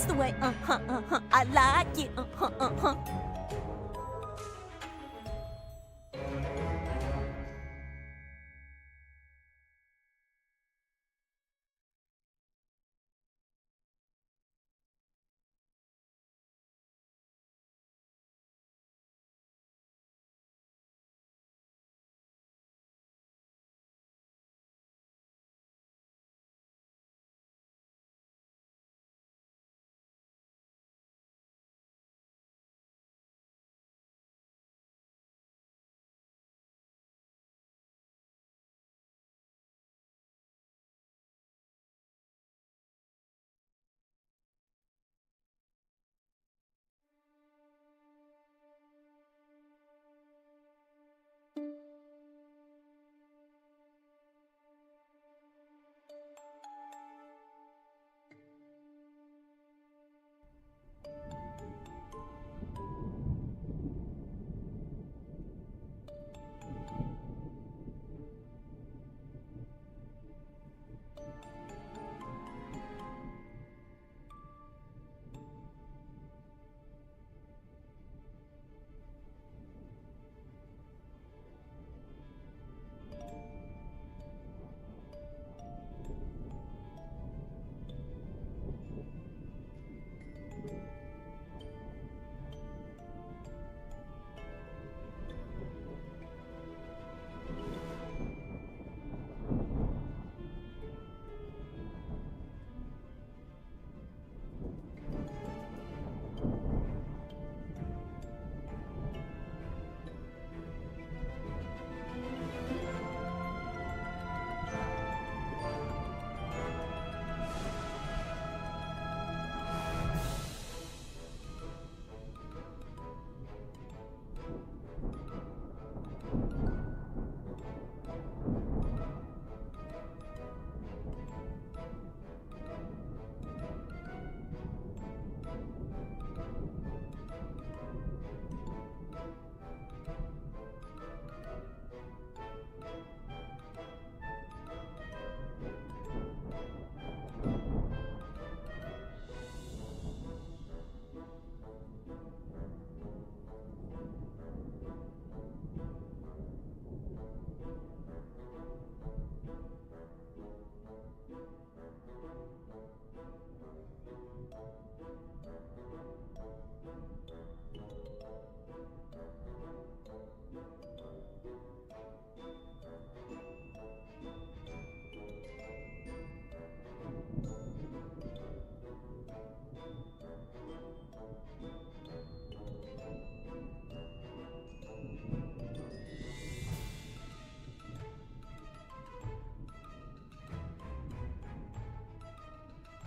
the way, I like it,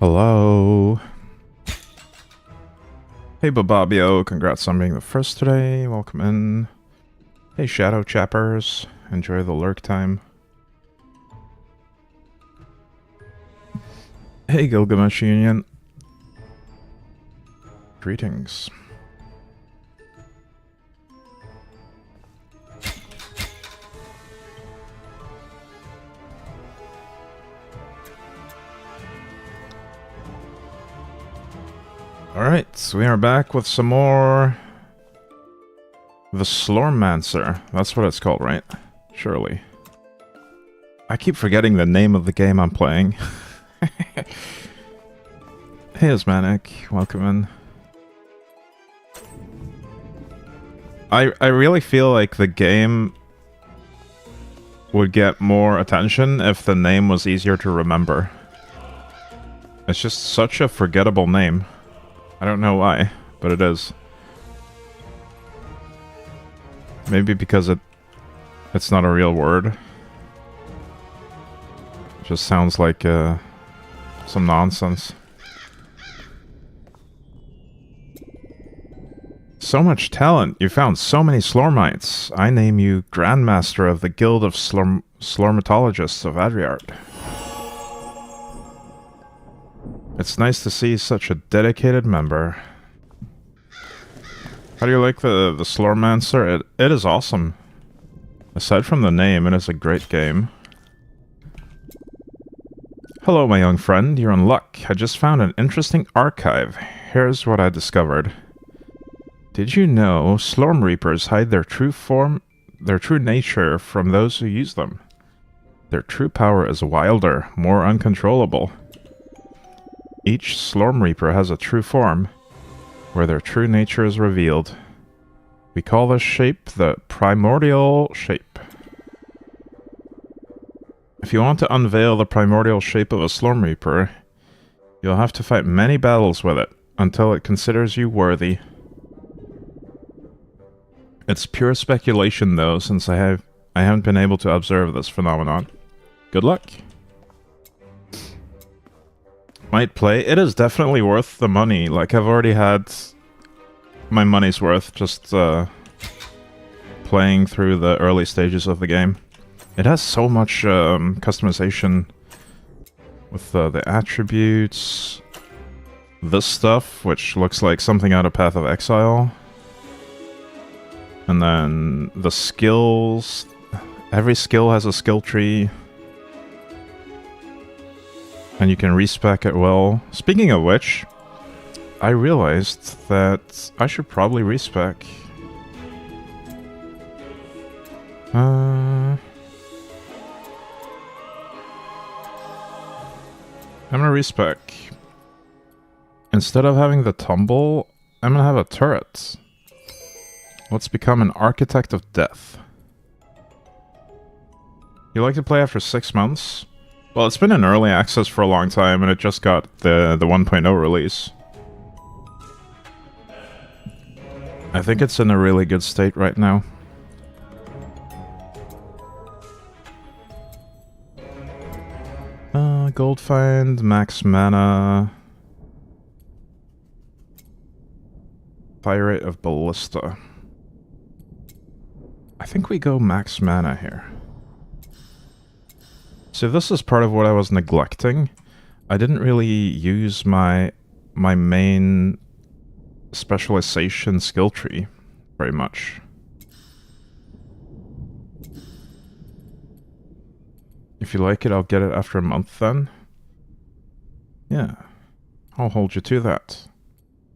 Hello. Hey Bababio, congrats on being the first today. Welcome in. Hey Shadow Chappers, enjoy the lurk time. Hey Gilgamesh Union. Greetings. Alright, so we are back with some more... The Slormancer. That's what it's called, right? Surely. I keep forgetting the name of the game I'm playing. Hey Osmanic, welcome in. I really feel like the game would get more attention if the name was easier to remember. It's just such a forgettable name. I don't know why, but it is. Maybe because it's not a real word. It just sounds like some nonsense. So much talent! You found so many Slormites! I name you Grandmaster of the Guild of Slormatologists of Adriart. It's nice to see such a dedicated member. How do you like the Slormancer? It is awesome. Aside from the name, it is a great game. Hello, my young friend. You're in luck. I just found an interesting archive. Here's what I discovered. Did you know Slorm Reapers hide their true nature from those who use them? Their true power is wilder, more uncontrollable. Each Slorm Reaper has a true form, where their true nature is revealed. We call this shape the primordial shape. If you want to unveil the primordial shape of a Slorm Reaper, you'll have to fight many battles with it, until it considers you worthy. It's pure speculation though, since I haven't been able to observe this phenomenon. Good luck. Might play. It is definitely worth the money. Like, I've already had my money's worth just playing through the early stages of the game. It has so much customization with the attributes. This stuff, which looks like something out of Path of Exile. And then the skills. Every skill has a skill tree. And you can respec it well. Speaking of which, I realized that I should probably respec. I'm gonna respec. Instead of having the tumble, I'm gonna have a turret. Let's become an Architect of Death. You like to play after 6 months? Well, it's been in early access for a long time, and it just got the 1.0 release. I think it's in a really good state right now. Gold find, max mana. Fire rate of Ballista. I think we go max mana here. So this is part of what I was neglecting. I didn't really use my main specialization skill tree very much. If you like it, I'll get it after a month then. Yeah, I'll hold you to that.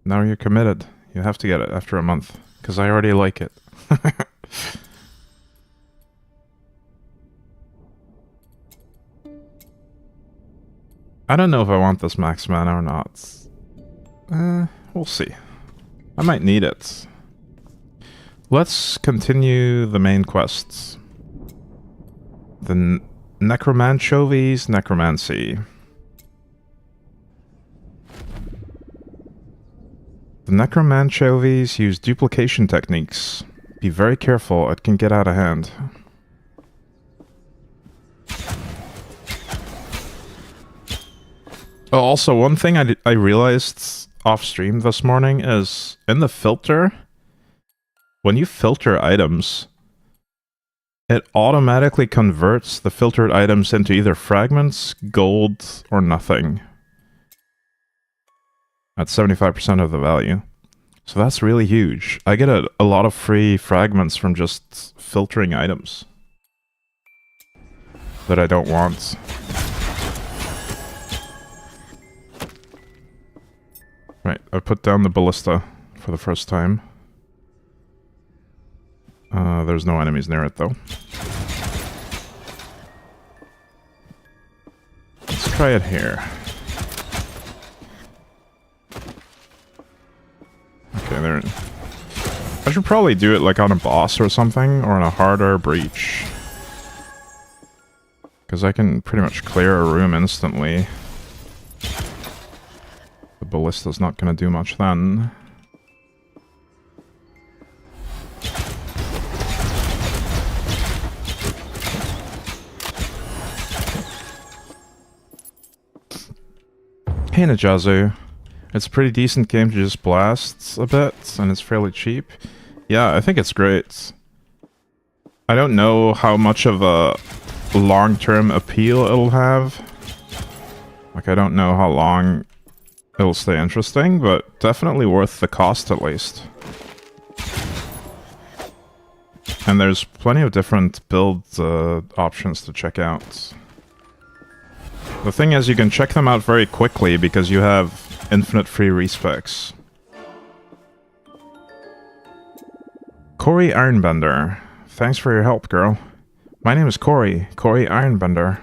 Now you're committed. You have to get it after a month, because I already like it. I don't know if I want this max mana or not. We'll see. I might need it. Let's continue the main quests. The Necromanchovy's Necromancy. The Necromanchovies use duplication techniques. Be very careful, it can get out of hand. Oh, also, one thing I realized off-stream this morning is, in the filter, when you filter items, it automatically converts the filtered items into either fragments, gold, or nothing. At 75% of the value. So that's really huge. I get a lot of free fragments from just filtering items that I don't want. Right, I put down the ballista for the first time. There's no enemies near it though. Let's try it here. Okay, there. I should probably do it like on a boss or something, or on a harder breach. Because I can pretty much clear a room instantly. The ballista's not going to do much then. Hey Najazu. It's a pretty decent game to just blast a bit, and it's fairly cheap. Yeah, I think it's great. I don't know how much of a long-term appeal it'll have. Like, I don't know how long it'll stay interesting, but definitely worth the cost at least. And there's plenty of different build options to check out. The thing is, you can check them out very quickly because you have infinite free respecs. Corey Ironbender. Thanks for your help, girl. My name is Corey Ironbender.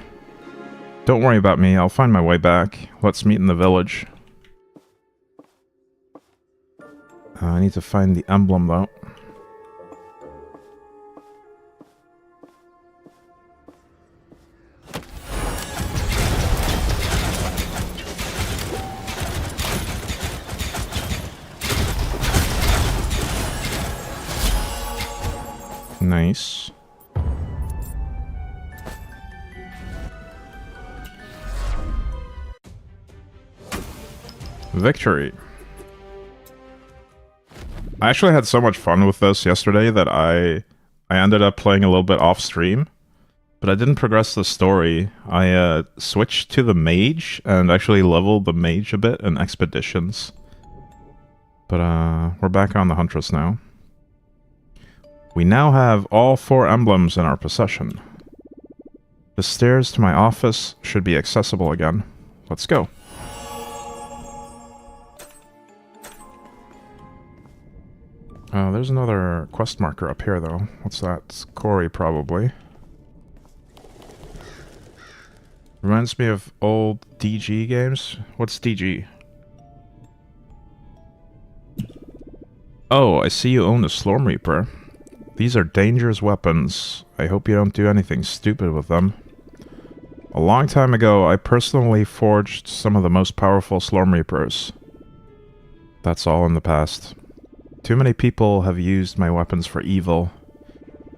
Don't worry about me, I'll find my way back. Let's meet in the village. I need to find the emblem, though. Nice. Victory. I actually had so much fun with this yesterday that I ended up playing a little bit off stream, but I didn't progress the story. I switched to the mage and actually leveled the mage a bit in expeditions. But we're back on the Huntress now. We now have all 4 emblems in our possession. The stairs to my office should be accessible again. Let's go. There's another quest marker up here, though. What's that? It's Corey, probably. Reminds me of old DG games. What's DG? Oh, I see you own a Slormancer. These are dangerous weapons. I hope you don't do anything stupid with them. A long time ago, I personally forged some of the most powerful Slormancers. That's all in the past. Too many people have used my weapons for evil.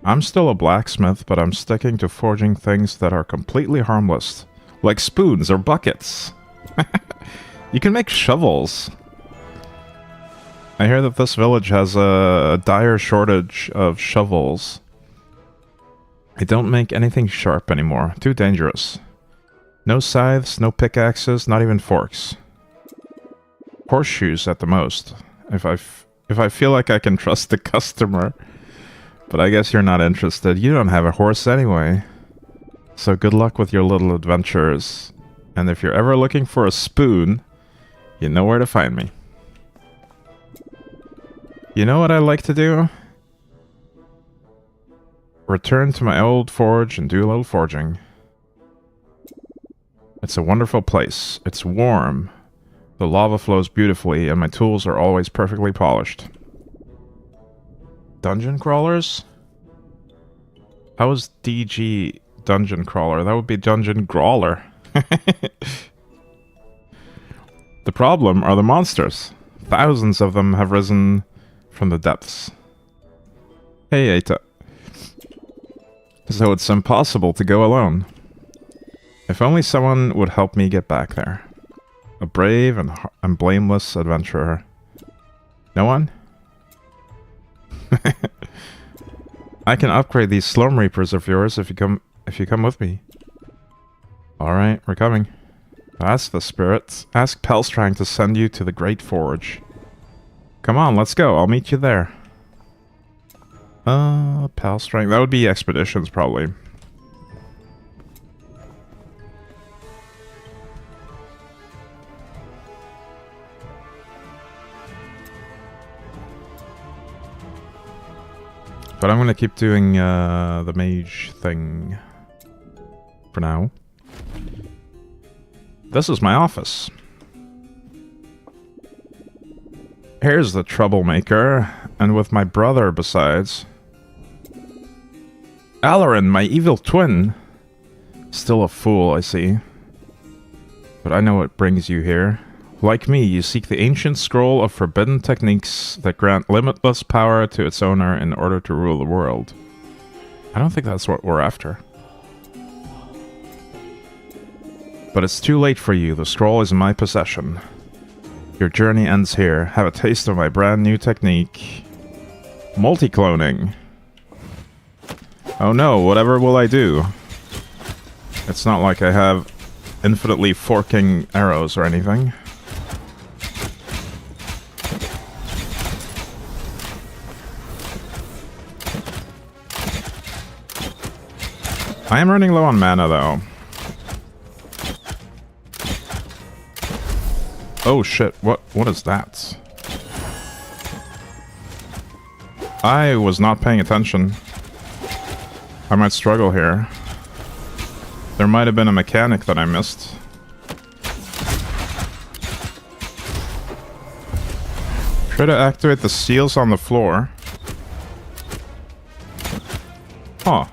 I'm still a blacksmith, but I'm sticking to forging things that are completely harmless. Like spoons or buckets. You can make shovels. I hear that this village has a dire shortage of shovels. I don't make anything sharp anymore. Too dangerous. No scythes, no pickaxes, not even forks. Horseshoes at the most. If I feel like I can trust the customer. But I guess you're not interested. You don't have a horse anyway. So good luck with your little adventures. And if you're ever looking for a spoon, you know where to find me. You know what I like to do? Return to my old forge and do a little forging. It's a wonderful place. It's warm. The lava flows beautifully, and my tools are always perfectly polished. Dungeon crawlers? How is DG dungeon crawler? That would be dungeon crawler. The problem are the monsters. Thousands of them have risen from the depths. Hey, Eita. So it's impossible to go alone. If only someone would help me get back there. A brave and blameless adventurer. No one? I can upgrade these Slormancers of yours if you come with me. Alright, we're coming. That's the spirit. Ask Pelstrang to send you to the Great Forge. Come on, let's go. I'll meet you there. Pelstrang. That would be expeditions, probably. But I'm gonna keep doing the mage thing for now. This is my office. Here's the troublemaker, and with my brother besides. Alarin, my evil twin. Still a fool, I see. But I know what brings you here. Like me, you seek the ancient scroll of forbidden techniques that grant limitless power to its owner in order to rule the world. I don't think that's what we're after. But it's too late for you. The scroll is in my possession. Your journey ends here. Have a taste of my brand new technique. Multi-cloning. Oh no, whatever will I do? It's not like I have infinitely forking arrows or anything. I am running low on mana, though. Oh shit, what is that? I was not paying attention. I might struggle here. There might have been a mechanic that I missed. Try to activate the seals on the floor. Huh.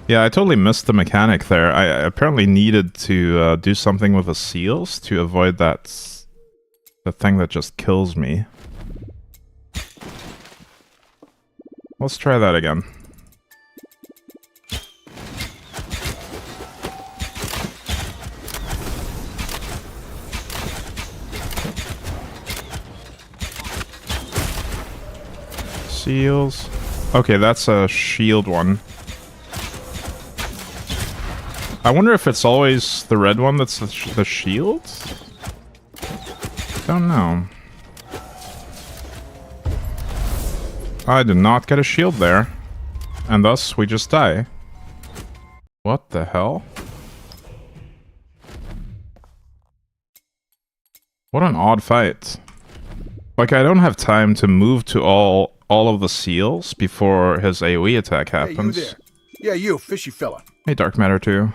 Yeah, I totally missed the mechanic there. I apparently needed to do something with the seals to avoid that... the thing that just kills me. Let's try that again. Seals. Okay, that's a shield one. I wonder if it's always the red one that's the shield? Don't know. I did not get a shield there. And thus, we just die. What the hell? What an odd fight. Like, I don't have time to move to all of the seals before his AoE attack happens. Hey, you there. Yeah, you, fishy fella. Hey, Dark Matter 2.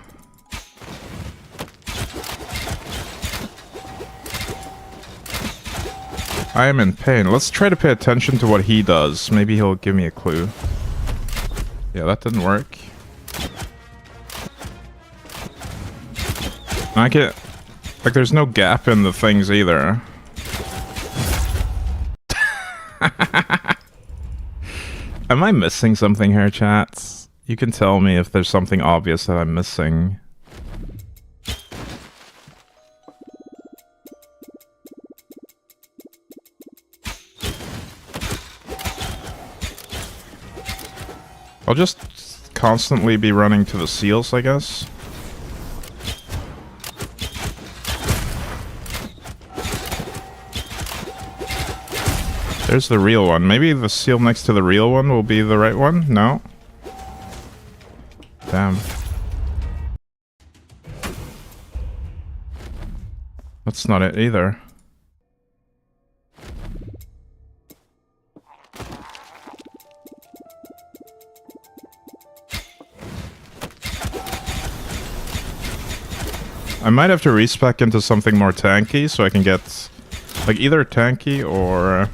I am in pain. Let's try to pay attention to what he does. Maybe he'll give me a clue. Yeah, that didn't work. I can't... like, there's no gap in the things either. Am I missing something here, chats? You can tell me if there's something obvious that I'm missing. I'll just constantly be running to the seals, I guess. There's the real one. Maybe the seal next to the real one will be the right one? No? Damn. That's not it either. I might have to respec into something more tanky so I can get, like, either tanky or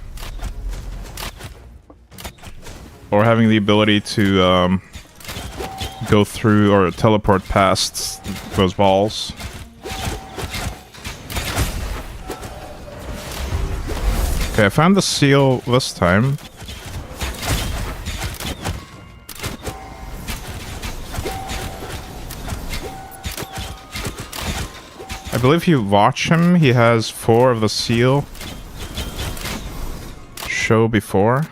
having the ability to go through or teleport past those balls. Okay, I found the seal this time. I believe if you watch him, he has 4 of the seal show before.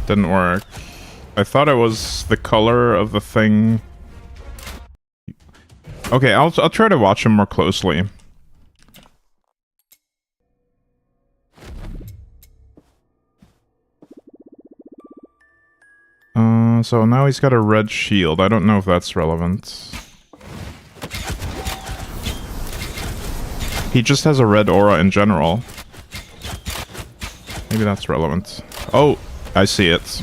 Didn't work. I thought it was the color of the thing. Okay, I'll try to watch him more closely. So now he's got a red shield. I don't know if that's relevant. He just has a red aura in general. Maybe that's relevant. Oh, I see it.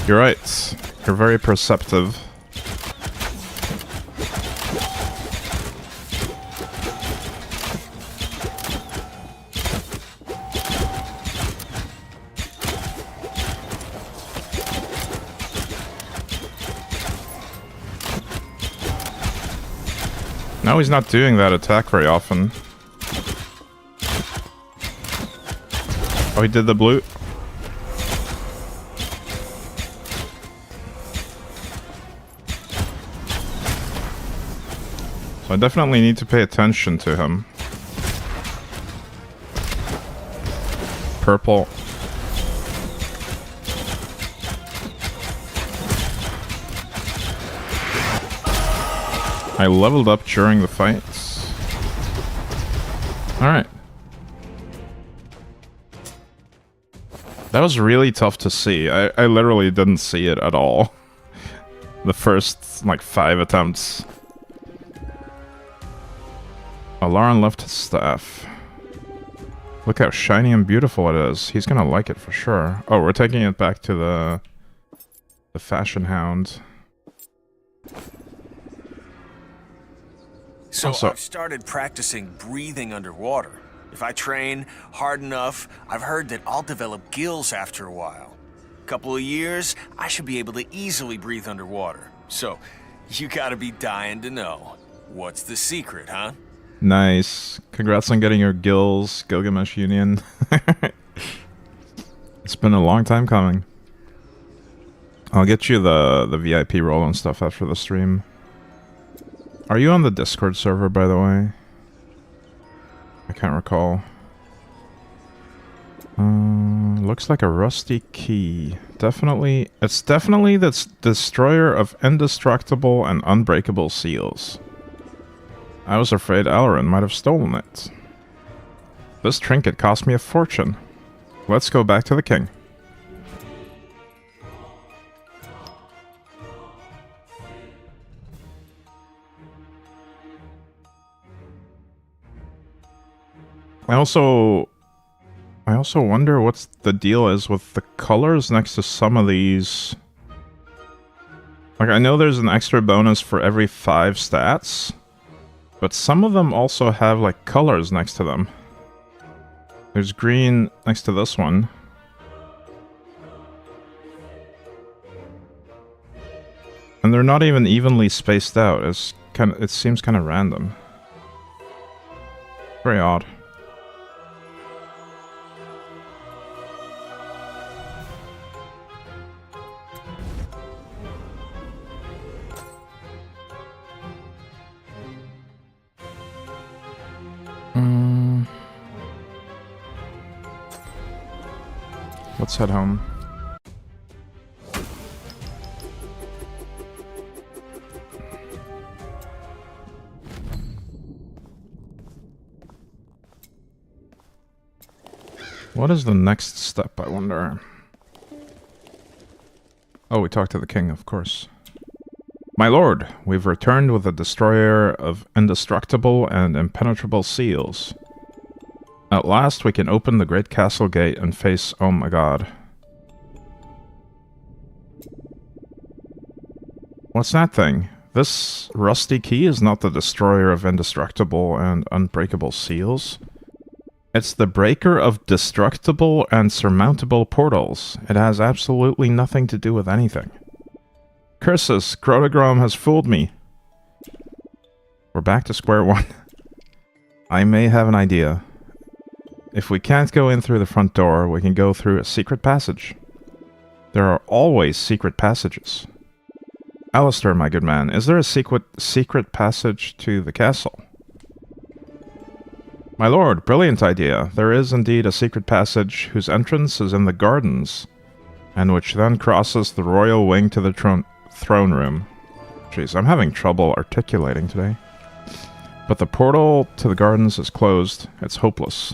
You're right. You're very perceptive. Now he's not doing that attack very often. Oh, he did the blue. So I definitely need to pay attention to him. Purple. I leveled up during the fights. Alright. That was really tough to see. I literally didn't see it at all. the first, like, 5 attempts. Lauren left his staff. Look how shiny and beautiful it is. He's gonna like it for sure. Oh, we're taking it back to the fashion hound. So I've started practicing breathing underwater. If I train hard enough, I've heard that I'll develop gills after a while. Couple of years, I should be able to easily breathe underwater. So, you gotta be dying to know. What's the secret, huh? Nice. Congrats on getting your gills, Gilgamesh Union. It's been a long time coming. I'll get you the VIP role and stuff after the stream. Are you on the Discord server, by the way? I can't recall. Looks like a rusty key. Definitely, it's definitely the destroyer of indestructible and unbreakable seals. I was afraid Alarin might have stolen it. This trinket cost me a fortune. Let's go back to the king. I also wonder what's the deal is with the colors next to some of these. Like, I know there's an extra bonus for every 5 stats, but some of them also have, like, colors next to them. There's green next to this one. And they're not even evenly spaced out. It seems kind of random. Very odd. Let's head home. What is the next step, I wonder? Oh, we talked to the king, of course. My lord, we've returned with a destroyer of indestructible and impenetrable seals. At last we can open the great castle gate and face oh my god. What's that thing? This rusty key is not the destroyer of indestructible and unbreakable seals. It's the breaker of destructible and surmountable portals. It has absolutely nothing to do with anything. Curses, Grotogrom has fooled me. We're back to square one. I may have an idea. If we can't go in through the front door, we can go through a secret passage. There are always secret passages. Alistair, my good man, is there a secret passage to the castle? My lord, brilliant idea. There is indeed a secret passage whose entrance is in the gardens, and which then crosses the royal wing to the throne room. Jeez, I'm having trouble articulating today. But the portal to the gardens is closed. It's hopeless.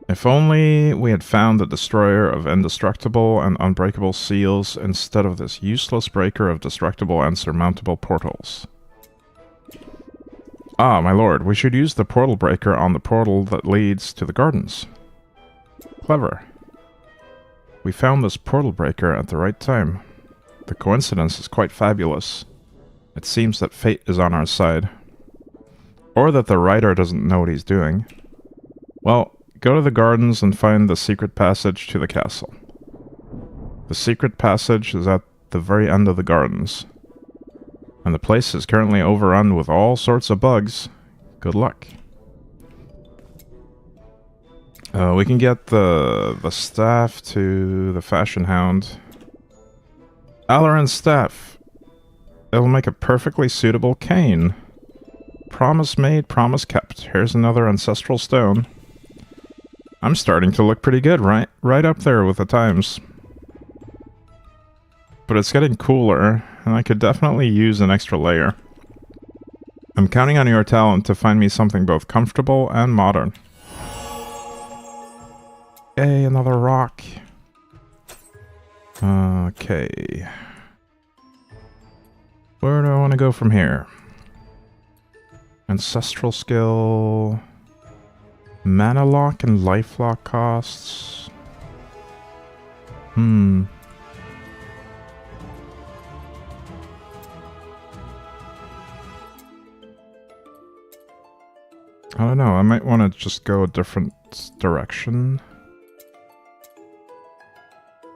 If only we had found the destroyer of indestructible and unbreakable seals instead of this useless breaker of destructible and surmountable portals. Ah, my lord, we should use the portal breaker on the portal that leads to the gardens. Clever. We found this portal breaker at the right time. The coincidence is quite fabulous. It seems that fate is on our side. Or that the writer doesn't know what he's doing. Well, go to the gardens and find the secret passage to the castle. The secret passage is at the very end of the gardens. And the place is currently overrun with all sorts of bugs. Good luck. We can get the staff to the fashion hound. Alarin's staff. It'll make a perfectly suitable cane. Promise made, promise kept. Here's another ancestral stone. I'm starting to look pretty good, right up there with the times. But it's getting cooler, and I could definitely use an extra layer. I'm counting on your talent to find me something both comfortable and modern. Yay, another rock. Okay. Where do I want to go from here? Ancestral skill... Mana lock and life lock costs... I don't know, I might want to just go a different direction.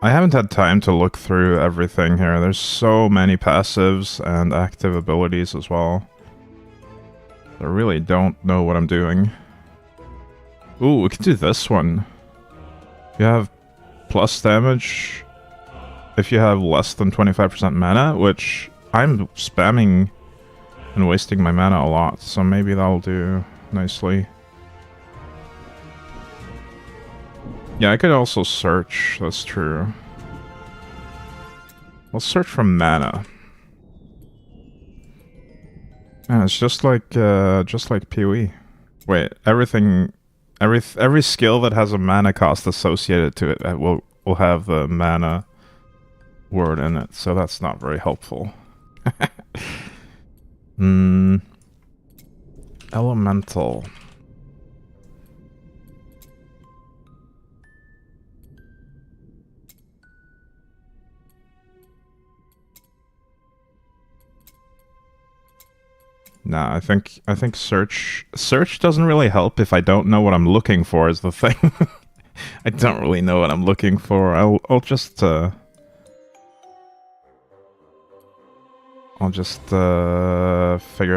I haven't had time to look through everything here. There's so many passives and active abilities as well. I really don't know what I'm doing. Ooh, we can do this one. You have plus damage if you have less than 25% mana, which I'm spamming and wasting my mana a lot, so maybe that'll do nicely. Yeah, I could also search, that's true. Let's search for mana. Yeah, it's just like PoE. Wait, everything, every skill that has a mana cost associated to it will have the mana word in it, so that's not very helpful. Elemental. Nah, I think search doesn't really help if I don't know what I'm looking for is the thing. I don't really know what I'm looking for. I'll just figure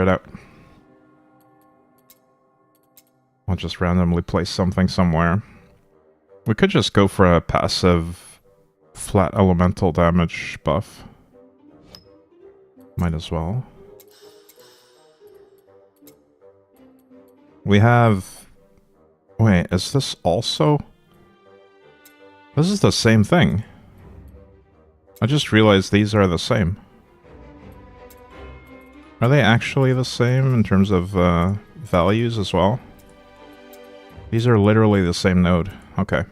it out. I'll just randomly place something somewhere. We could just go for a passive flat elemental damage buff. Might as well. We have... Wait, is this also... This is the same thing. I just realized these are the same. Are they actually the same in terms of values as well? These are literally the same node. Okay.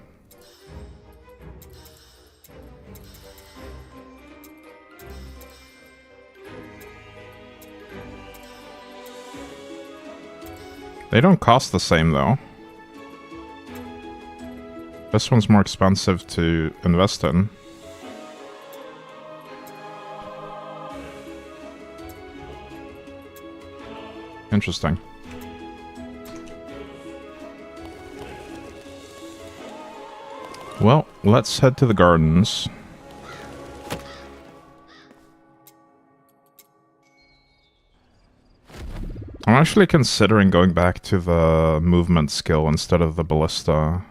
They don't cost the same, though. This one's more expensive to invest in. Interesting. Well, let's head to the gardens. I'm actually considering going back to the movement skill instead of the ballista.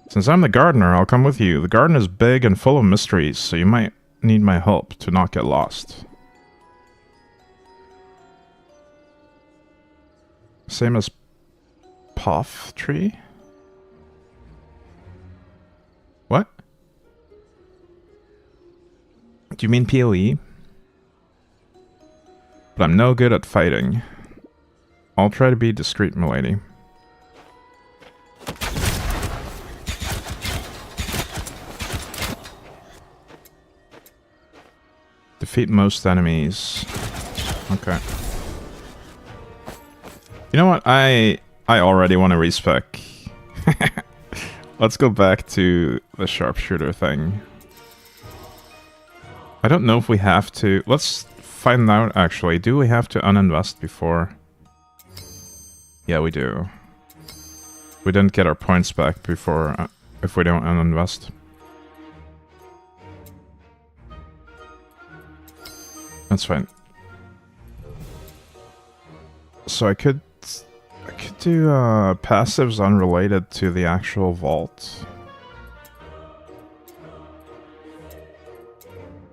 Since I'm the gardener, I'll come with you. The garden is big and full of mysteries, so you might need my help to not get lost. Same as Puff Tree? What? Do you mean PoE? But I'm no good at fighting. I'll try to be discreet, milady. Defeat most enemies. Okay. You know what? I already want to respec. Let's go back to the sharpshooter thing. I don't know if we have to... Let's find out, actually. Do we have to uninvest before? Yeah, we do. We didn't get our points back before if we don't uninvest. That's fine. So I could do passives unrelated to the actual vault.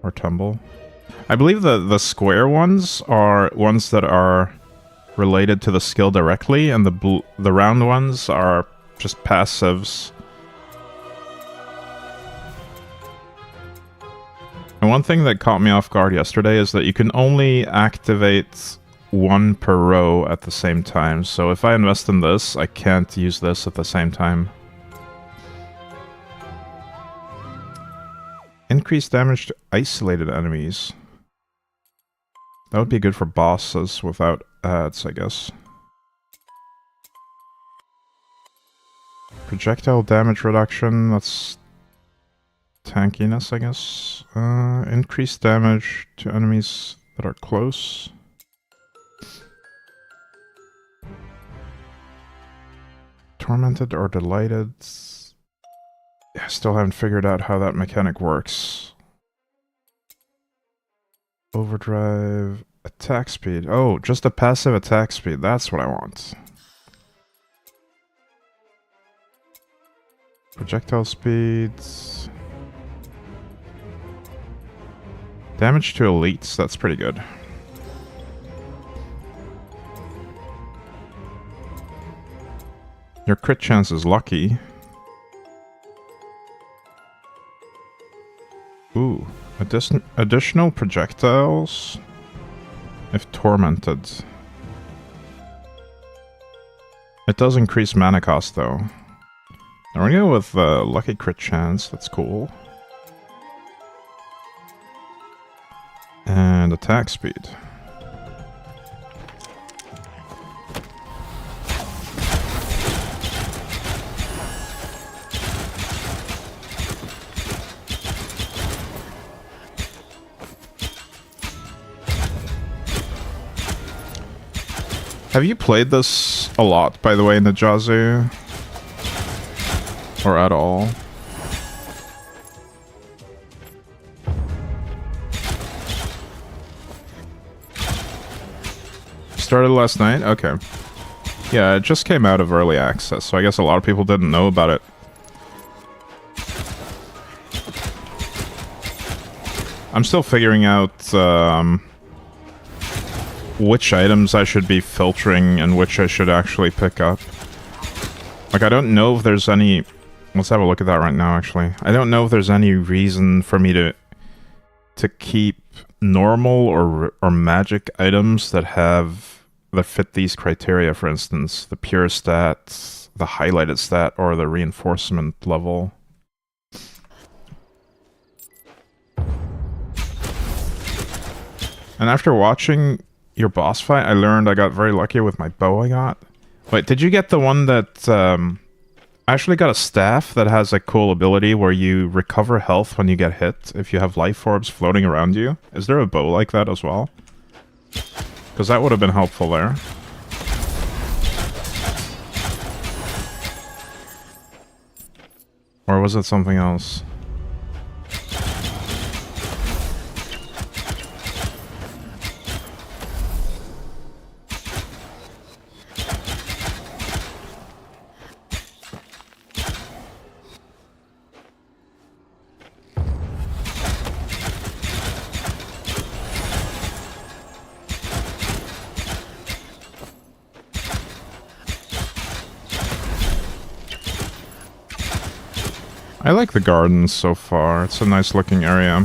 Or tumble. I believe the square ones are ones that are related to the skill directly, and the round ones are just passives. And one thing that caught me off guard yesterday is that you can only activate one per row at the same time. So if I invest in this, I can't use this at the same time. increased damage to isolated enemies. That would be good for bosses without ads, I guess. Projectile damage reduction, that's tankiness, I guess. Increased damage to enemies that are close. Tormented or delighted. I still haven't figured out how that mechanic works. Overdrive, attack speed. Oh, just a passive attack speed. That's what I want. Projectile speeds. Damage to elites. That's pretty good. Your crit chance is lucky. Ooh. Additional projectiles if tormented. It does increase mana cost though. I'm gonna go with lucky crit chance, that's cool. And attack speed. Have you played this a lot, by the way, Najazu? Or at all? Started last night? Okay. Yeah, it just came out of early access, so I guess a lot of people didn't know about it. I'm still figuring out, which items I should be filtering and which I should actually pick up. Like, I don't know if there's any... Let's have a look at that right now, actually. I don't know if there's any reason for me to keep normal or magic items that fit these criteria, for instance. The pure stat, the highlighted stat, or the reinforcement level. And after watching your boss fight, I learned I got very lucky with my bow I got. Wait, did you get the one that... I actually got a staff that has a cool ability where you recover health when you get hit if you have life orbs floating around you. Is there a bow like that as well? Because that would have been helpful there. Or was it something else? I like the gardens so far. It's a nice looking area.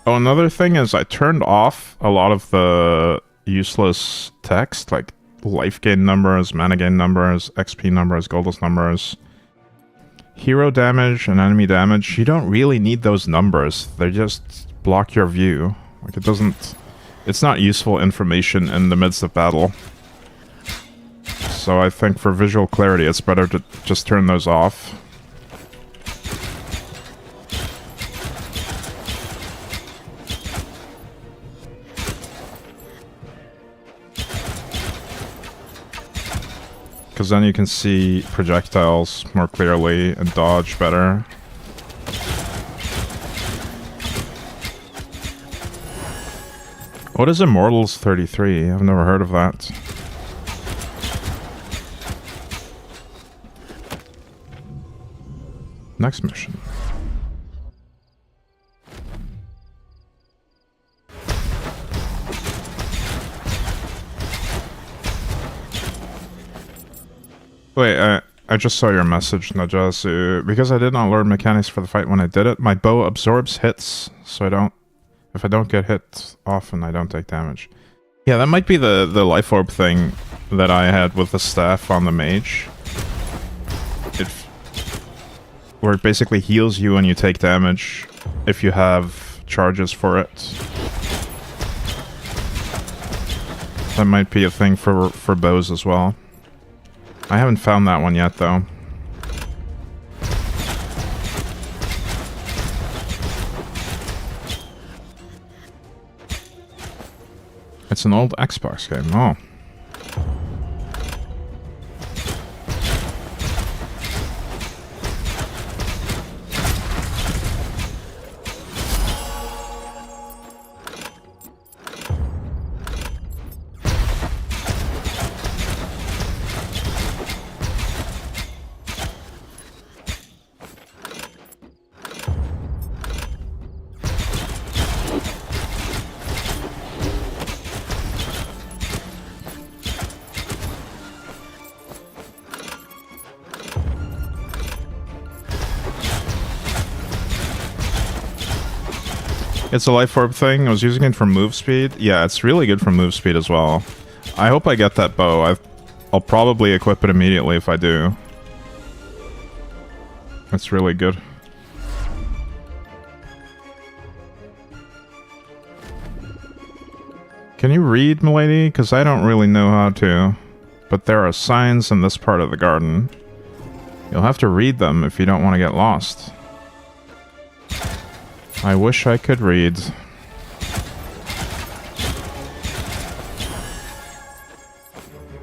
Oh, another thing is I turned off a lot of the useless text, like life gain numbers, mana gain numbers, XP numbers, Goldust numbers. Hero damage and enemy damage, you don't really need those numbers. They just block your view. Like, it doesn't... It's not useful information in the midst of battle. So I think for visual clarity, it's better to just turn those off. Because then you can see projectiles more clearly and dodge better. What is Immortals 33? I've never heard of that. Next mission. Wait, I just saw your message, Najasu. Because I did not learn mechanics for the fight when I did it, my bow absorbs hits, so if I don't get hit often, I don't take damage. Yeah, that might be the life orb thing that I had with the staff on the mage. where it basically heals you when you take damage if you have charges for it. That might be a thing for bows as well. I haven't found that one yet, though. It's an old Xbox game. Oh. It's a life orb thing. I was using it for move speed. Yeah, it's really good for move speed as well. I hope I get that bow. I'll probably equip it immediately if I do. That's really good. Can you read, milady? Because I don't really know how to. But there are signs in this part of the garden. You'll have to read them if you don't want to get lost. I wish I could read.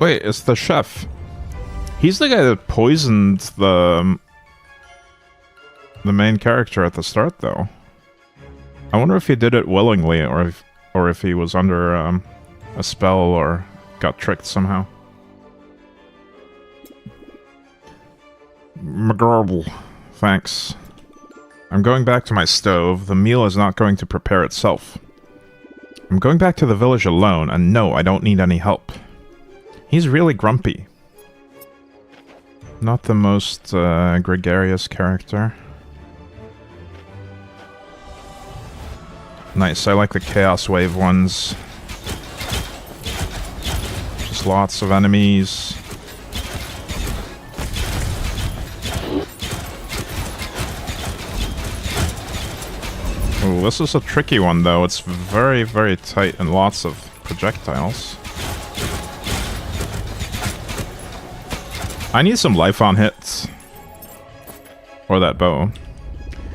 Wait, it's the chef. He's the guy that poisoned the main character at the start, though. I wonder if he did it willingly, or if he was under a spell or got tricked somehow. McGarble. Thanks. I'm going back to my stove. The meal is not going to prepare itself. I'm going back to the village alone, and no, I don't need any help. He's really grumpy. Not the most gregarious character. Nice, I like the Chaos Wave ones. Just lots of enemies. Oh, this is a tricky one, though. It's very, very tight and lots of projectiles. I need some life on hits. Or that bow.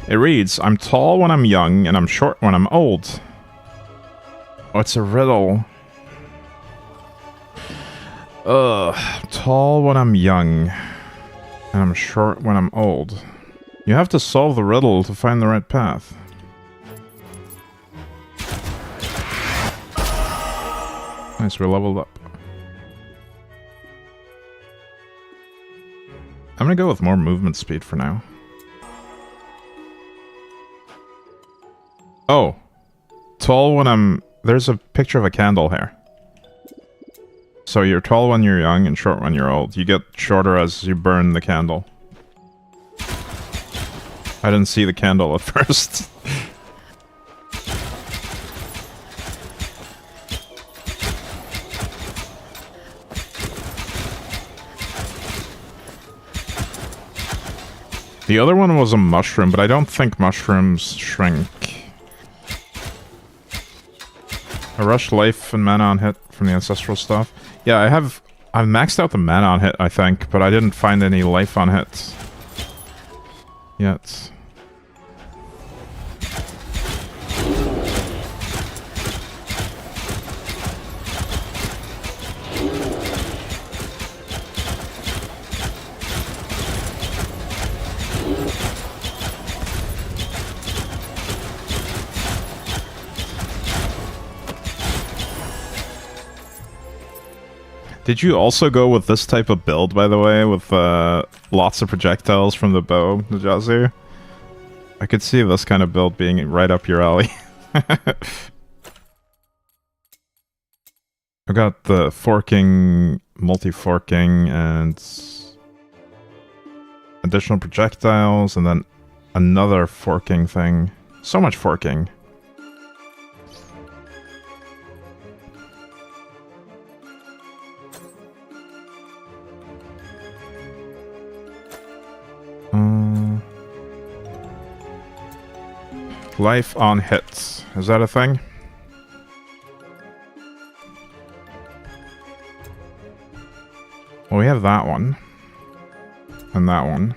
It reads, I'm tall when I'm young, and I'm short when I'm old. Oh, it's a riddle. Tall when I'm young, and I'm short when I'm old. You have to solve the riddle to find the right path. Nice, we're leveled up. I'm gonna go with more movement speed for now. Oh. Tall when I'm... There's a picture of a candle here. So you're tall when you're young and short when you're old. You get shorter as you burn the candle. I didn't see the candle at first. The other one was a mushroom, but I don't think mushrooms shrink. I rushed life and mana on hit from the ancestral stuff. Yeah, I've maxed out the mana on hit, I think, but I didn't find any life on hit yet. Did you also go with this type of build, by the way, with lots of projectiles from the bow, Najazu? I could see this kind of build being right up your alley. I got the forking, multi-forking, and additional projectiles, and then another forking thing. So much forking. Life on hits. Is that a thing? Well, we have that one. And that one.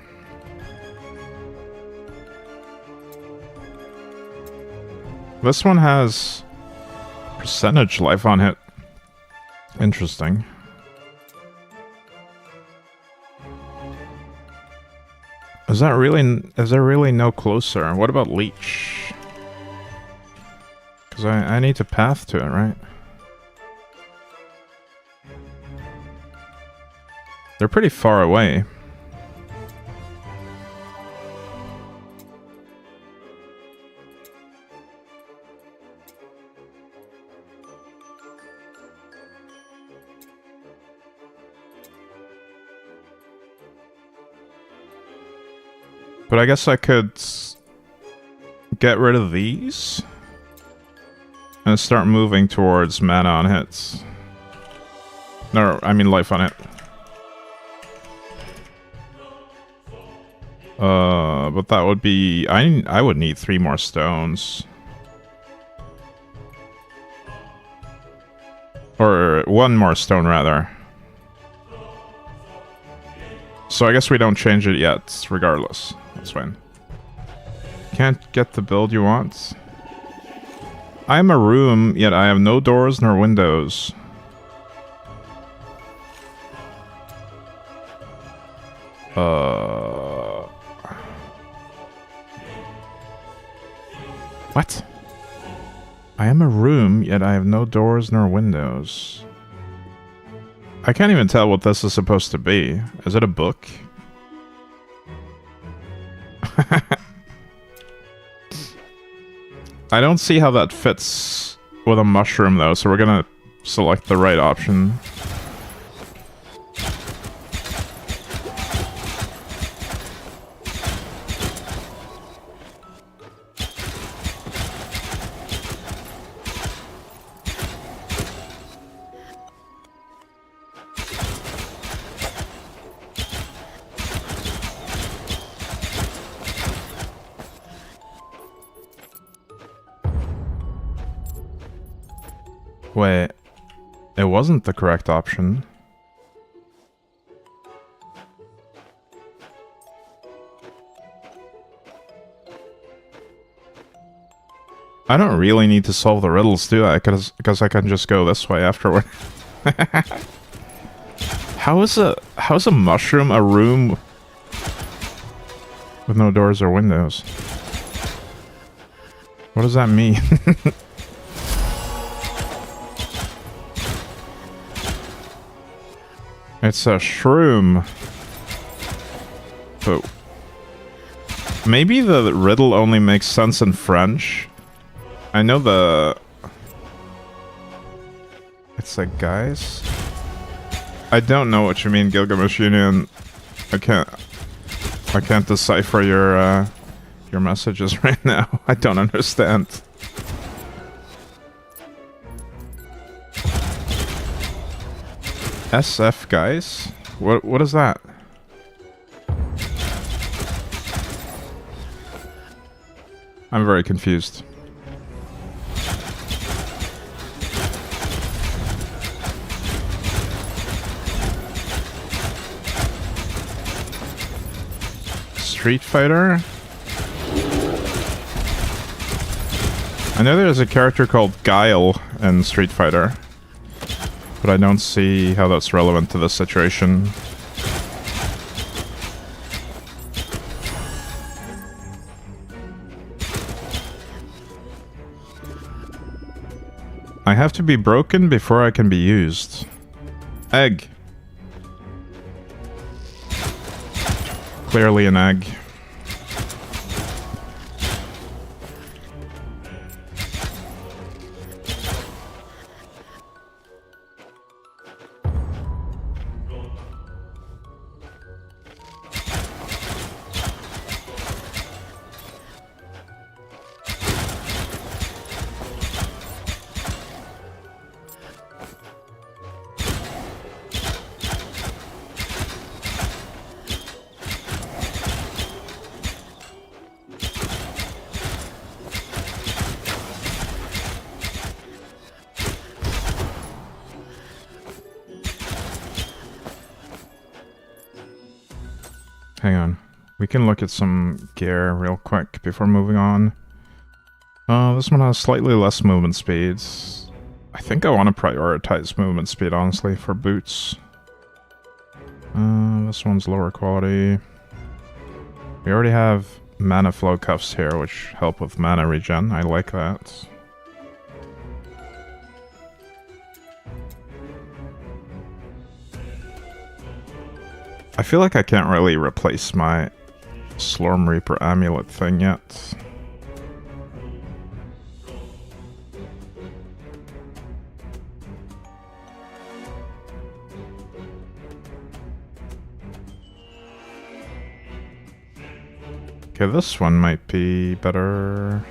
This one has percentage life on hit. Interesting. Is there really no closer? What about leech? Because I need to path to it, right? They're pretty far away. But I guess I could get rid of these and start moving towards mana on hits. No, I mean life on it. But that would be... I would need 3 more stones. Or 1 more stone, rather. So I guess we don't change it yet, regardless. That's fine. Can't get the build you want. I am a room, yet I have no doors nor windows. What? I am a room, yet I have no doors nor windows. I can't even tell what this is supposed to be. Is it a book? I don't see how that fits with a mushroom, though, so we're gonna select the right option. Wait, it wasn't the correct option. I don't really need to solve the riddles, do I? Because I can just go this way afterward. How is a mushroom a room with no doors or windows? What does that mean? It's a shroom. But maybe the riddle only makes sense in French. I know the... It's like, guys? I don't know what you mean, Gilgamesh Union. I can't decipher your messages right now. I don't understand. SF, guys? What is that? I'm very confused. Street Fighter? I know there's a character called Guile in Street Fighter. But I don't see how that's relevant to this situation. I have to be broken before I can be used. Egg. Clearly an egg. Hang on. We can look at some gear real quick before moving on. This one has slightly less movement speed. I think I want to prioritize movement speed, honestly, for boots. This one's lower quality. We already have mana flow cuffs here, which help with mana regen. I like that. I feel like I can't really replace my Slorm Reaper amulet thing yet. Okay, this one might be better.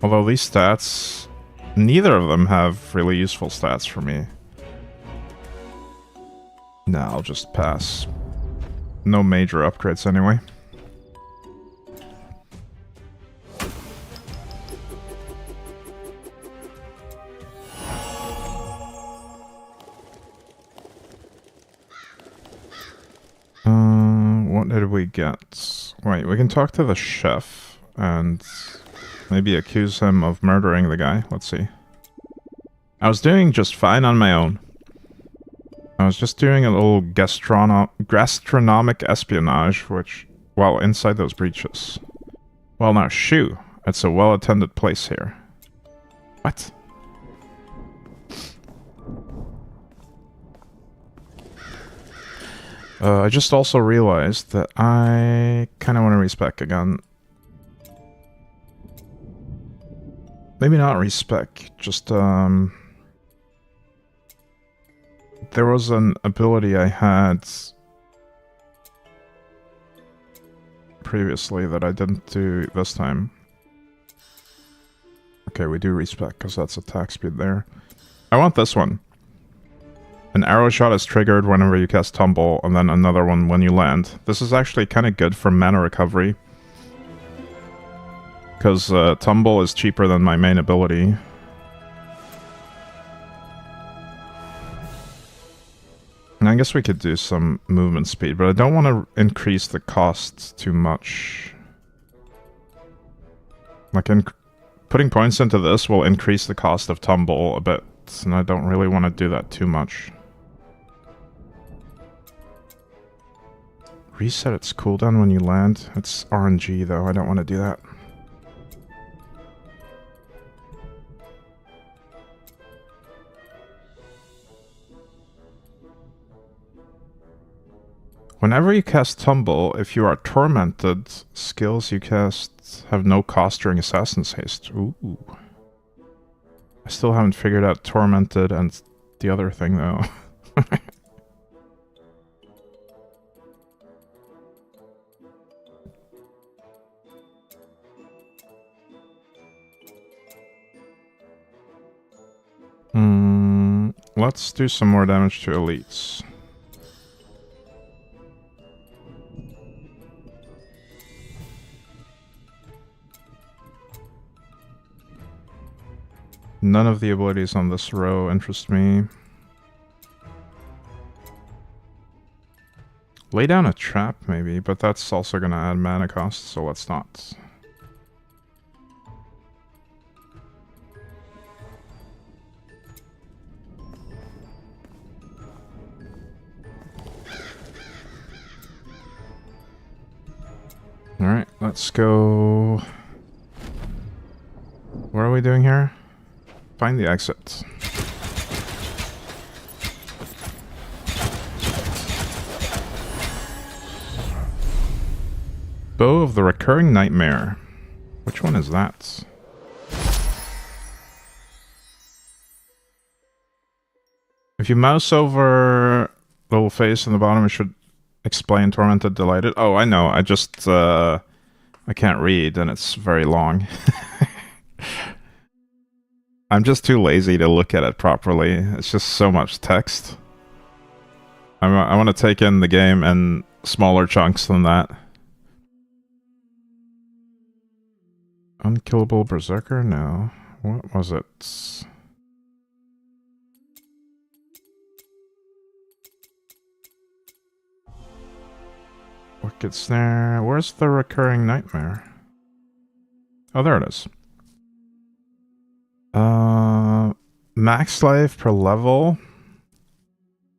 Although these stats, neither of them have really useful stats for me. Nah, I'll just pass. No major upgrades anyway. What did we get? Wait, we can talk to the chef and maybe accuse him of murdering the guy. Let's see. I was doing just fine on my own. I was just doing a little gastronomic espionage, which, while inside those breaches. Well, now, shoo. It's a well-attended place here. What? I just also realized that I kind of want to respec again. Maybe not respec, just, there was an ability I had previously that I didn't do this time. Okay, we do respec because that's attack speed there. I want this one. An arrow shot is triggered whenever you cast Tumble, and then another one when you land. This is actually kind of good for mana recovery. Because Tumble is cheaper than my main ability. And I guess we could do some movement speed, but I don't want to increase the cost too much. Like, putting points into this will increase the cost of Tumble a bit, and I don't really want to do that too much. Reset its cooldown when you land. It's RNG though, I don't want to do that. Whenever you cast Tumble, if you are tormented, skills you cast have no cost during Assassin's Haste. Ooh. I still haven't figured out Tormented and the other thing though. Let's do some more damage to elites. None of the abilities on this row interest me. Lay down a trap, maybe, but that's also going to add mana cost, so let's not. Alright, let's go... What are we doing here? Find the exit. Bow of the Recurring Nightmare. Which one is that? If you mouse over the little face in the bottom, it should explain Tormented Delighted. Oh, I know. I just, I can't read, and it's very long. I'm just too lazy to look at it properly. It's just so much text. I want to take in the game in smaller chunks than that. Unkillable Berserker? No. What was it? Wicked Snare. Where's the recurring nightmare? Oh, there it is. Max life per level.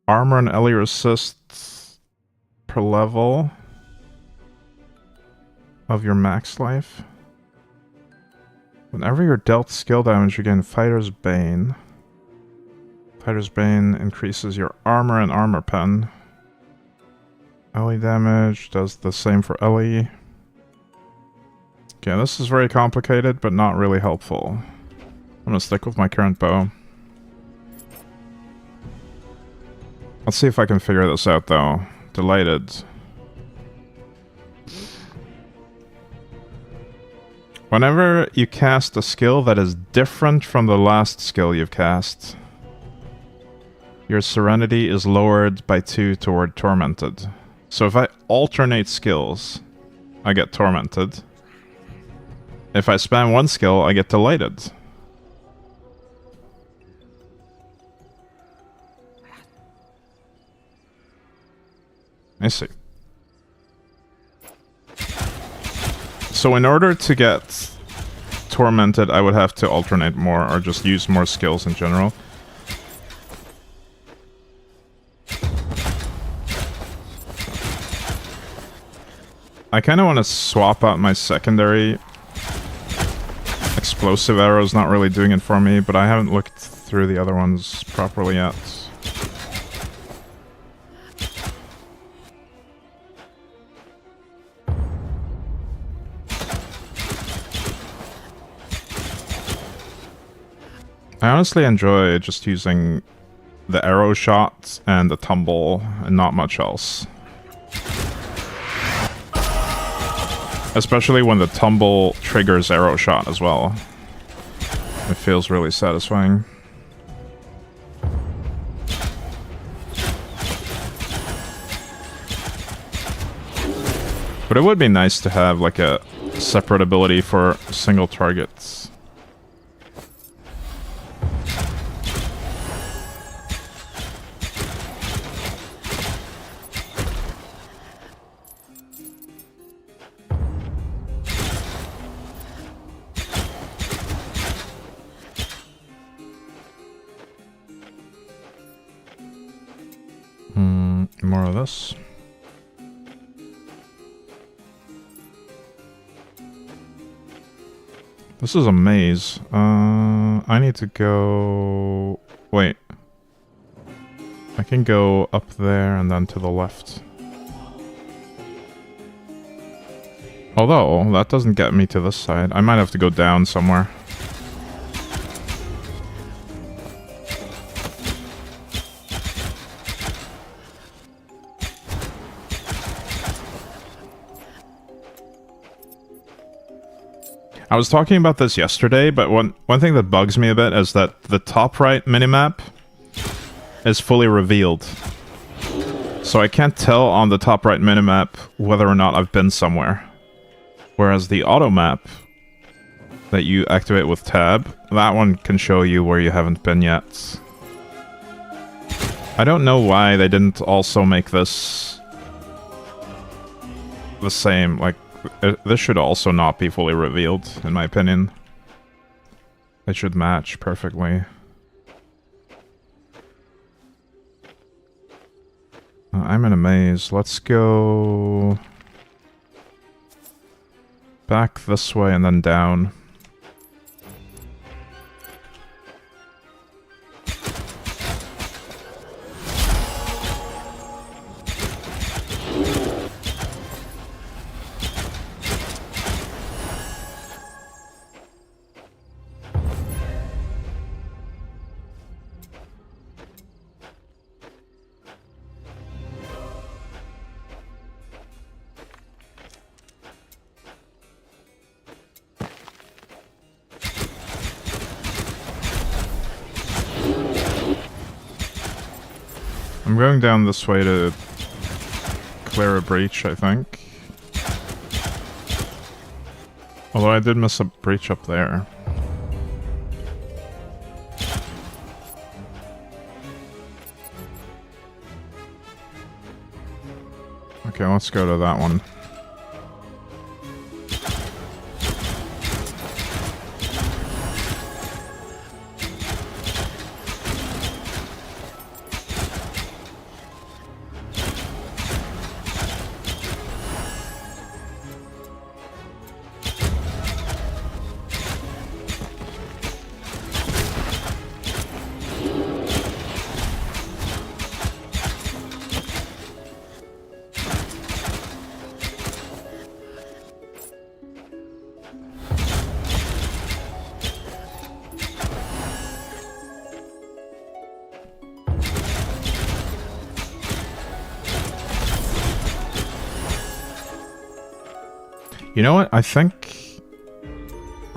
Armor and Ellie resist per level of your max life. Whenever you're dealt skill damage, you gain Fighter's Bane. Fighter's Bane increases your armor and armor pen. Ellie damage does the same for Ellie. Okay, this is very complicated, but not really helpful. I'm gonna stick with my current bow. Let's see if I can figure this out, though. Delighted. Whenever you cast a skill that is different from the last skill you've cast, your Serenity is lowered by 2 toward Tormented. So if I alternate skills, I get Tormented. If I spam one skill, I get Delighted. I see. So in order to get Tormented, I would have to alternate more, or just use more skills in general. I kind of want to swap out my secondary. Explosive arrow's not really doing it for me, but I haven't looked through the other ones properly yet. I honestly enjoy just using the arrow shot and the tumble and not much else. Especially when the tumble triggers arrow shot as well. It feels really satisfying. But it would be nice to have like a separate ability for single targets. More of this. This is a maze. I need to go... Wait. I can go up there and then to the left. Although, that doesn't get me to this side. I might have to go down somewhere. I was talking about this yesterday, but one thing that bugs me a bit is that the top right minimap is fully revealed. So I can't tell on the top right minimap whether or not I've been somewhere. Whereas the auto map that you activate with tab, that one can show you where you haven't been yet. I don't know why they didn't also make this the same, like, this should also not be fully revealed, in my opinion. It should match perfectly. I'm in a maze. Let's go back this way and then down. I'm going down this way to clear a breach, I think. Although I did miss a breach up there. Okay, Okay, let's go to that one. You know what? I think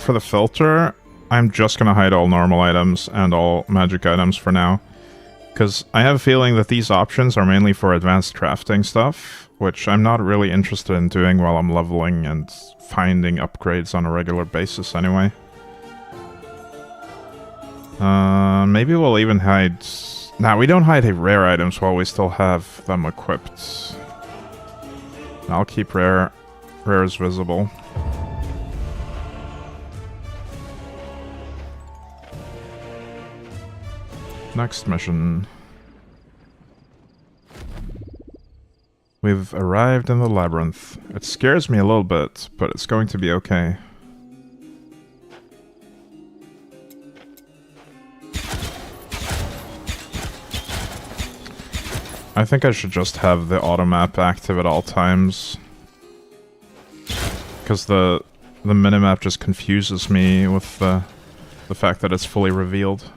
for the filter, I'm just gonna hide all normal items and all magic items for now. Because I have a feeling that these options are mainly for advanced crafting stuff, which I'm not really interested in doing while I'm leveling and finding upgrades on a regular basis anyway. Maybe we'll even hide... Nah, we don't hide rare items while we still have them equipped. I'll keep rares visible. Next mission. We've arrived in the labyrinth. It scares me a little bit, but it's going to be okay. I think I should just have the automap active at all times. Because the minimap just confuses me with the fact that it's fully revealed.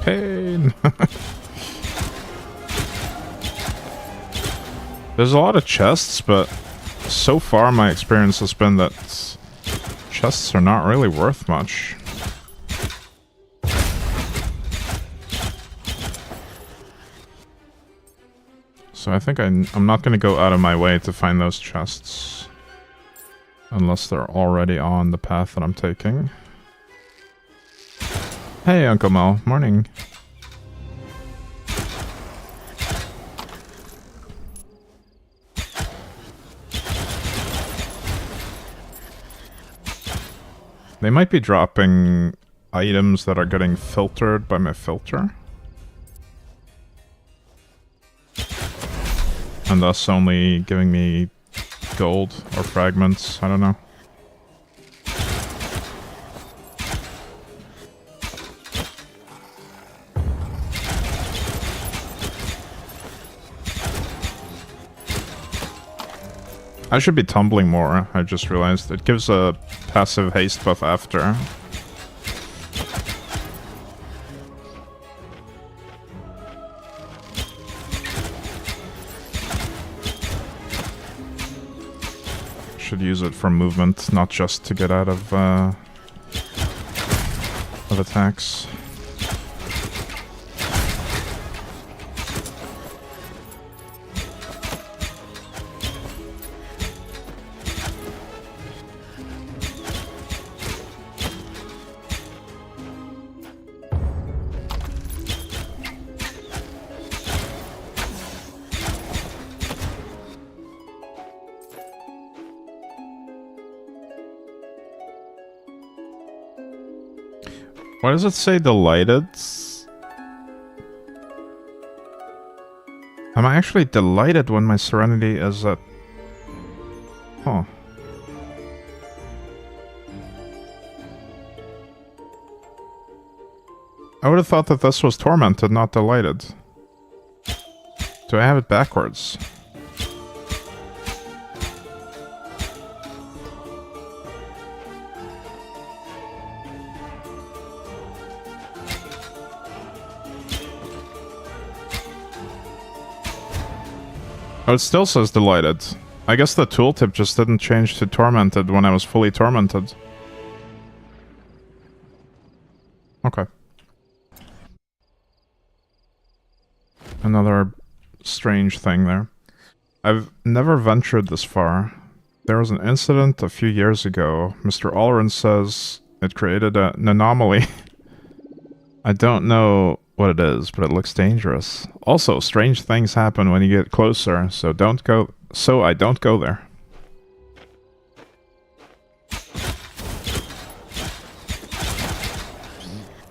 Pain. There's a lot of chests, but so far my experience has been that chests are not really worth much. So I think I'm not going to go out of my way to find those chests. Unless they're already on the path that I'm taking. Hey, Uncle Mel. Morning. They might be dropping items that are getting filtered by my filter. And thus only giving me gold or fragments. I don't know. I should be tumbling more, I just realized. It gives a passive haste buff after. Should use it for movement, not just to get out of attacks. Why does it say delighted? I'm actually delighted when my serenity is at... Huh. I would have thought that this was tormented, not delighted. Do I have it backwards? Oh, it still says delighted. I guess the tooltip just didn't change to tormented when I was fully tormented. Okay. Another strange thing there. I've never ventured this far. There was an incident a few years ago. Mr. Allren says it created an anomaly. I don't know what it is, but it looks dangerous. Also, strange things happen when you get closer, so don't go. So I don't go there.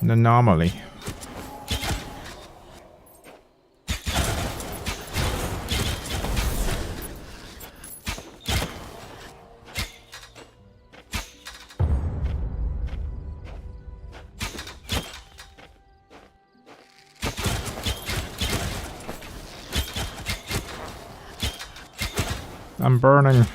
An anomaly. I'm burning.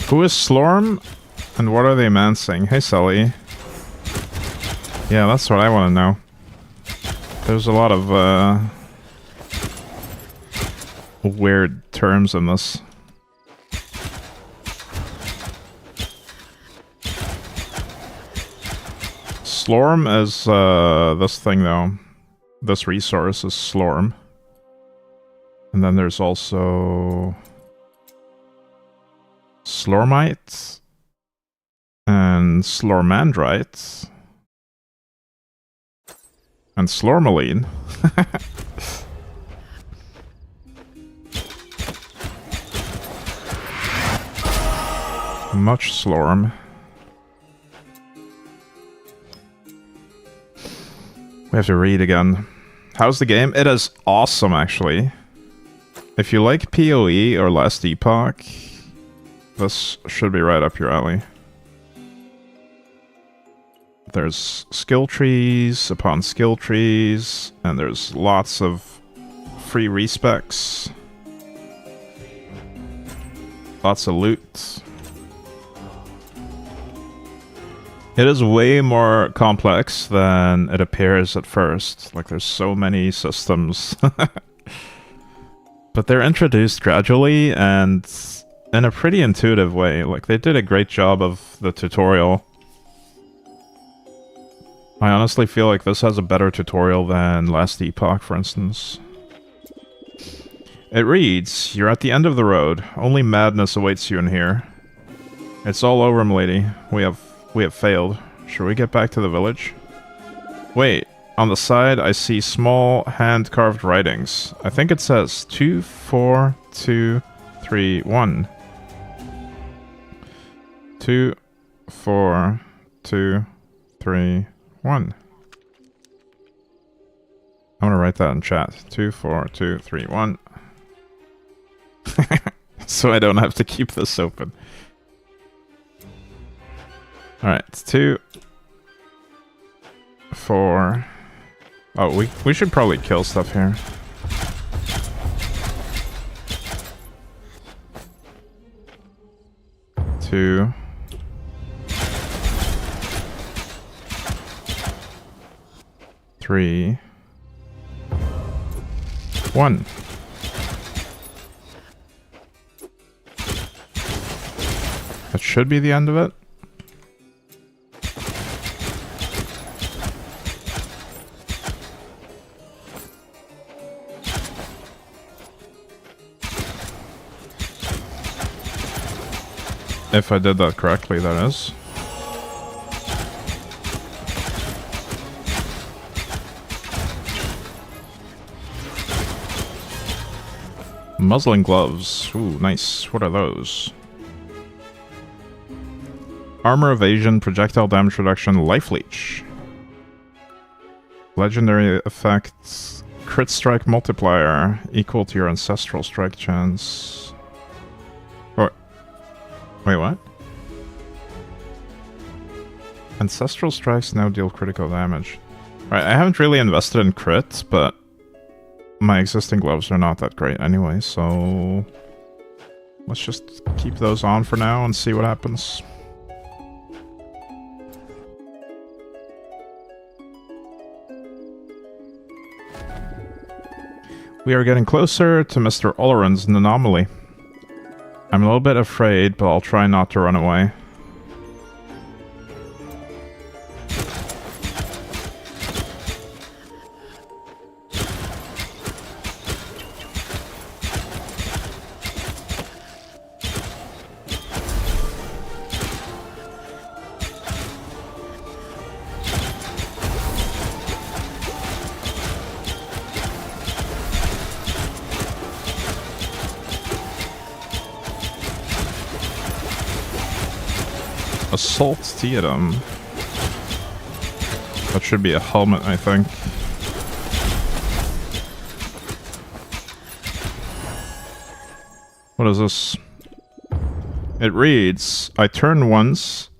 Who is Slorm? And what are they mancing? Hey, Sully. Yeah, that's what I want to know. There's a lot of, weird terms in this. Slorm is, this thing, though. This resource is Slorm. And then there's also Slormite and Slormandrite and Slormaline. Much Slorm. We have to read again. How's the game? It is awesome, actually. If you like PoE or Last Epoch, this should be right up your alley. There's skill trees upon skill trees, and there's lots of free respecs. Lots of loot. It is way more complex than it appears at first. Like, there's so many systems. But they're introduced gradually and in a pretty intuitive way. Like, they did a great job of the tutorial. I honestly feel like this has a better tutorial than Last Epoch, for instance. It reads, "You're at the end of the road. Only madness awaits you in here. It's all over, m'lady. We have failed. Should we get back to the village? Wait, on the side I see small hand-carved writings. I think it says 2, 4, 2, 3, 1. 2, 4, 2, 3, 1. I'm gonna write that in chat. 2, 4, 2, 3, 1. So I don't have to keep this open. Alright, 2, 4... Oh, we should probably kill stuff here. Two. 3, 1. That should be the end of it. If I did that correctly, that is. Muzzling gloves. Ooh, nice. What are those? Armor evasion, projectile damage reduction, life leech. Legendary effects. Crit strike multiplier. Equal to your ancestral strike chance. Or... Wait, what? Ancestral strikes now deal critical damage. Right, I haven't really invested in crits, but my existing gloves are not that great anyway, so let's just keep those on for now and see what happens. We are getting closer to Mr. Oleron's anomaly. I'm a little bit afraid, but I'll try not to run away. Assault Theatum. That should be a helmet, I think. What is this? It reads, I turn once,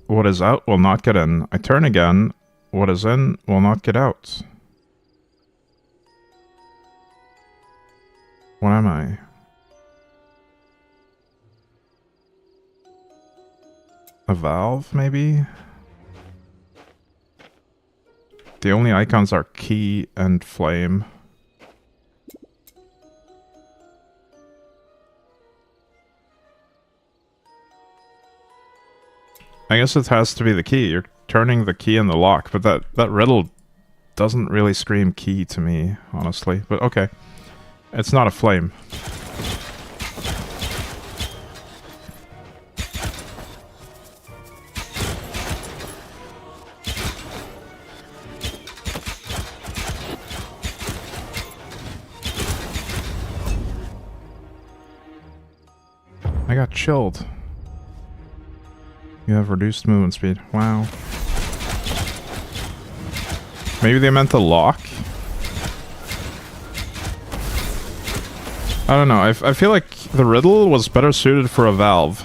what is out will not get in. I turn again, what is in will not get out. What am I? A valve, maybe? The only icons are key and flame. I guess it has to be the key. You're turning the key in the lock, but that riddle doesn't really scream key to me, honestly. But okay. It's not a flame. I got chilled. You have reduced movement speed. Wow. Maybe they meant the lock? I don't know. I feel like the riddle was better suited for a valve.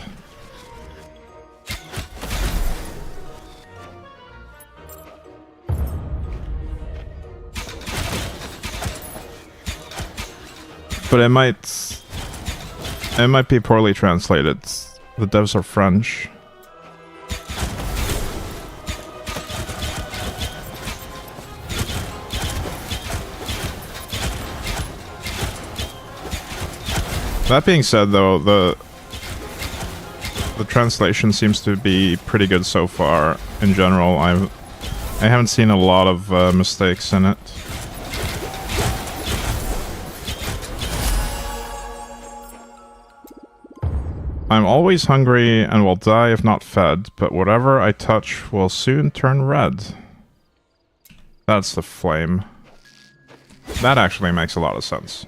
But it might be poorly translated. The devs are French. That being said, though, the translation seems to be pretty good so far. In general, I haven't seen a lot of mistakes in it. I'm always hungry and will die if not fed, but whatever I touch will soon turn red. That's the flame. That actually makes a lot of sense.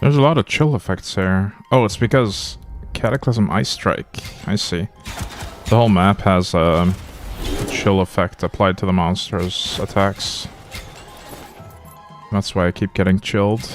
There's a lot of chill effects here. Oh, it's because Cataclysm Ice Strike. I see. The whole map has a chill effect applied to the monsters' attacks. That's why I keep getting chilled.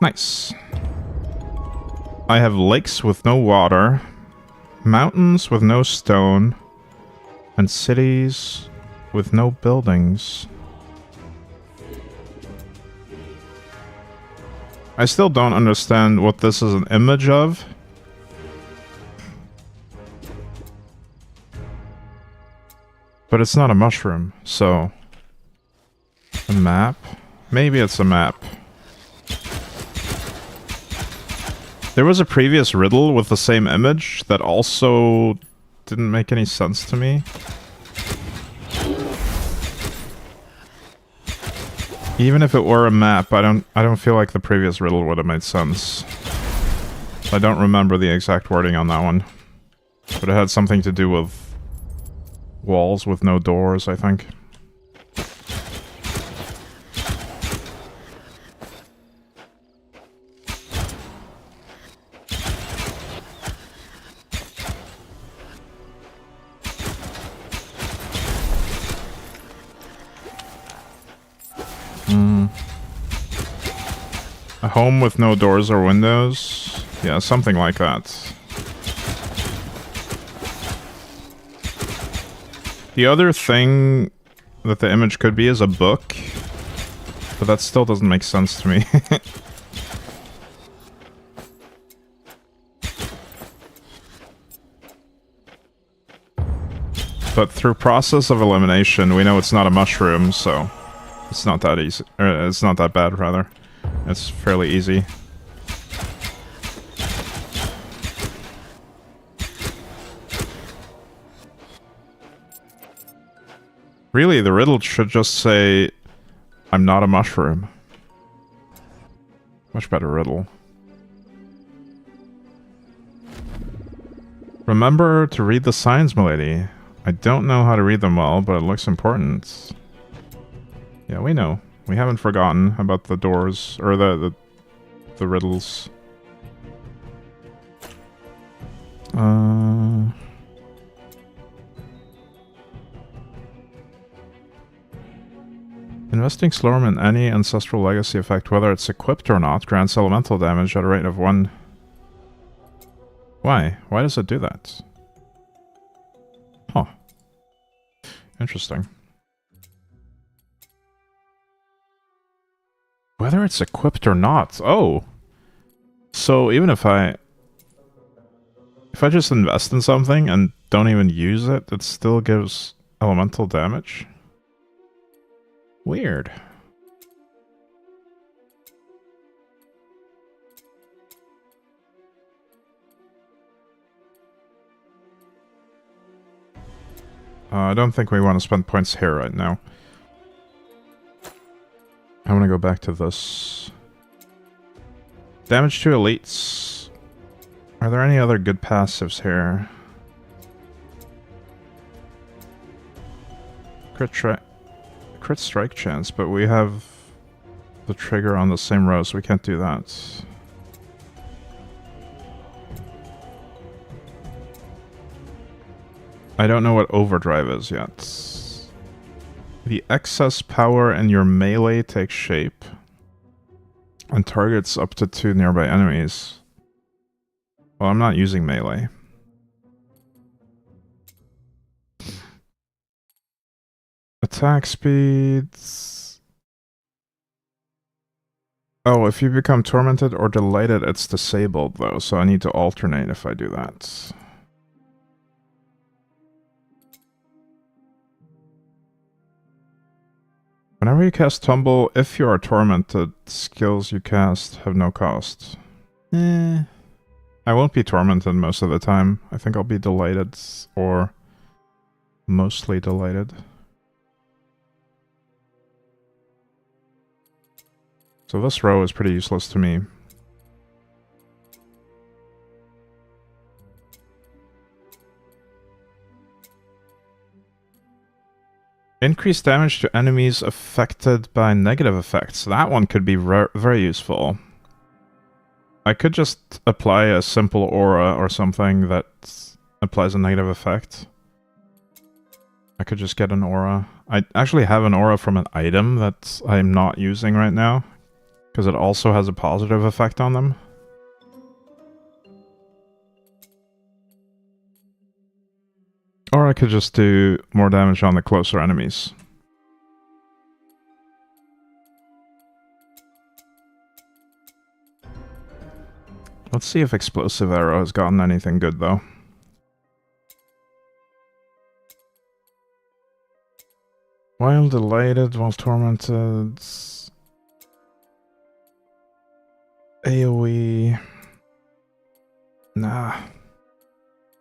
Nice. I have lakes with no water, mountains with no stone, and cities with no buildings. I still don't understand what this is an image of. But it's not a mushroom, so... A map? Maybe it's a map. There was a previous riddle with the same image that also didn't make any sense to me. Even if it were a map, I don't feel like the previous riddle would have made sense. I don't remember the exact wording on that one. But it had something to do with walls with no doors, I think. A home with no doors or windows? Yeah, something like that. The other thing that the image could be is a book, but that still doesn't make sense to me. But through process of elimination, we know it's not a mushroom, so it's not that easy. It's not that bad, rather. It's fairly easy. Really, the riddle should just say, I'm not a mushroom. Much better riddle. Remember to read the signs, milady. I don't know how to read them well, but it looks important. Yeah, we know. We haven't forgotten about the doors, or the riddles. Investing Slorm in any ancestral legacy effect, whether it's equipped or not, grants elemental damage at a rate of 1. Why? Why does it do that? Huh. Interesting. Whether it's equipped or not. Oh! So even if I just invest in something and don't even use it, it still gives elemental damage? Weird. I don't think we want to spend points here right now. I want to go back to this. Damage to elites. Are there any other good passives here? Crit strike chance, but we have the trigger on the same row, so we can't do that. I don't know what overdrive is yet. The excess power in your melee takes shape and targets up to 2 nearby enemies. Well, I'm not using melee. Attack speeds. Oh, if you become tormented or delighted, it's disabled though, so I need to alternate if I do that. Whenever you cast Tumble, if you are tormented, skills you cast have no cost. I won't be tormented most of the time. I think I'll be delighted, or mostly delighted. So this row is pretty useless to me. Increase damage to enemies affected by negative effects. That one could be very useful. I could just apply a simple aura or something that applies a negative effect. I could just get an aura. I actually have an aura from an item that I'm not using right now, Because it also has a positive effect on them. Or I could just do more damage on the closer enemies. Let's see if Explosive Arrow has gotten anything good, though. While delighted, while tormented... AoE... Nah.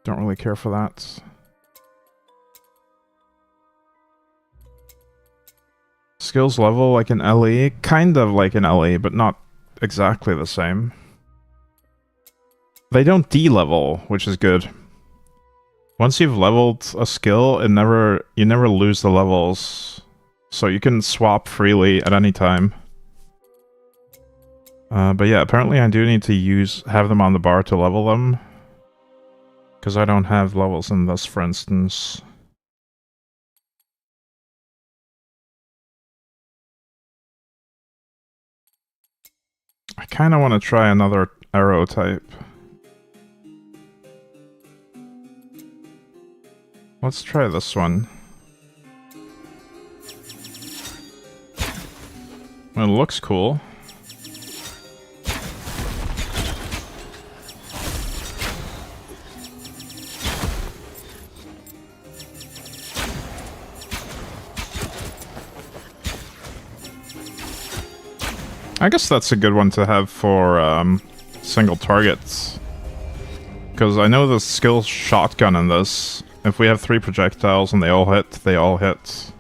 Don't really care for that. Skills level like an LE? Kind of like an LE, but not exactly the same. They don't de-level, which is good. Once you've leveled a skill, you never lose the levels. So you can swap freely at any time. But yeah, apparently I do need to have them on the bar to level them. Because I don't have levels in this, for instance. I kind of want to try another arrow type. Let's try this one. It looks cool. I guess that's a good one to have for single targets. Because I know the skill shotgun in this. If we have 3 projectiles and they all hit, they all hit.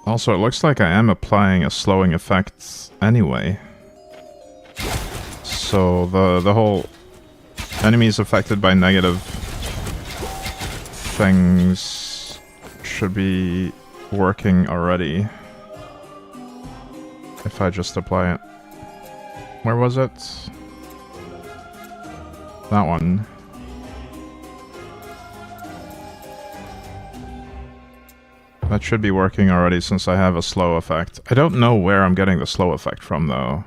Also, it looks like I am applying a slowing effect anyway. So the whole enemies affected by negative things should be working already. If I just apply it. Where was it? That one. That should be working already since I have a slow effect. I don't know where I'm getting the slow effect from though.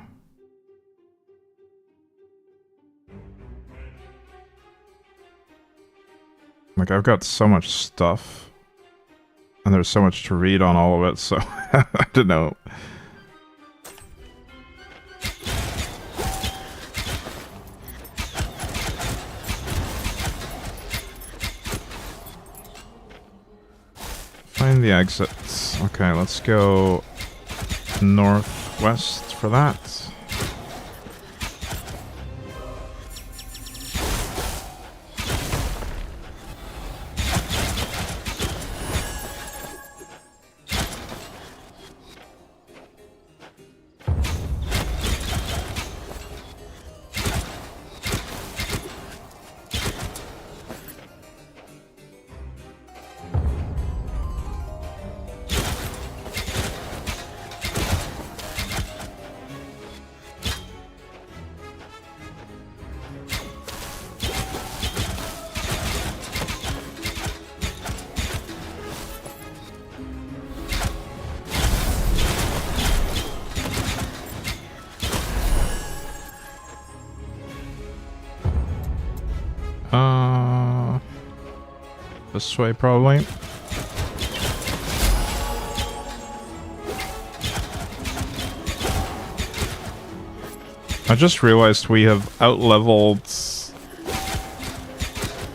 Like, I've got so much stuff, and there's so much to read on all of it, so I don't know. Find the exits. Okay, let's go northwest for that. This way, probably. I just realized we have out-leveled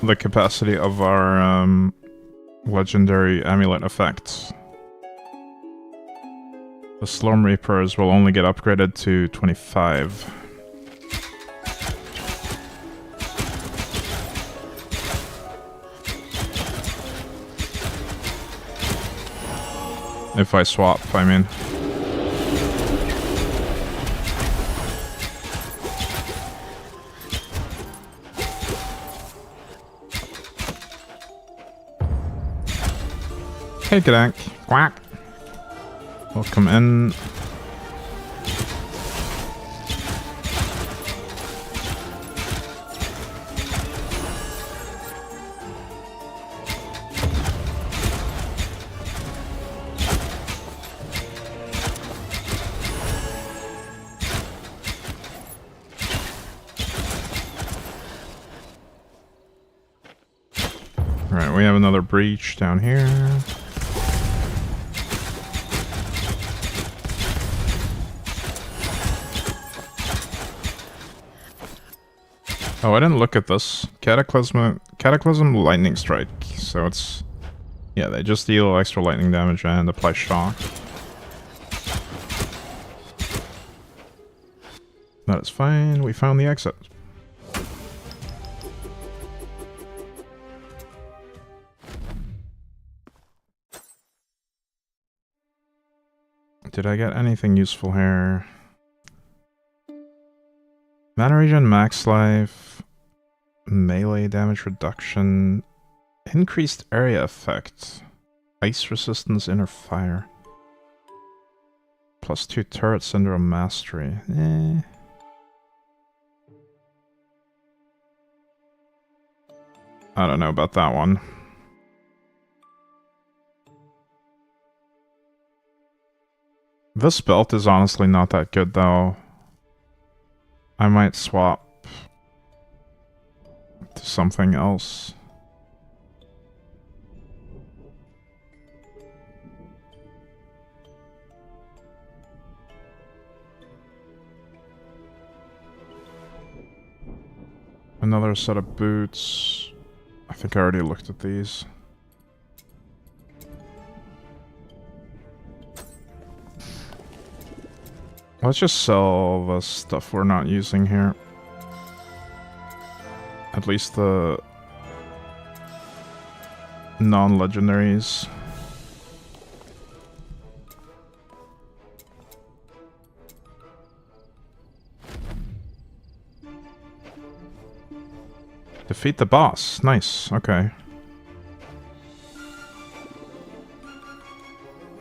the capacity of our legendary amulet effects. The Slorm Reapers will only get upgraded to 25. If I swap, I mean. Hey, G'dank. Quack. Welcome in. we have another breach down here. Oh, I didn't look at this. Cataclysm lightning strike. So it's... yeah, they just deal extra lightning damage and apply shock. That is fine. We found the exit. Did I get anything useful here? Mana regen, max life, melee damage reduction, increased area effect, ice resistance, inner fire, +2 turret syndrome mastery. I don't know about that one. This belt is honestly not that good though. I might swap to something else. Another set of boots. I think I already looked at these. Let's just sell the stuff we're not using here. At least the non-legendaries. Defeat the boss. Nice. Okay.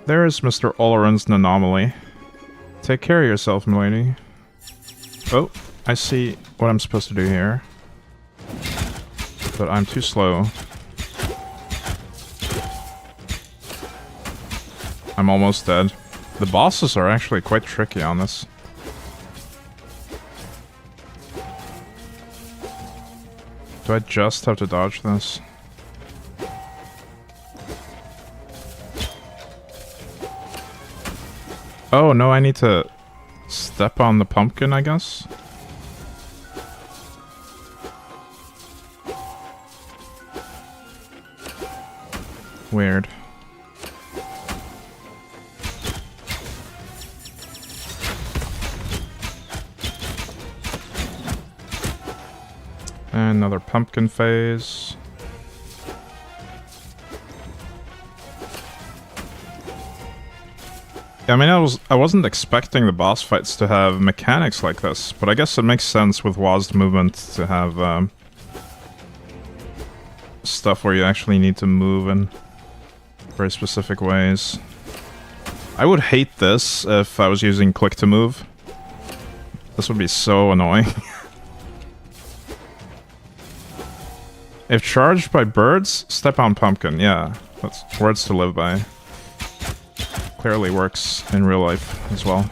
There's Mr. Oleron's anomaly. Take care of yourself, milady. Oh, I see what I'm supposed to do here. But I'm too slow. I'm almost dead. The bosses are actually quite tricky on this. Do I just have to dodge this? Oh, no, I need to step on the pumpkin, I guess? Weird. And another pumpkin phase. I mean, I wasn't expecting the boss fights to have mechanics like this, but I guess it makes sense with WASD movement to have stuff where you actually need to move in very specific ways. I would hate this if I was using click to move. This would be so annoying. If charged by birds, step on pumpkin. Yeah, that's words to live by. Clearly works in real life as well.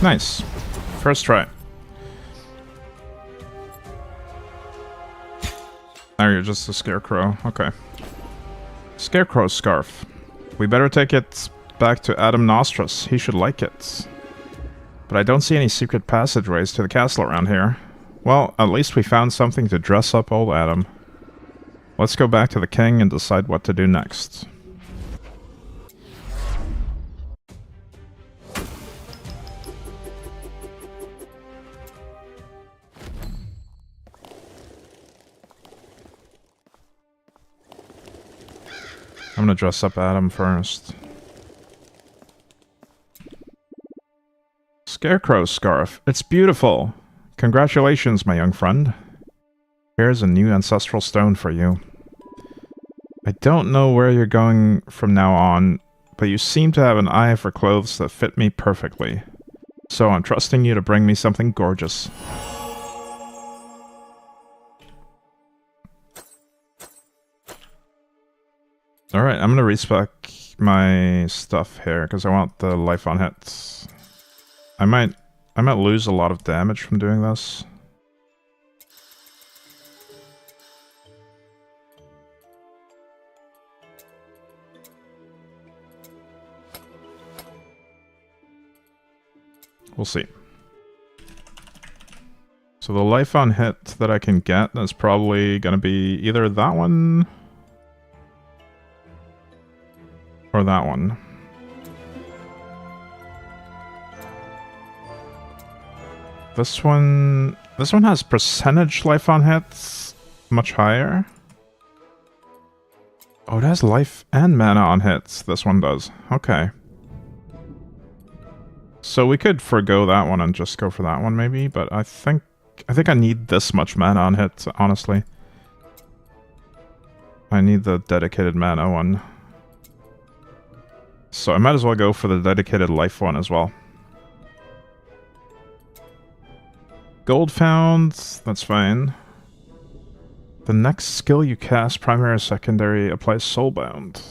Nice. First try. Oh, you're just a scarecrow. Okay. Scarecrow scarf. We better take it back to Adam Nostros. He should like it. But I don't see any secret passageways to the castle around here. Well, at least we found something to dress up old Adam. Let's go back to the king and decide what to do next. I'm gonna dress up Adam first. Scarecrow scarf. It's beautiful. Congratulations, my young friend. Here's a new ancestral stone for you. I don't know where you're going from now on, but you seem to have an eye for clothes that fit me perfectly. So I'm trusting you to bring me something gorgeous. Alright, I'm gonna respec my stuff here, because I want the life on hits. I might lose a lot of damage from doing this. We'll see. So the life on hit that I can get is probably gonna be either that one or that one. This one has percentage life on hits much higher. Oh, it has life and mana on hits. This one does. Okay. So we could forgo that one and just go for that one maybe, but I think I need this much mana on hits, honestly. I need the dedicated mana one. So I might as well go for the dedicated life one as well. Gold found, that's fine. The next skill you cast, primary or secondary, applies Soulbound.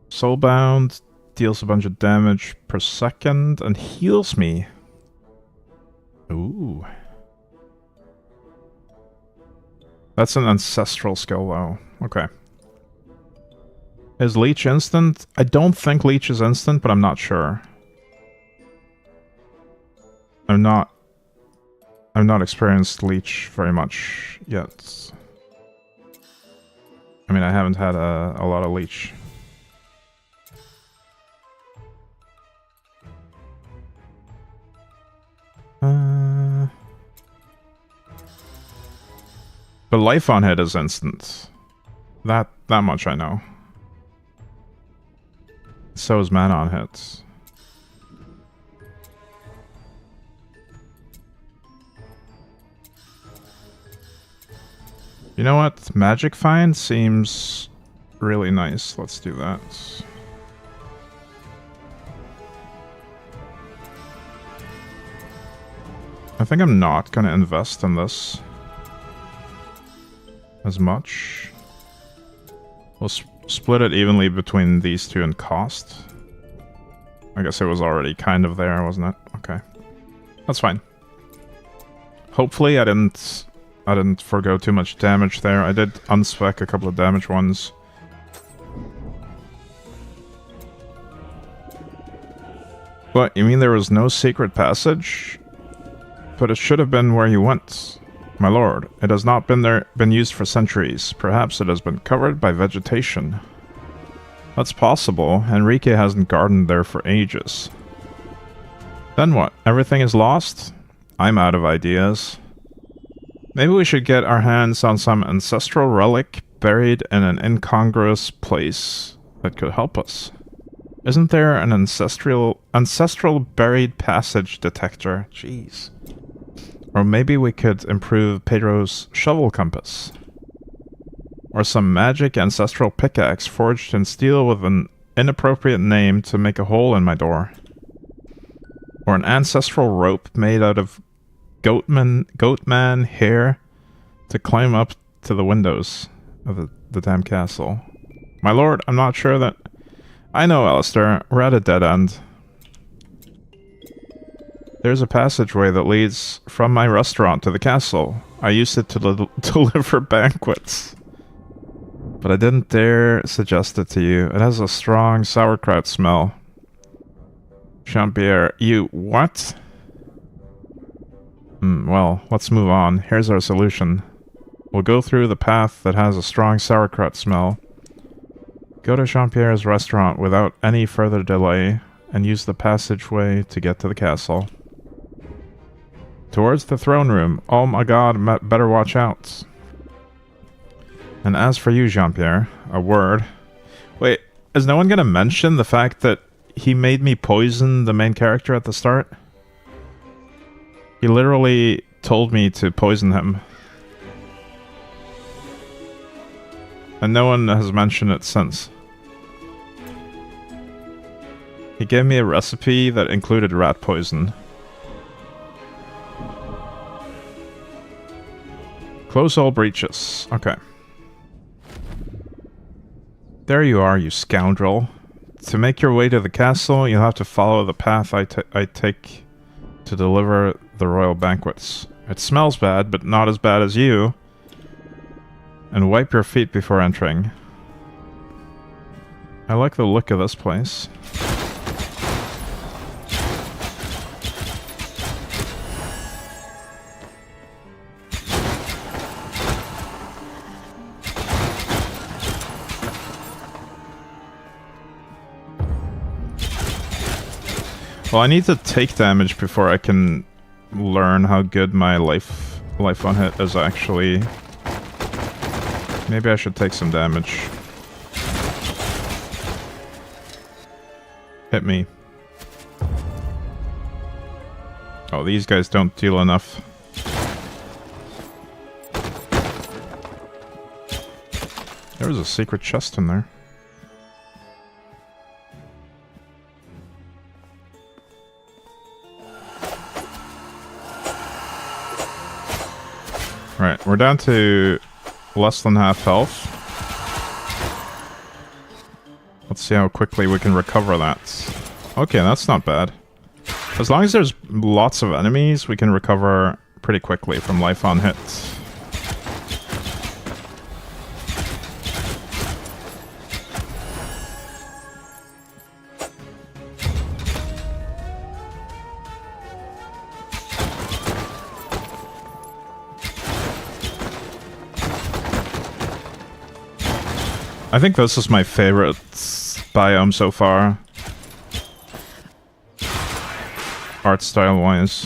Soulbound deals a bunch of damage per second and heals me. Ooh. That's an ancestral skill though. Okay. Is Leech instant? I don't think Leech is instant, but I'm not sure. I've not experienced Leech very much yet. I mean, I haven't had a lot of Leech. But life on hit is instant. That much I know. So is mana on hits. You know what? Magic Find seems really nice. Let's do that. I think I'm not gonna invest in this as much. We'll split it evenly between these two in cost. I guess it was already kind of there, wasn't it? Okay. That's fine. Hopefully I didn't forgo too much damage there. I did unspec a couple of damage ones. What, you mean there was no secret passage? But it should have been where you went. My lord, it has not been used for centuries. Perhaps it has been covered by vegetation. That's possible. Enrique hasn't gardened there for ages. Then what? Everything is lost? I'm out of ideas. Maybe we should get our hands on some ancestral relic buried in an incongruous place that could help us. Isn't there an ancestral buried passage detector? Jeez. Or maybe we could improve Pedro's shovel compass. Or some magic ancestral pickaxe forged in steel with an inappropriate name to make a hole in my door. Or an ancestral rope made out of goatman hair to climb up to the windows of the damn castle. My lord, I'm not sure that... I know, Alistair. We're at a dead end. There's a passageway that leads from my restaurant to the castle. I used it to deliver banquets. But I didn't dare suggest it to you. It has a strong sauerkraut smell. Jean-Pierre, you... what? Well, let's move on. Here's our solution. We'll go through the path that has a strong sauerkraut smell. Go to Jean-Pierre's restaurant without any further delay, and use the passageway to get to the castle. Towards the throne room. Oh my god, better watch out. And as for you, Jean-Pierre, a word. Wait, is no one gonna mention the fact that he made me poison the main character at the start? He literally told me to poison him. And no one has mentioned it since. He gave me a recipe that included rat poison. Close all breaches. Okay. There you are, you scoundrel. To make your way to the castle, you'll have to follow the path I take to deliver the royal banquets. It smells bad, but not as bad as you. And wipe your feet before entering. I like the look of this place. Well, I need to take damage before I can learn how good my life on hit is actually. Maybe I should take some damage. Hit me. Oh, these guys don't deal enough. There was a secret chest in there. Right, we're down to less than half health. Let's see how quickly we can recover that. Okay, that's not bad. As long as there's lots of enemies, we can recover pretty quickly from life on hit. I think this is my favorite biome so far. Art style wise.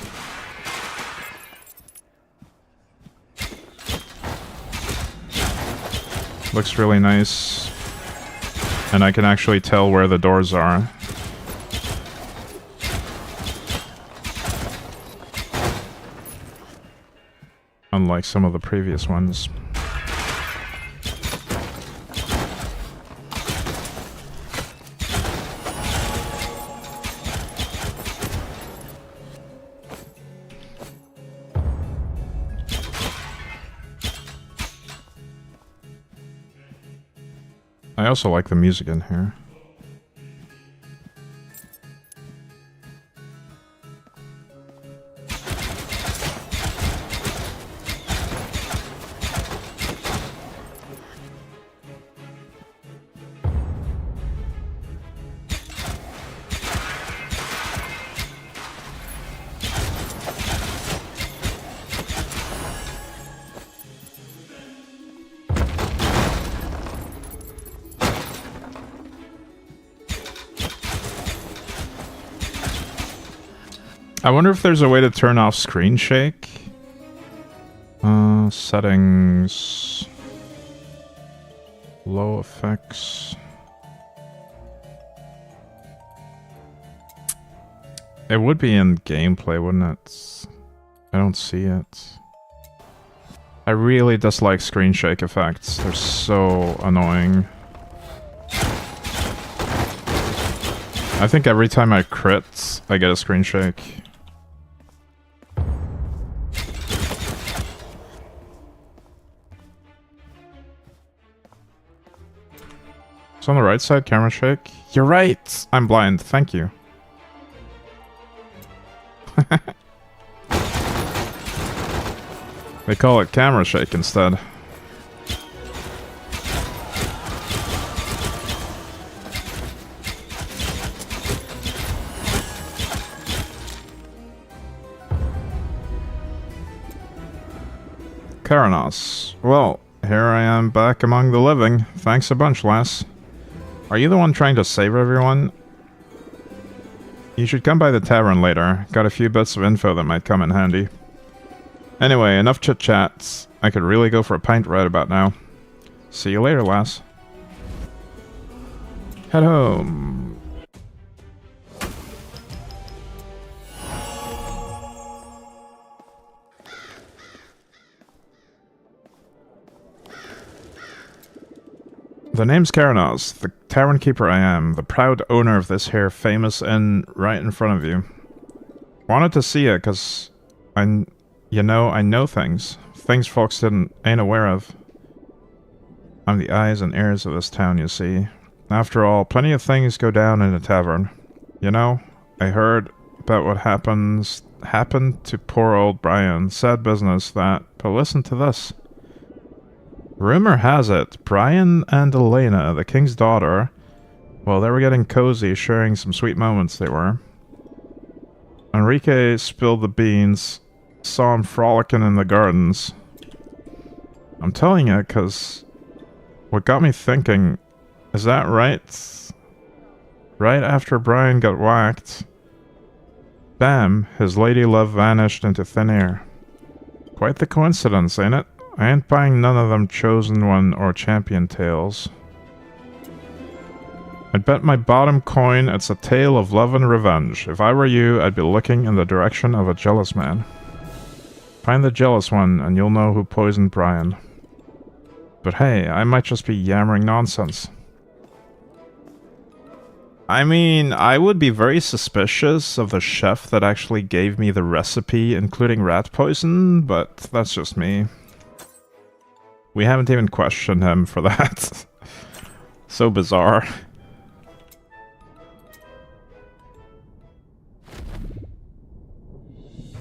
Looks really nice. And I can actually tell where the doors are. Unlike some of the previous ones. I also like the music in here. I wonder if there's a way to turn off screen shake. Settings. Low effects. It would be in gameplay, wouldn't it? I don't see it. I really dislike screen shake effects. They're so annoying. I think every time I crit, I get a screen shake. It's on the right side, camera shake. You're right! I'm blind, thank you. They call it camera shake instead. Karanos. Well, here I am back among the living. Thanks a bunch, lass. Are you the one trying to save everyone? You should come by the tavern later. Got a few bits of info that might come in handy. Anyway, enough chit-chats. I could really go for a pint right about now. See you later, lass. Head home. The name's Karanos, the tavern keeper I am, the proud owner of this here famous inn right in front of you. Wanted to see it, cause I know things. Things folks ain't aware of. I'm the eyes and ears of this town, you see. After all, plenty of things go down in a tavern. You know, I heard about what happened to poor old Brian. Sad business, that. But listen to this. Rumor has it, Brian and Elena, the king's daughter, well, they were getting cozy, sharing some sweet moments, they were. Enrique spilled the beans, saw him frolicking in the gardens. I'm telling you, because what got me thinking, is that right? Right after Brian got whacked, bam, his lady love vanished into thin air. Quite the coincidence, ain't it? I ain't buying none of them chosen one or champion tales. I'd bet my bottom coin it's a tale of love and revenge. If I were you, I'd be looking in the direction of a jealous man. Find the jealous one, and you'll know who poisoned Brian. But hey, I might just be yammering nonsense. I mean, I would be very suspicious of the chef that actually gave me the recipe, including rat poison, but that's just me. We haven't even questioned him for that. So bizarre.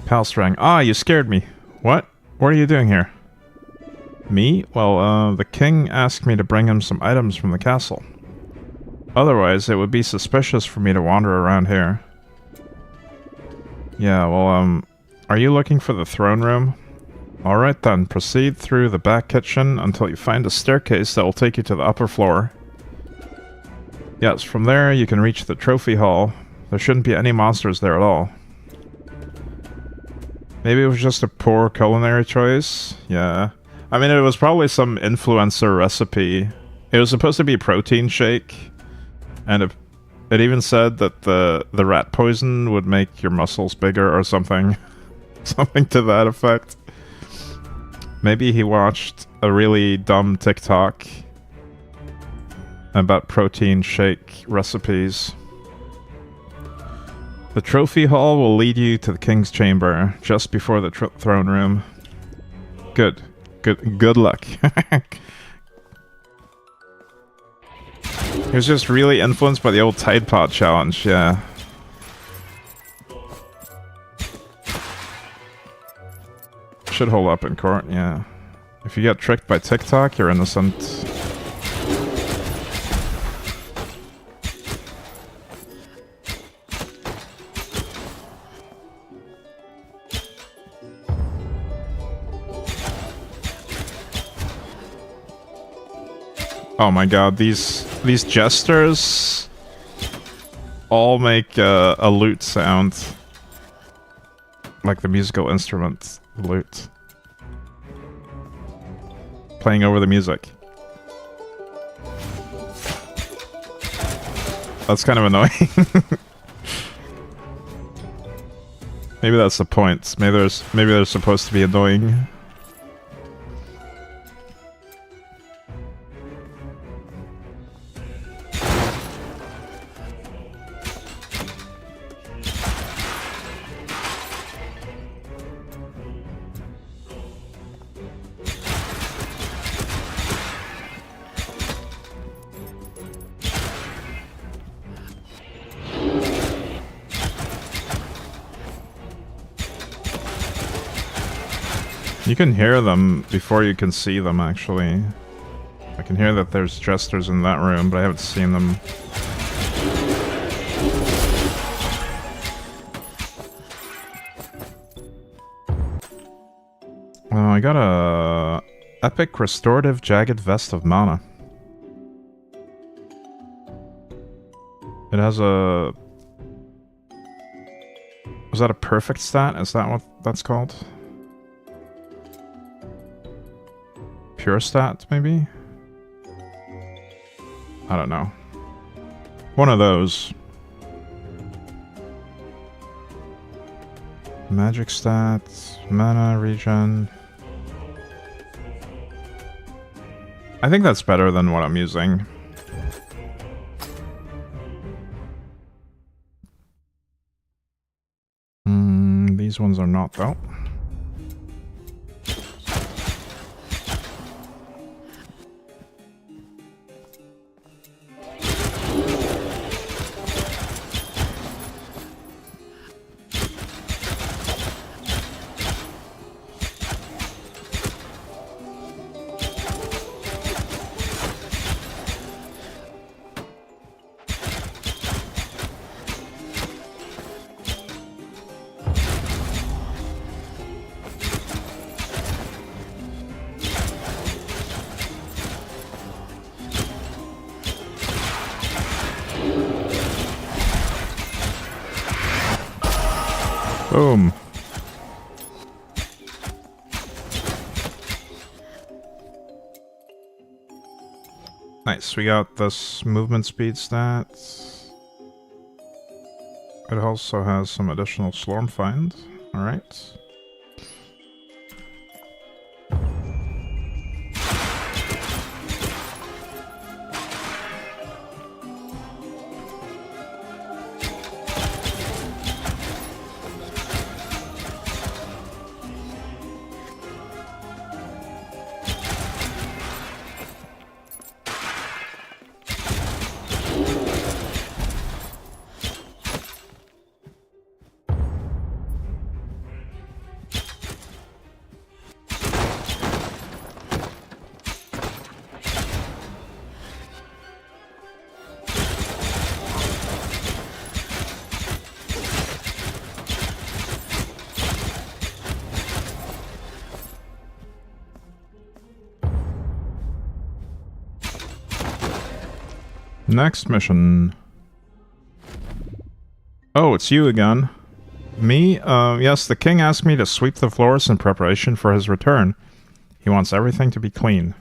Palstrang. Ah, you scared me. What? What are you doing here? Me? Well, the king asked me to bring him some items from the castle. Otherwise, it would be suspicious for me to wander around here. Yeah, well, are you looking for the throne room? Alright then, proceed through the back kitchen until you find a staircase that will take you to the upper floor. Yes, from there you can reach the trophy hall. There shouldn't be any monsters there at all. Maybe it was just a poor culinary choice? Yeah. I mean, it was probably some influencer recipe. It was supposed to be a protein shake, and it even said that the rat poison would make your muscles bigger or something. Something to that effect. Maybe he watched a really dumb TikTok about protein shake recipes. The trophy hall will lead you to the king's chamber, just before the throne room. Good luck. He was just really influenced by the old Tide Pod challenge, yeah. Should hold up in court, yeah. If you get tricked by TikTok, you're innocent. Oh my god, these jesters all make a lute sound. Like the musical instrument. Lute. Playing over the music. That's kind of annoying. Maybe that's the point. Maybe they're supposed to be annoying. You can hear them before you can see them, actually. I can hear that there's jesters in that room, but I haven't seen them. Oh, I got a epic restorative jagged vest of mana. It has a... Was that a perfect stat? Is that what that's called? Pure stat, maybe? I don't know. One of those. Magic stats, mana regen. I think that's better than what I'm using. These ones are not, though. Boom. Nice, we got this movement speed stats. It also has some additional Slorm find. Alright. Next mission. Oh, it's you again. Me? Yes, the king asked me to sweep the floors in preparation for his return. He wants everything to be clean.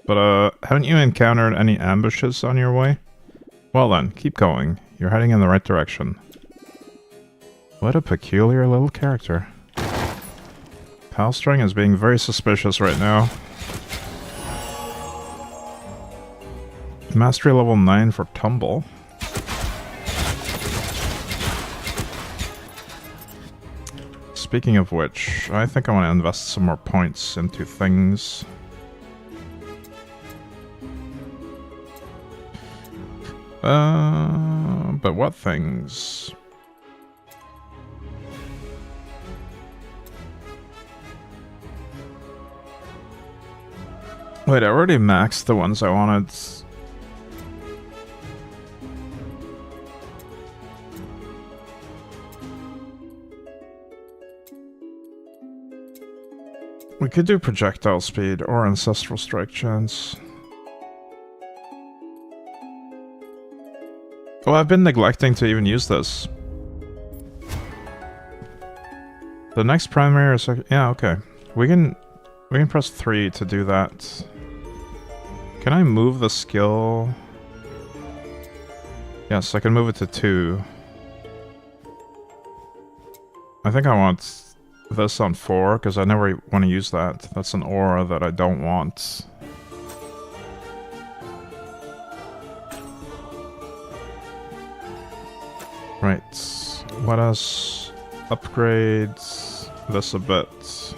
But, haven't you encountered any ambushes on your way? Well then, keep going. You're heading in the right direction. What a peculiar little character. Palstring is being very suspicious right now. Mastery level 9 for Tumble. Speaking of which, I think I want to invest some more points into things. But what things? Wait, I already maxed the ones I wanted. We could do projectile speed or ancestral strike chance. Oh, I've been neglecting to even use this. The next primary is yeah, okay. We can press 3 to do that. Can I move the skill? Yes, I can move it to 2. I think I want this on 4, because I never want to use that. That's an aura that I don't want. Right. Let us upgrade this a bit.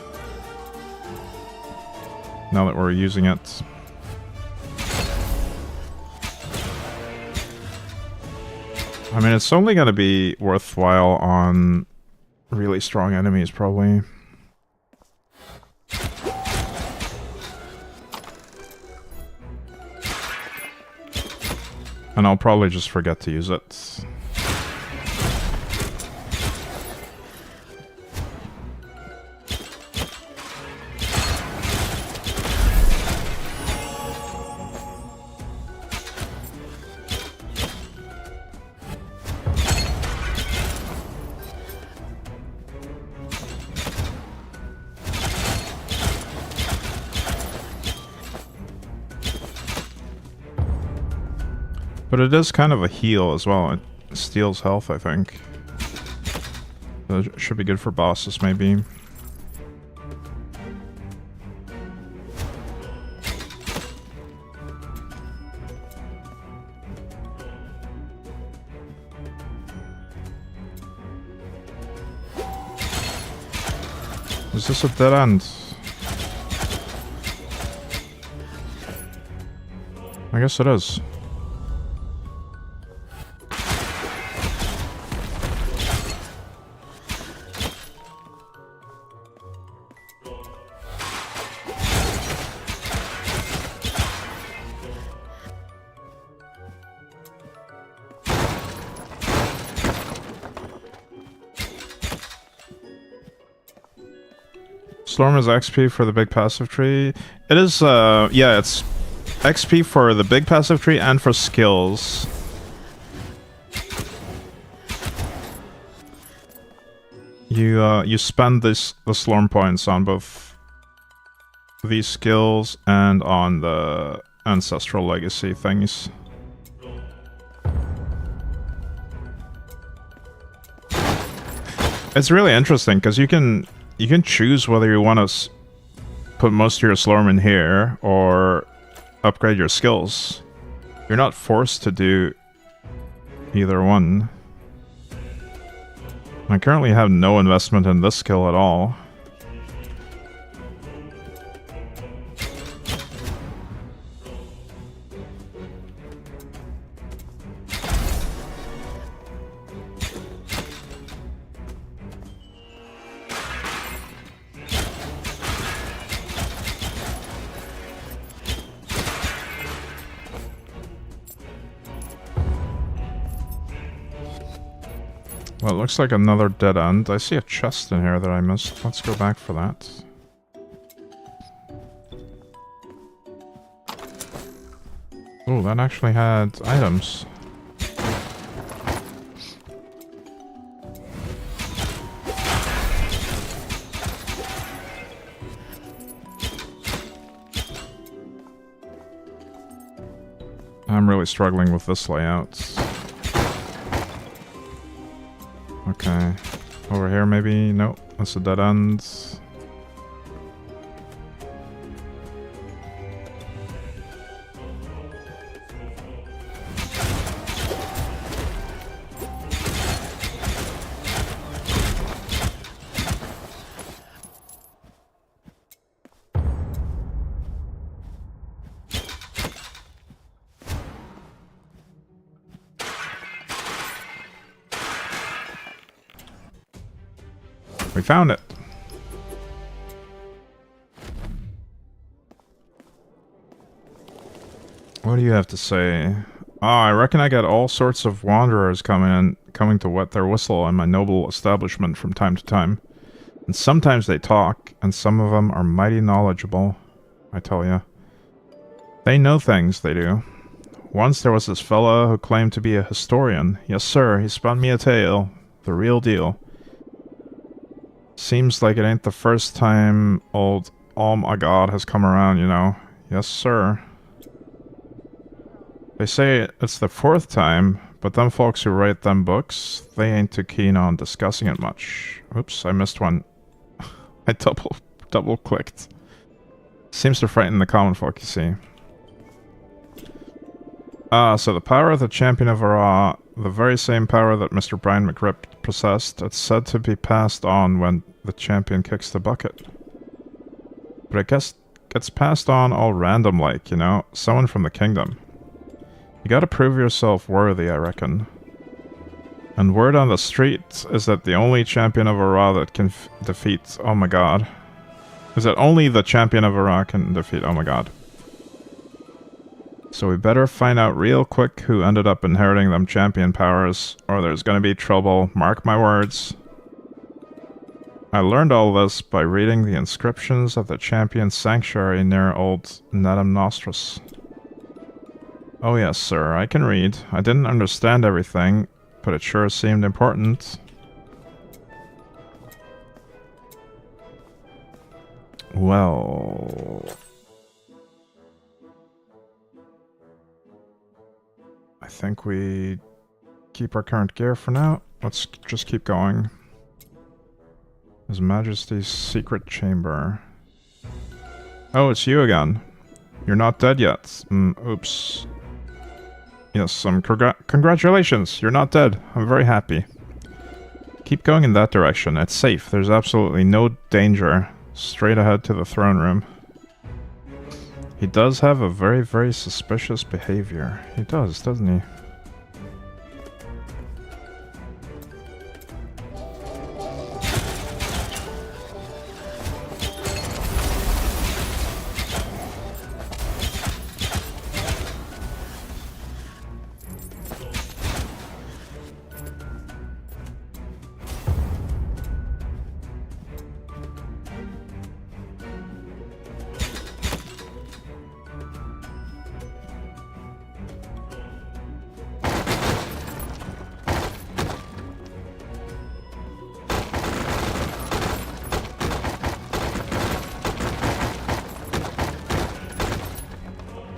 Now that we're using it. I mean, it's only going to be worthwhile on really strong enemies, probably. And I'll probably just forget to use it. But it is kind of a heal as well. It steals health, I think. So it should be good for bosses, maybe. Is this a dead end? I guess it is. Slormancer's XP for the big passive tree. It is, yeah, it's XP for the big passive tree and for skills. You spend the Slorm points on both these skills and on the ancestral legacy things. It's really interesting because you can choose whether you want to put most of your Slorm in here or upgrade your skills. You're not forced to do either one. I currently have no investment in this skill at all. Well, it looks like another dead end. I see a chest in here that I missed. Let's go back for that. Oh, that actually had items. I'm really struggling with this layout. Okay. Over here maybe? Nope. That's a dead end. We found it. What do you have to say? Oh, I reckon I got all sorts of wanderers coming to wet their whistle on my noble establishment from time to time. And sometimes they talk, and some of them are mighty knowledgeable, I tell ya. They know things, they do. Once there was this fella who claimed to be a historian. Yes, sir, he spun me a tale. The real deal. Seems like it ain't the first time old oh my god has come around, you know. Yes, sir. They say it's the fourth time, but them folks who write them books, they ain't too keen on discussing it much. Oops, I missed one. I double clicked. Seems to frighten the common folk, you see. So the power of the Champion of Ara, the very same power that Mr. Brian McRib possessed, it's said to be passed on when the champion kicks the bucket. But I guess gets passed on all random like, you know? Someone from the kingdom. You gotta prove yourself worthy, I reckon. And word on the street is that the only Champion of Ara that can defeat oh my god. Is that only the Champion of Ara can defeat oh my god. So we better find out real quick who ended up inheriting them champion powers, or there's gonna be trouble, mark my words. I learned all this by reading the inscriptions of the champion sanctuary near old Nadam Nostris. Oh yes, sir, I can read. I didn't understand everything, but it sure seemed important. Well... I think we keep our current gear for now. Let's just keep going. His Majesty's secret chamber. Oh, it's you again. You're not dead yet. Oops. Yes, congratulations. You're not dead. I'm very happy. Keep going in that direction. It's safe. There's absolutely no danger. Straight ahead to the throne room. He does have a very, very suspicious behavior. He does, doesn't he?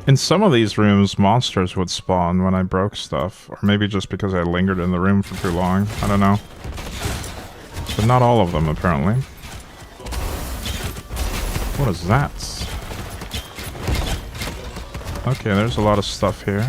In some of these rooms, monsters would spawn when I broke stuff. Or maybe just because I lingered in the room for too long. I don't know. But not all of them, apparently. What is that? Okay, there's a lot of stuff here.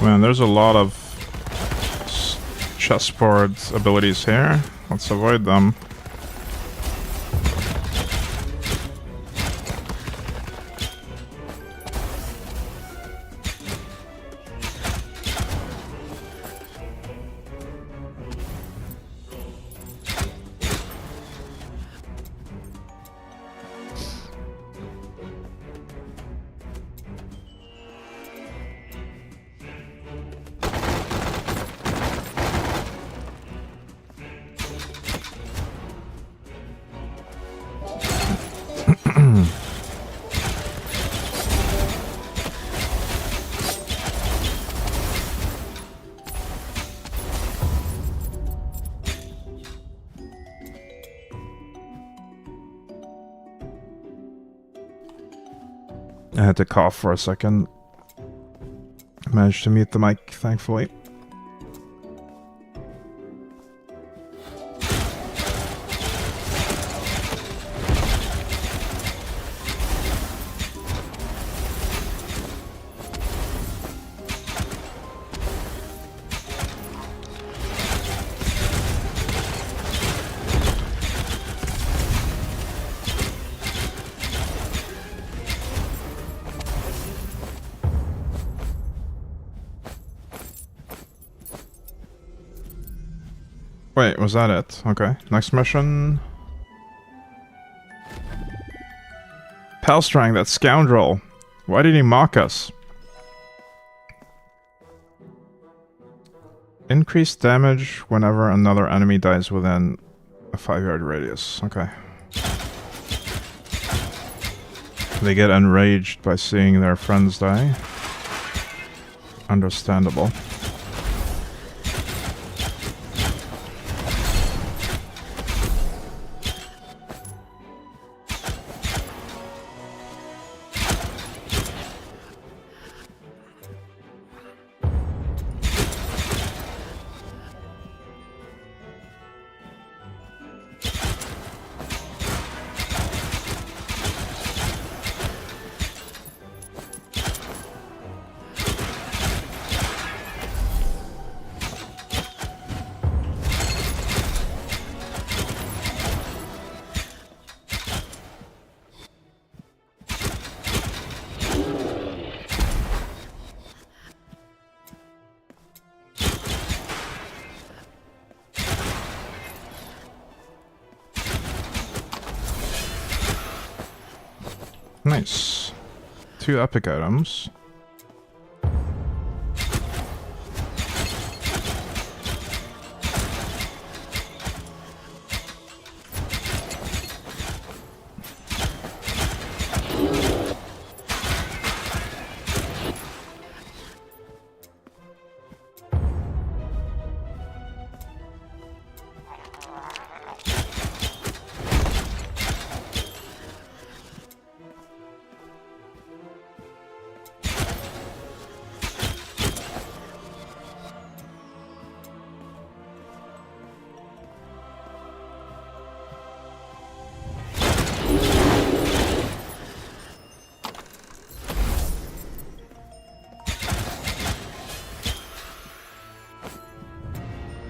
Man, there's a lot of chessboard abilities here. Let's avoid them. I had to cough for a second. Managed to mute the mic, thankfully. Wait, was that it? Okay. Next mission. Palstrang, that scoundrel. Why did he mock us? Increased damage whenever another enemy dies within a 5-yard radius. Okay. They get enraged by seeing their friends die. Understandable. Nice. 2 epic items.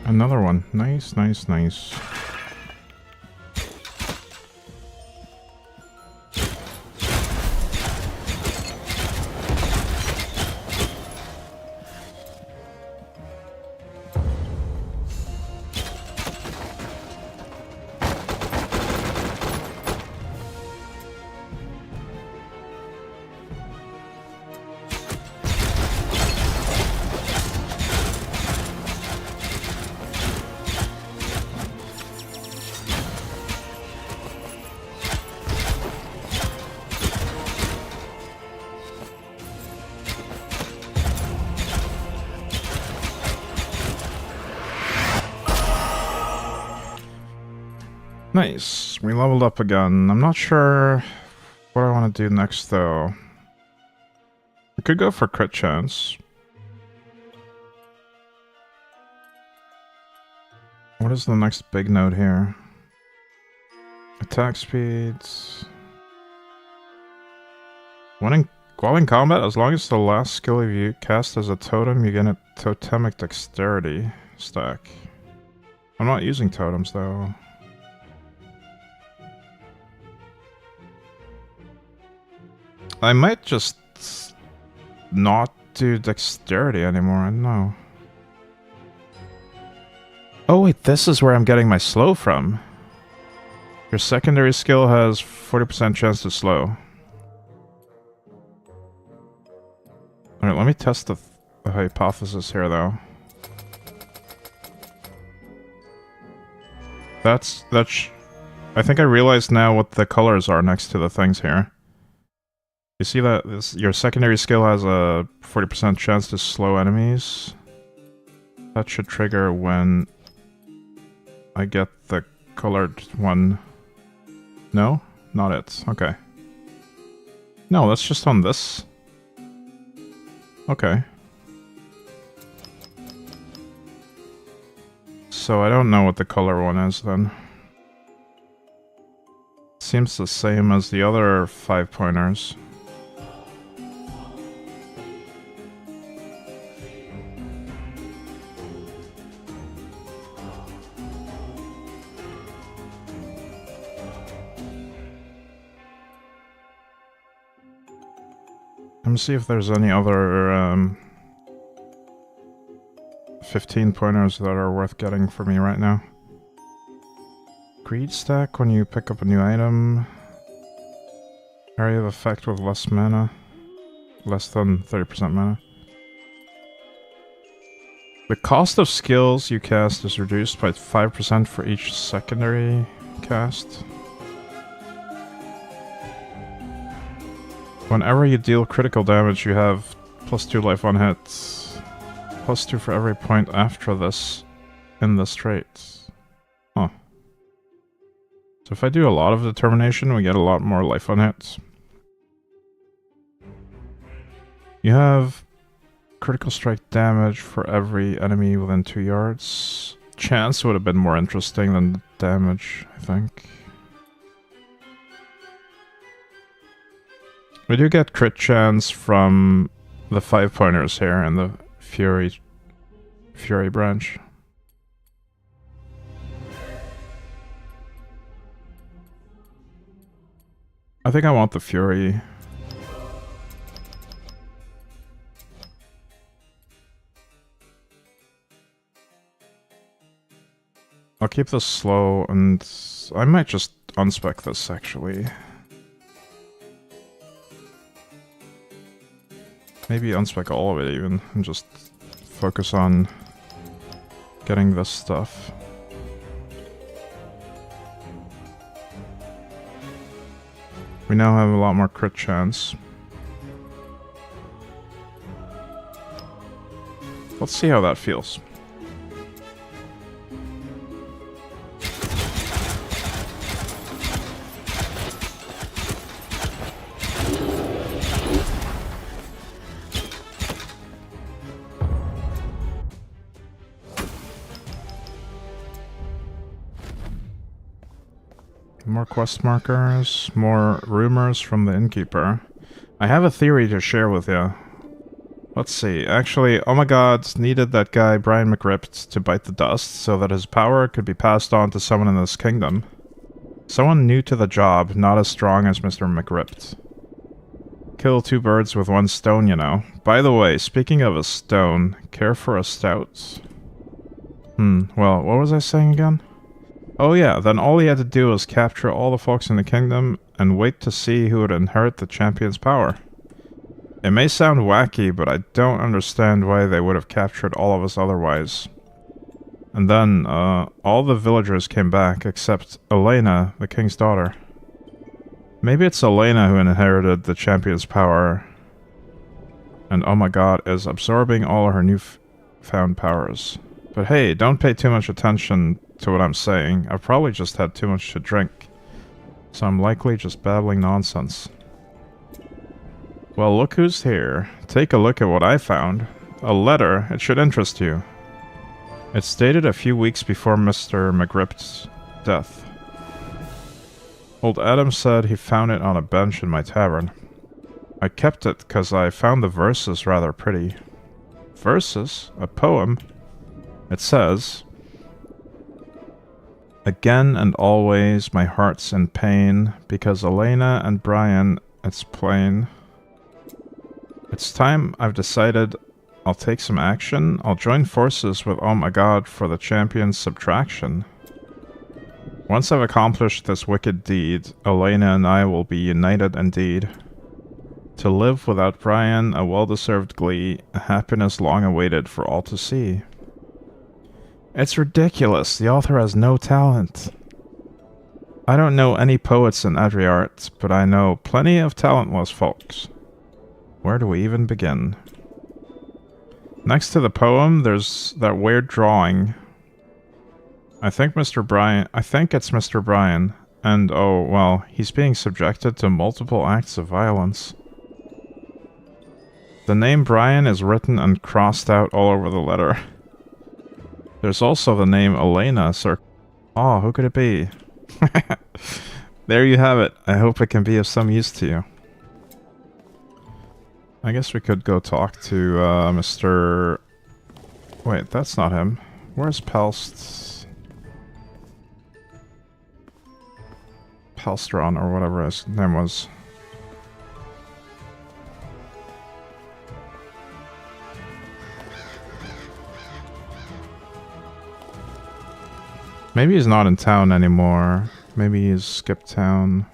Another one. Nice, nice, nice. Nice. We leveled up again. I'm not sure what I want to do next, though. We could go for crit chance. What is the next big note here? Attack speeds. While in combat, as long as the last skill you cast as a totem, you get a totemic dexterity stack. I'm not using totems, though. I might just not do dexterity anymore, I don't know. Oh wait, this is where I'm getting my slow from. Your secondary skill has 40% chance to slow. Alright, let me test the hypothesis here, though. I think I realize now what the colors are next to the things here. You see that your secondary skill has a 40% chance to slow enemies. That should trigger when I get the colored one. No? Not it. Okay. No, that's just on this. Okay. So I don't know what the color one is then. Seems the same as the other 5-pointers. Let me see if there's any other 15-pointers that are worth getting for me right now. Greed stack when you pick up a new item. Area of effect with less mana. Less than 30% mana. The cost of skills you cast is reduced by 5% for each secondary cast. Whenever you deal critical damage, you have +2 life on hit. +2 for every point after this in this trait. Huh. So if I do a lot of determination, we get a lot more life on hit. You have critical strike damage for every enemy within 2 yards. Chance would have been more interesting than damage, I think. We do get crit chance from the 5-pointers here and the Fury branch. I think I want the Fury. I'll keep this slow, and I might just unspec this actually. Maybe unspec all of it even, and just focus on getting this stuff. We now have a lot more crit chance. Let's see how that feels. More quest markers, more rumors from the innkeeper. I have a theory to share with you. Let's see. Actually, oh my god, needed that guy Brian McRipt to bite the dust so that his power could be passed on to someone in this kingdom. Someone new to the job, not as strong as Mr. McRipt. Kill two birds with one stone, you know. By the way, speaking of a stone, care for a stout? Well, what was I saying again? Oh yeah, then all he had to do was capture all the folks in the kingdom and wait to see who would inherit the champion's power. It may sound wacky, but I don't understand why they would have captured all of us otherwise. And then, all the villagers came back except Elena, the king's daughter. Maybe it's Elena who inherited the champion's power and oh my god, is absorbing all her newfound powers. But hey, don't pay too much attention to what I'm saying. I've probably just had too much to drink, so I'm likely just babbling nonsense. Well, look who's here. Take a look at what I found. A letter. It should interest you. It's dated a few weeks before Mr. McRipt's death. Old Adam said he found it on a bench in my tavern. I kept it because I found the verses rather pretty. Verses? A poem? It says, "Again and always my heart's in pain, because Elena and Brian, it's plain. It's time I've decided I'll take some action. I'll join forces with Oh My God for the champion's subtraction. Once I've accomplished this wicked deed, Elena and I will be united indeed. To live without Brian, a well-deserved glee, a happiness long awaited for all to see." It's ridiculous. The author has no talent. I don't know any poets in Adriart, but I know plenty of talentless folks. Where do we even begin? Next to the poem, there's that weird drawing. I think it's Mr. Brian. And oh, well, he's being subjected to multiple acts of violence. The name Brian is written and crossed out all over the letter. There's also the name Elena, sir. Oh, who could it be? There you have it. I hope it can be of some use to you. I guess we could go talk to Mr... Wait, that's not him. Where's Pelstron, or whatever his name was. Maybe he's not in town anymore. Maybe he's skipped town.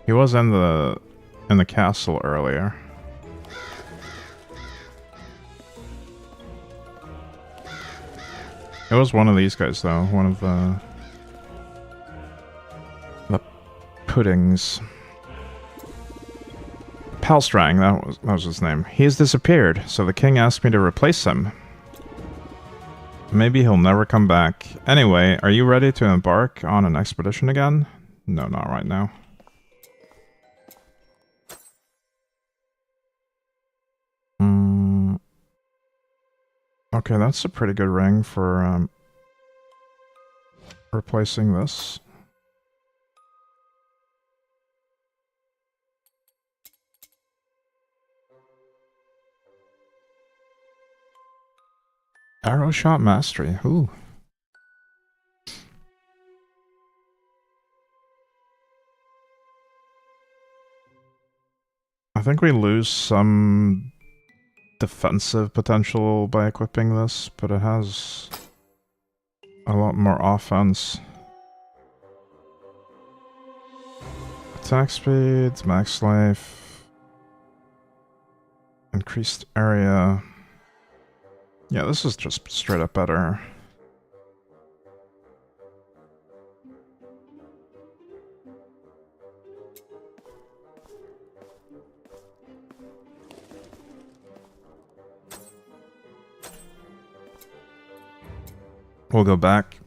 He was in the castle earlier. It was one of these guys though, one of the puddings. Palstrang, that was his name. He has disappeared, so the king asked me to replace him. Maybe he'll never come back. Anyway, are you ready to embark on an expedition again? No, not right now. Okay, that's a pretty good ring for replacing this. Arrow shot mastery. Ooh. I think we lose some defensive potential by equipping this, but it has a lot more offense. Attack speed, max life, increased area. Yeah, this is just straight up better. We'll go back.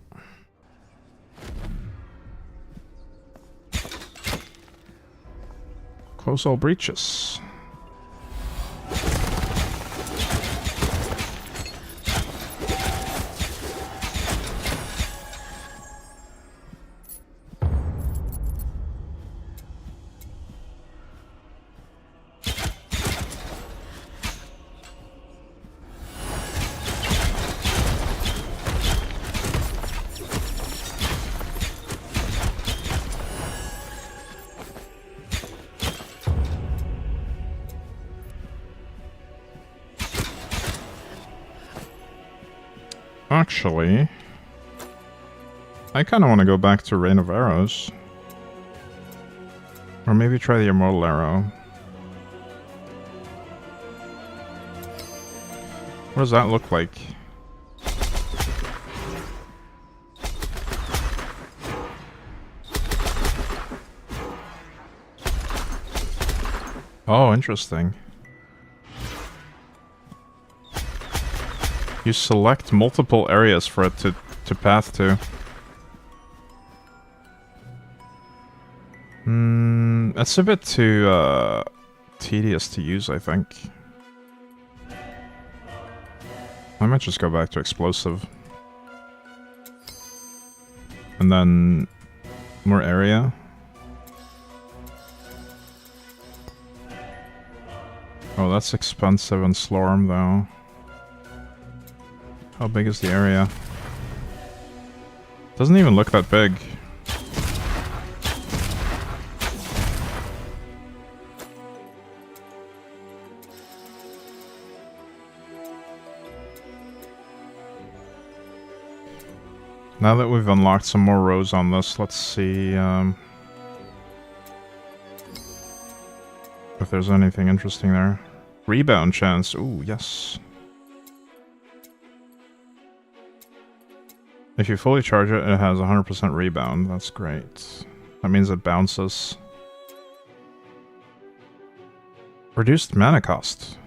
Close all breaches. Actually, I kind of want to go back to Rain of Arrows. Or maybe try the Immortal Arrow. What does that look like? Oh, interesting. You select multiple areas for it to path to. That's a bit too tedious to use, I think. I might just go back to explosive. And then more area. Oh, that's expensive in Slorm, though. How big is the area? Doesn't even look that big. Now that we've unlocked some more rows on this, let's see if there's anything interesting there. Rebound chance. Ooh, yes. If you fully charge it, it has 100% rebound. That's great. That means it bounces. Reduced mana cost.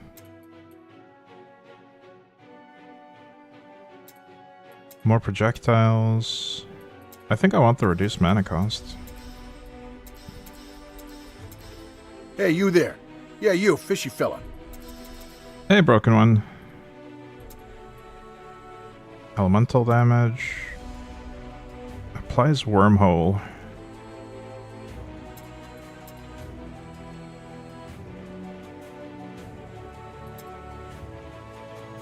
More projectiles. I think I want the reduced mana cost. Hey, you there. Yeah, you, fishy fella. Hey, broken one. Elemental damage. Applies wormhole.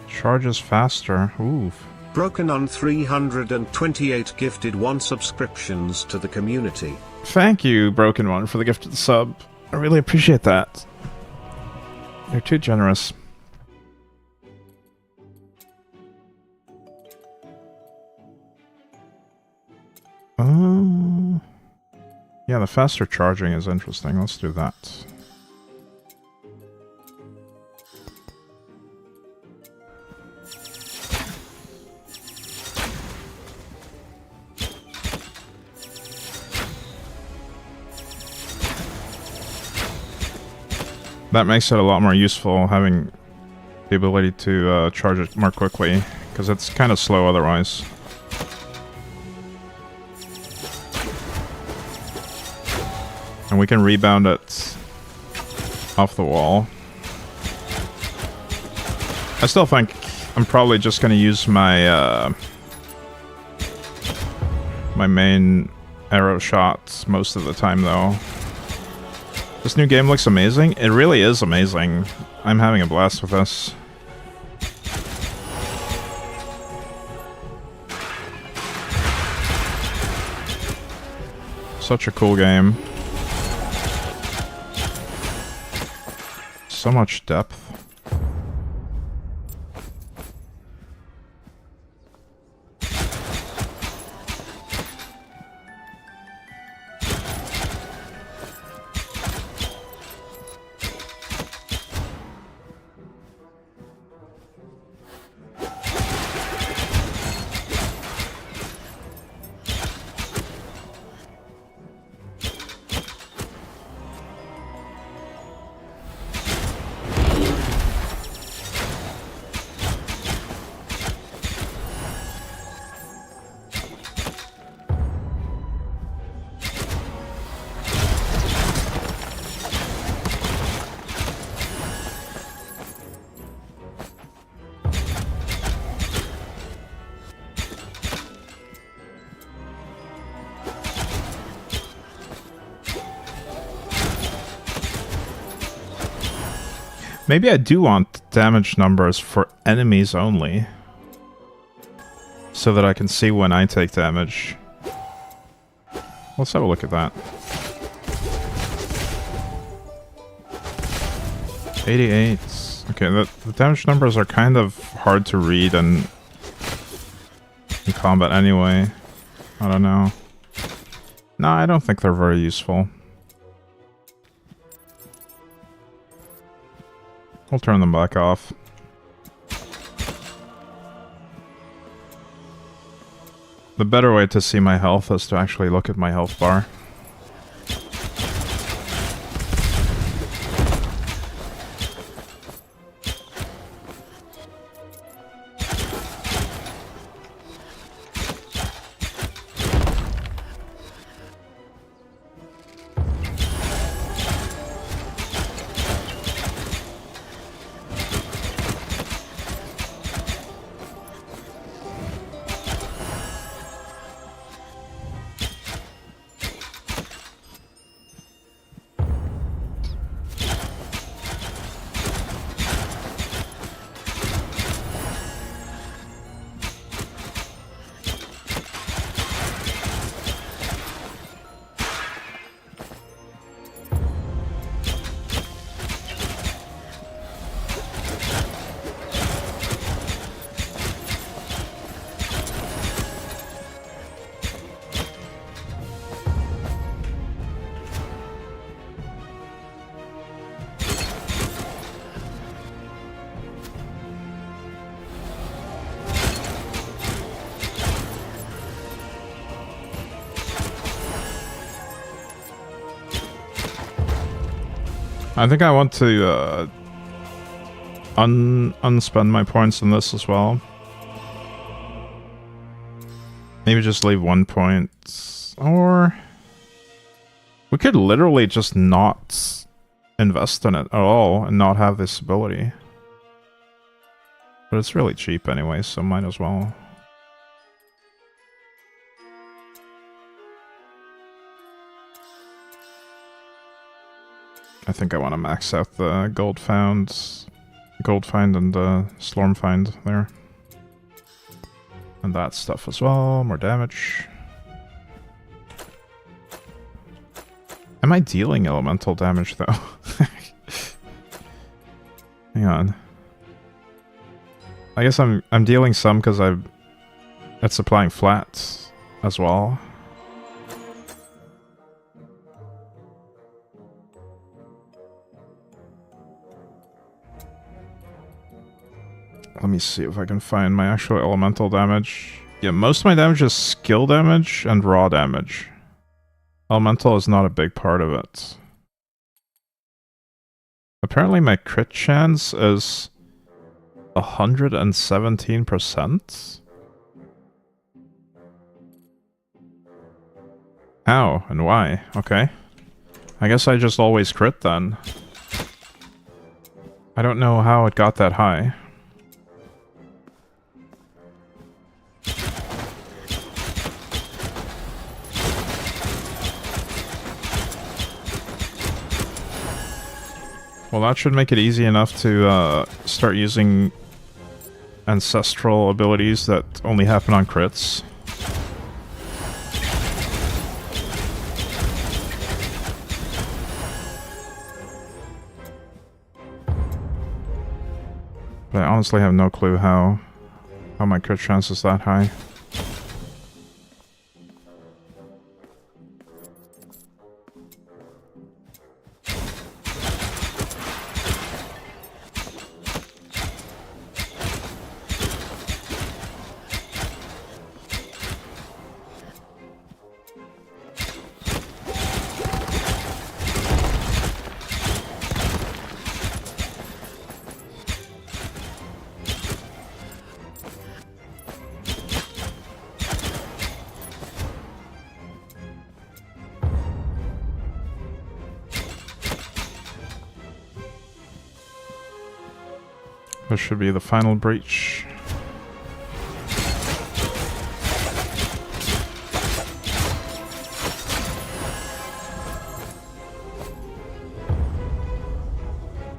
Charges faster. Oof. Broken on 328 gifted 1 subscriptions to the community. Thank you, Broken One, for the gifted sub. I really appreciate that. You're too generous. Yeah, the faster charging is interesting. Let's do that. That makes it a lot more useful, having the ability to charge it more quickly, because it's kind of slow otherwise. And we can rebound it off the wall. I still think I'm probably just going to use my my main arrow shots most of the time, though. This new game looks amazing. It really is amazing. I'm having a blast with this. Such a cool game. So much depth. Maybe I do want damage numbers for enemies only, so that I can see when I take damage. Let's have a look at that. 88. Okay, the damage numbers are kind of hard to read, and in combat anyway. I don't know. No, I don't think they're very useful. We'll turn them back off. The better way to see my health is to actually look at my health bar. I think I want to unspend my points on this as well. Maybe just leave 1 point, or we could literally just not invest in it at all and not have this ability. But it's really cheap anyway, so might as well. I think I want to max out the gold find and storm find there. And that stuff as well, more damage. Am I dealing elemental damage though? Hang on. I guess I'm dealing some because it's applying flats as well. Let me see if I can find my actual elemental damage. Yeah, most of my damage is skill damage and raw damage. Elemental is not a big part of it. Apparently my crit chance is 117%. How and why? Okay. I guess I just always crit then. I don't know how it got that high. Well, that should make it easy enough to start using ancestral abilities that only happen on crits. But I honestly have no clue how my crit chance is that high. This should be the final breach.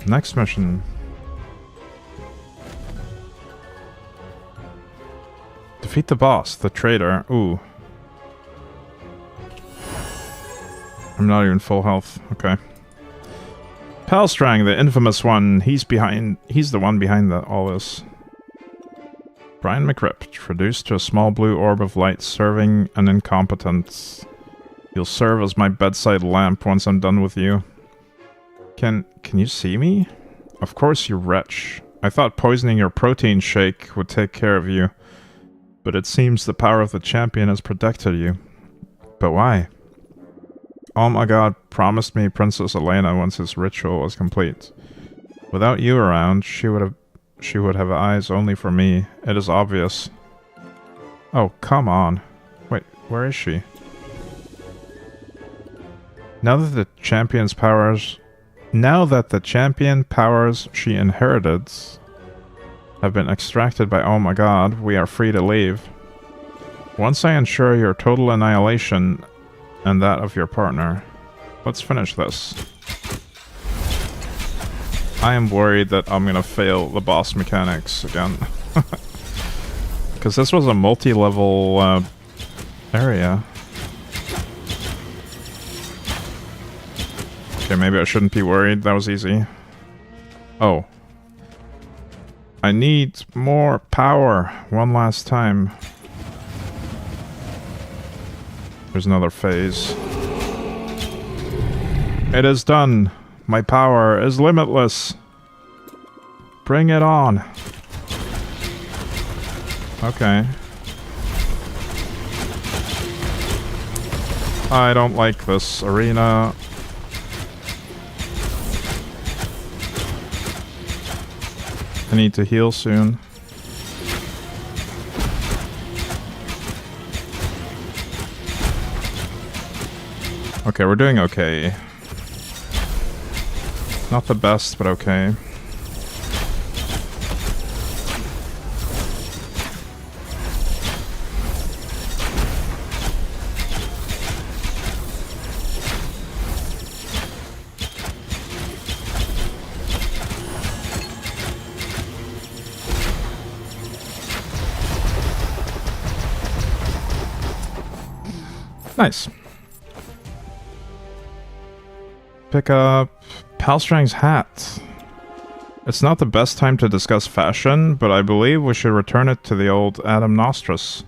Next mission. Defeat the boss, the traitor. Ooh. I'm not even full health. Okay. Palstrang, the infamous one, he's the one behind all this. Brian McRip, reduced to a small blue orb of light serving an incompetent. You'll serve as my bedside lamp once I'm done with you. Can you see me? Of course, you wretch. I thought poisoning your protein shake would take care of you. But it seems the power of the champion has protected you. But why? Oh my god promised me Princess Elena once his ritual was complete. Without you around, she would have eyes only for me. It is obvious. Oh, come on. Wait, where is she? Now that the champion powers she inherited have been extracted by oh my god, we are free to leave. Once I ensure your total annihilation and that of your partner. Let's finish this. I am worried that I'm gonna fail the boss mechanics again. Because this was a multi-level area. Okay, maybe I shouldn't be worried. That was easy. Oh. I need more power. One last time. There's another phase. It is done. My power is limitless. Bring it on. Okay. I don't like this arena. I need to heal soon. Okay, we're doing okay. Not the best, but okay. Nice. Pick up Palstrang's hat. It's not the best time to discuss fashion, but I believe we should return it to the old Adam Nostris.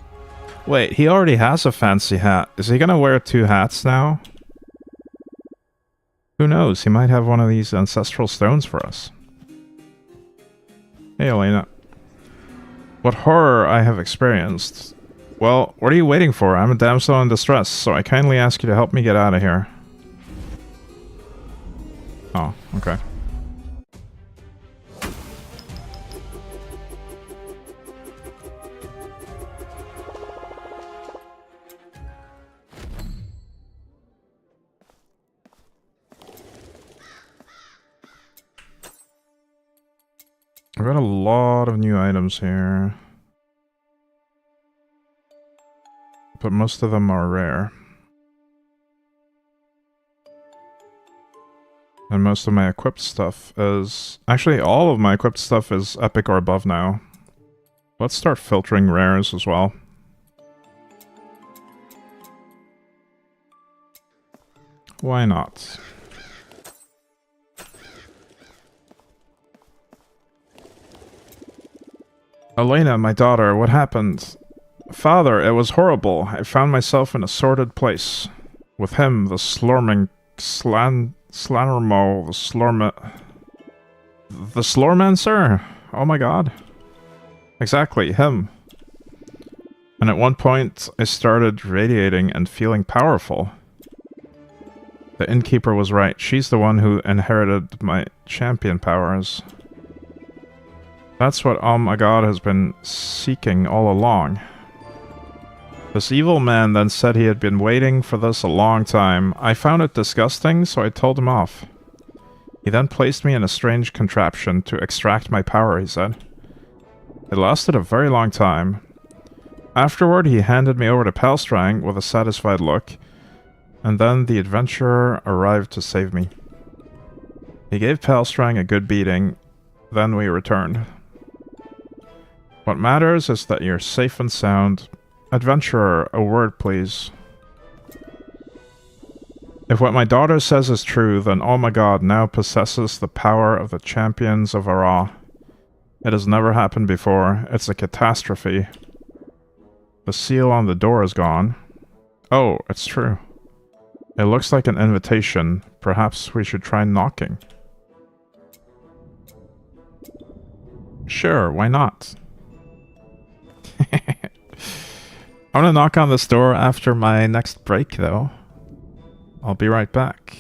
Wait, he already has a fancy hat. Is he gonna wear 2 hats now? Who knows? He might have one of these ancestral stones for us. Hey, Elena. What horror I have experienced. Well, what are you waiting for? I'm a damsel in distress, so I kindly ask you to help me get out of here. Oh, okay. I've got a lot of new items here. But most of them are rare. And most of my equipped stuff is... Actually, all of my equipped stuff is epic or above now. Let's start filtering rares as well. Why not? Elena, my daughter, what happened? Father, it was horrible. I found myself in a sordid place. With him, the Slormancer, the Slormancer? Oh my god. Exactly, him. And at one point, I started radiating and feeling powerful. The innkeeper was right. She's the one who inherited my champion powers. That's what oh my god has been seeking all along. This evil man then said he had been waiting for this a long time. I found it disgusting, so I told him off. He then placed me in a strange contraption to extract my power, he said. It lasted a very long time. Afterward, he handed me over to Palstrang with a satisfied look, and then the adventurer arrived to save me. He gave Palstrang a good beating, then we returned. What matters is that you're safe and sound. Adventurer, a word please. If what my daughter says is true, then oh my god now possesses the power of the champions of Ara. It has never happened before. It's a catastrophe. The seal on the door is gone. Oh, it's true. It looks like an invitation. Perhaps we should try knocking. Sure, why not? I'm gonna knock on this door after my next break, though. I'll be right back.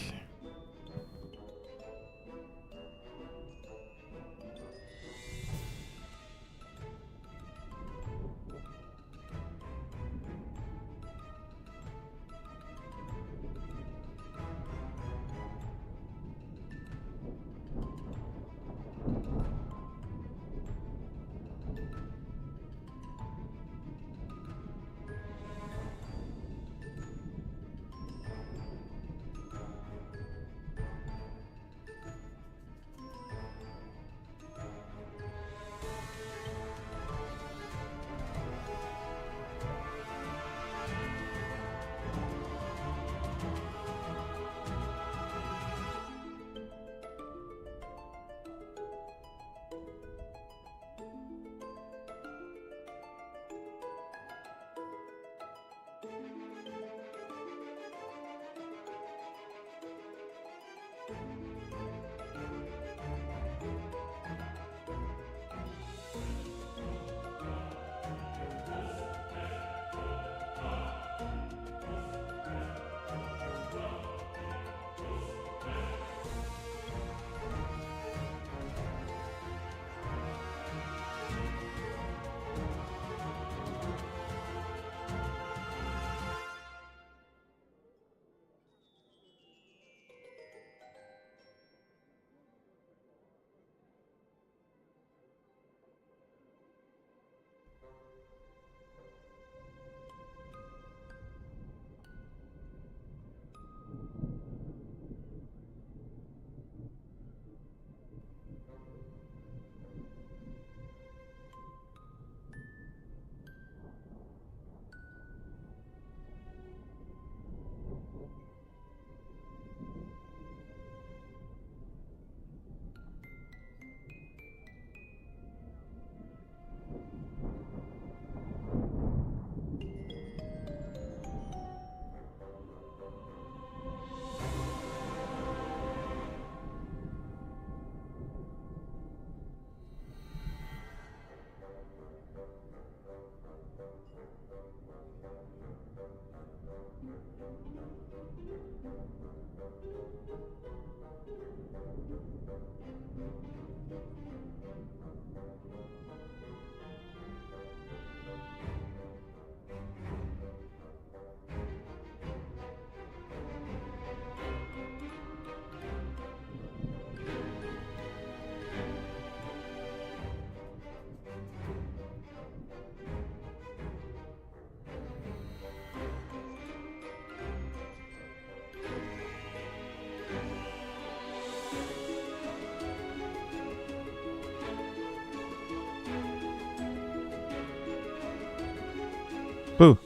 Boo.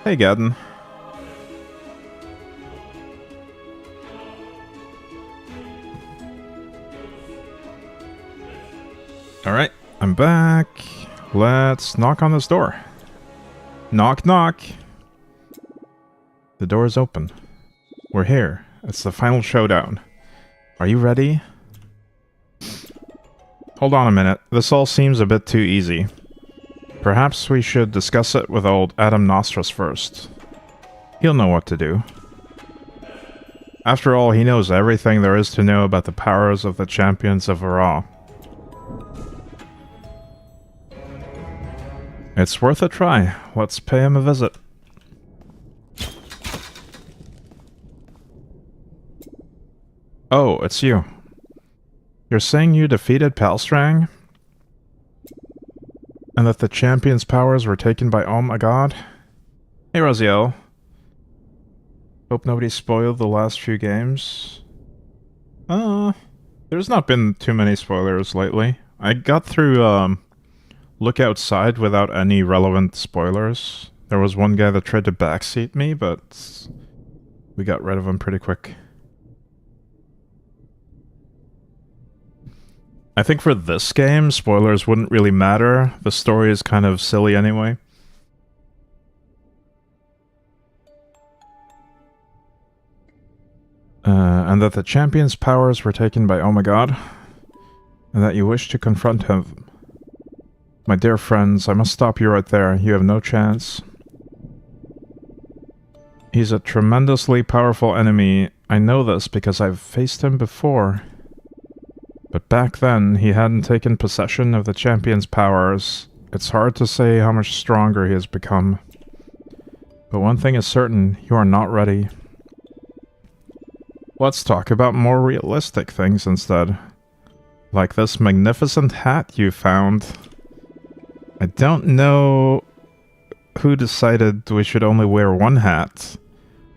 Hey, Gadden. Alright, I'm back. Let's knock on this door. Knock, knock. The door is open. We're here. It's the final showdown. Are you ready? Hold on a minute. This all seems a bit too easy. Perhaps we should discuss it with old Adam Nostras first. He'll know what to do. After all, he knows everything there is to know about the powers of the champions of Ra. It's worth a try. Let's pay him a visit. Oh, it's you. You're saying you defeated Palstrang? And that the champion's powers were taken by Oh My God? Hey, Raziel. Hope nobody spoiled the last few games. There's not been too many spoilers lately. I got through, Look Outside without any relevant spoilers. There was one guy that tried to backseat me, but we got rid of him pretty quick. I think for this game, spoilers wouldn't really matter. The story is kind of silly anyway. And that the champion's powers were taken by Oh My God, and that you wish to confront him. My dear friends, I must stop you right there. You have no chance. He's a tremendously powerful enemy. I know this because I've faced him before. But back then, he hadn't taken possession of the champion's powers. It's hard to say how much stronger he has become. But one thing is certain, you are not ready. Let's talk about more realistic things instead. Like this magnificent hat you found. I don't know who decided we should only wear one hat,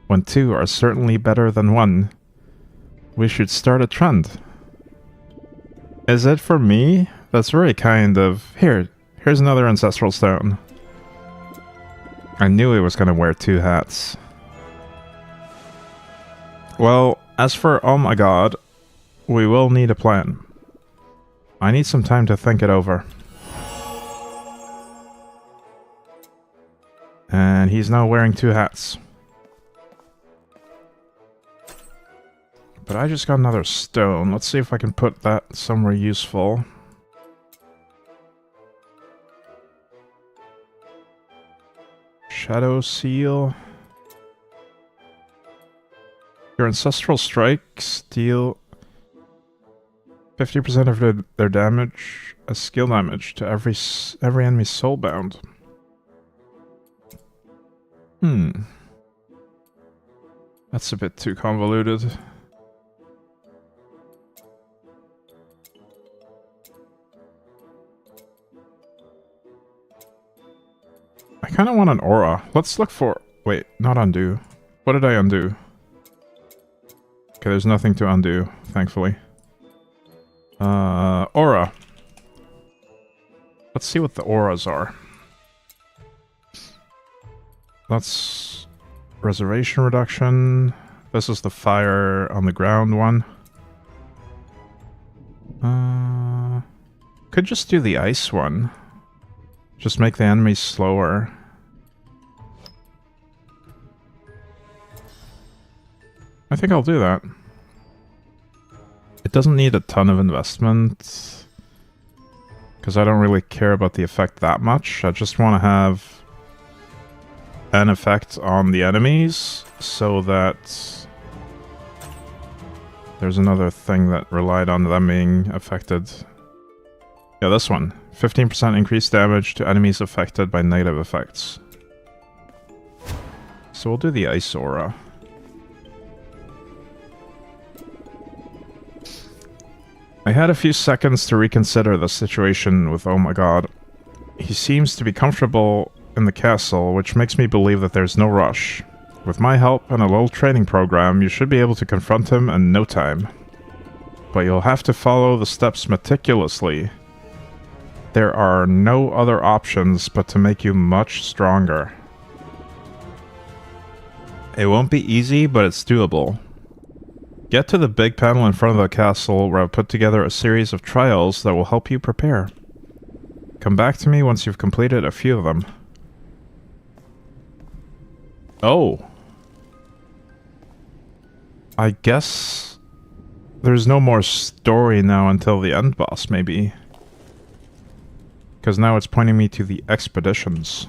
when two are certainly better than one. We should start a trend. Is it for me? That's very kind of... Here's another ancestral stone. I knew he was gonna wear two hats. Well, as for Oh My God, we will need a plan. I need some time to think it over. And he's now wearing two hats. But I just got another stone. Let's see if I can put that somewhere useful. Shadow Seal. Your ancestral strikes deal 50% of their damage as skill damage to every enemy soulbound. That's a bit too convoluted. I kind of want an aura. Let's look for... Wait, not undo. What did I undo? Okay, there's nothing to undo, thankfully. Aura. Let's see what the auras are. That's reservation reduction. This is the fire on the ground one. Could just do the ice one. Just make the enemies slower. I think I'll do that. It doesn't need a ton of investment, because I don't really care about the effect that much. I just want to have an effect on the enemies, so that there's another thing that relied on them being affected. Yeah, this one. 15% increased damage to enemies affected by negative effects. So we'll do the Ice Aura. I had a few seconds to reconsider the situation with Oh My God. He seems to be comfortable in the castle, which makes me believe that there's no rush. With my help and a little training program, you should be able to confront him in no time. But you'll have to follow the steps meticulously. There are no other options but to make you much stronger. It won't be easy, but it's doable. Get to the big panel in front of the castle where I've put together a series of trials that will help you prepare. Come back to me once you've completed a few of them. Oh. I guess there's no more story now until the end boss, maybe. Because now it's pointing me to the expeditions.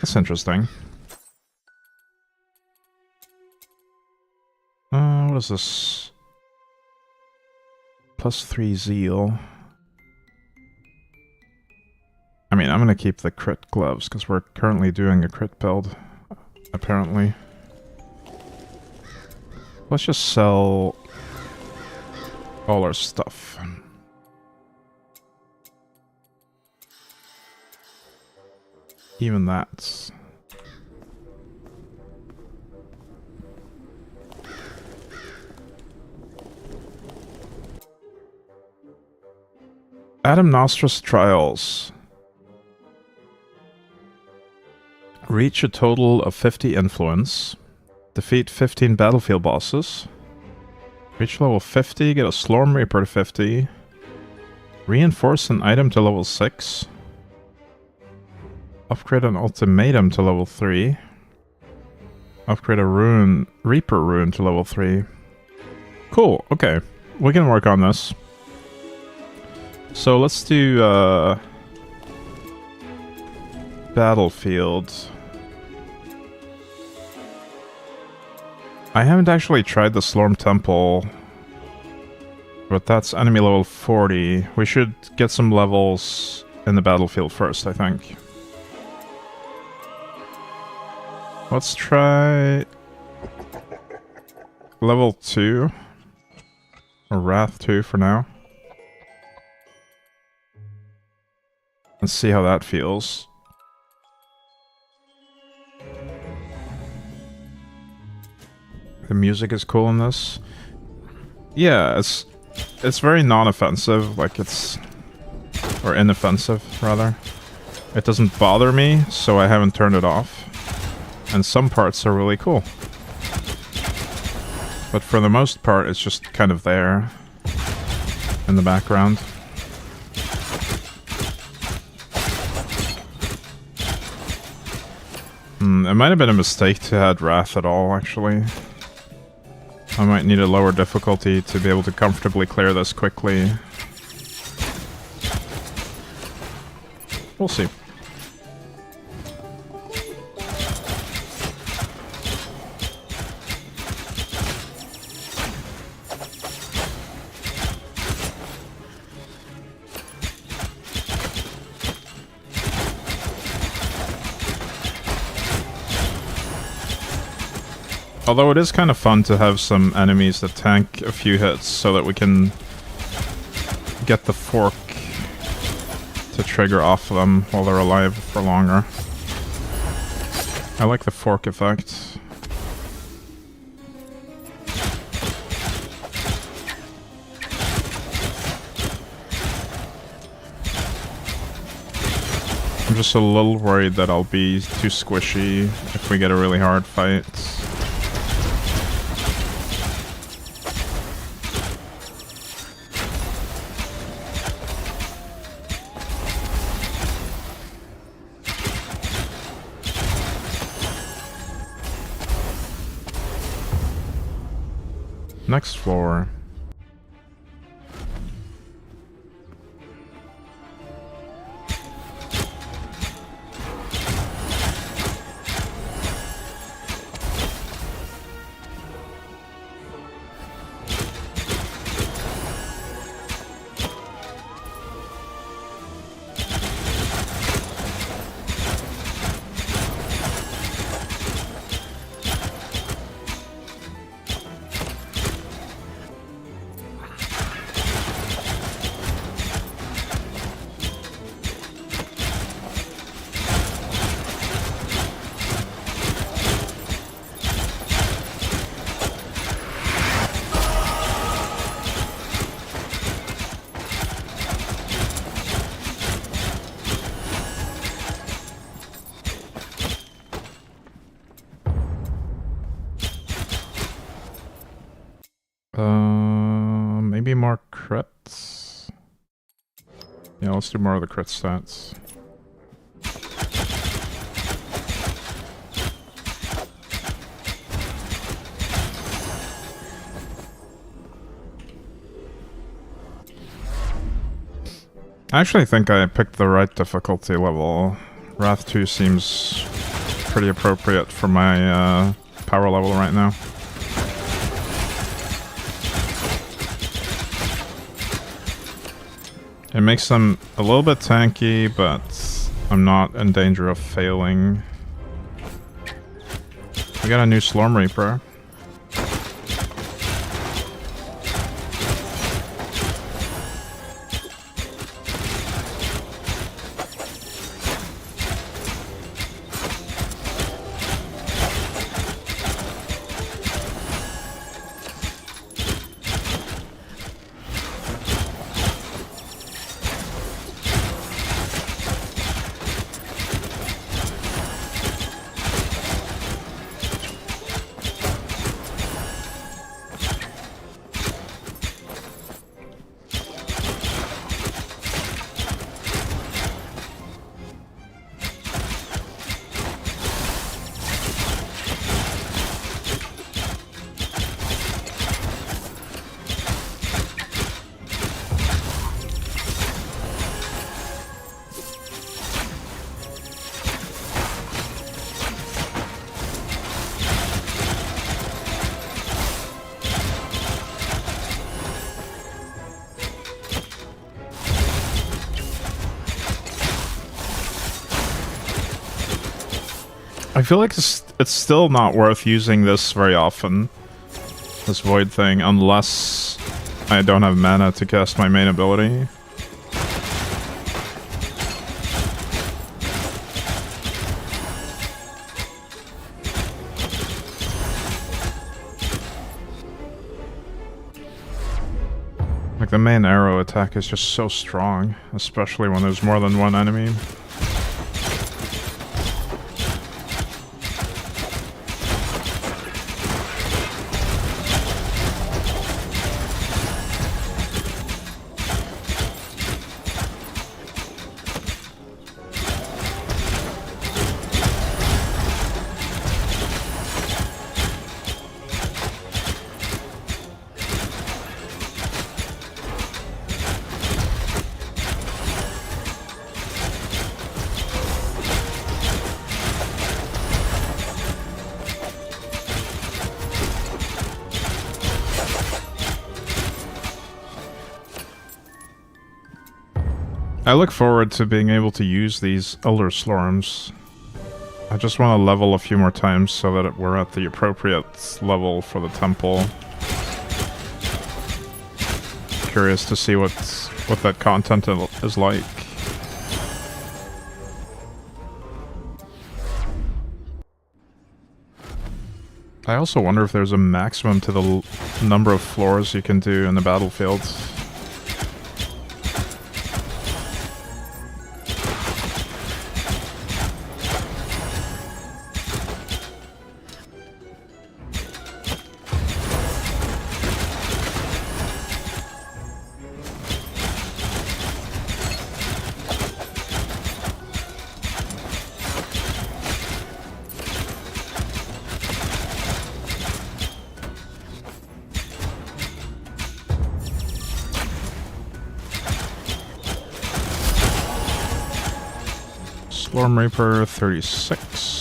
That's interesting. What is this? +3 zeal. I mean, I'm gonna keep the crit gloves, because we're currently doing a crit build, apparently. Let's just sell all our stuff. Even that. Adam Nostrus Trials. Reach a total of 50 influence. Defeat 15 battlefield bosses. Reach level 50, get a Slormancer to 50. Reinforce an item to level 6. Upgrade an ultimatum to level 3. Upgrade a rune, Reaper rune to level 3. Cool, okay. We can work on this. So let's do Battlefield. I haven't actually tried the Slorm Temple, but that's enemy level 40. We should get some levels in the battlefield first, I think. Let's try level 2. Or Wrath 2 for now. Let's see how that feels. The music is cool in this. Yeah, it's very non-offensive, like it's... or inoffensive, rather. It doesn't bother me, so I haven't turned it off. And some parts are really cool. But for the most part, it's just kind of there in the background. It might have been a mistake to add Wrath at all, actually. I might need a lower difficulty to be able to comfortably clear this quickly. We'll see. Although it is kind of fun to have some enemies that tank a few hits so that we can get the fork to trigger off of them while they're alive for longer. I like the fork effect. I'm just a little worried that I'll be too squishy if we get a really hard fight. Next floor. Maybe more crits? Yeah, let's do more of the crit stats. I actually think I picked the right difficulty level. Wrath 2 seems pretty appropriate for my power level right now. It makes them a little bit tanky, but I'm not in danger of failing. We got a new Slorm Reaper. I feel like it's still not worth using this very often, this void thing, unless I don't have mana to cast my main ability. Like, the main arrow attack is just so strong, especially when there's more than one enemy. I look forward to being able to use these Elder Slorms. I just want to level a few more times so that we're at the appropriate level for the temple. Curious to see what that content is like. I also wonder if there's a maximum to the number of floors you can do in the battlefield. Storm Reaper 36.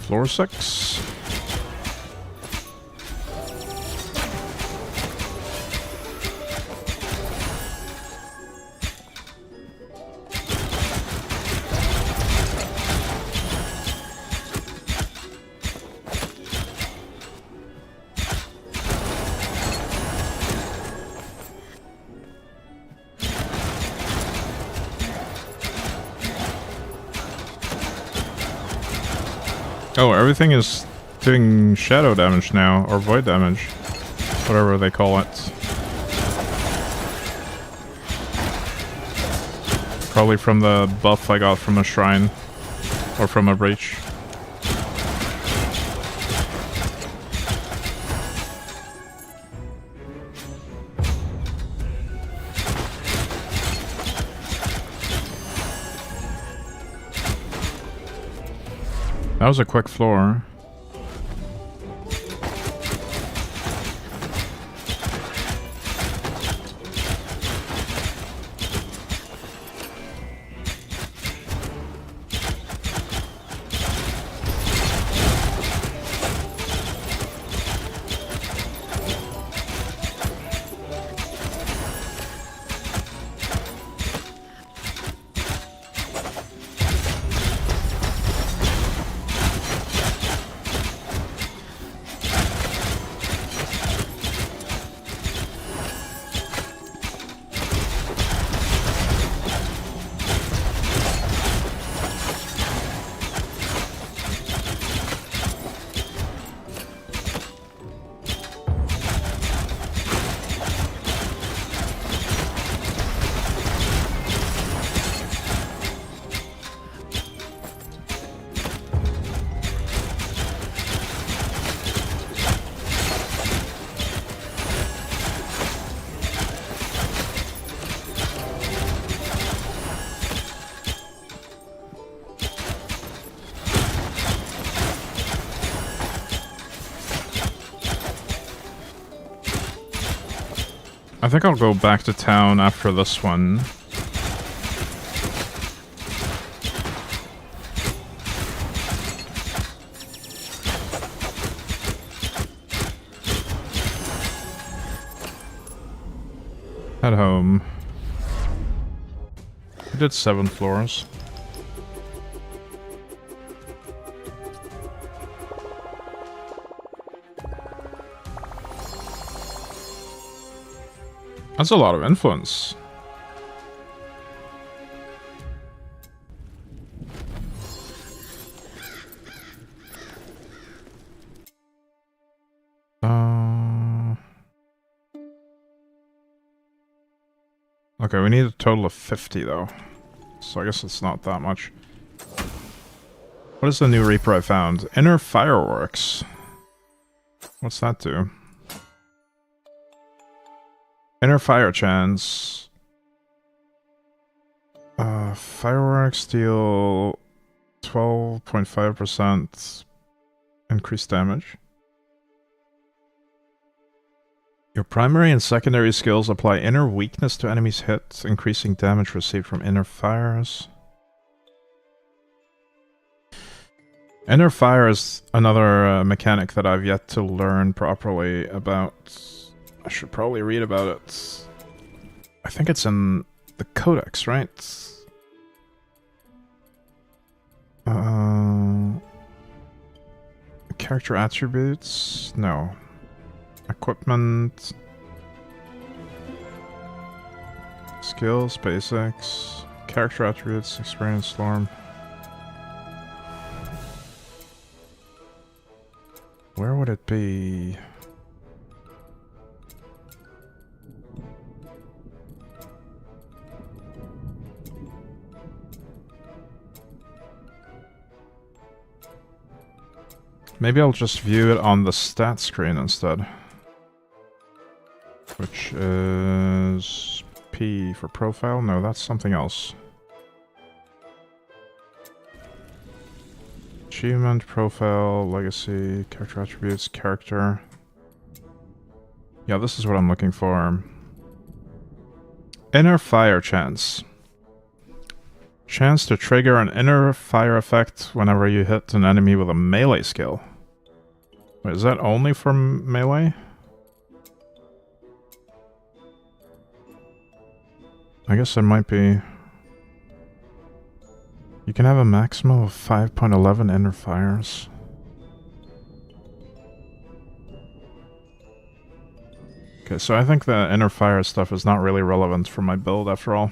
Floor 6. Oh, everything is doing shadow damage now, or void damage. Whatever they call it. Probably from the buff I got from a shrine. Or from a breach. That was a quick floor. I think I'll go back to town after this one. Head home. We did 7 floors. That's a lot of influence. Okay, we need a total of 50 though. So I guess it's not that much. What is the new Reaper I found? Inner Fireworks. What's that do? Inner Fire Chance. Fireworks deal 12.5% increased damage. Your primary and secondary skills apply inner weakness to enemies' hits, increasing damage received from inner fires. Inner fire is another mechanic that I've yet to learn properly about. I should probably read about it. I think it's in the Codex, right? Character attributes? No. Equipment. Skills, basics. Character attributes, experience, storm. Where would it be? Maybe I'll just view it on the stat screen instead. Which is P for profile? No, that's something else. Achievement, profile, legacy, character attributes, character. Yeah, this is what I'm looking for. Inner fire chance. Chance to trigger an inner fire effect whenever you hit an enemy with a melee skill. Wait, is that only for melee? I guess there might be... You can have a maximum of 5.11 inner fires. Okay, so I think the inner fire stuff is not really relevant for my build after all.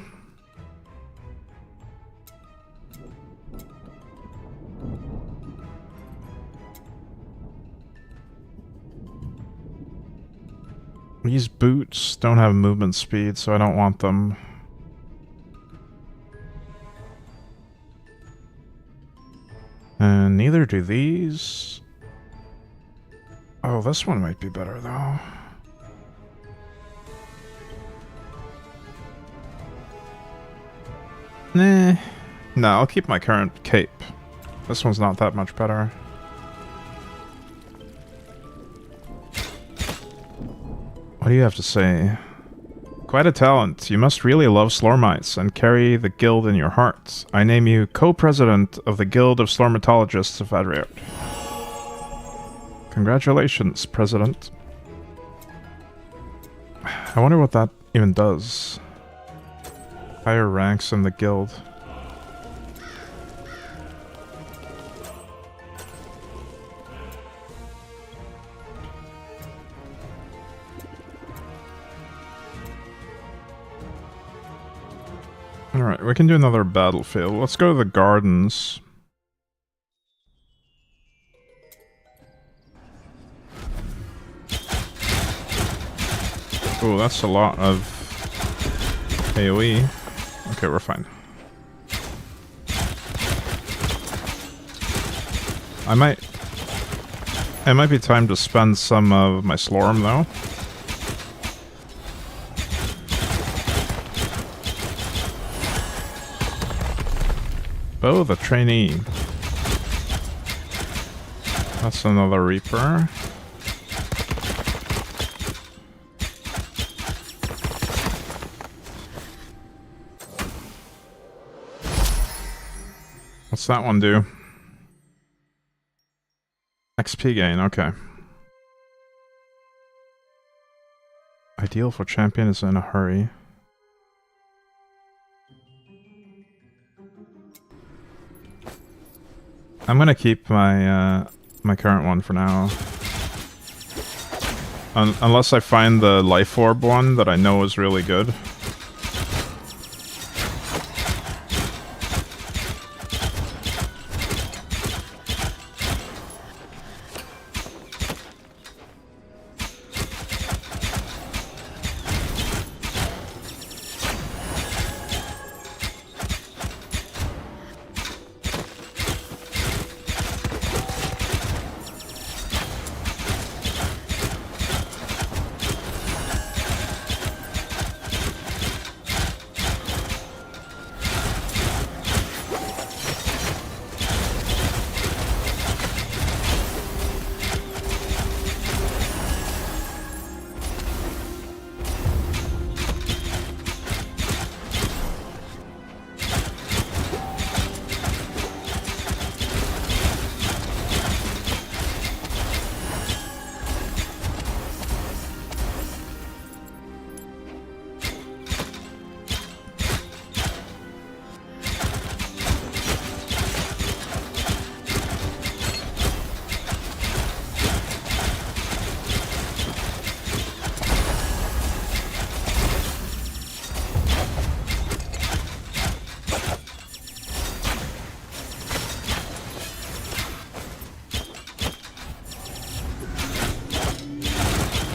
These boots don't have movement speed, so I don't want them. And neither do these. Oh, this one might be better, though. Nah. No, I'll keep my current cape. This one's not that much better. What do you have to say? Quite a talent. You must really love Slormites and carry the guild in your heart. I name you co-president of the Guild of Slormatologists of Adriart. Congratulations, President. I wonder what that even does. Higher ranks in the guild. Alright, we can do another battlefield. Let's go to the gardens. Oh, that's a lot of AoE. Okay, we're fine. It might be time to spend some of my Slorm though. Oh, the trainee. That's another Reaper. What's that one do? XP gain, okay. Ideal for champion is in a hurry. I'm gonna keep my my current one for now. Unless I find the life orb one that I know is really good.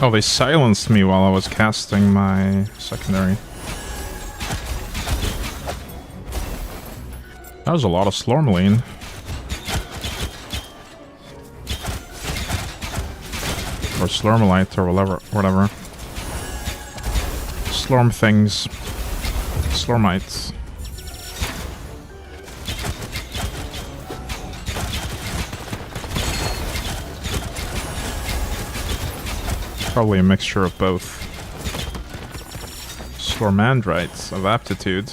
Oh, they silenced me while I was casting my secondary. That was a lot of Slormalene. Or Slormalite, or whatever. Slorm things. Slormites. Probably a mixture of both. Slormandrites of aptitude.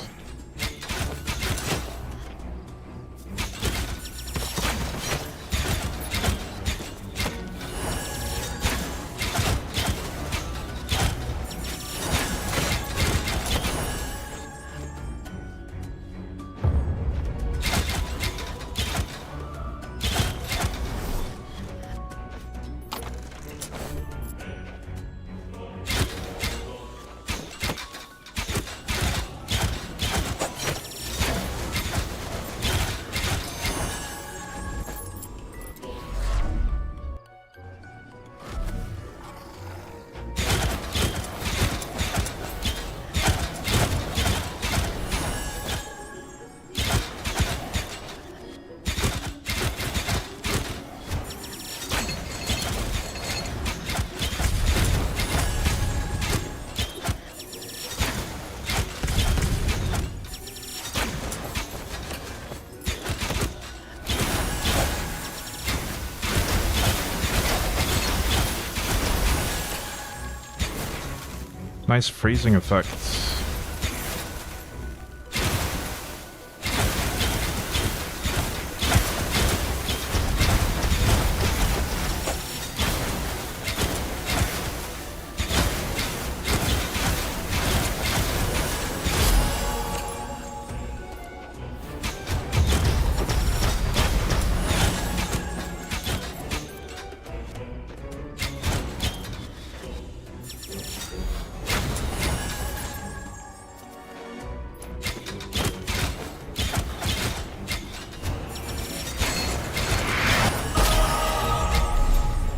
Nice freezing effects.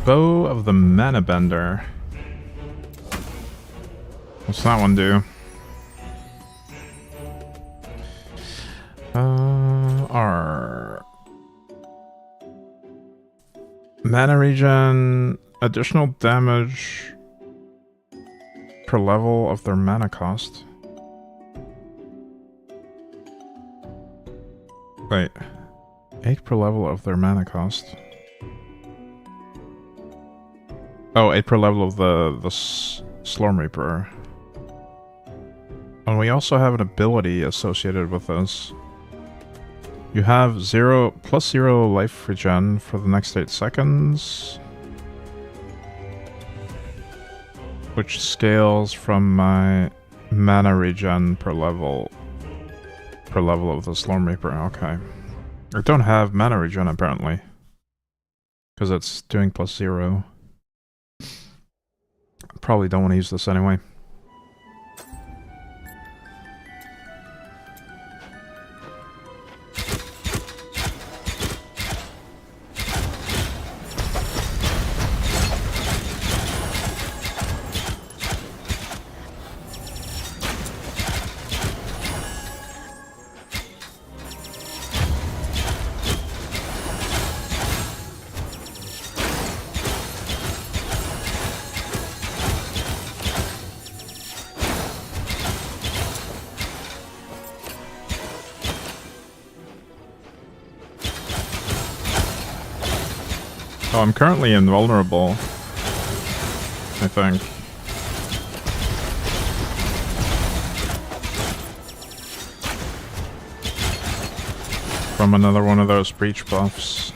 Bow of the Mana Bender. What's that one do? R. Mana regen, additional damage per level of their mana cost. Wait. 8 per level of their mana cost. Oh, 8 per level of the Slorm Reaper. And we also have an ability associated with this. You have +0 life regen for the next 8 seconds. Which scales from my mana regen per level of the Slormancer. Okay. I don't have mana regen apparently. Because it's doing +0. Probably don't want to use this anyway. Oh, I'm currently invulnerable, I think. From another one of those breach buffs.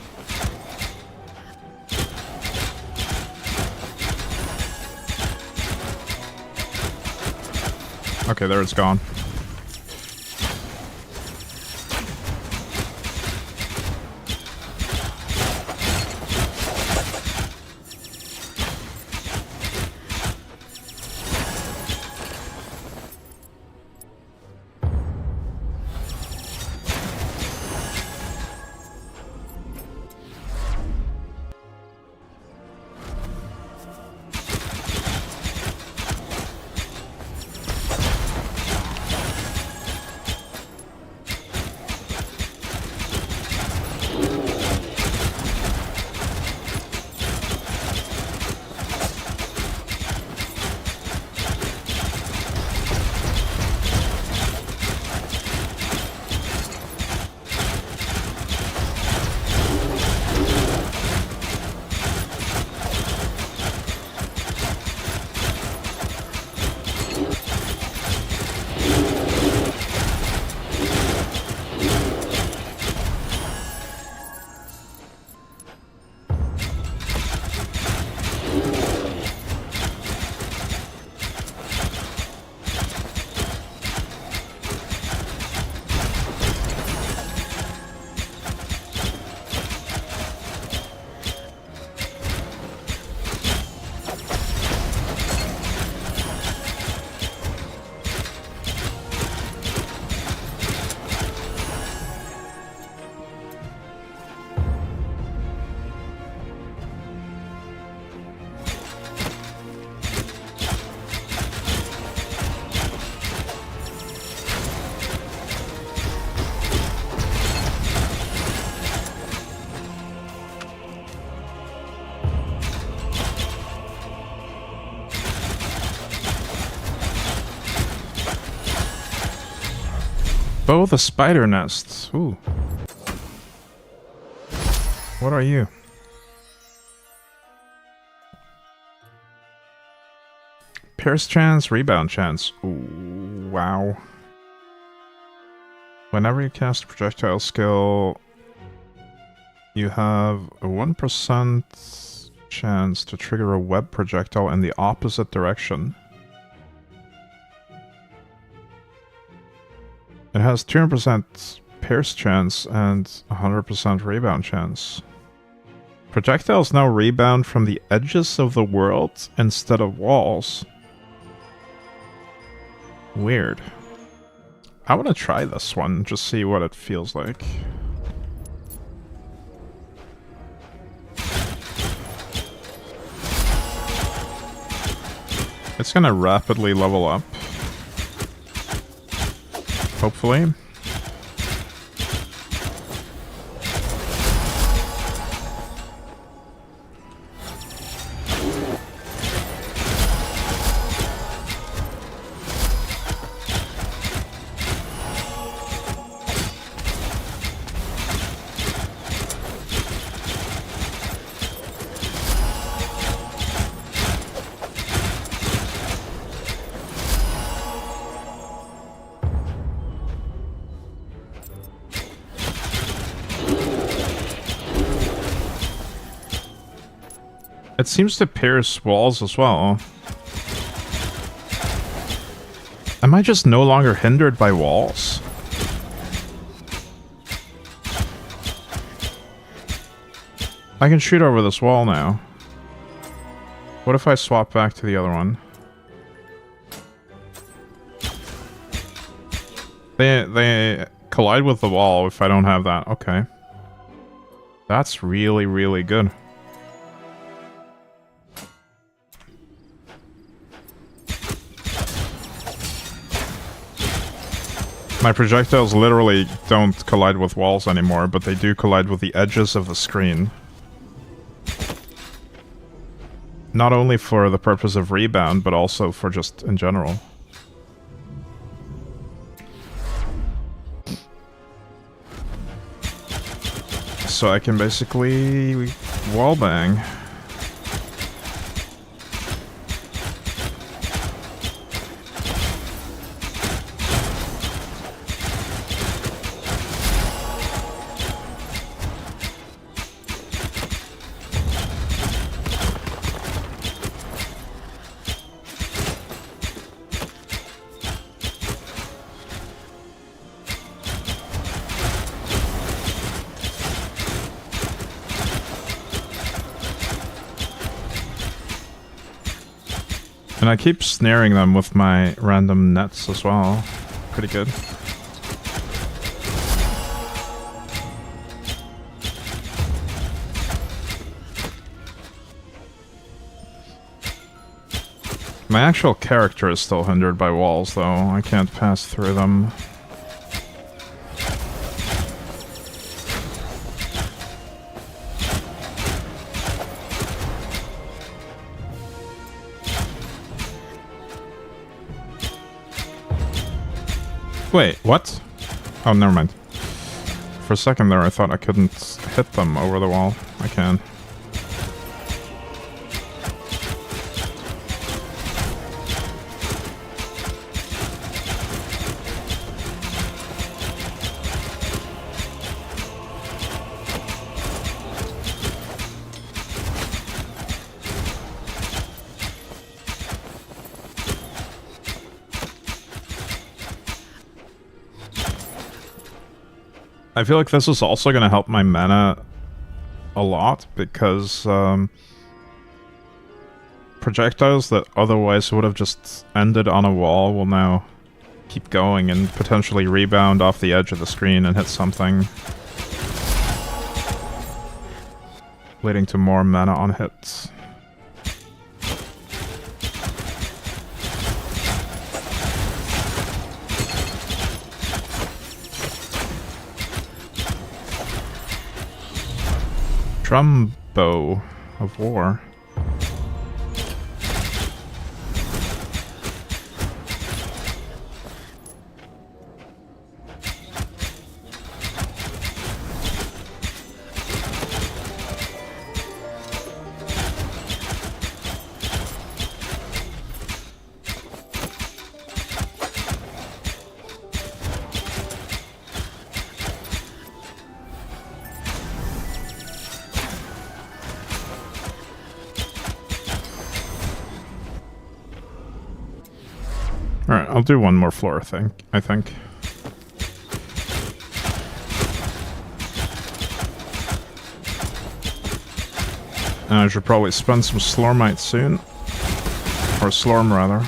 Okay, there it's gone. Oh, the spider nests. Ooh. What are you? Pierce chance, rebound chance. Ooh, wow. Whenever you cast a projectile skill, you have a 1% chance to trigger a web projectile in the opposite direction. It has 200% pierce chance and 100% rebound chance. Projectiles now rebound from the edges of the world instead of walls. Weird. I want to try this one, just see what it feels like. It's gonna rapidly level up. Hopefully. It seems to pierce walls as well. Am I just no longer hindered by walls? I can shoot over this wall now. What if I swap back to the other one? They collide with the wall if I don't have that. Okay. That's really, really good. My projectiles literally don't collide with walls anymore, but they do collide with the edges of the screen. Not only for the purpose of rebound, but also for just in general. So I can basically wallbang. And I keep snaring them with my random nets as well. Pretty good. My actual character is still hindered by walls, though. I can't pass through them. Wait, what? Oh, never mind. For a second there, I thought I couldn't hit them over the wall. I can. I feel like this is also going to help my mana a lot, because projectiles that otherwise would have just ended on a wall will now keep going and potentially rebound off the edge of the screen and hit something, leading to more mana on hits. Drumbow of War. Alright, I'll do one more floor, I think. And I should probably spend some Slormite soon. Or Slorm, rather.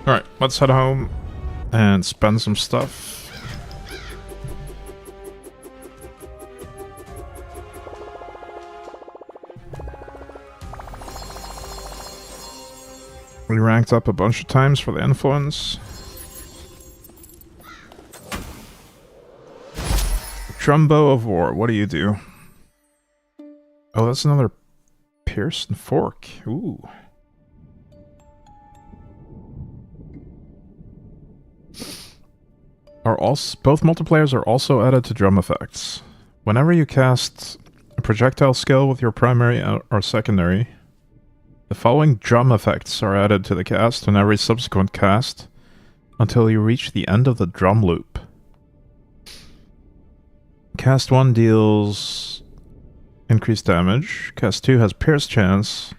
Alright, let's head home and spend some stuff. We ranked up a bunch of times for the influence. Trumbo of War, what do you do? Oh, that's another pierce and fork. Ooh. Both multiplayers are also added to drum effects. Whenever you cast a projectile skill with your primary or secondary, the following drum effects are added to the cast in every subsequent cast until you reach the end of the drum loop. Cast 1 deals increased damage. Cast 2 has pierce chance.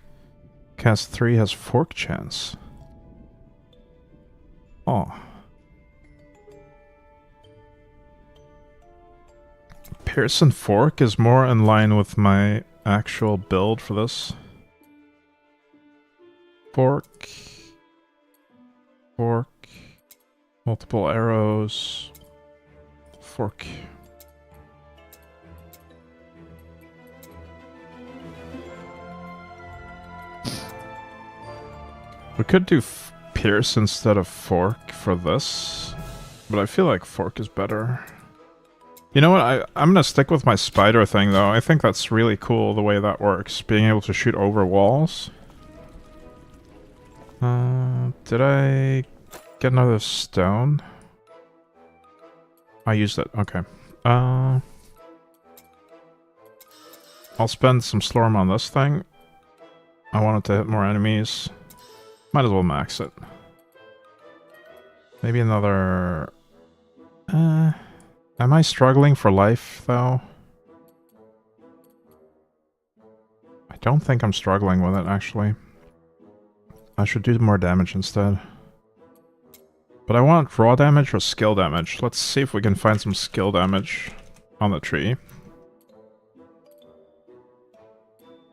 Cast 3 has fork chance. Oh. Pierce and fork is more in line with my actual build for this. Fork. Fork. Multiple arrows. Fork. We could do pierce instead of fork for this, but I feel like fork is better. You know what, I'm gonna stick with my spider thing though. I think that's really cool the way that works, being able to shoot over walls. Did I get another stone? I used it, okay. I'll spend some Slorm on this thing. I want it to hit more enemies. Might as well max it. Maybe another... am I struggling for life, though? I don't think I'm struggling with it, actually. I should do more damage instead. But I want raw damage or skill damage. Let's see if we can find some skill damage on the tree.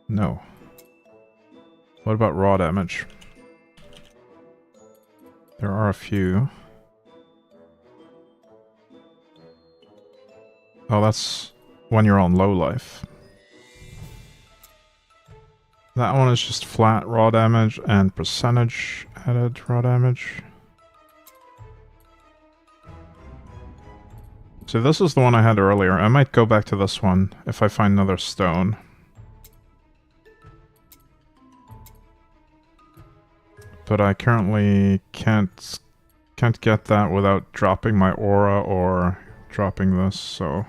No. What about raw damage? There are a few. Oh, that's when you're on low life. That one is just flat raw damage and percentage added raw damage. So this is the one I had earlier. I might go back to this one if I find another stone. But I currently can't get that without dropping my aura or dropping this, so...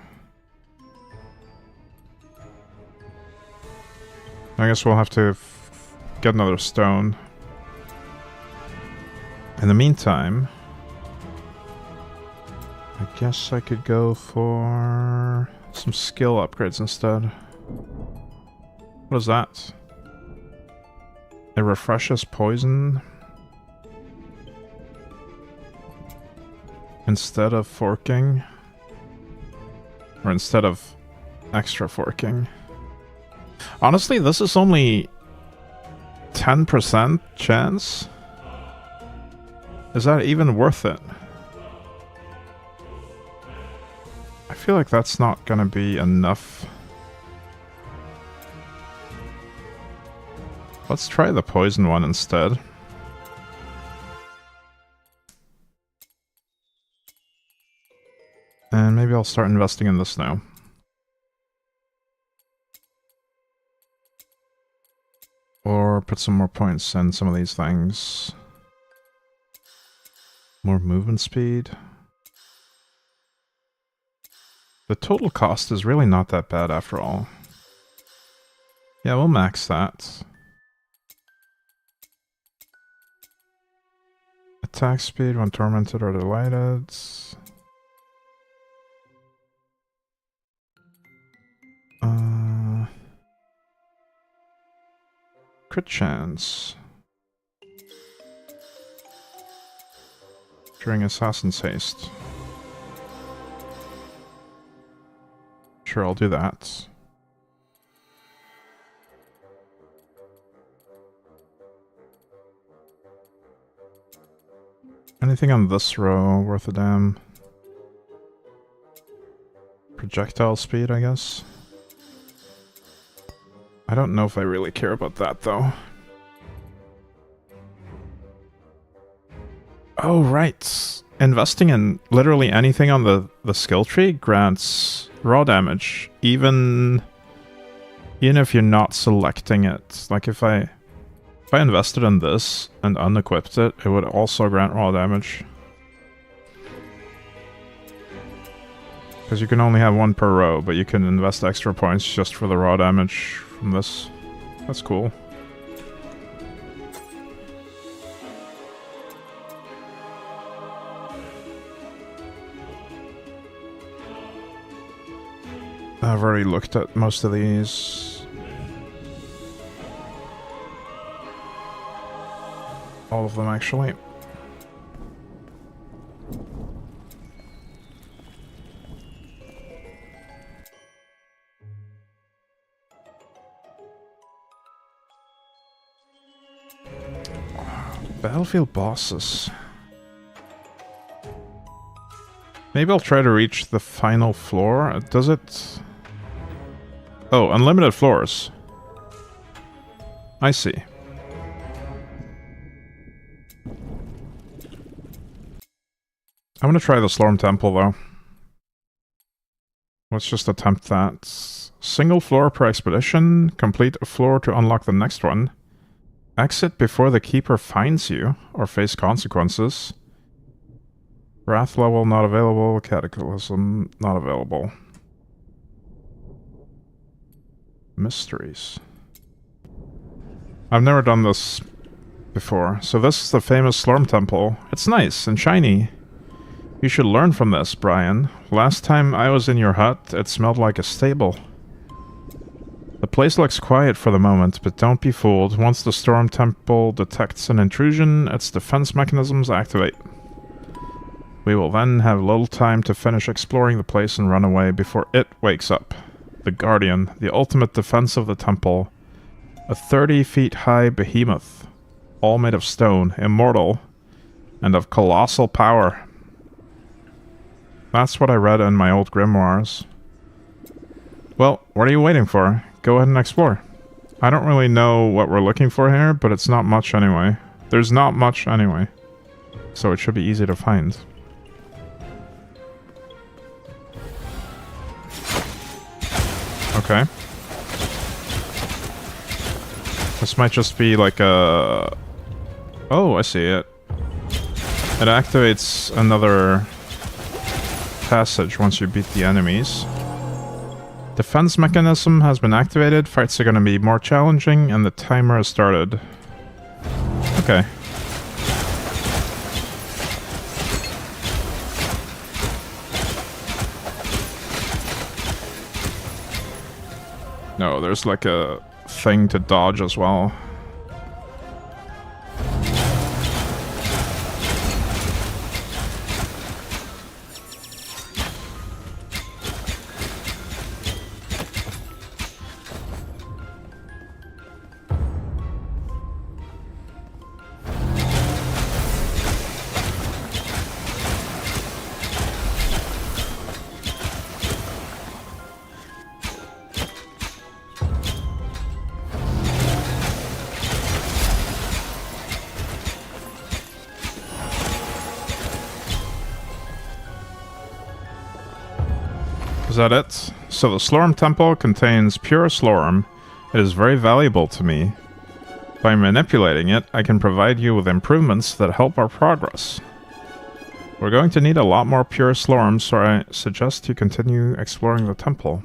I guess we'll have to get another stone. In the meantime, I guess I could go for some skill upgrades instead. What is that? It refreshes poison instead of forking, or instead of extra forking. Honestly, this is only 10% chance. Is that even worth it? I feel like that's not gonna be enough. Let's try the poison one instead. And maybe I'll start investing in this now. Or put some more points in some of these things. More movement speed. The total cost is really not that bad after all. Yeah, we'll max that. Attack speed when tormented or delighted. Crit chance. During Assassin's Haste. Sure, I'll do that. Anything on this row worth a damn? Projectile speed, I guess. I don't know if I really care about that, though. Oh, right. Investing in literally anything on the skill tree grants raw damage, even if you're not selecting it. Like if I invested in this and unequipped it, it would also grant raw damage. Because you can only have one per row, but you can invest extra points just for the raw damage from this. That's cool. I've already looked at most of these. All of them, actually. Battlefield bosses. Maybe I'll try to reach the final floor. Does it... Oh, unlimited floors. I see. I'm gonna try the Slorm Temple, though. Let's just attempt that. Single floor per expedition. Complete a floor to unlock the next one. Exit before the Keeper finds you, or face consequences. Wrath level not available. Cataclysm not available. Mysteries. I've never done this before. So this is the famous Slorm Temple. It's nice and shiny. You should learn from this, Brian. Last time I was in your hut, it smelled like a stable. The place looks quiet for the moment, but don't be fooled. Once the Slorm Temple detects an intrusion, its defense mechanisms activate. We will then have little time to finish exploring the place and run away before it wakes up. The Guardian, the ultimate defense of the temple. A 30-feet-high behemoth, all made of stone, immortal, and of colossal power. That's what I read in my old grimoires. Well, what are you waiting for? Go ahead and explore. I don't really know what we're looking for here, but it's not much anyway. There's not much anyway. So it should be easy to find. Okay. This might just be like a... Oh, I see it. It activates another passage once you beat the enemies. Defense mechanism has been activated, fights are going to be more challenging, and the timer has started. Okay. No, there's like a thing to dodge as well. Is that it? So the Slorm Temple contains pure Slorm. It is very valuable to me. By manipulating it, I can provide you with improvements that help our progress. We're going to need a lot more pure Slorm, so I suggest you continue exploring the temple.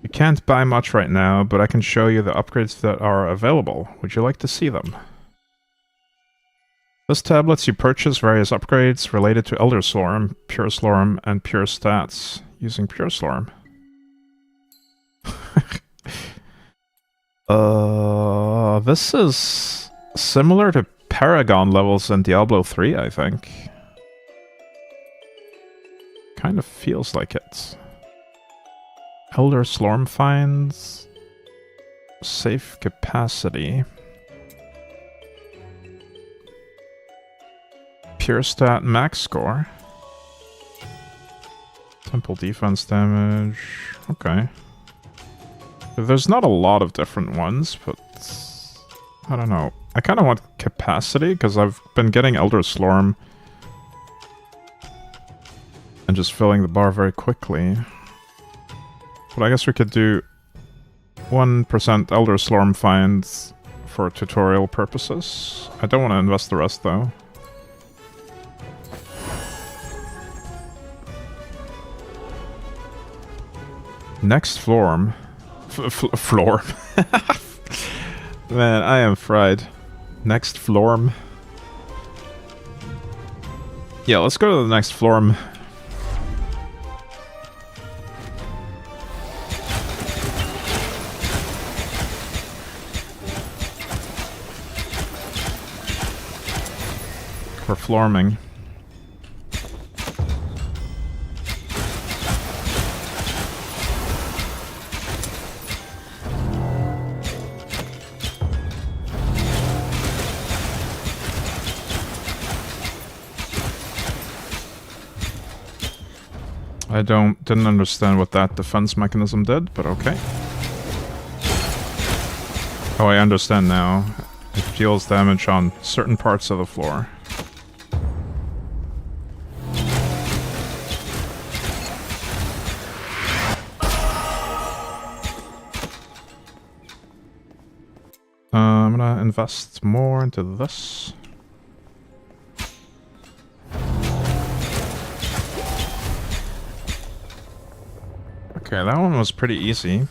You can't buy much right now, but I can show you the upgrades that are available. Would you like to see them? This tab lets you purchase various upgrades related to Elder Slorm, Pure Slorm, and Pure Stats using Pure Slorm. This is similar to Paragon levels in Diablo 3, I think. Kind of feels like it. Elder Slorm finds... Safe capacity... Pure stat max score. Temple defense damage. Okay. There's not a lot of different ones, but I don't know. I kind of want capacity because I've been getting Elder Slorm and just filling the bar very quickly. But I guess we could do 1% Elder Slorm finds for tutorial purposes. I don't want to invest the rest though. Next Florm. Florm. Man, I am fried. Next Florm. Yeah, let's go to the next Florm. For Florming. I didn't understand what that defense mechanism did, but okay. Oh, I understand now. It deals damage on certain parts of the floor. I'm gonna invest more into this. Okay, that one was pretty easy.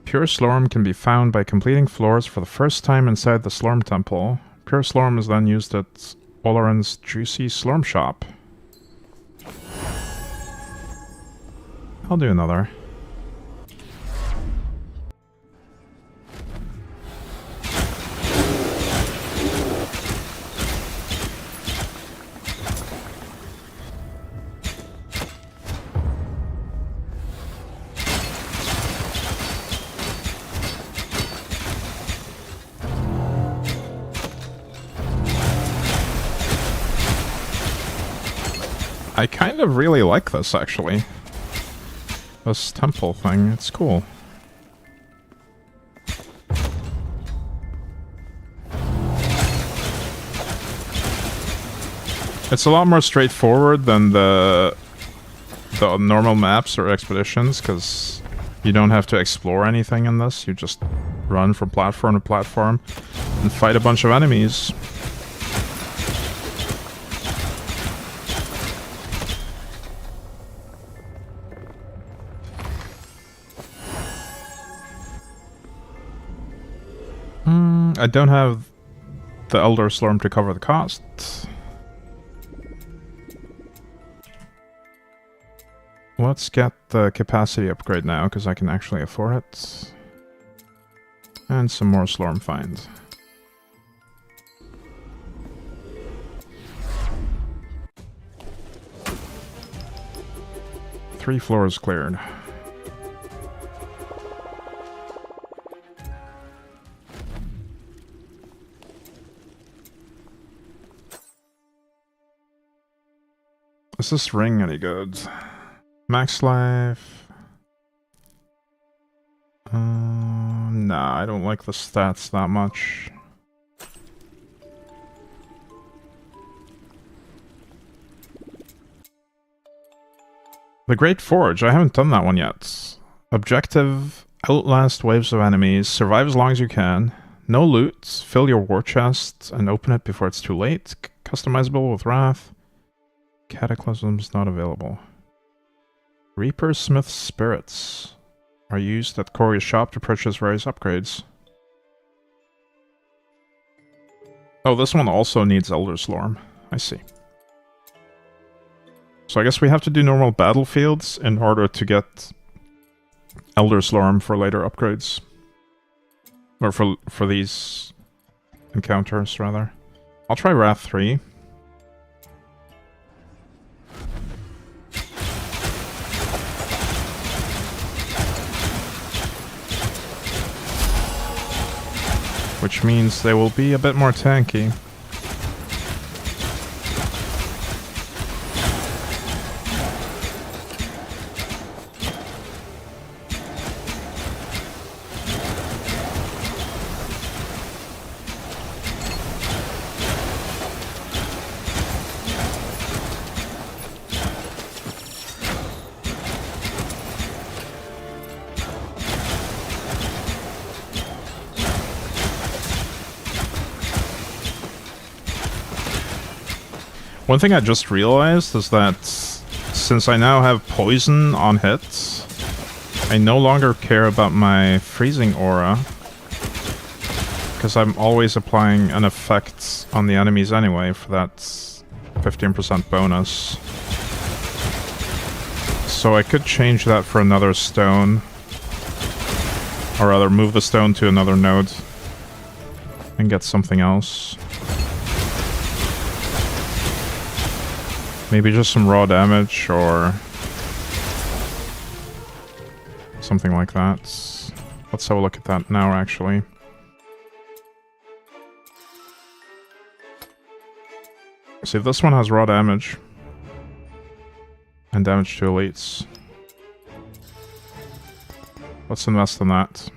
Pure Slorm can be found by completing floors for the first time inside the Slorm Temple. Pure Slorm is then used at Olarin's Juicy Slorm Shop. I'll do another. I kind of really like this, actually. This temple thing, it's cool. It's a lot more straightforward than the normal maps or expeditions, because you don't have to explore anything in this. You just run from platform to platform and fight a bunch of enemies. I don't have the Elder Slorm to cover the cost. Let's get the capacity upgrade now, because I can actually afford it. And some more Slorm find. Three floors cleared. Is this ring any good? Max life? Nah, I don't like the stats that much. The Great Forge, I haven't done that one yet. Objective, outlast waves of enemies, survive as long as you can. No loot, fill your war chest and open it before it's too late. Customizable with Wrath. Cataclysms not available. Reaper Smith's spirits are used at Corey's shop to purchase various upgrades. Oh, this one also needs Elder Slorm. I see. So I guess we have to do normal battlefields in order to get Elder Slorm for later upgrades. Or for these encounters, rather. I'll try Wrath 3. Which means they will be a bit more tanky. One thing I just realized is that since I now have poison on hits, I no longer care about my freezing aura, because I'm always applying an effect on the enemies anyway for that 15% bonus. So I could change that for another stone, or rather move the stone to another node and get something else. Maybe just some raw damage or something like that. Let's have a look at that now, actually. See, this one has raw damage and damage to elites. Let's invest in that.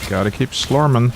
Gotta keep slorming.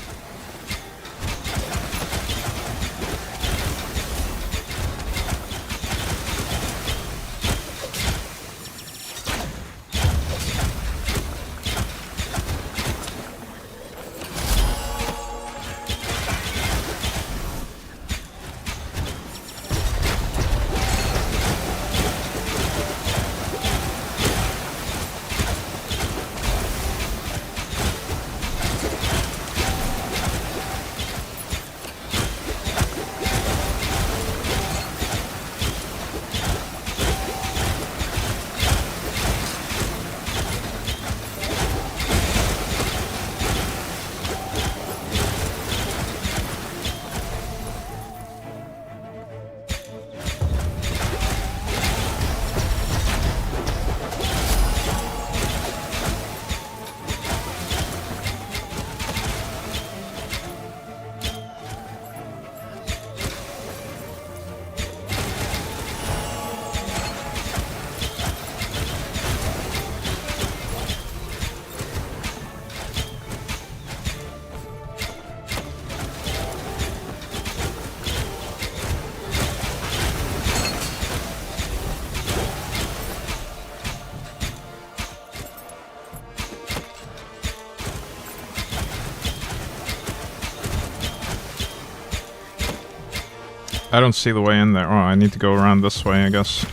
I don't see the way in there. Oh, I need to go around this way, I guess.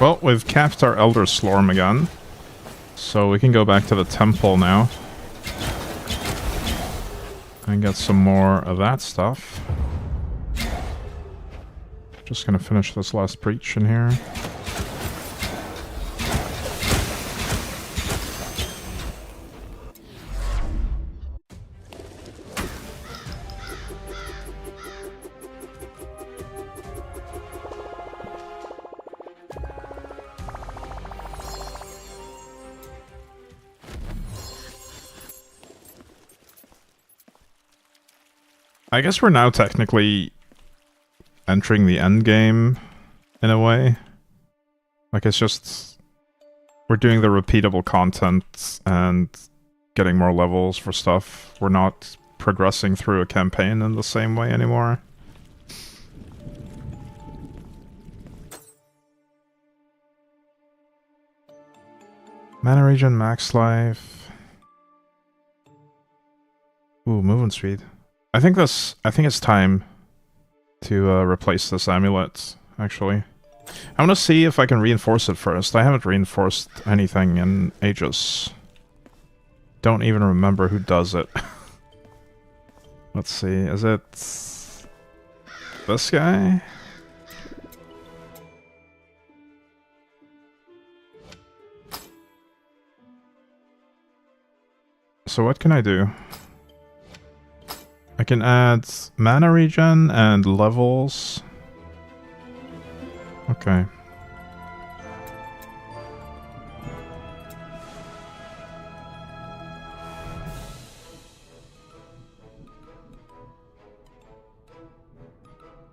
Well, we've capped our Elder Slorm again, so we can go back to the temple now. And get some more of that stuff. Just gonna finish this last breach in here. I guess we're now technically entering the end game in a way. Like, it's just we're doing the repeatable content and getting more levels for stuff. We're not progressing through a campaign in the same way anymore. Mana regen, max life. Ooh, movement speed. I think it's time to replace this amulet, actually. I want to see if I can reinforce it first. I haven't reinforced anything in ages. Don't even remember who does it. Let's see, is it this guy? So what can I do? I can add mana regen and levels. Okay.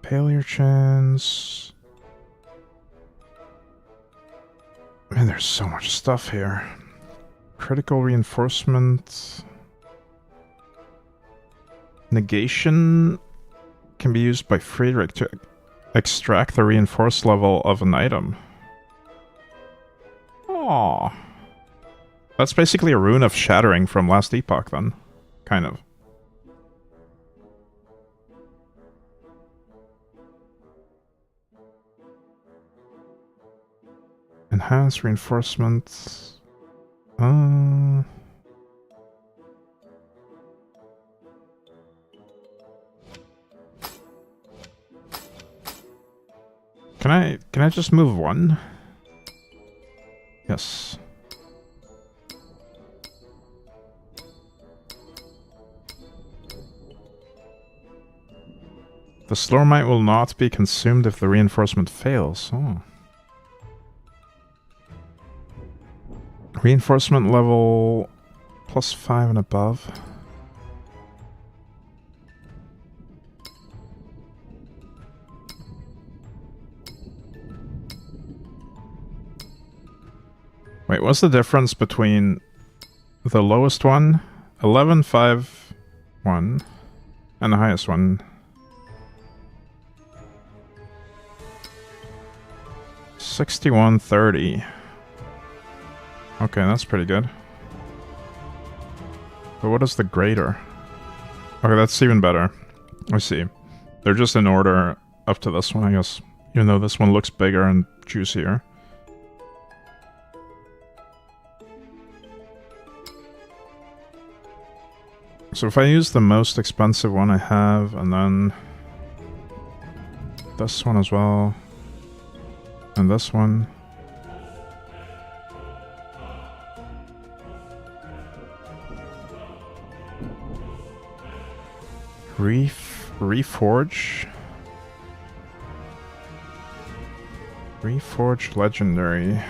Failure chance. Man, there's so much stuff here. Critical reinforcement. Negation can be used by Friedrich to extract the reinforced level of an item. Aww. That's basically a rune of shattering from last epoch then. Kind of. Enhanced reinforcement. Can I just move one? Yes. The Slormite will not be consumed if the reinforcement fails. Oh. Reinforcement level +5 and above. Wait, what's the difference between the lowest one, 1151, and the highest one? 6130. Okay, that's pretty good. But what is the greater? Okay, that's even better. I see. They're just in order up to this one, I guess. Even though this one looks bigger and juicier. So if I use the most expensive one I have, and then this one as well, and this one. Reforge? Reforge Legendary.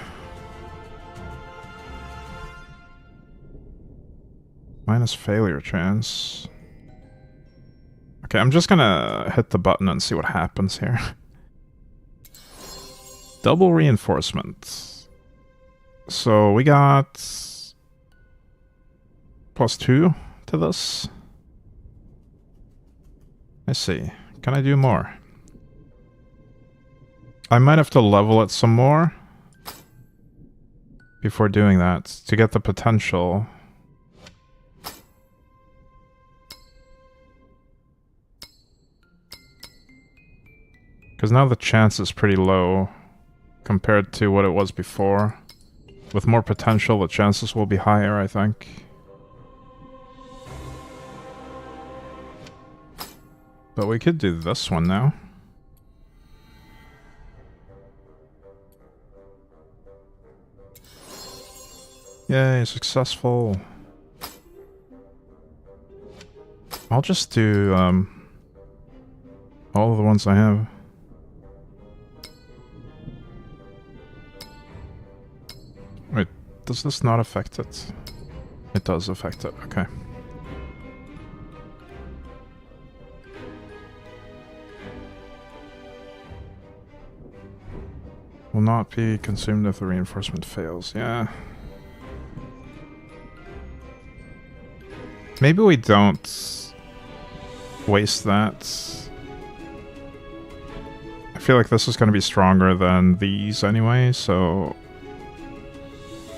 Minus failure chance. Okay, I'm just gonna hit the button and see what happens here. Double reinforcement. So we got +2 to this. I see. Can I do more? I might have to level it some more before doing that to get the potential. Because now the chance is pretty low compared to what it was before. With more potential, the chances will be higher, I think. But we could do this one now. Yay, successful. I'll just do all of the ones I have. Wait, does this not affect it? It does affect it, okay. Will not be consumed if the reinforcement fails. Yeah. Maybe we don't waste that. I feel like this is going to be stronger than these anyway, so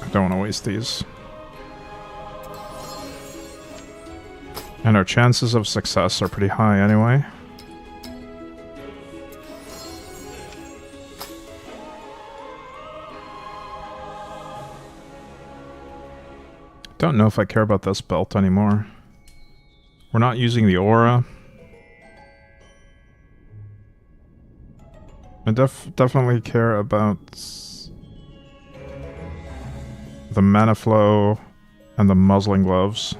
I don't want to waste these. And our chances of success are pretty high anyway. Don't know if I care about this belt anymore. We're not using the aura. I definitely care about the mana flow and the muzzling gloves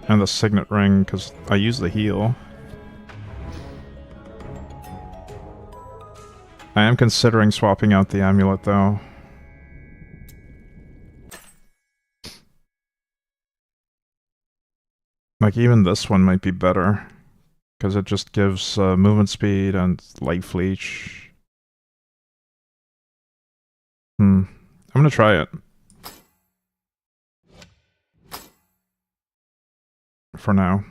and the signet ring because I use the heal. am considering swapping out the amulet, though. Like, even this one might be better. Because it just gives movement speed and life leech. I'm gonna try it. For now.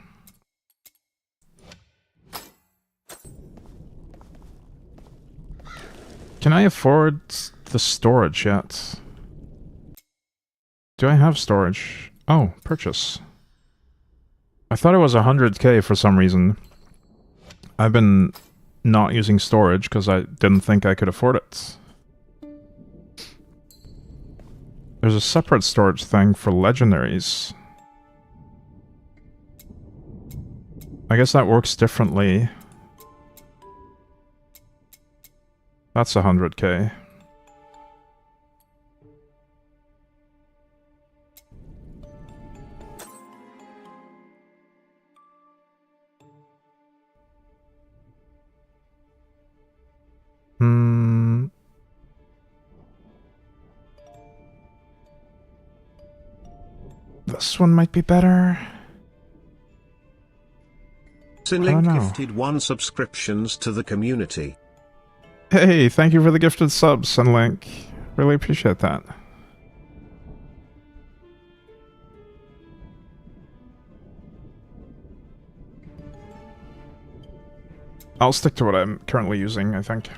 Can I afford the storage yet? Do I have storage? Oh, purchase. I thought it was 100k for some reason. I've been not using storage because I didn't think I could afford it. There's a separate storage thing for legendaries. I guess that works differently. That's 100k. This one might be better. Sinlink gifted 1 subscriptions to the community. Hey, thank you for the gifted subs, Sunlink. Really appreciate that. I'll stick to what I'm currently using, I think.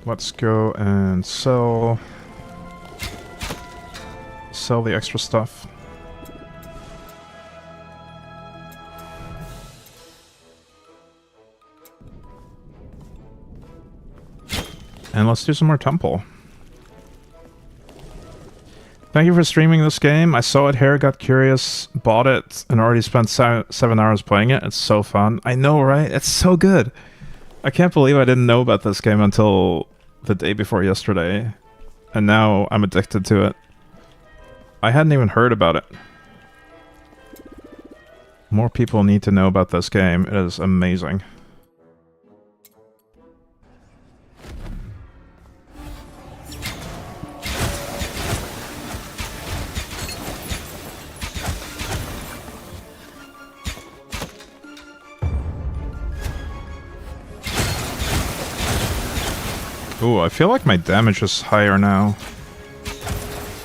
Let's go and sell the extra stuff. And let's do some more temple. Thank you for streaming this game. I saw it here, got curious, bought it, and already spent 7 hours playing it. It's so fun. I know, right? It's so good. I can't believe I didn't know about this game until the day before yesterday. And now I'm addicted to it. I hadn't even heard about it. More people need to know about this game. It is amazing. Ooh, I feel like my damage is higher now.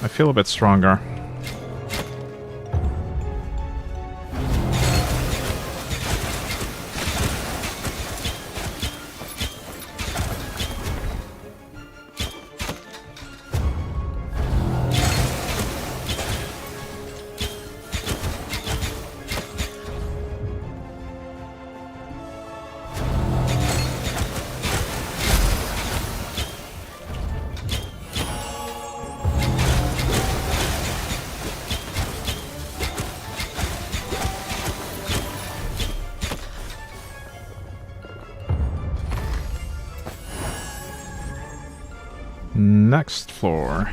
I feel a bit stronger. Next floor.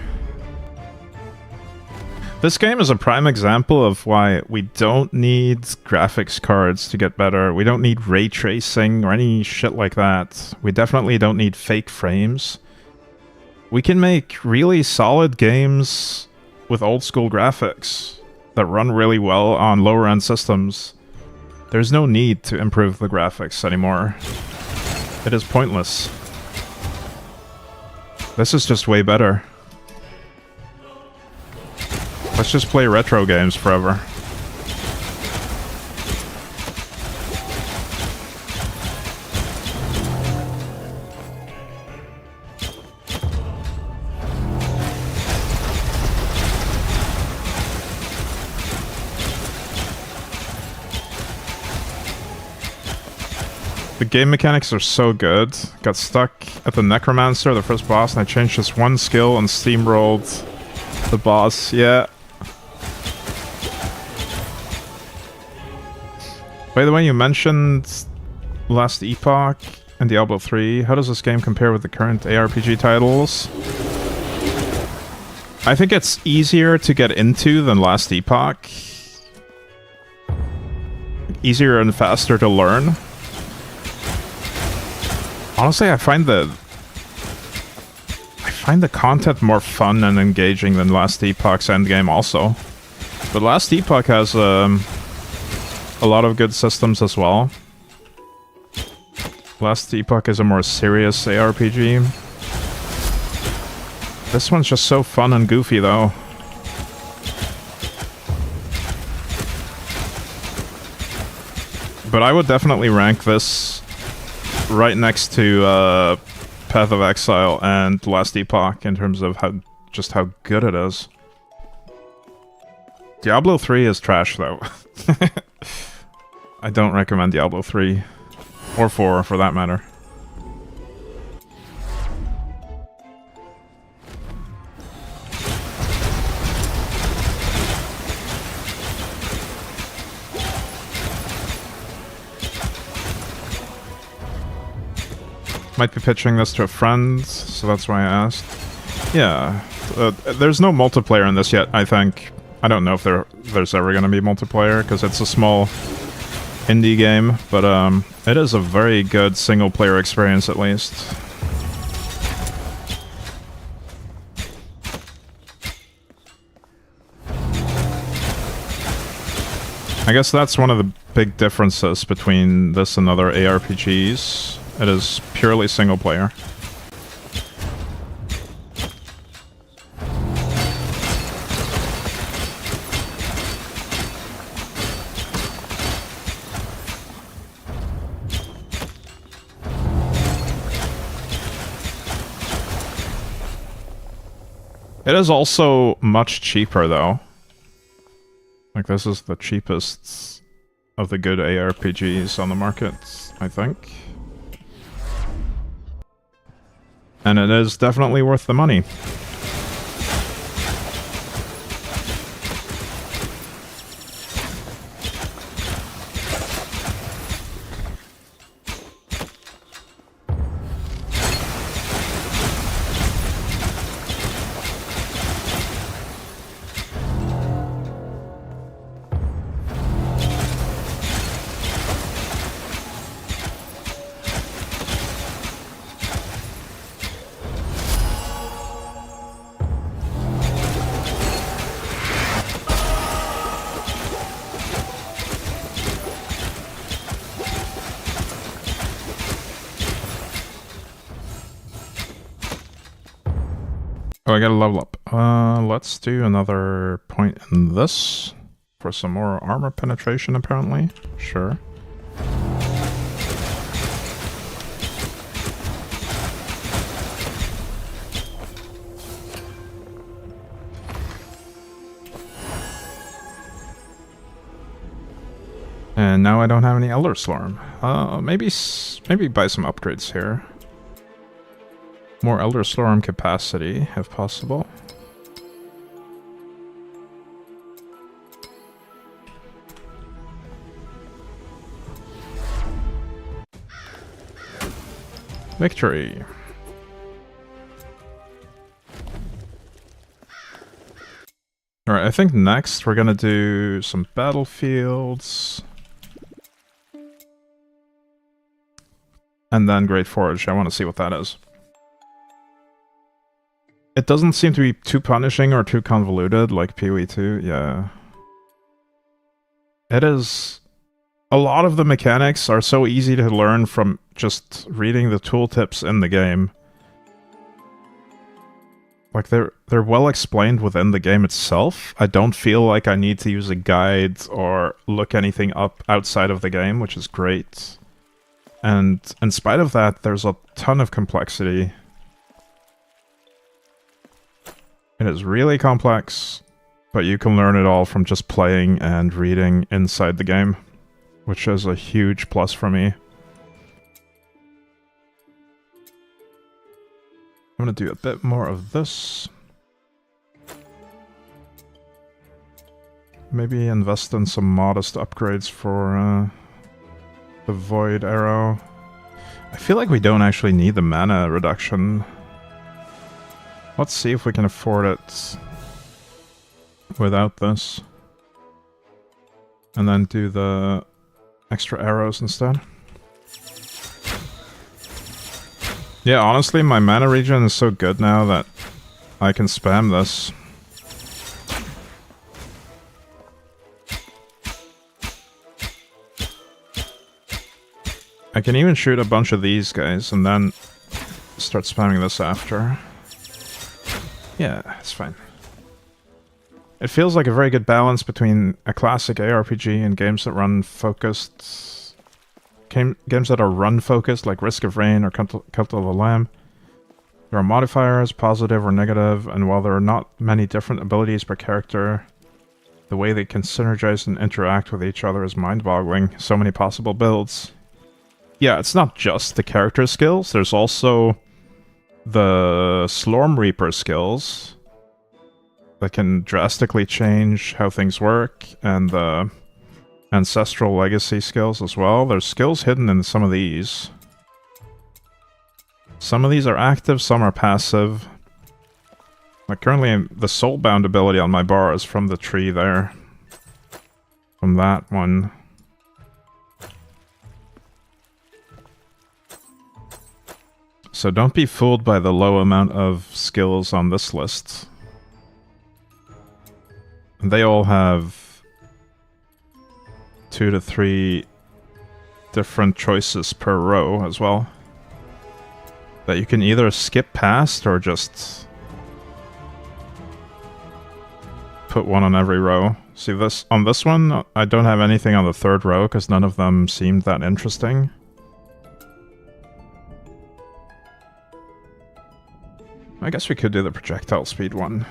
This game is a prime example of why we don't need graphics cards to get better. We don't need ray tracing or any shit like that. We definitely don't need fake frames. We can make really solid games with old school graphics that run really well on lower end systems. There's no need to improve the graphics anymore. It is pointless. This is just way better. Let's just play retro games forever. The game mechanics are so good. Got stuck at the Necromancer, the first boss, and I changed just one skill and steamrolled the boss. Yeah. By the way, you mentioned Last Epoch and Diablo 3. How does this game compare with the current ARPG titles? I think it's easier to get into than Last Epoch. Easier and faster to learn. Honestly, I find the find the content more fun and engaging than Last Epoch's endgame also. But Last Epoch has a lot of good systems as well. Last Epoch is a more serious ARPG. This one's just so fun and goofy though. But I would definitely rank this right next to Path of Exile and Last Epoch in terms of how good it is. Diablo 3 is trash though. I don't recommend Diablo 3 or 4 for that matter. Might be pitching this to a friend, so that's why I asked. Yeah, there's no multiplayer in this yet, I think. I don't know if there's ever going to be multiplayer, because it's a small indie game, but it is a very good single-player experience at least. I guess that's one of the big differences between this and other ARPGs. It is purely single player. It is also much cheaper though. Like this is the cheapest of the good ARPGs on the market, I think. And it is definitely worth the money. Oh, I gotta level up. Let's do another point in this for some more armor penetration, apparently. Sure. And now I don't have any Elder Slorm. Maybe buy some upgrades here. More Elder Slorm capacity, if possible. Victory! Alright, I think next we're gonna do some battlefields. And then Great Forge. I want to see what that is. It doesn't seem to be too punishing or too convoluted like PoE2, yeah. It is... A lot of the mechanics are so easy to learn from just reading the tooltips in the game. Like, they're well explained within the game itself. I don't feel like I need to use a guide or look anything up outside of the game, which is great. And in spite of that, there's a ton of complexity. It is really complex, but you can learn it all from just playing and reading inside the game, which is a huge plus for me. I'm gonna do a bit more of this. Maybe invest in some modest upgrades for the Void Arrow. I feel like we don't actually need the mana reduction. Let's see if we can afford it without this. And then do the extra arrows instead. Yeah, honestly, my mana regen is so good now that I can spam this. I can even shoot a bunch of these guys and then start spamming this after. Yeah, it's fine. It feels like a very good balance between a classic ARPG and games that run focused... games that are run-focused, like Risk of Rain or Cult of the Lamb. There are modifiers, positive or negative, and while there are not many different abilities per character, the way they can synergize and interact with each other is mind-boggling. So many possible builds. Yeah, it's not just the character skills, there's also the Slormancer skills that can drastically change how things work, and the Ancestral Legacy skills as well. There's skills hidden in some of these. Some of these are active, some are passive. Like currently, the Soulbound ability on my bar is from the tree there. From that one. So don't be fooled by the low amount of skills on this list. They all have 2 to 3 different choices per row as well. That you can either skip past or just put one on every row. See this on this one, I don't have anything on the 3rd row because none of them seemed that interesting. I guess we could do the projectile speed one.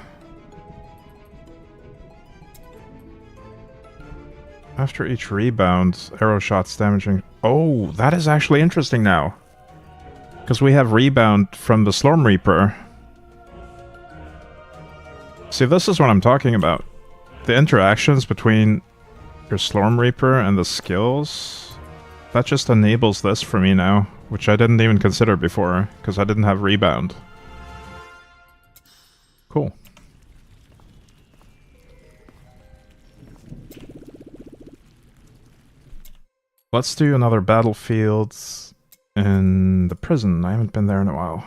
After each rebound, arrow shots damaging... Oh, that is actually interesting now. Because we have rebound from the Slormancer. See, this is what I'm talking about. The interactions between your Slormancer and the skills... That just enables this for me now, which I didn't even consider before, because I didn't have rebound. Cool. Let's do another battlefield in the prison. I haven't been there in a while.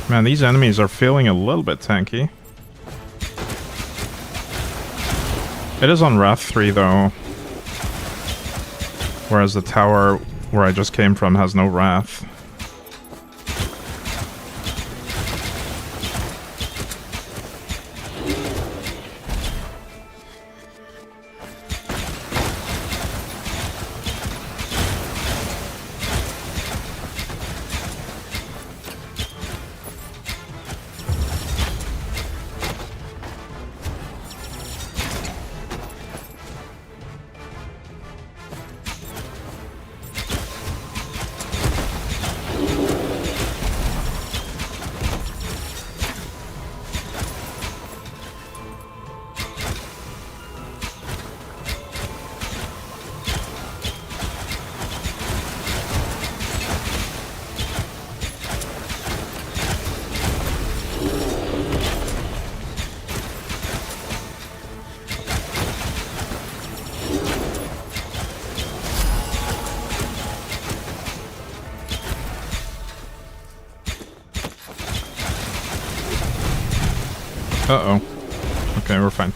Man, these enemies are feeling a little bit tanky. It is on Wrath 3 though. Whereas the tower where I just came from has no Wrath. Uh-oh. Okay, we're fine.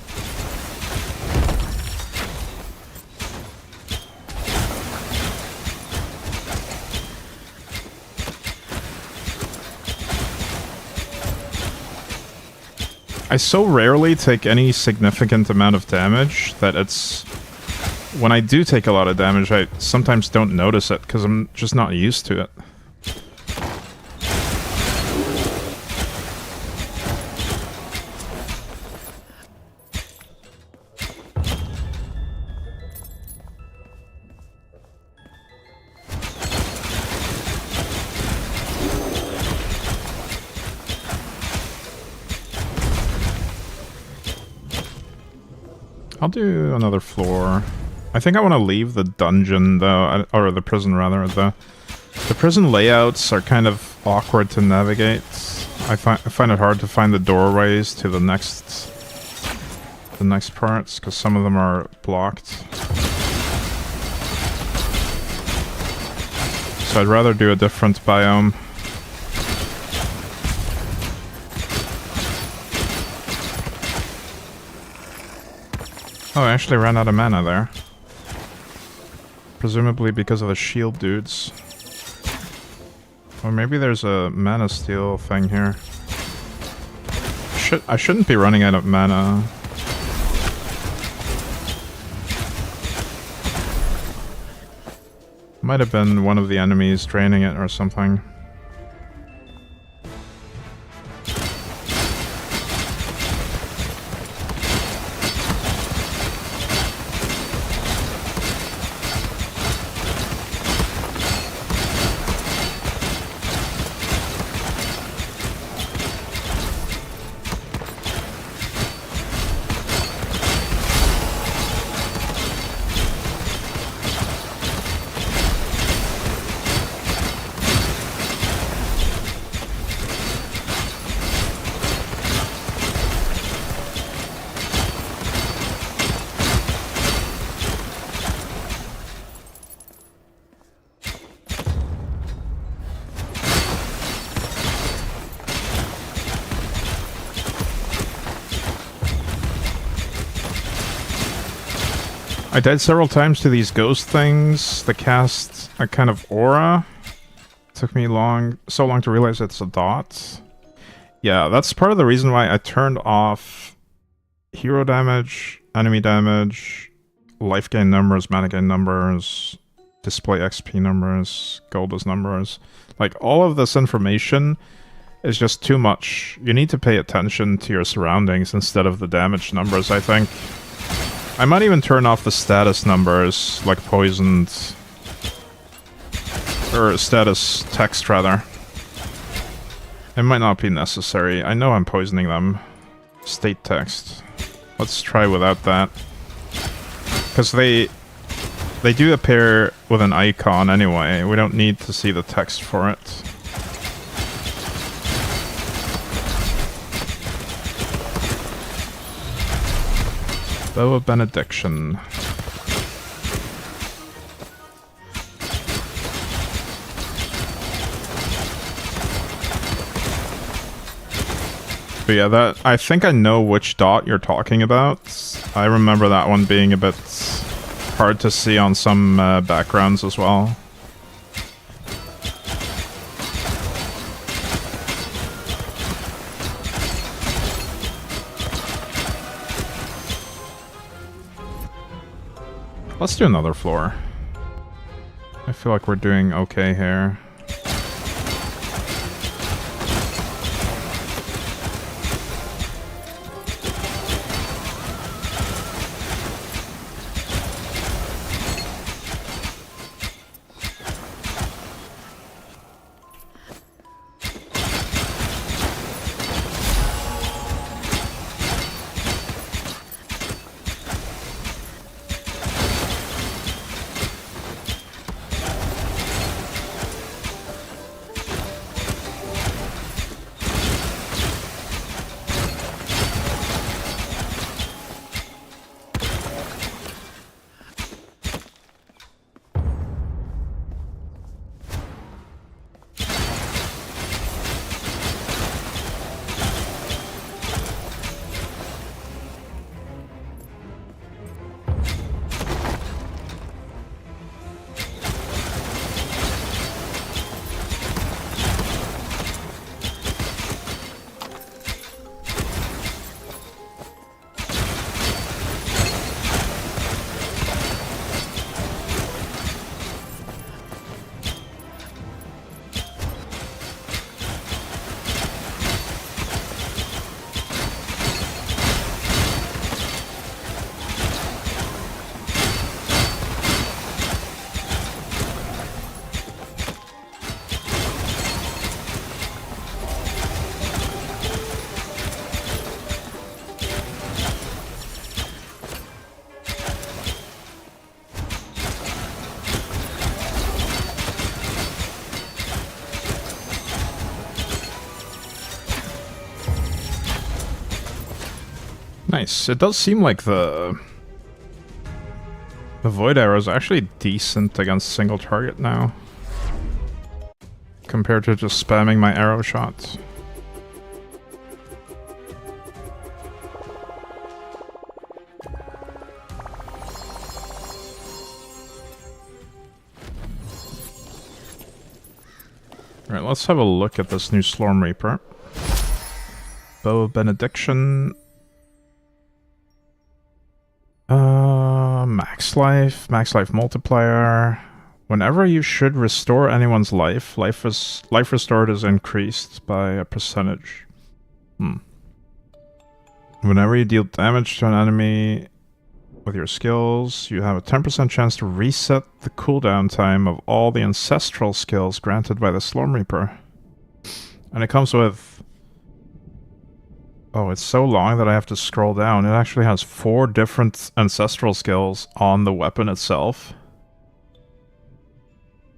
I so rarely take any significant amount of damage that it's... When I do take a lot of damage, I sometimes don't notice it because I'm just not used to it. I'll do another floor. I think I want to leave the dungeon, though, or the prison, rather. The prison layouts are kind of awkward to navigate. I find it hard to find the doorways to the next parts, because some of them are blocked. So I'd rather do a different biome. Oh, I actually ran out of mana there. Presumably because of the shield dudes. Or maybe there's a mana steal thing here. I shouldn't be running out of mana. Might have been one of the enemies draining it or something. I died several times to these ghost things that cast a kind of aura. It took me so long to realize it's a dot. Yeah, that's part of the reason why I turned off hero damage, enemy damage, life gain numbers, mana gain numbers, display XP numbers, gold numbers. Like, all of this information is just too much. You need to pay attention to your surroundings instead of the damage numbers, I think. I might even turn off the status numbers, like poisoned... or status text, rather. It might not be necessary. I know I'm poisoning them. State text. Let's try without that. Because they do appear with an icon anyway. We don't need to see the text for it. Bow of Benediction. But yeah, I think I know which dot you're talking about. I remember that one being a bit hard to see on some backgrounds as well. Let's do another floor. I feel like we're doing okay here. Nice. It does seem like the void arrow is actually decent against single target now, compared to just spamming my arrow shots. Alright, let's have a look at this new Storm Reaper. Bow of Benediction. Max life multiplier. Whenever you should restore anyone's life, life restored is increased by a percentage. Whenever you deal damage to an enemy with your skills, you have a 10% chance to reset the cooldown time of all the ancestral skills granted by the Storm Reaper. And it comes with... Oh, it's so long that I have to scroll down. It actually has 4 different ancestral skills on the weapon itself.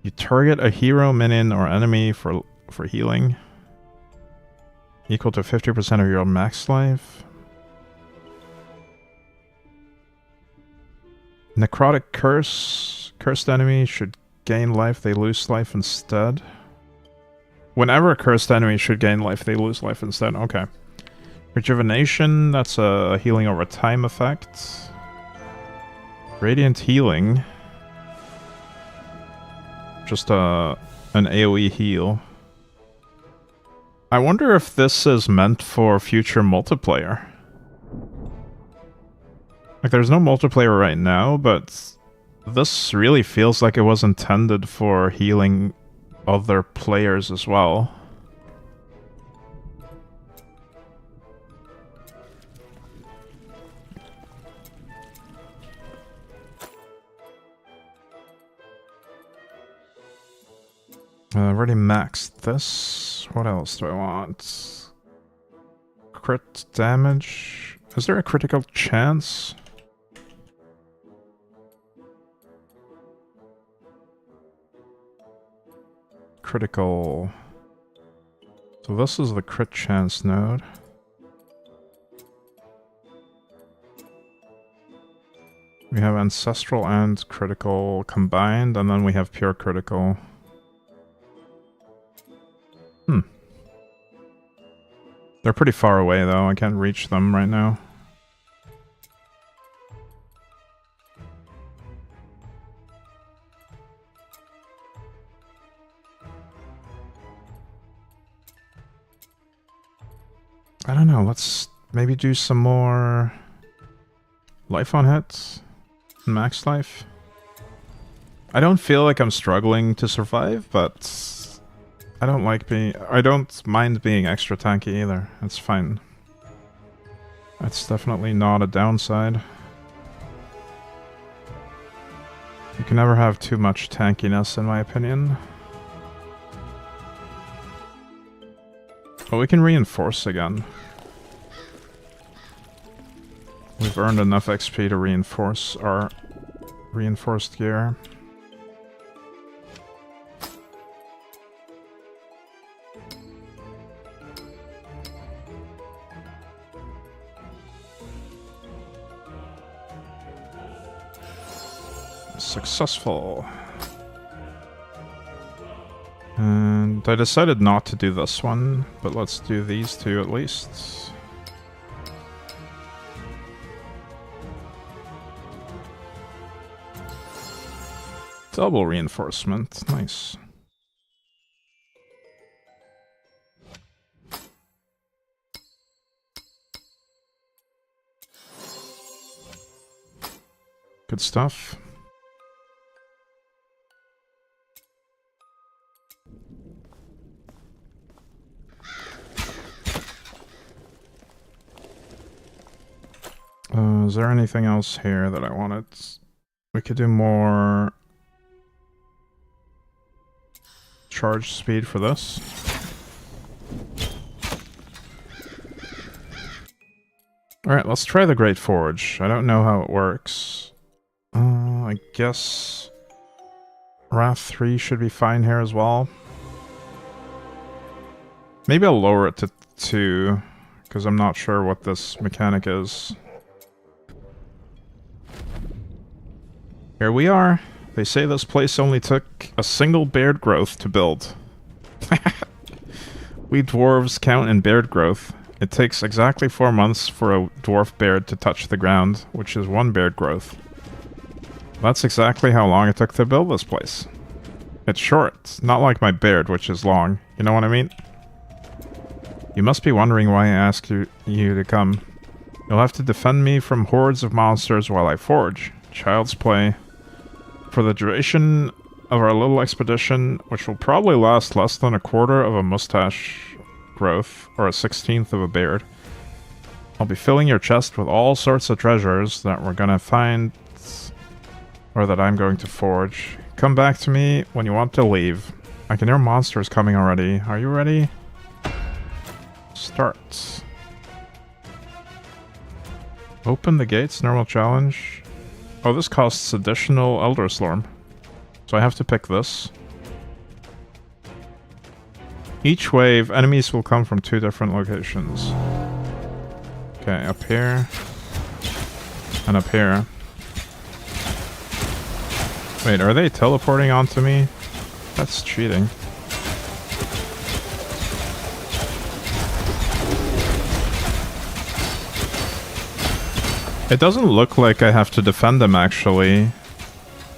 You target a hero, minion, or enemy for healing. Equal to 50% of your max life. Necrotic Curse. Cursed enemy should gain life, they lose life instead. Whenever a cursed enemy should gain life, they lose life instead. Okay. Rejuvenation, that's a healing over time effect. Radiant Healing. Just an AoE heal. I wonder if this is meant for future multiplayer. Like, there's no multiplayer right now, but this really feels like it was intended for healing other players as well. I've already maxed this. What else do I want? Crit damage. Is there a critical chance? Critical. So this is the crit chance node. We have ancestral and critical combined, and then we have pure critical. They're pretty far away though, I can't reach them right now. I don't know, let's maybe do some more life on hit, max life. I don't feel like I'm struggling to survive, but I don't mind being extra tanky either. That's fine. That's definitely not a downside. You can never have too much tankiness, in my opinion. Oh, we can reinforce again. We've earned enough XP to reinforce our reinforced gear. Successful. And I decided not to do this one, but let's do these two at least. Double reinforcement, nice. Good stuff. Is there anything else here that I wanted? We could do more charge speed for this. Alright, let's try the Great Forge. I don't know how it works. I guess Wrath 3 should be fine here as well. Maybe I'll lower it to 2, because I'm not sure what this mechanic is. Here we are. They say this place only took a single beard growth to build. We dwarves count in beard growth. It takes exactly 4 months for a dwarf beard to touch the ground, which is 1 beard growth. That's exactly how long it took to build this place. It's short, not like my beard, which is long. You know what I mean? You must be wondering why I asked you to come. You'll have to defend me from hordes of monsters while I forge. Child's play. For the duration of our little expedition, which will probably last less than a quarter of a mustache growth, or a 16th of a beard, I'll be filling your chest with all sorts of treasures that we're gonna find, or that I'm going to forge. Come back to me when you want to leave. I can hear monsters coming already. Are you ready? Start. Open the gates, normal challenge. Oh, this costs additional Elder Slorm. So I have to pick this. Each wave, enemies will come from 2 different locations. Okay, up here. And up here. Wait, are they teleporting onto me? That's cheating. It doesn't look like I have to defend them, actually.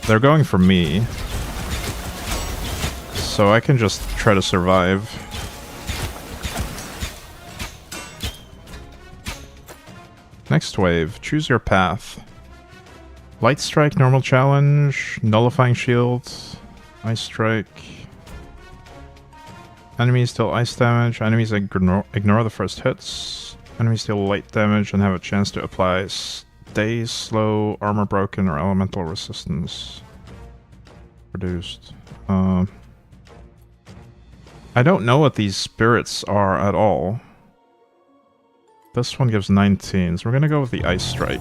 They're going for me. So I can just try to survive. Next wave. Choose your path. Light Strike, normal challenge. Nullifying Shield. Ice Strike. Enemies deal ice damage. Enemies ignore the first hits. Enemies deal light damage and have a chance to apply Stay, Slow, Armor Broken, or Elemental Resistance. Reduced. I don't know what these spirits are at all. This one gives 19, so we're gonna go with the Ice Strike.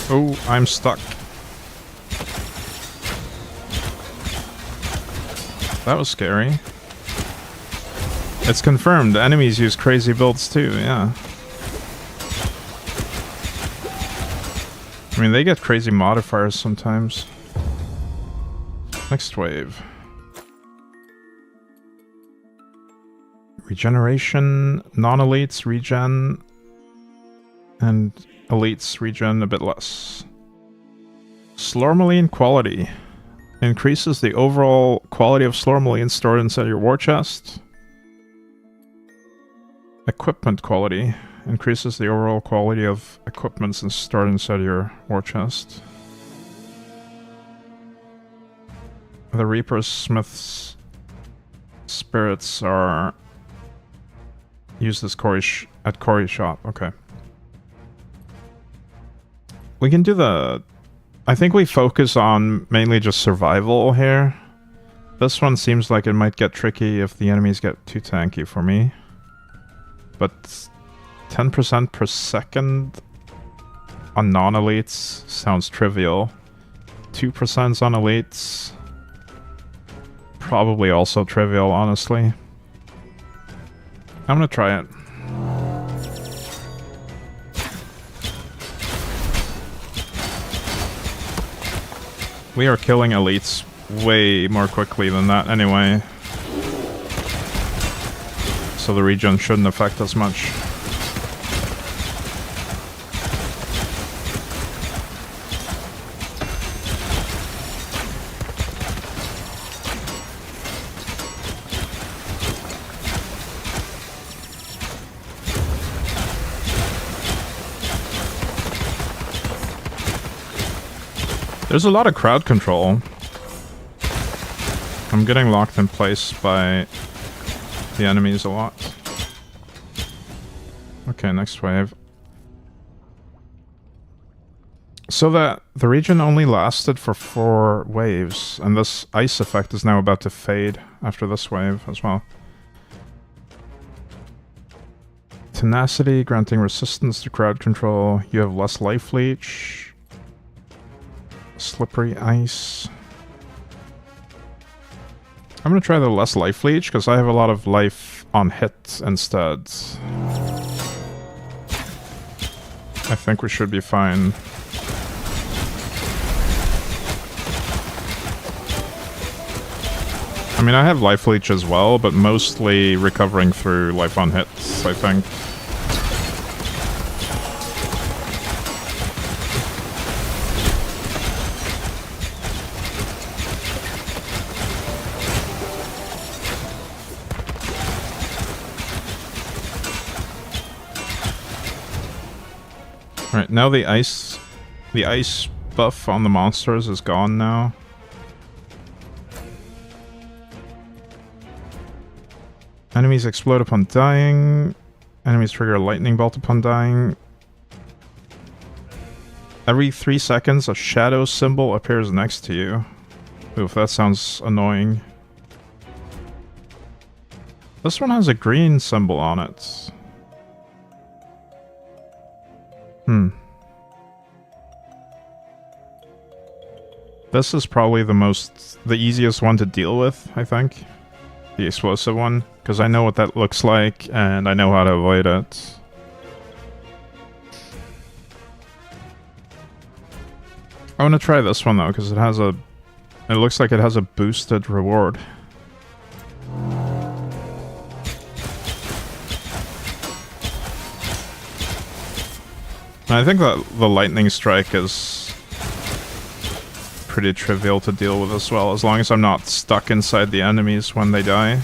Oh, I'm stuck. That was scary. It's confirmed, enemies use crazy builds too, yeah. I mean, they get crazy modifiers sometimes. Next wave. Regeneration, non-elites regen, and elites regen a bit less. Slormaline quality. Increases the overall quality of Slormaline stored inside your war chest. Equipment quality. Increases the overall quality of equipments stored inside your war chest. The Reaper's Smith's spirits are used as at Corey's shop. Okay. We can do the... I think we focus on mainly just survival here. This one seems like it might get tricky if the enemies get too tanky for me. But 10% per second on non-elites sounds trivial. 2% on elites. Probably also trivial, honestly. I'm gonna try it. We are killing elites way more quickly than that anyway. So the regen shouldn't affect us much. There's a lot of crowd control. I'm getting locked in place by the enemies a lot. Okay, next wave. So that the region only lasted for 4 waves, and this ice effect is now about to fade after this wave as well. tenacity, granting resistance to crowd control. You have less life leech. Slippery ice. I'm gonna try the less life leech, because I have a lot of life on hit instead. I think we should be fine. I mean, I have life leech as well, but mostly recovering through life on hits, I think. Alright, now the ice buff on the monsters is gone now. Enemies explode upon dying. Enemies trigger a lightning bolt upon dying. Every 3 seconds, a shadow symbol appears next to you. Oof, that sounds annoying. This one has a green symbol on it. This is probably the easiest one to deal with, I think. The explosive one, because I know what that looks like, and I know how to avoid it. I want to try this one though, because it looks like it has a boosted reward. I think that the lightning strike is pretty trivial to deal with as well, as long as I'm not stuck inside the enemies when they die.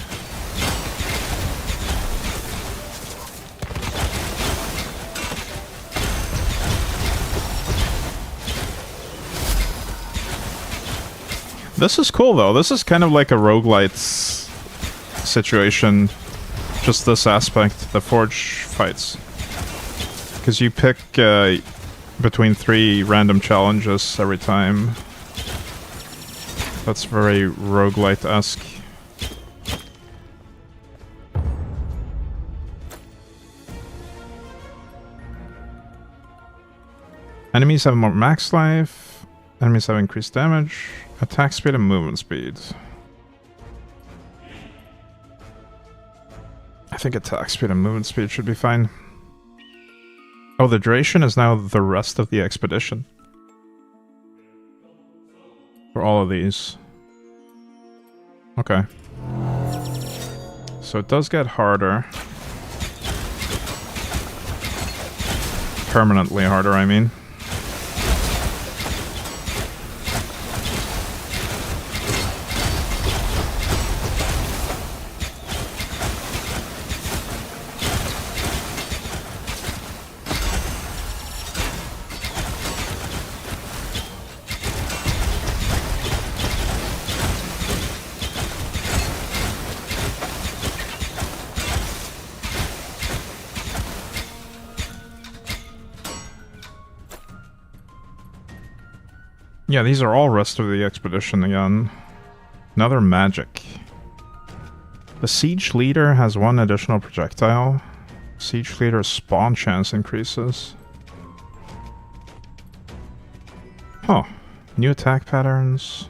This is cool though, this is kind of like a roguelite situation, just this aspect, the forge fights. Because you pick between 3 random challenges every time. That's very roguelite-esque. Enemies have more max life. Enemies have increased damage. Attack speed and movement speed. I think attack speed and movement speed should be fine. Oh, the duration is now the rest of the expedition. For all of these. Okay. So it does get harder. Permanently harder, I mean. Yeah, these are all rest of the expedition again. Another magic. The siege leader has 1 additional projectile. Siege leader's spawn chance increases. Huh. New attack patterns.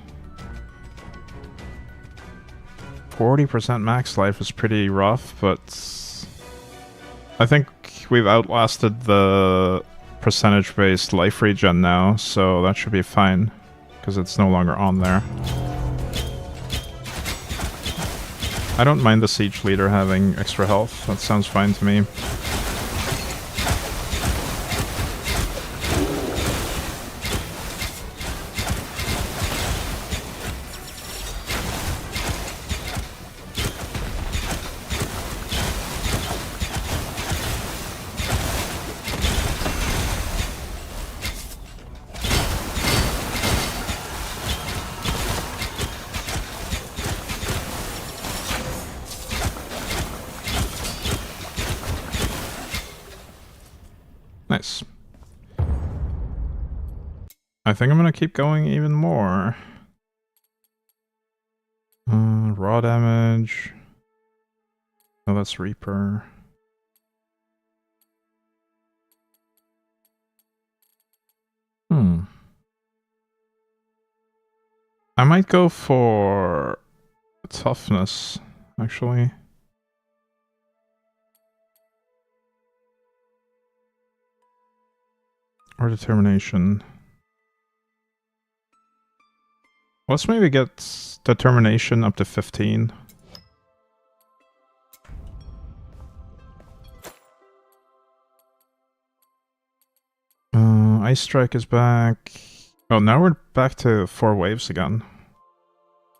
40% max life is pretty rough, but I think we've outlasted the percentage-based life regen now, so that should be fine, because it's no longer on there. I don't mind the siege leader having extra health, that sounds fine to me. Nice. I think I'm gonna keep going even more. Raw damage. Oh, that's Reaper. I might go for toughness, actually. Or determination. Let's maybe get determination up to 15. Ice Strike is back. Oh, now we're back to 4 waves again.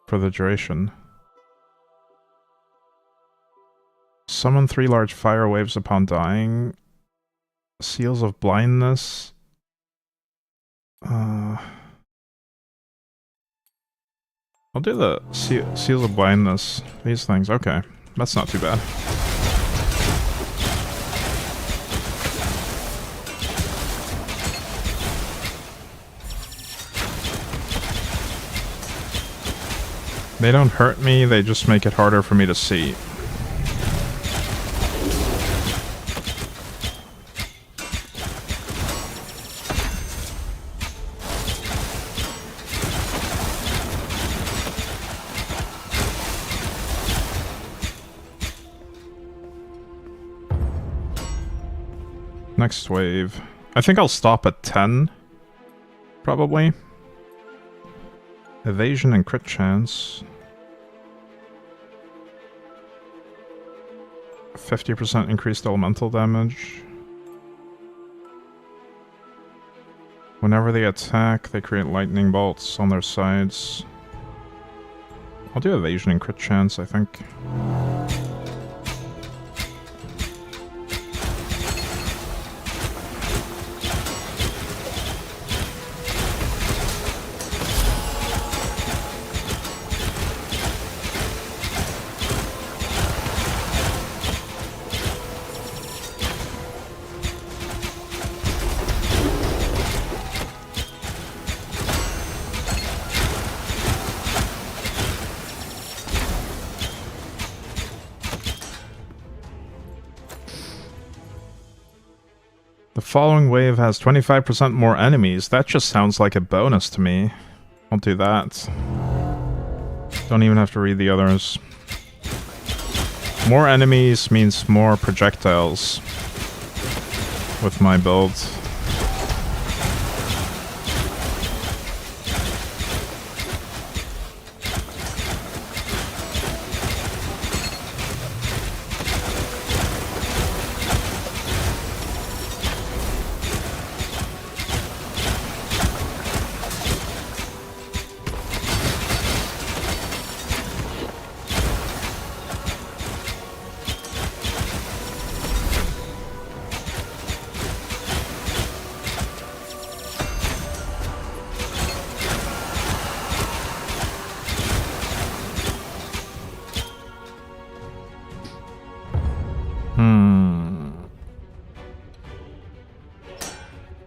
For the duration. Summon 3 large fire waves upon dying. Seals of blindness. I'll do the seals of blindness. These things. Okay. That's not too bad. They don't hurt me, they just make it harder for me to see. Next wave. I think I'll stop at 10. Probably. Evasion and crit chance. 50% increased elemental damage. Whenever they attack, they create lightning bolts on their sides. I'll do evasion and crit chance, I think. Following wave has 25% more enemies. That just sounds like a bonus to me. I'll do that. Don't even have to read the others. More enemies means more projectiles with my build.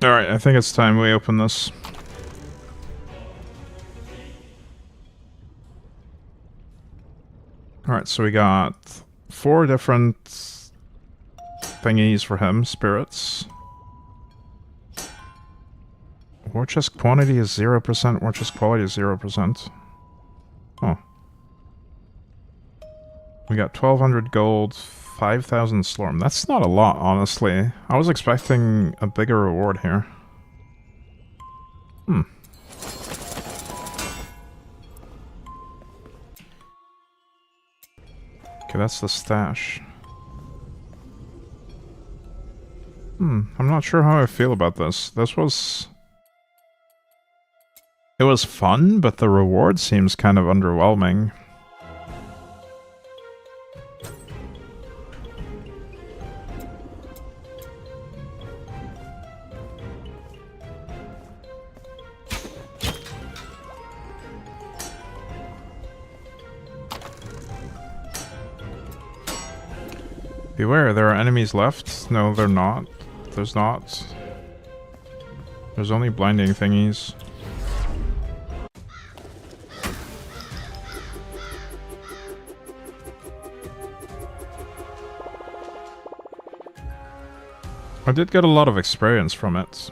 Alright, I think it's time we open this. Alright, so we got 4 different thingies for him, spirits. War chest quantity is 0%, war chest quality is 0%. Oh. We got 1200 gold, 5,000 Slorm. That's not a lot, honestly. I was expecting a bigger reward here. Okay, that's the stash. I'm not sure how I feel about this. It was fun, but the reward seems kind of underwhelming. Beware, there are enemies left. No, they're not. There's not. There's only blinding thingies. I did get a lot of experience from it.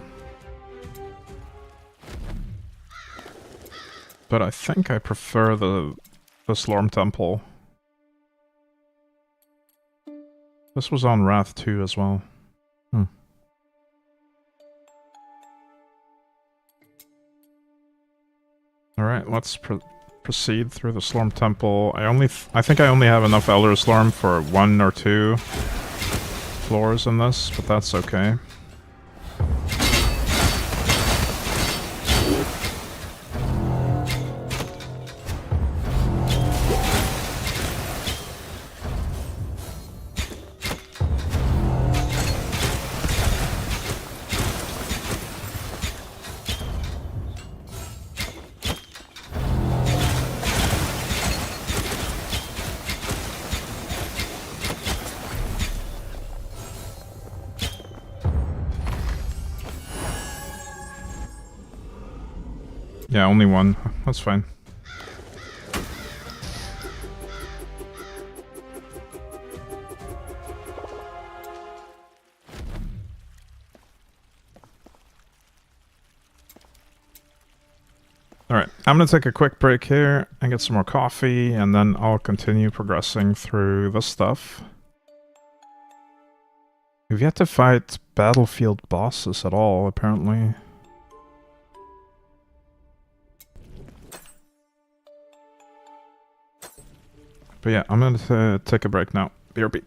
But I think I prefer the Slorm Temple. This was on Wrath 2 as well. Alright, let's proceed through the Slorm Temple. I think I only have enough Elder Slorm for 1 or 2 floors in this, but that's okay. Yeah, only 1. That's fine. Alright, I'm gonna take a quick break here and get some more coffee, and then I'll continue progressing through this stuff. We've yet to fight battlefield bosses at all, apparently. But yeah, I'm gonna take a break now. BRB.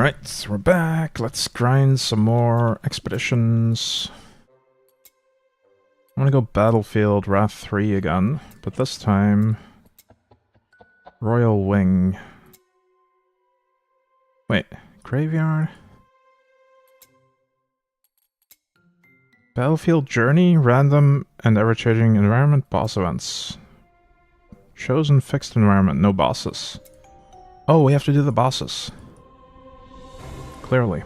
Alright, we're back. Let's grind some more expeditions. I'm gonna go Battlefield Wrath 3 again, but this time... Royal Wing. Wait, Graveyard? Battlefield Journey, random and ever-changing environment, boss events. Chosen fixed environment, no bosses. Oh, we have to do the bosses. Clearly.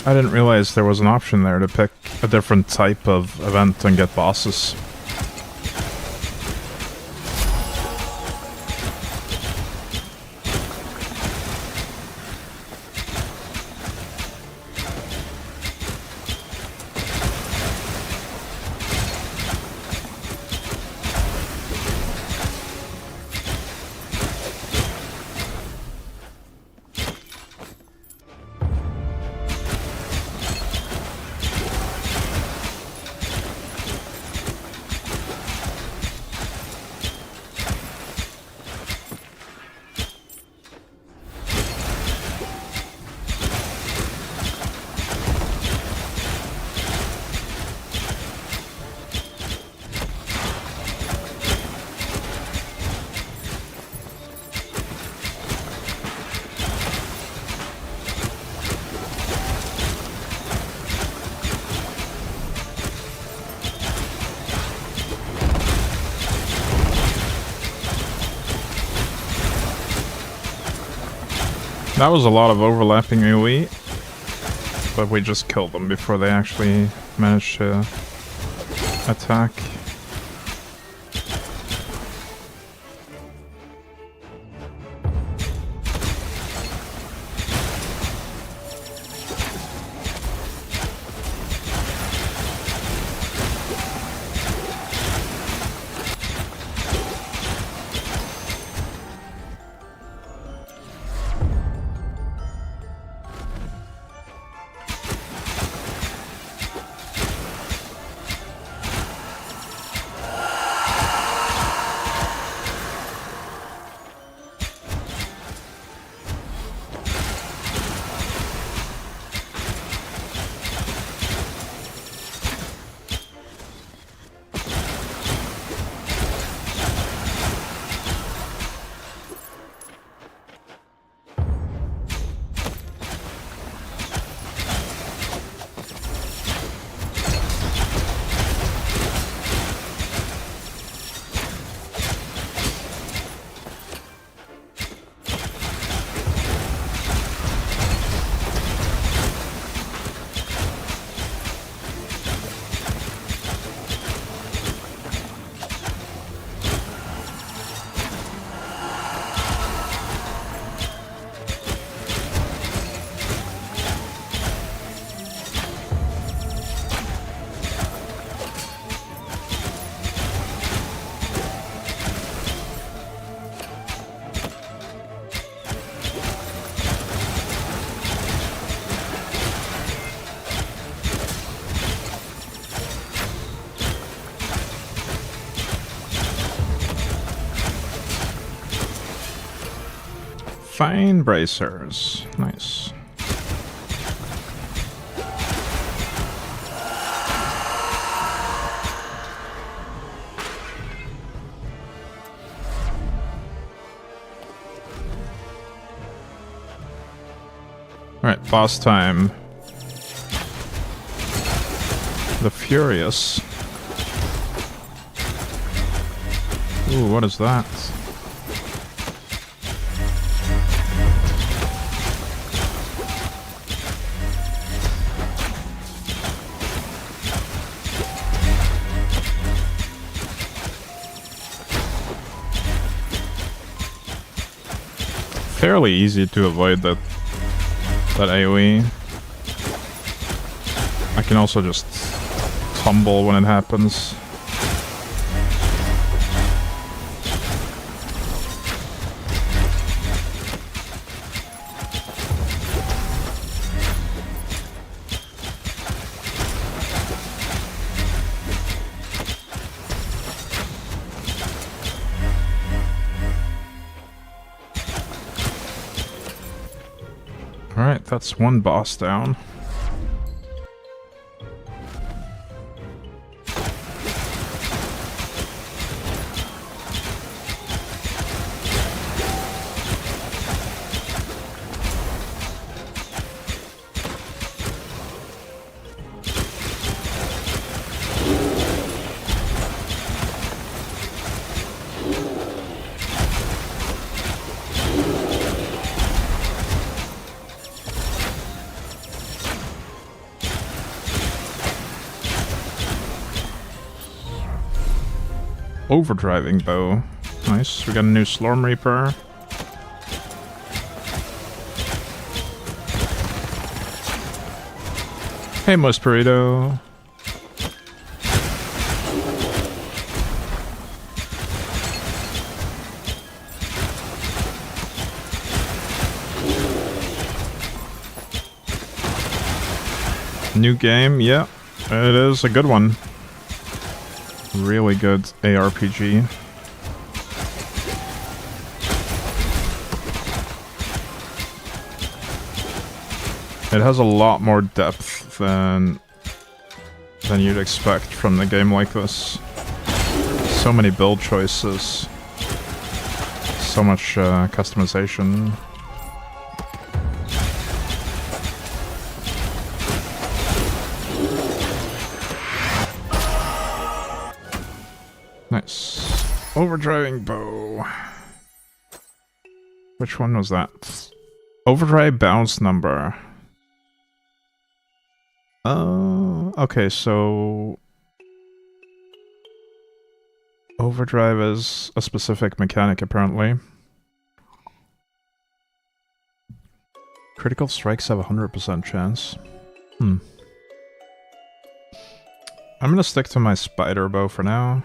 I didn't realize there was an option there to pick a different type of event and get bosses. That was a lot of overlapping AoE, but we just killed them before they actually managed to attack. Fine bracers. Nice. Alright, boss time. The Furious. Ooh, what is that? Fairly easy to avoid that AoE. I can also just tumble when it happens. Alright, that's one boss down. Overdriving bow. Nice. We got a new Slormancer. Hey, Moist Burrito. New game, yeah. It is a good one. Really good ARPG. It has a lot more depth than you'd expect from a game like this. So many build choices. So much customization. Nice. Overdriving bow. Which one was that? Overdrive bounce number. Okay, so... Overdrive is a specific mechanic, apparently. Critical strikes have a 100% chance. I'm gonna stick to my spider bow for now.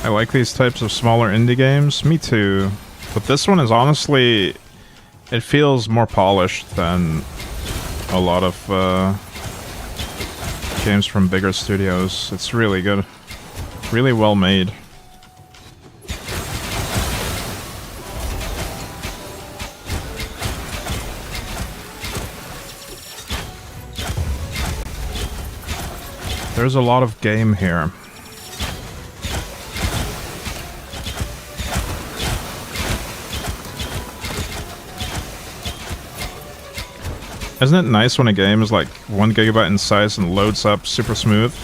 I like these types of smaller indie games. Me too. But this one is honestly... It feels more polished than a lot of games from bigger studios. It's really good. Really well made. There's a lot of game here. Isn't it nice when a game is like 1 GB in size and loads up super smooth?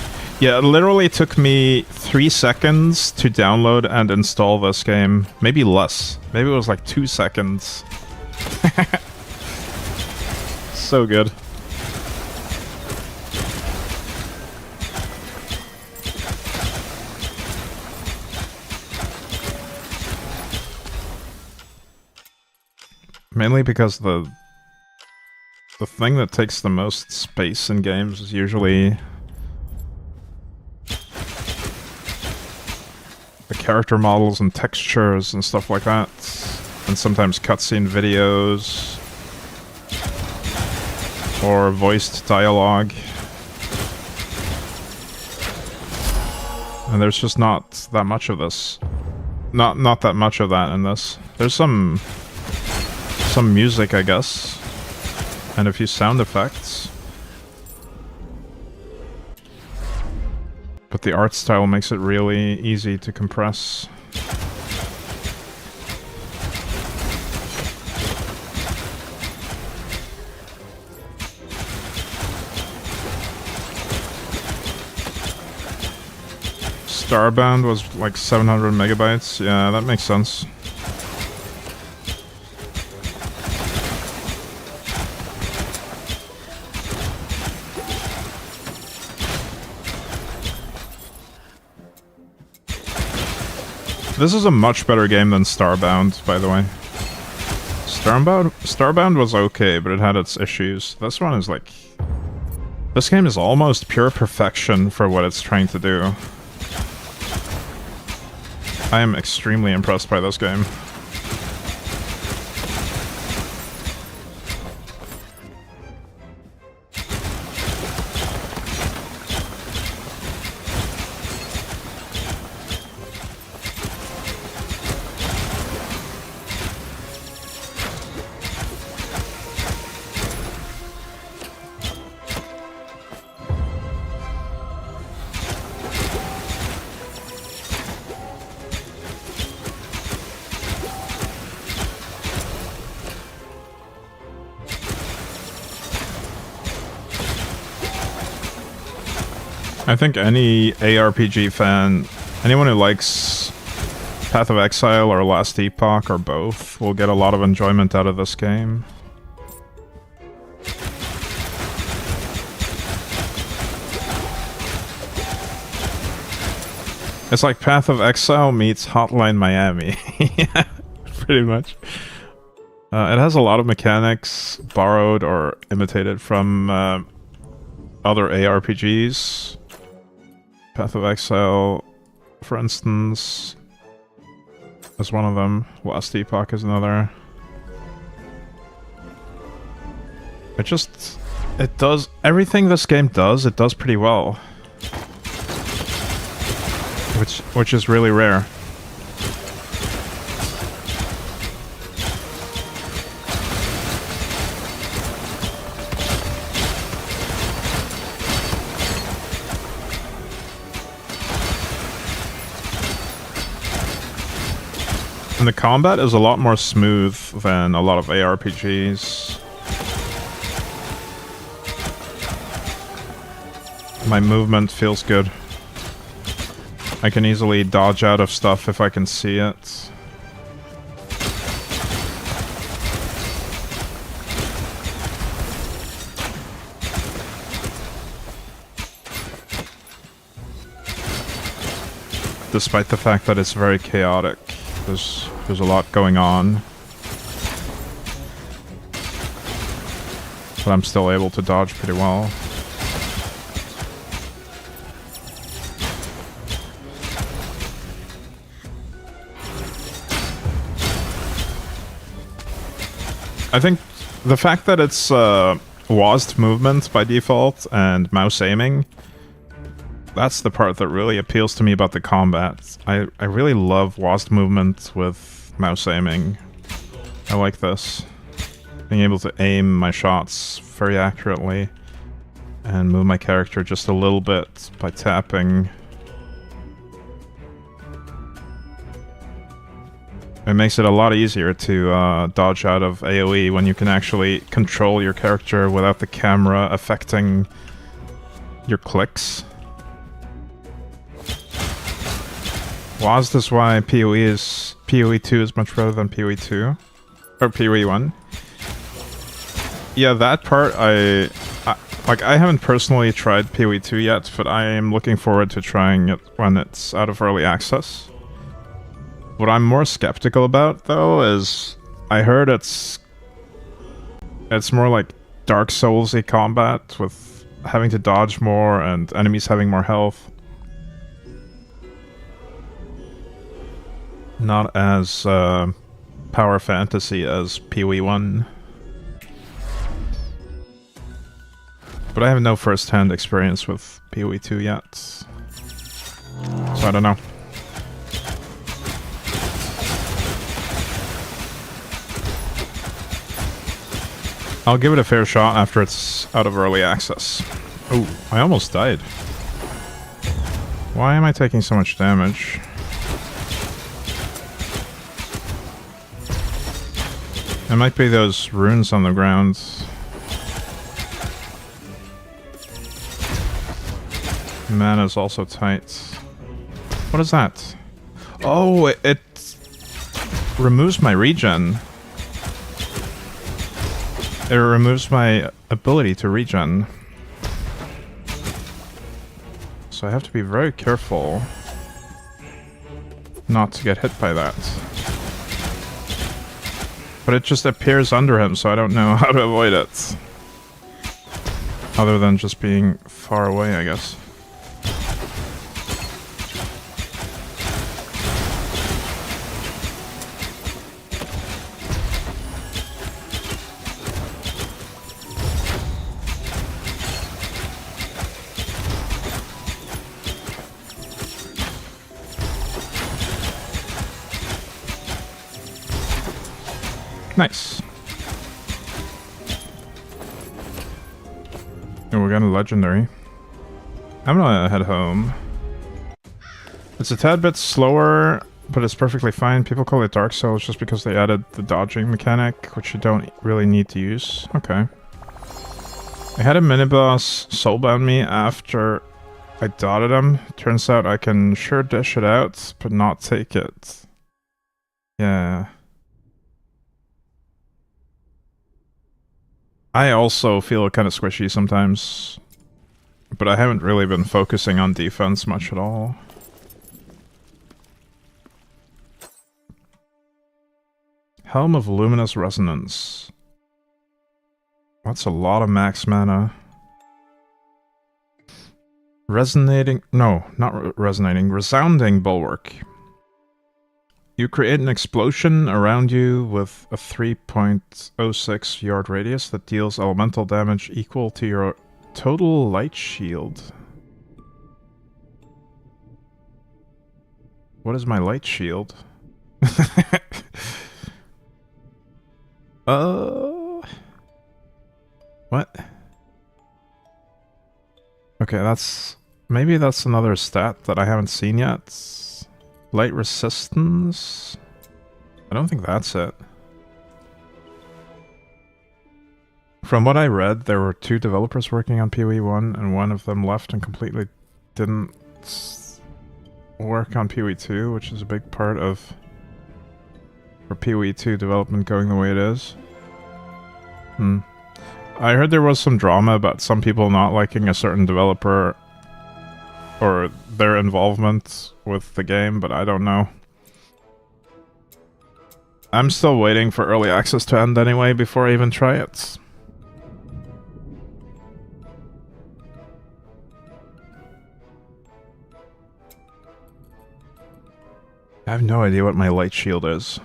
Yeah, it literally took me 3 seconds to download and install this game. Maybe less. Maybe it was like 2 seconds. So good. Mainly because the thing that takes the most space in games is usually the character models and textures and stuff like that, and sometimes cutscene videos or voiced dialogue. And there's just not that much of this. Not that much of that in this. There's some music, I guess. And a few sound effects. But the art style makes it really easy to compress. Starbound was like 700 megabytes. Yeah, that makes sense. This is a much better game than Starbound, by the way. Starbound was okay, but it had its issues. This one is like... This game is almost pure perfection for what it's trying to do. I am extremely impressed by this game. I think any ARPG fan, anyone who likes Path of Exile or Last Epoch or both, will get a lot of enjoyment out of this game. It's like Path of Exile meets Hotline Miami. Yeah, pretty much. It has a lot of mechanics borrowed or imitated from other ARPGs. Path of Exile, for instance, is one of them. Last Epoch is another. It does everything this game does, it does pretty well. Which is really rare. And the combat is a lot more smooth than a lot of ARPGs. My movement feels good. I can easily dodge out of stuff if I can see it. Despite the fact that it's very chaotic, there's a lot going on. But I'm still able to dodge pretty well. I think the fact that it's WASD movement by default and mouse aiming, that's the part that really appeals to me about the combat. I really love WASD movement with mouse aiming. I like this. Being able to aim my shots very accurately and move my character just a little bit by tapping. It makes it a lot easier to dodge out of AoE when you can actually control your character without the camera affecting your clicks. WASD is why PoE 2 is much better than PoE 2 or PoE 1. Yeah, that part I haven't personally tried PoE 2 yet, but I am looking forward to trying it when it's out of early access. What I'm more skeptical about, though, is I heard it's more like Dark Souls-y combat with having to dodge more and enemies having more health. Not as power fantasy as PoE 1. But I have no first-hand experience with PoE 2 yet. So I don't know. I'll give it a fair shot after it's out of early access. Oh, I almost died. Why am I taking so much damage? It might be those runes on the ground. Mana's also tight. What is that? Oh, it removes my regen. It removes my ability to regen. So I have to be very careful not to get hit by that. But it just appears under him, so I don't know how to avoid it. Other than just being far away, I guess. Nice. And we got a legendary. I'm gonna head home. It's a tad bit slower, but it's perfectly fine. People call it Dark Souls just because they added the dodging mechanic, which you don't really need to use. Okay. I had a mini-boss soulbound me after I dotted him. Turns out I can sure dish it out, but not take it. Yeah. I also feel kind of squishy sometimes. But I haven't really been focusing on defense much at all. Helm of Luminous Resonance. That's a lot of max mana. Resonating... No, not resonating. Resounding Bulwark. You create an explosion around you with a 3.06 yard radius that deals elemental damage equal to your total light shield. What is my light shield? What? Okay, that's... Maybe that's another stat that I haven't seen yet. Light resistance? I don't think that's it. From what I read, there were 2 developers working on PoE 1, and one of them left and completely didn't work on PoE 2, which is a big part of for PoE 2 development going the way it is. I heard there was some drama about some people not liking a certain developer or their involvement with the game, but I don't know. I'm still waiting for early access to end anyway before I even try it. I have no idea what my light shield is.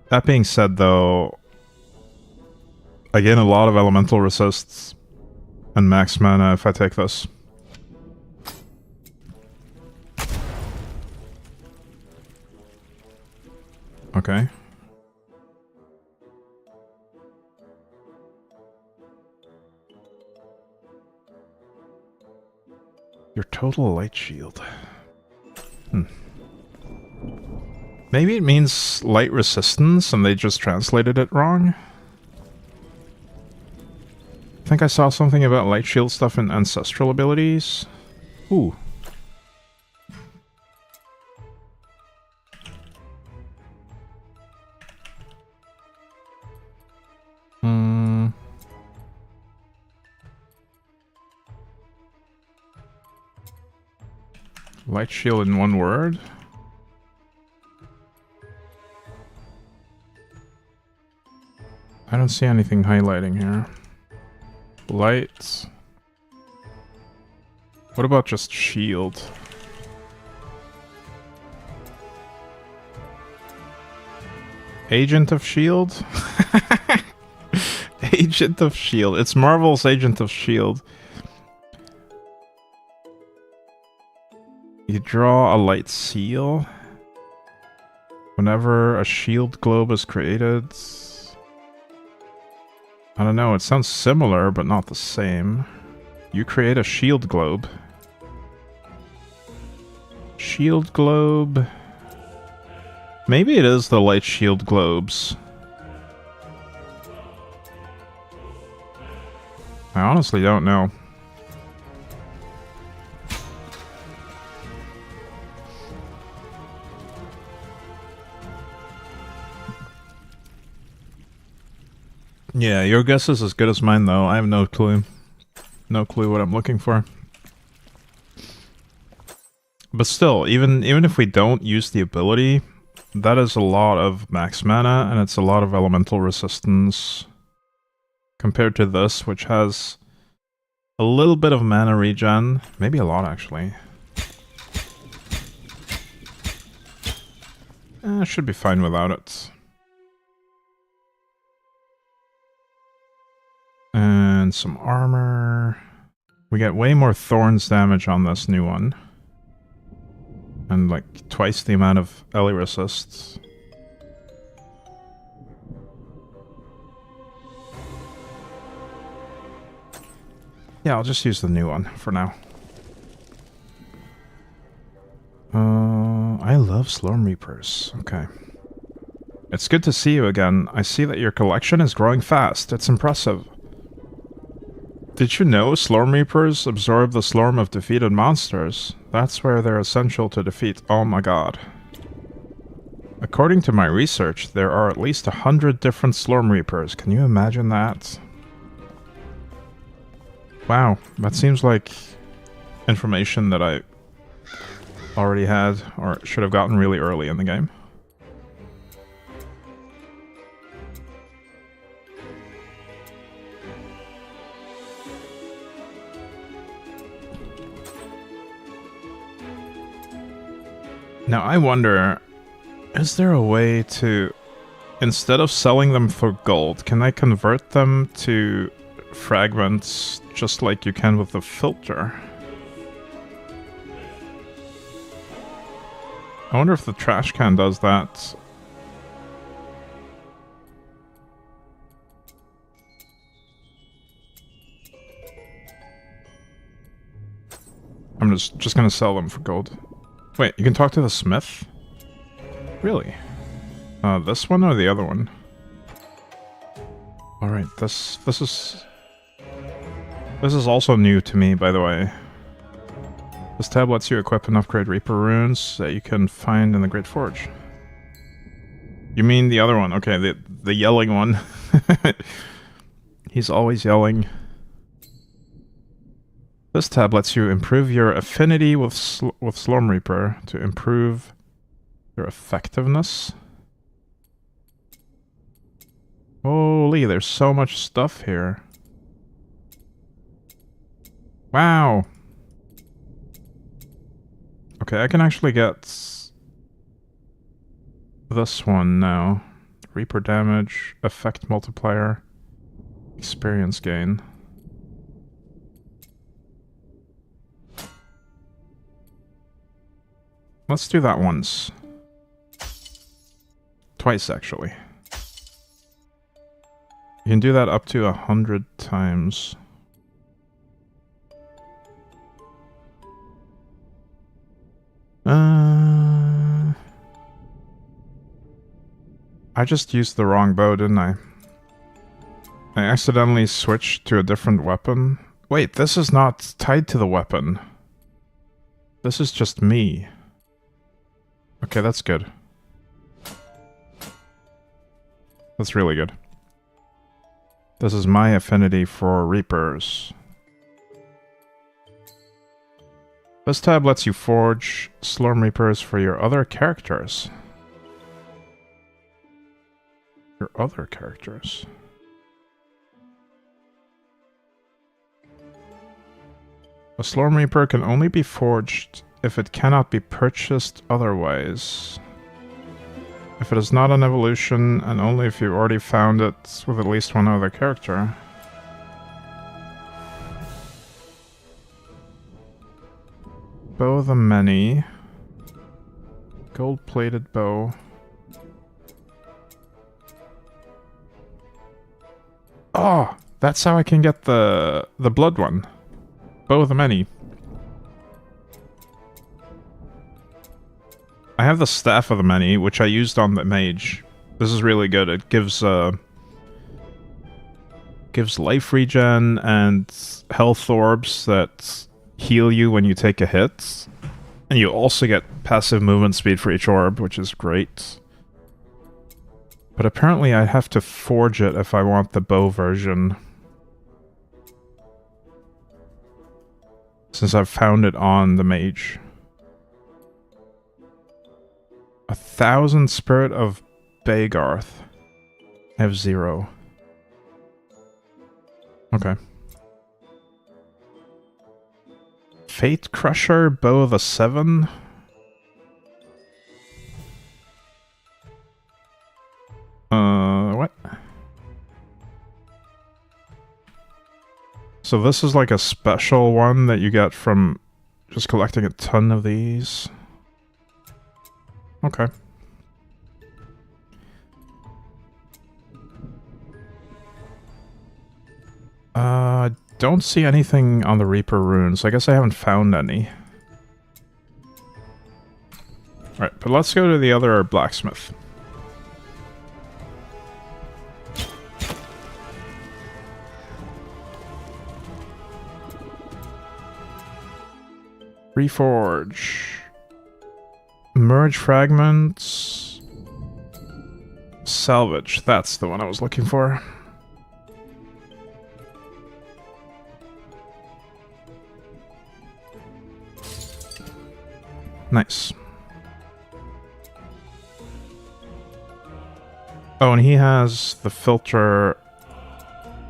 That being said, though, I gain a lot of elemental resists and max mana if I take this. Okay. Your total light shield. Maybe it means light resistance and they just translated it wrong? I think I saw something about light shield stuff in ancestral abilities. Ooh. Light shield in one word? I don't see anything highlighting here. Light. What about just shield? Agent of Shield? Agent of Shield. It's Marvel's Agent of Shield. You draw a light seal. Whenever a shield globe is created... I don't know, it sounds similar, but not the same. You create a shield globe. Shield globe... Maybe it is the light shield globes. I honestly don't know. Yeah, your guess is as good as mine, though. I have no clue. No clue what I'm looking for. But still, even if we don't use the ability, that is a lot of max mana, and it's a lot of elemental resistance. Compared to this, which has a little bit of mana regen. Maybe a lot, actually. Should be fine without it. And some armor. We get way more thorns damage on this new one. And like twice the amount of Ellie resists. Yeah, I'll just use the new one for now. I love Slorm Reapers. Okay. It's good to see you again. I see that your collection is growing fast. It's impressive. Did you know Slormreapers absorb the slorm of defeated monsters? That's where they're essential to defeat. Oh my god. According to my research, there are at least 100 different Slormreapers. Can you imagine that? Wow, that seems like information that I already had, or should have gotten really early in the game. Now I wonder, is there a way to, instead of selling them for gold, can I convert them to fragments just like you can with the filter? I wonder if the trash can does that. I'm just gonna sell them for gold. Wait, you can talk to the smith? Really? This one or the other one? Alright, this is also new to me, by the way. This tab lets you equip and upgrade Reaper runes that you can find in the Great Forge. You mean the other one? Okay, the yelling one. He's always yelling. This tab lets you improve your affinity with Slormreaper to improve your effectiveness. Holy, there's so much stuff here. Wow. Okay, I can actually get this one now. Reaper damage, effect multiplier, experience gain. Let's do that once. Twice, actually. You can do that up to 100 times. I just used the wrong bow, didn't I? I accidentally switched to a different weapon. Wait, this is not tied to the weapon. This is just me. Okay, that's good. That's really good. This is my affinity for Reapers. This tab lets you forge Slormreapers for your other characters. Your other characters. A Slormreaper can only be forged if it cannot be purchased otherwise. If it is not an evolution, and only if you already found it with at least one other character. Bow of the Many. Gold-plated bow. Oh! That's how I can get the blood one. Bow of the Many. I have the Staff of the Many, which I used on the mage. This is really good. It gives life regen and health orbs that heal you when you take a hit. And you also get passive movement speed for each orb, which is great. But apparently I have to forge it if I want the bow version. Since I've found it on the mage. 1,000 Spirit of Bagarth. I have 0. Okay. Fate Crusher, Bow of the 7. What? So this is like a special one that you get from just collecting a ton of these. Okay. Don't see anything on the Reaper runes. I guess I haven't found any. Alright, but let's go to the other blacksmith. Reforge. Merge fragments. Salvage. That's the one I was looking for. Nice. Oh, and he has the filter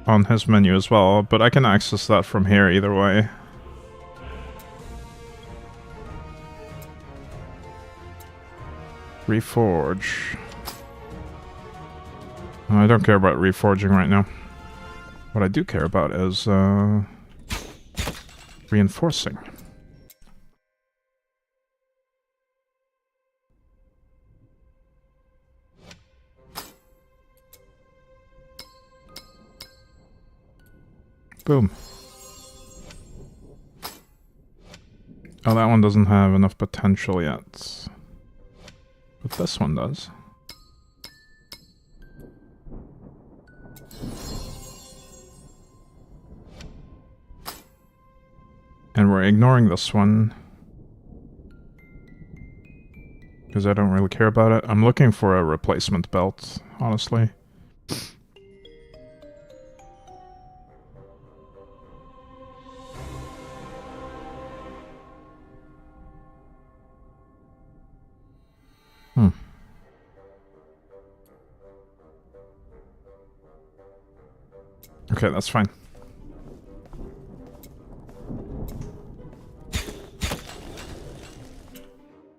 on his menu as well, but I can access that from here either way. Reforge. I don't care about reforging right now. What I do care about is reinforcing. Boom. Oh, that one doesn't have enough potential yet. But this one does. And we're ignoring this one. Because I don't really care about it. I'm looking for a replacement belt, honestly. Okay, that's fine.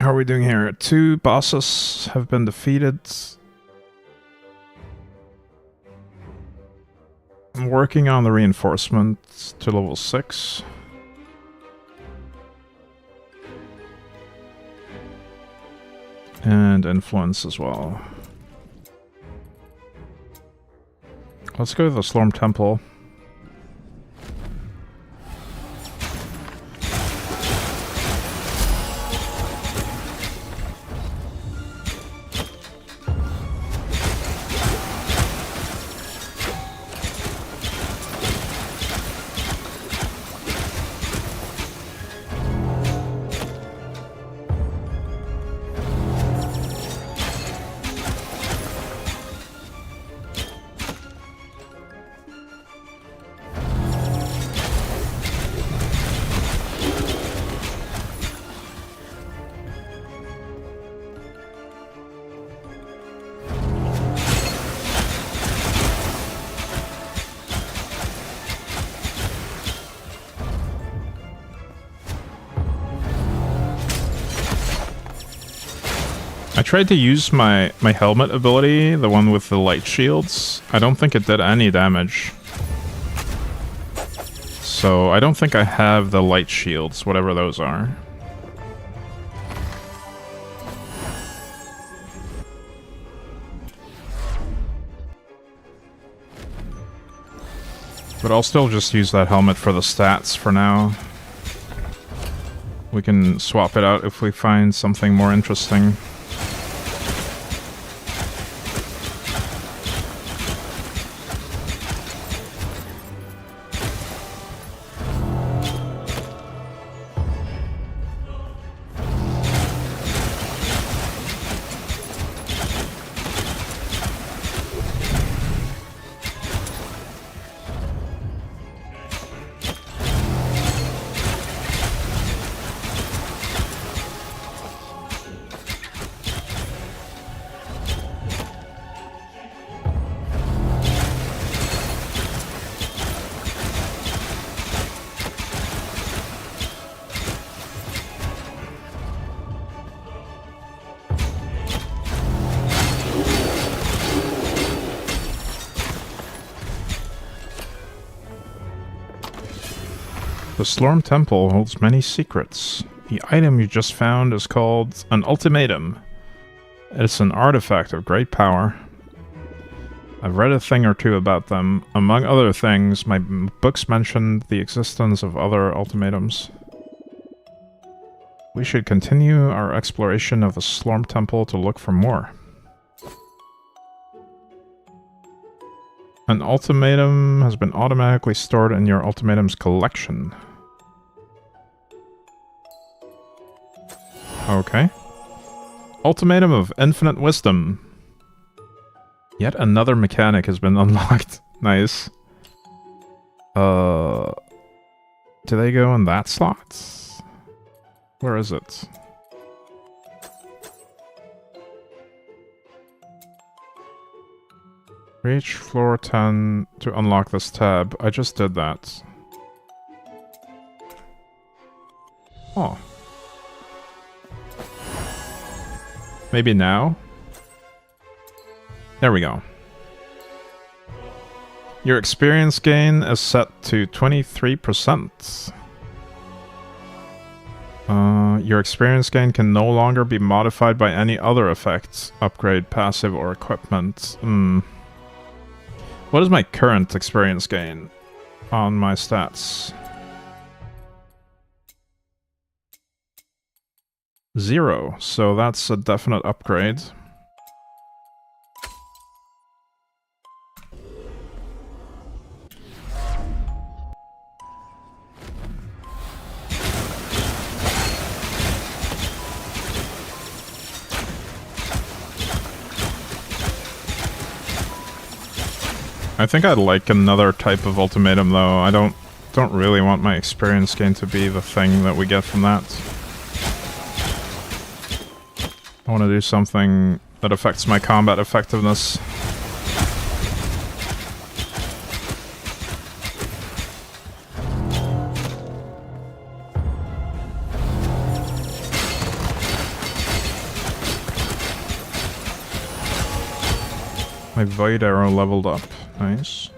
How are we doing here? 2 bosses have been defeated. I'm working on the reinforcement to level 6. And influence as well. Let's go to the Slorm Temple. I tried to use my helmet ability, the one with the light shields. I don't think it did any damage. So I don't think I have the light shields, whatever those are. But I'll still just use that helmet for the stats for now. We can swap it out if we find something more interesting. The Slorm Temple holds many secrets. The item you just found is called an ultimatum. It's an artifact of great power. I've read a thing or two about them. Among other things, my books mentioned the existence of other ultimatums. We should continue our exploration of the Slorm Temple to look for more. An ultimatum has been automatically stored in your ultimatums collection. Okay. Ultimatum of Infinite Wisdom. Yet another mechanic has been unlocked. Nice. Do they go in that slot? Where is it? Reach floor 10 to unlock this tab. I just did that. Oh. Maybe now? There we go. Your experience gain is set to 23%. Your experience gain can no longer be modified by any other effects, upgrade, passive, or equipment. What is my current experience gain on my stats? 0, so that's a definite upgrade. I think I'd like another type of ultimatum though. I don't really want my experience gain to be the thing that we get from that. I want to do something that affects my combat effectiveness. My Void Arrow leveled up. Nice.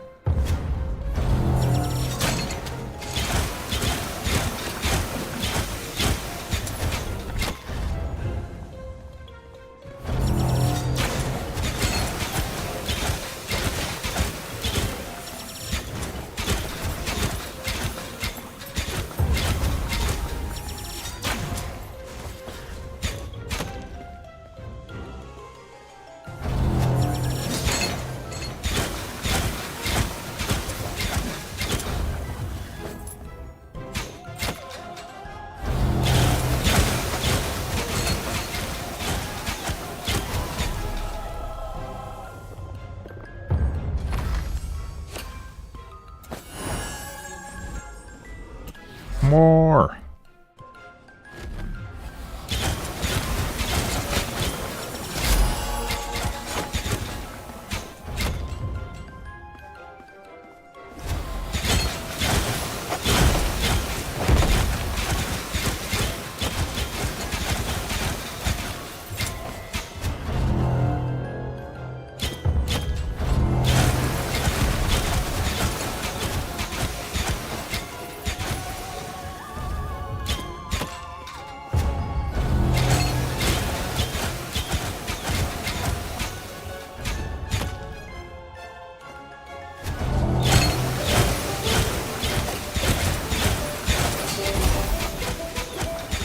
More.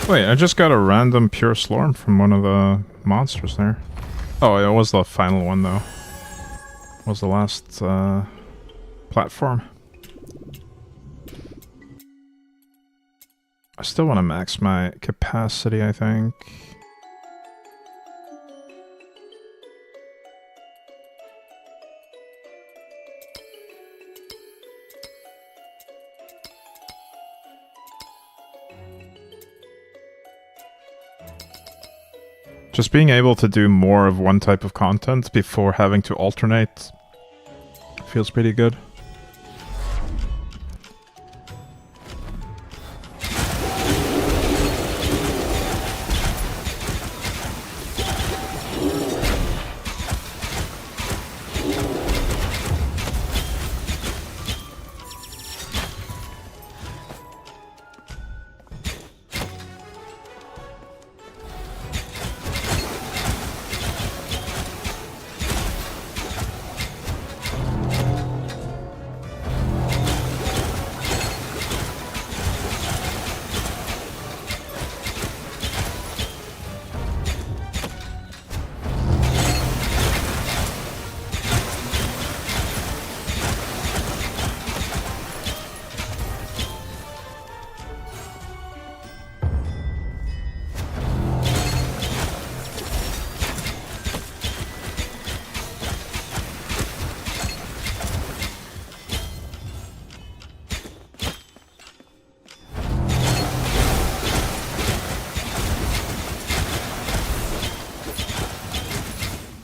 Wait, I just got a random pure Slorm from one of the monsters there. Oh, it was the final one though. It was the last platform. I still want to max my capacity, I think. Just being able to do more of one type of content before having to alternate feels pretty good.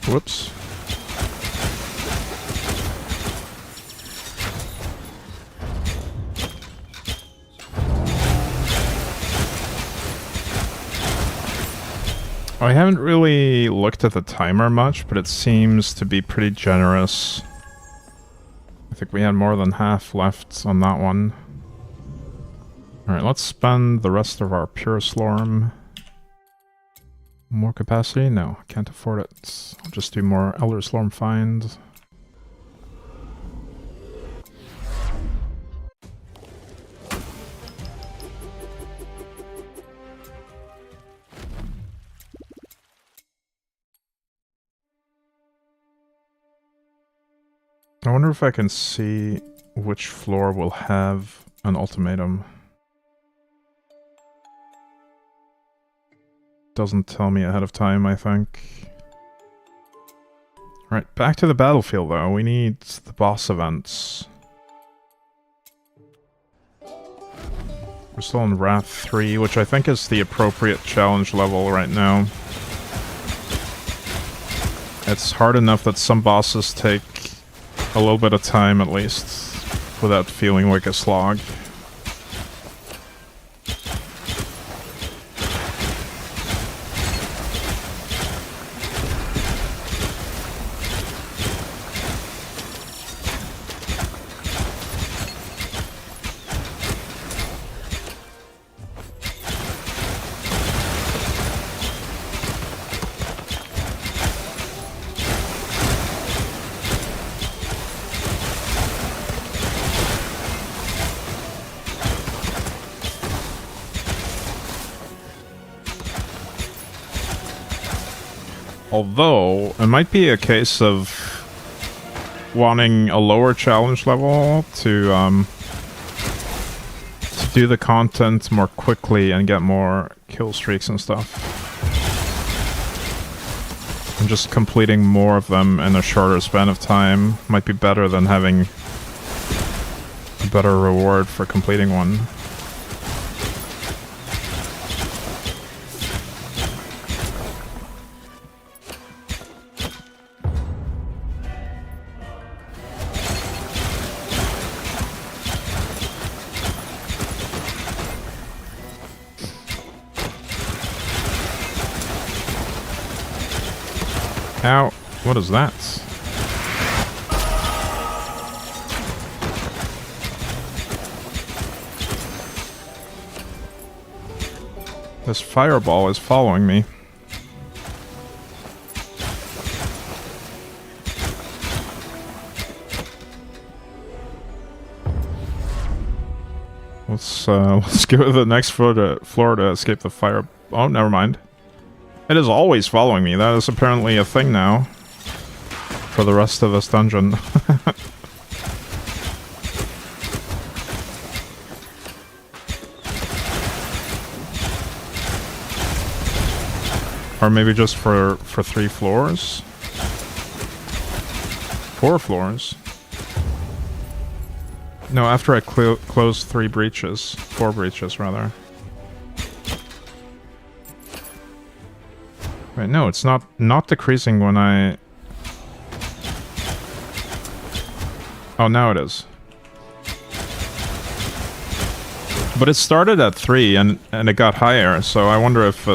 Whoops. I haven't really looked at the timer much, but it seems to be pretty generous. I think we had more than half left on that one. Alright, let's spend the rest of our pure Slorm. More capacity? No, can't afford it. I'll just do more Elder Slorm find. I wonder if I can see which floor will have an ultimatum. Doesn't tell me ahead of time, I think. Right, back to the battlefield though. We need the boss events. We're still in Wrath 3, which I think is the appropriate challenge level right now. It's hard enough that some bosses take a little bit of time at least, without feeling like a slog. Although, it might be a case of wanting a lower challenge level to do the content more quickly and get more kill streaks and stuff. And just completing more of them in a shorter span of time might be better than having a better reward for completing one. Ow, what is that? This fireball is following me. Let's go to the next floor to escape the fire. Oh, never mind. It is always following me. That is apparently a thing now. For the rest of this dungeon. Or maybe just for 3 floors? 4 floors? No, after I close 3 breaches. 4 breaches, rather. Wait, no, it's not decreasing when I... Oh, now it is. But it started at 3 and it got higher, so I wonder if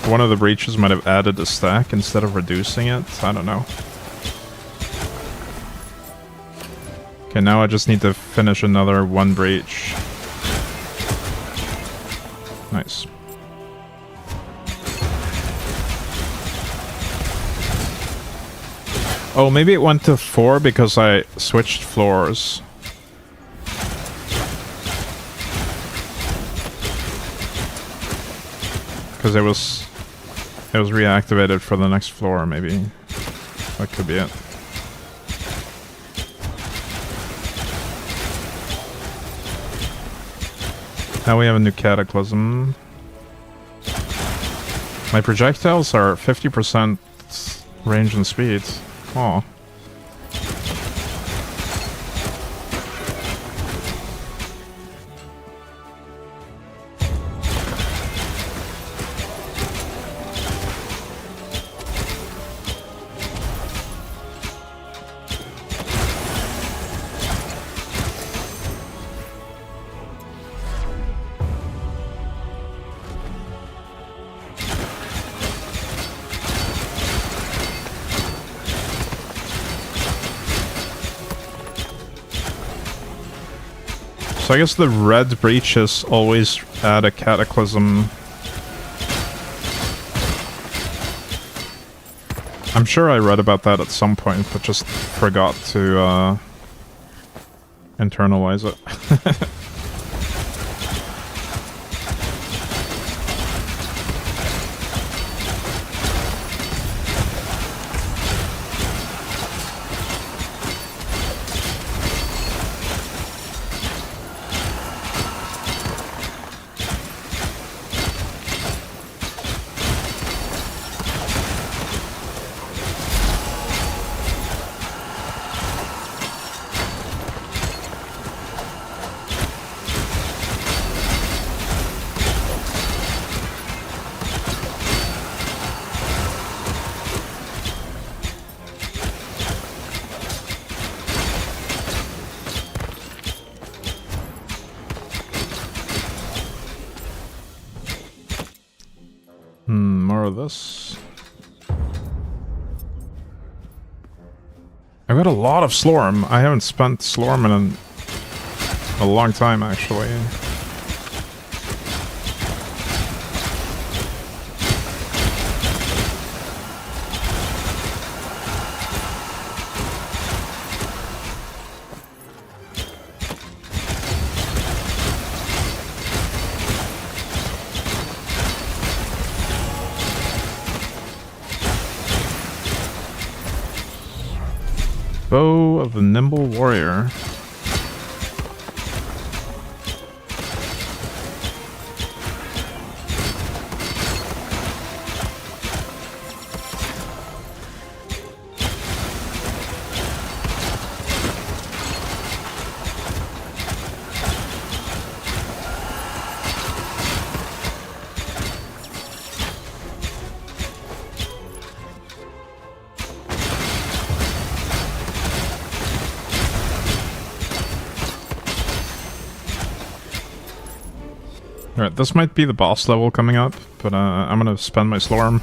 one of the breaches might have added a stack instead of reducing it. I don't know. Okay, now I just need to finish another 1 breach. Nice. Oh, maybe it went to 4 because I switched floors. Because it was reactivated for the next floor, maybe. That could be it. Now we have a new cataclysm. My projectiles are 50% range and speed. Oh. So I guess the red breaches always add a cataclysm. I'm sure I read about that at some point, but just forgot to internalize it. More of this. I've got a lot of Slorm. I haven't spent Slorm in a long time, actually. Bow of the Nimble Warrior. Alright, this might be the boss level coming up, but I'm gonna spend my Slorm.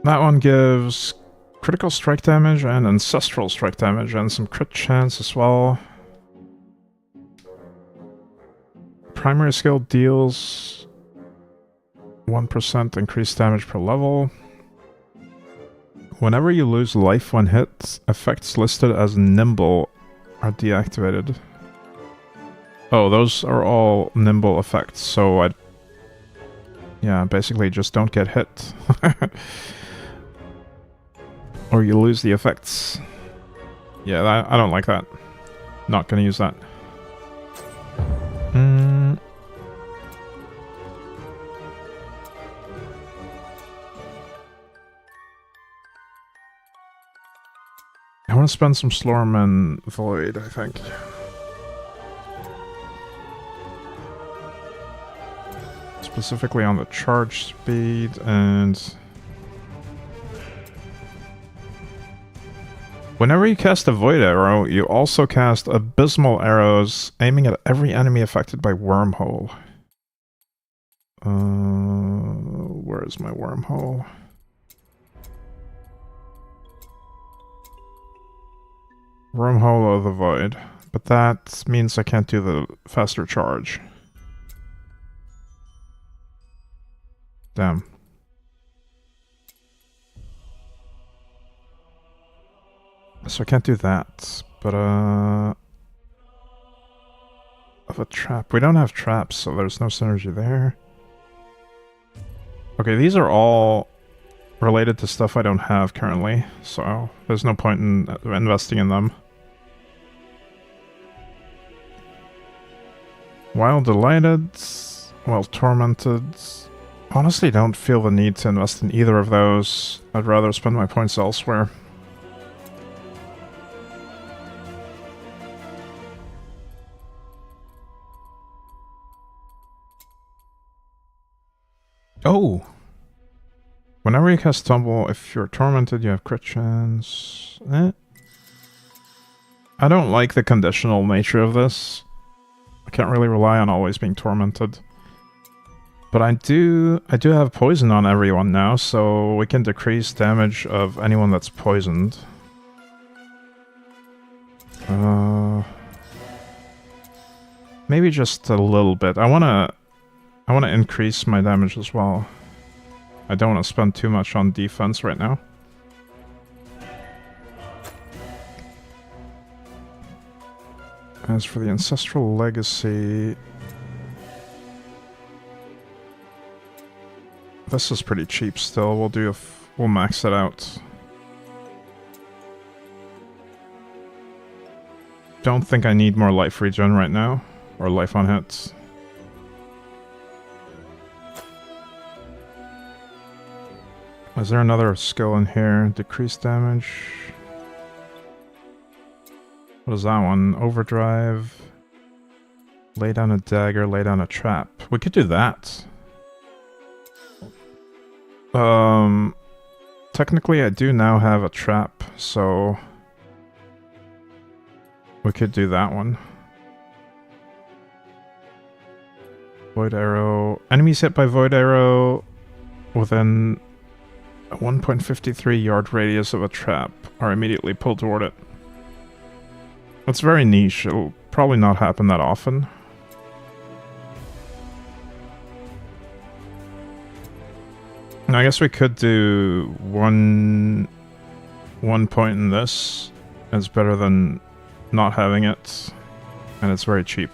That one gives critical strike damage and ancestral strike damage and some crit chance as well. Primary skill deals 1% increased damage per level. Whenever you lose life when hit, effects listed as nimble are deactivated. Oh, those are all nimble effects, so yeah, basically just don't get hit. Or you lose the effects. Yeah, I don't like that. Not gonna use that. I want to spend some Slorm and Void, I think. Specifically on the charge speed and... Whenever you cast a Void Arrow, you also cast Abysmal Arrows aiming at every enemy affected by Wormhole. Where is my Wormhole? Wormhole of the Void. But that means I can't do the faster charge. Damn. So I can't do that, but of a trap. We don't have traps, so there's no synergy there. Okay, these are all related to stuff I don't have currently, so there's no point in investing in them. While delighted, while tormented. Honestly, don't feel the need to invest in either of those. I'd rather spend my points elsewhere. Oh! Whenever you cast Tumble, if you're tormented, you have crit chance. I don't like the conditional nature of this. I can't really rely on always being tormented. But I do have poison on everyone now, so we can decrease damage of anyone that's poisoned. Maybe just a little bit. I wanna increase my damage as well. I don't want to spend too much on defense right now. As for the Ancestral Legacy... This is pretty cheap still. We'll max it out. Don't think I need more life regen right now. Or life on hits. Is there another skill in here? Decrease damage. What is that one? Overdrive. Lay down a dagger, lay down a trap. We could do that. Technically I do now have a trap, so... we could do that one. Void Arrow. Enemies hit by Void Arrow within a 1.53 yard radius of a trap are immediately pulled toward it. That's very niche. It'll probably not happen that often. I guess we could do one point in this. It's better than not having it, and it's very cheap.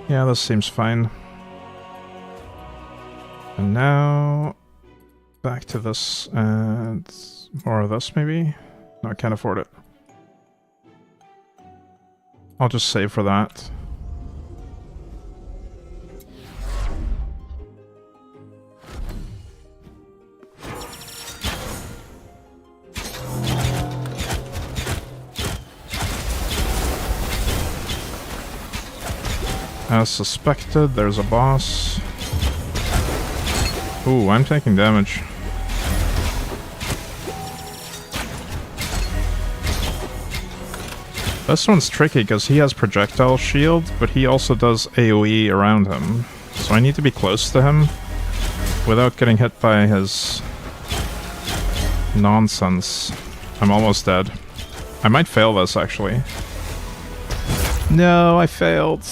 Yeah, this seems fine. And now back to this and more of this maybe? No, I can't afford it. I'll just save for that. As suspected, there's a boss. Ooh, I'm taking damage. This one's tricky because he has projectile shield, but he also does AoE around him. So I need to be close to him without getting hit by his nonsense. I'm almost dead. I might fail this actually. No, I failed.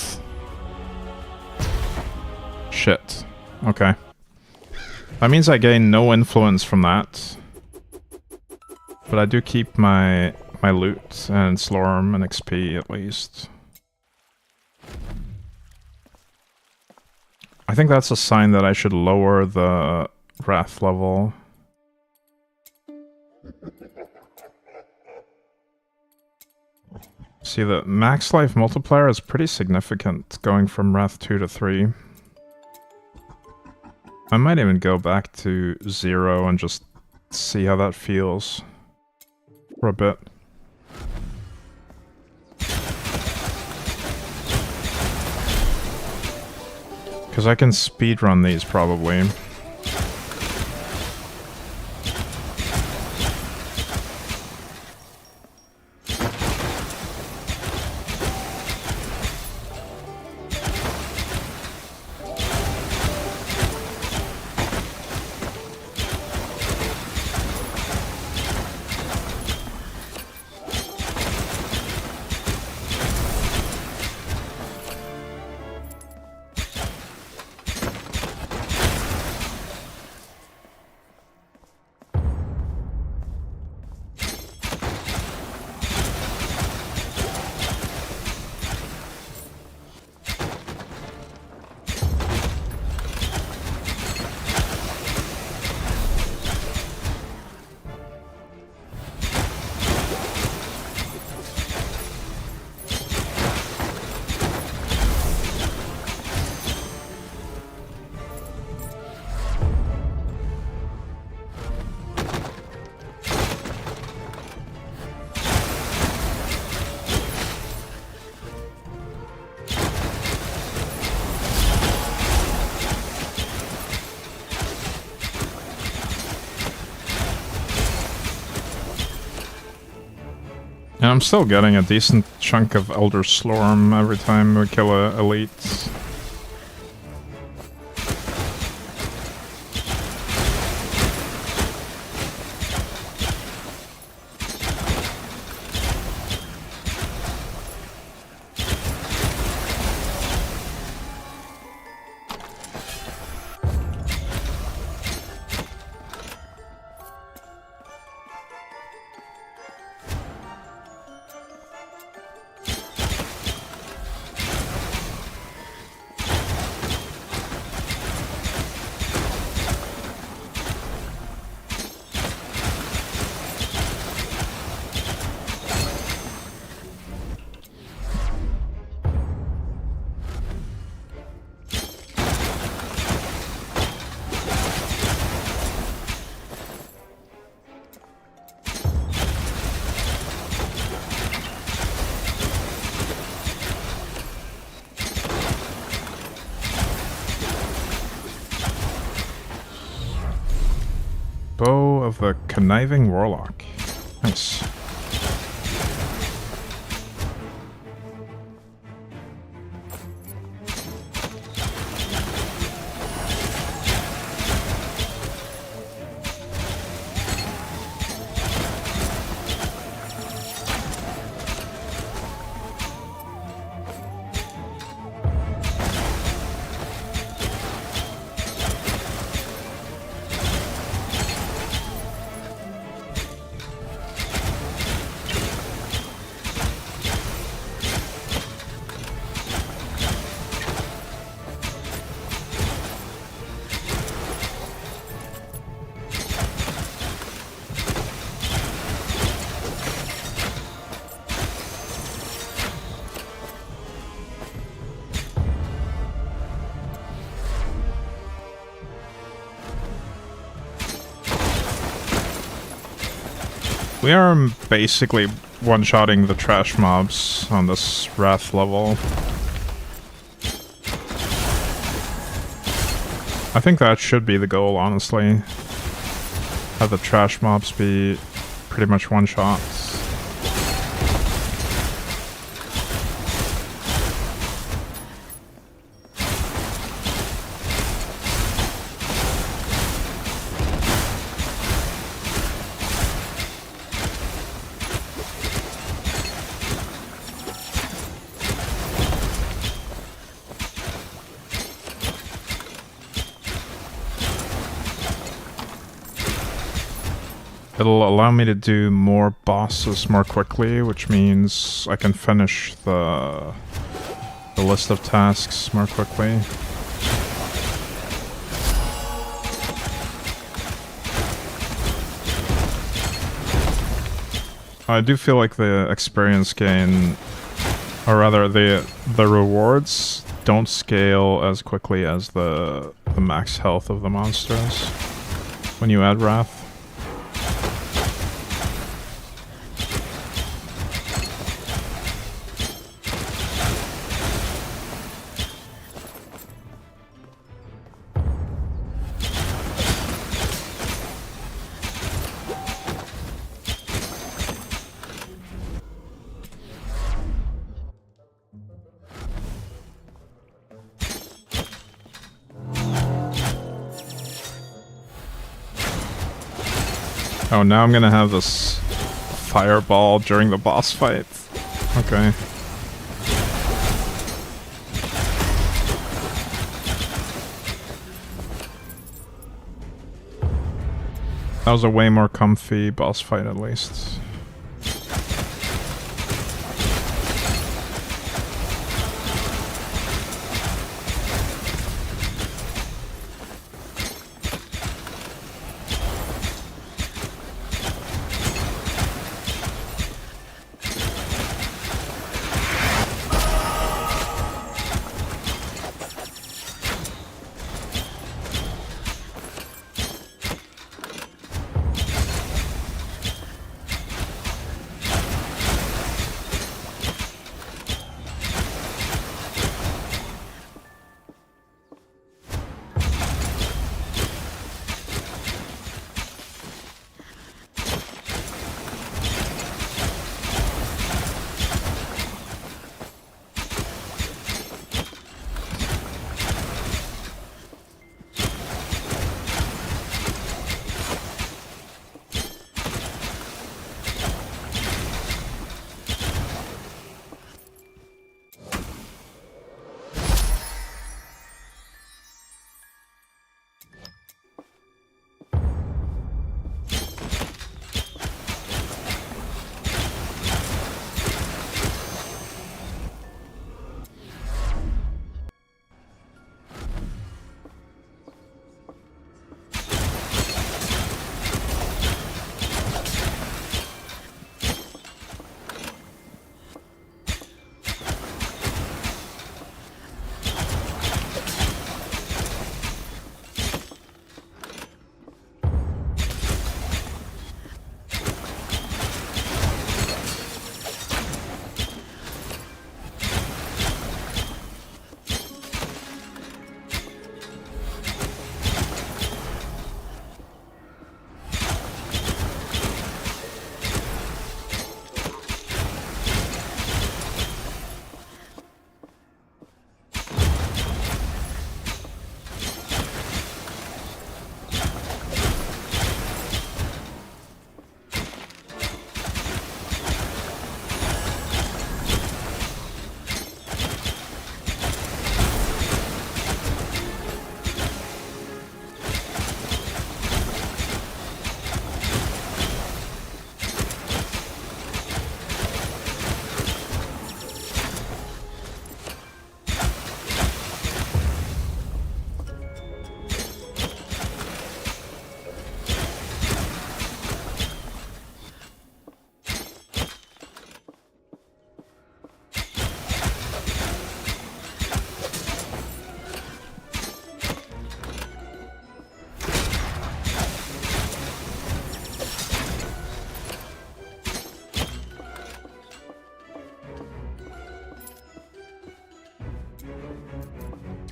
Shit. Okay. That means I gain no influence from that. But I do keep my loot and Slorm and XP at least. I think that's a sign that I should lower the wrath level. See, the max life multiplier is pretty significant, going from wrath 2 to 3. I might even go back to 0 and just see how that feels for a bit. Because I can speedrun these probably. And I'm still getting a decent chunk of Elder Slorm every time we kill a elite. Bow of the Conniving Warlock. Nice. We are basically one-shotting the trash mobs on this Wrath level. I think that should be the goal, honestly. Have the trash mobs be pretty much one-shots. It'll allow me to do more bosses more quickly, which means I can finish the list of tasks more quickly. I do feel like the experience gain, or rather the rewards, don't scale as quickly as the max health of the monsters when you add Wrath. Oh, now I'm gonna have this fireball during the boss fight. Okay. That was a way more comfy boss fight, at least.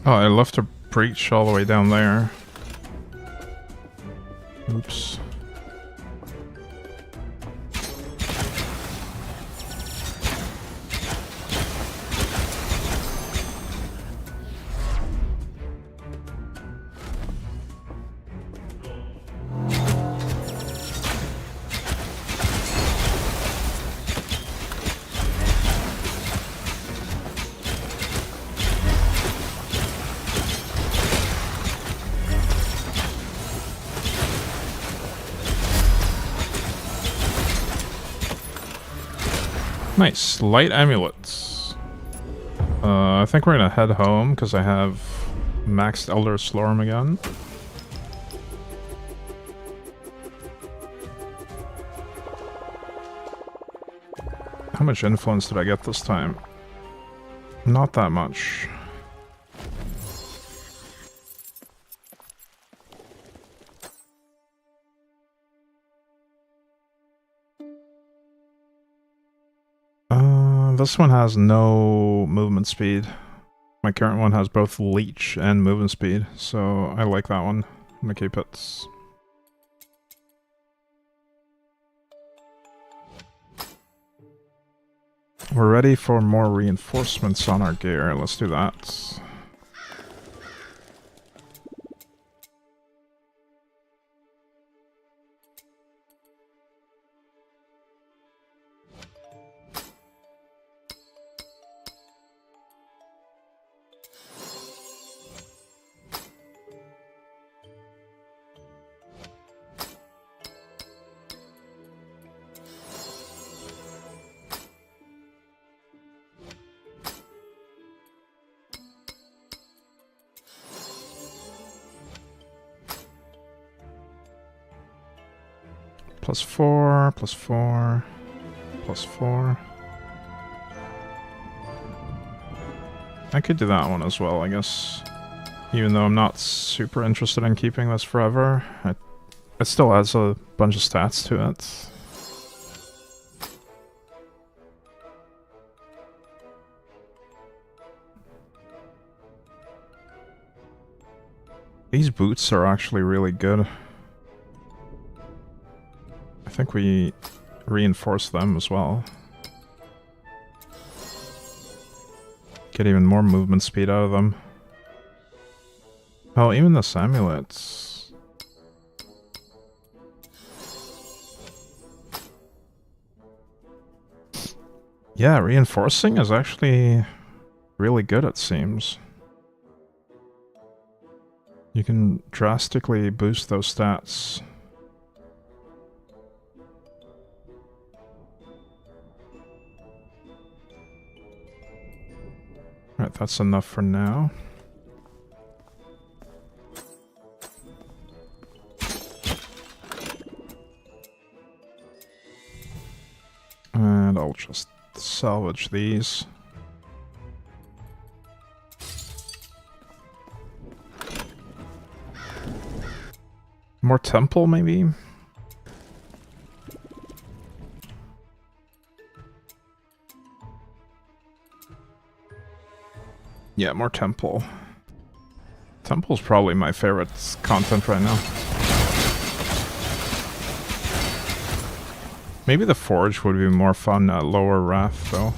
Oh, I left a breach all the way down there. Oops. Nice, light amulets. I think we're gonna head home because I have maxed Elder Slorm again. How much influence did I get this time? Not that much. This one has no movement speed. My current one has both leech and movement speed, so I like that one. I'm gonna keep it. We're ready for more reinforcements on our gear. Let's do that. +4, +4, +4. I could do that one as well, I guess. Even though I'm not super interested in keeping this forever, it still adds a bunch of stats to it. These boots are actually really good. I think we reinforce them as well. Get even more movement speed out of them. Oh, even the amulets. Yeah, reinforcing is actually really good, it seems. You can drastically boost those stats. Alright, that's enough for now. And I'll just salvage these. More temple, maybe? Yeah, more temple. Temple's probably my favorite content right now. Maybe the forge would be more fun at lower wrath, though.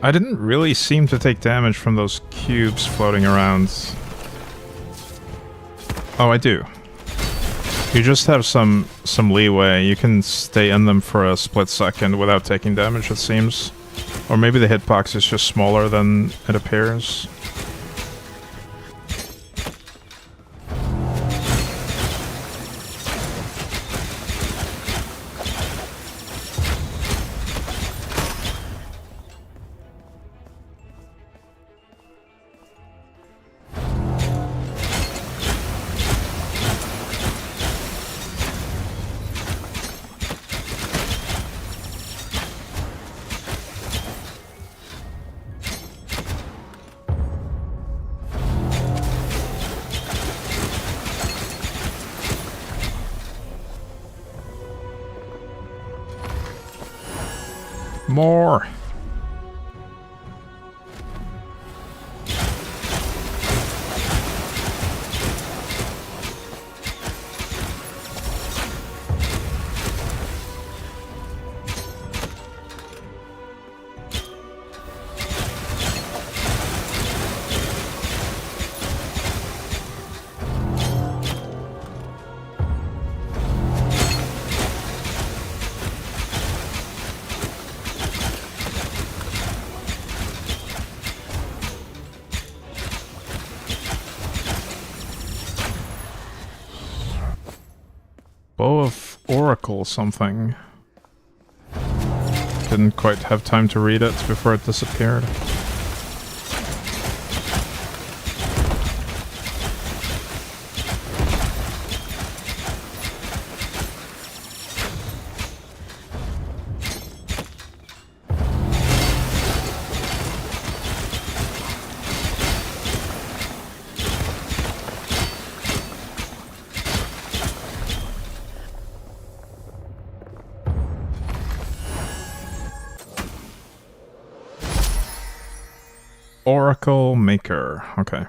I didn't really seem to take damage from those cubes floating around. Oh, I do. You just have some leeway. You can stay in them for a split second without taking damage, it seems. Or maybe the hitbox is just smaller than it appears. More! Bow of Oracle something. Didn't quite have time to read it before it disappeared. Oracle Maker. Okay.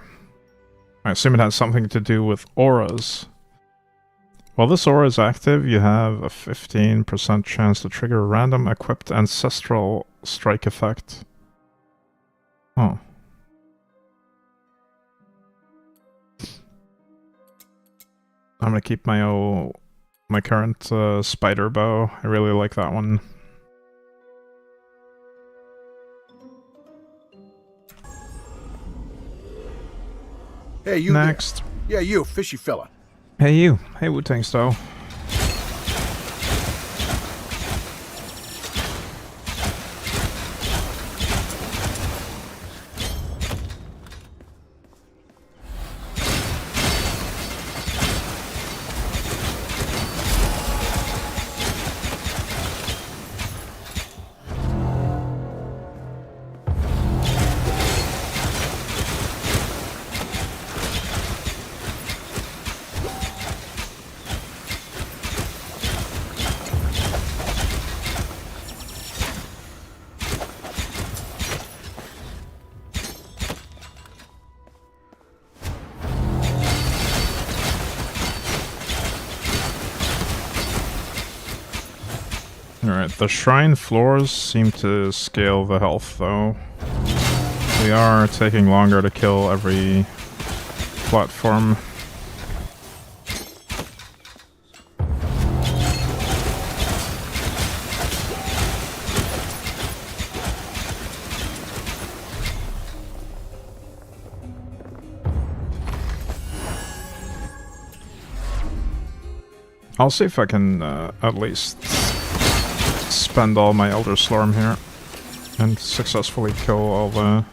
I assume it has something to do with auras. While this aura is active, you have a 15% chance to trigger a random equipped ancestral strike effect. Oh. I'm gonna keep my current spider bow. I really like that one. Hey, you Next. there. Yeah, you, fishy fella. Hey you. Hey Wu-Tang Style. Alright, the shrine floors seem to scale the health, though. We are taking longer to kill every platform. I'll see if I can at least spend all my Elder Slorm here and successfully kill all the,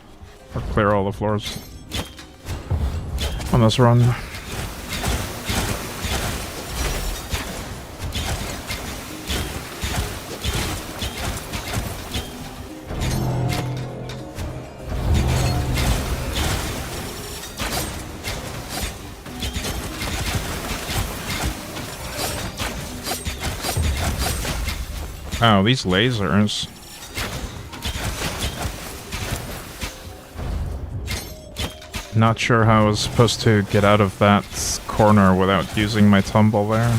or clear all the floors on this run. Oh, these lasers. Not sure how I was supposed to get out of that corner without using my tumble there.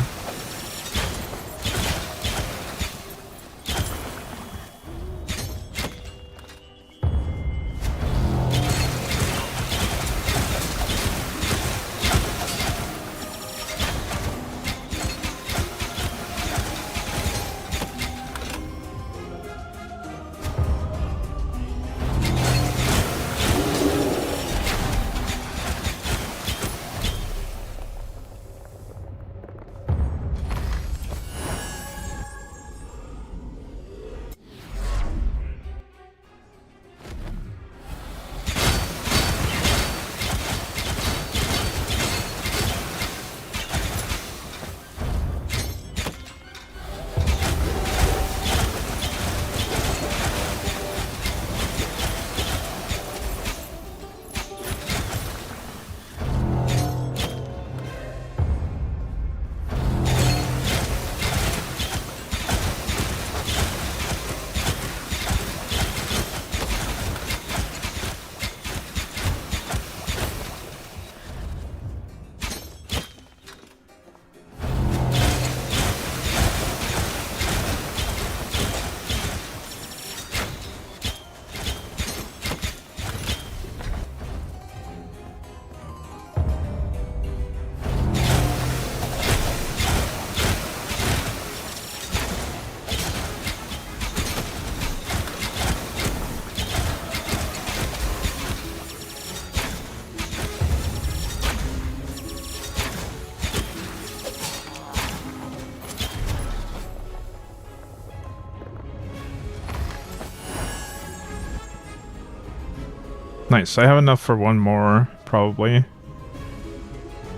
Nice, I have enough for one more, probably.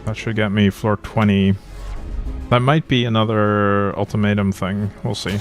That should get me floor 20. That might be another ultimatum thing, we'll see.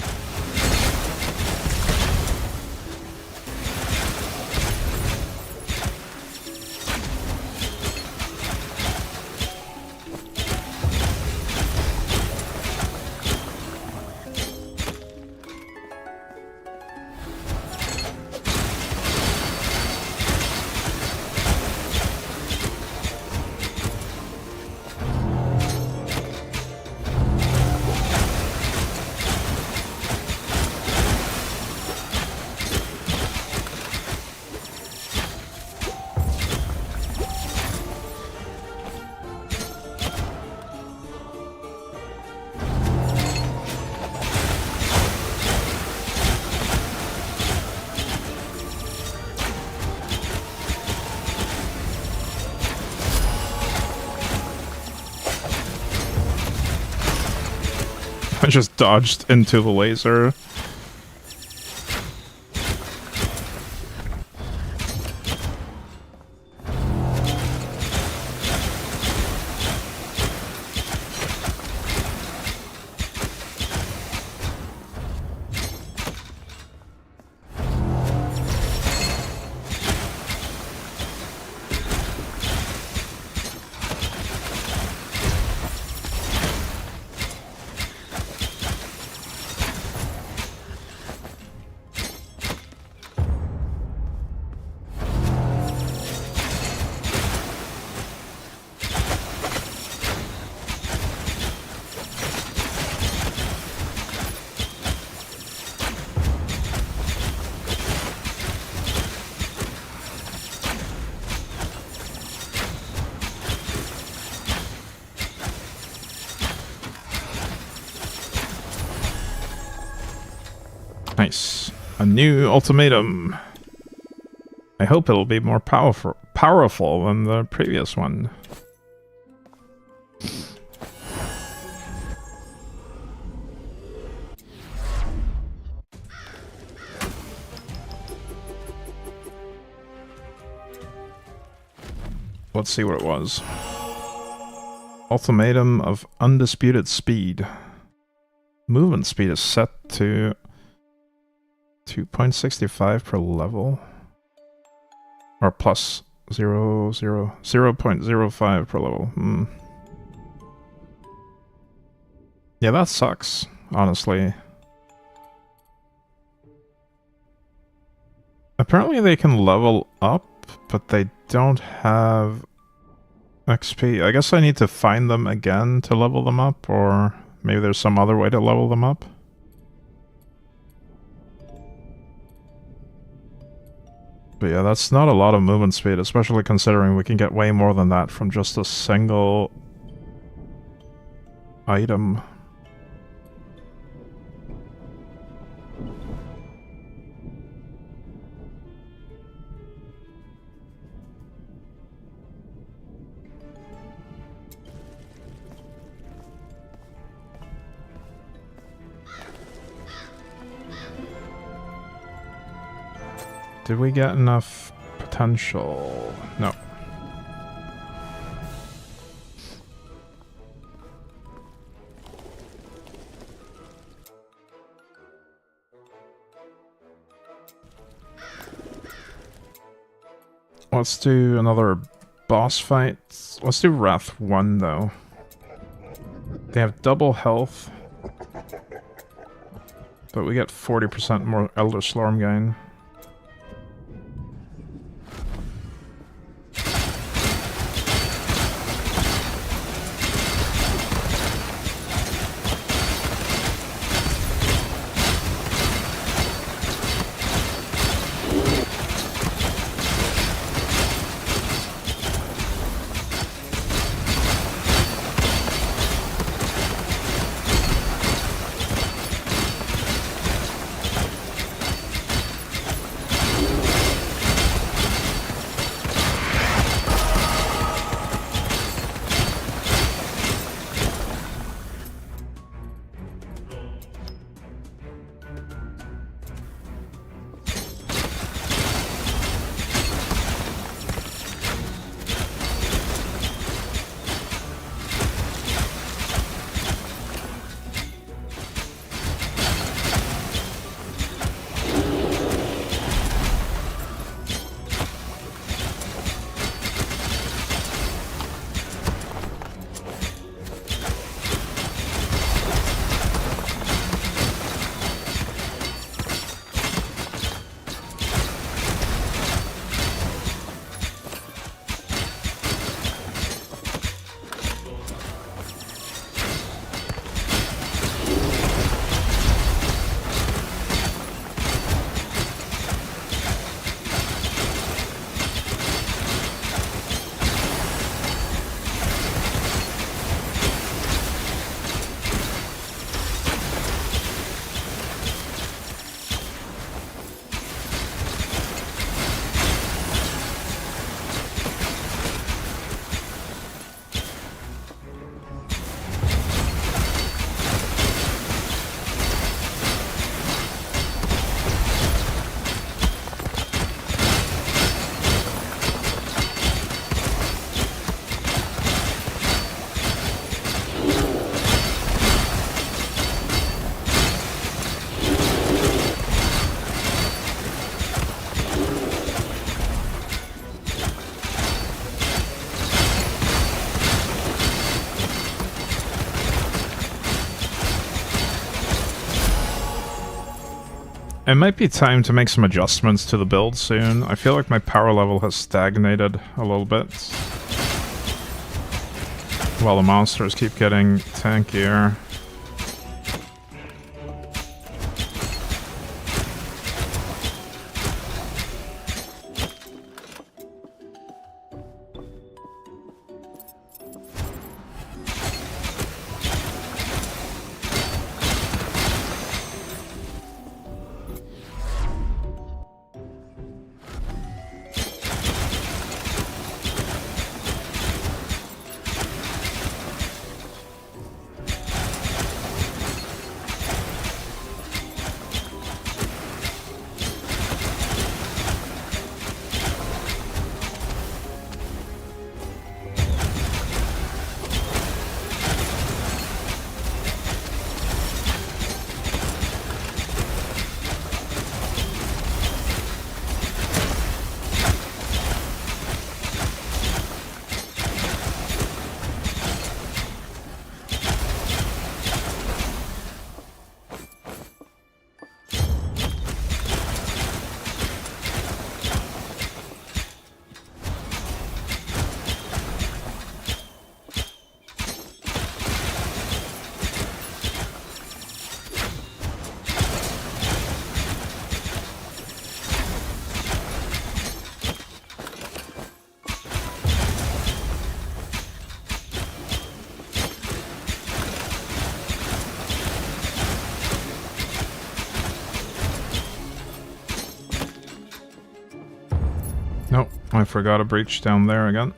I just dodged into the laser. Nice. A new ultimatum. I hope it'll be more powerful than the previous one. Let's see what it was. Ultimatum of undisputed speed. Movement speed is set to 2.65 per level. Or plus 0.05 per level. Yeah, that sucks, honestly. Apparently they can level up, but they don't have XP. I guess I need to find them again to level them up, or maybe there's some other way to level them up. But yeah, that's not a lot of movement speed, especially considering we can get way more than that from just a single item. Did we get enough potential? No. Let's do another boss fight. Let's do Wrath 1 though. They have double health, but we get 40% more Elder Slorm gain. It might be time to make some adjustments to the build soon. I feel like my power level has stagnated a little bit, while the monsters keep getting tankier. Nope, I forgot a breach down there again.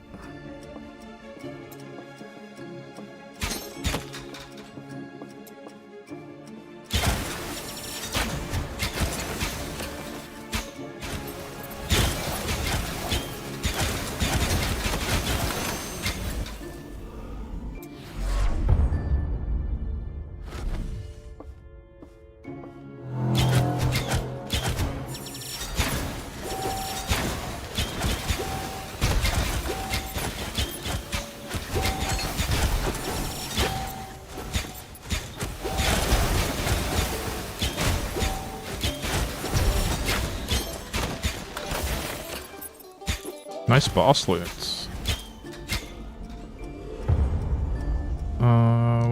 Nice boss loot.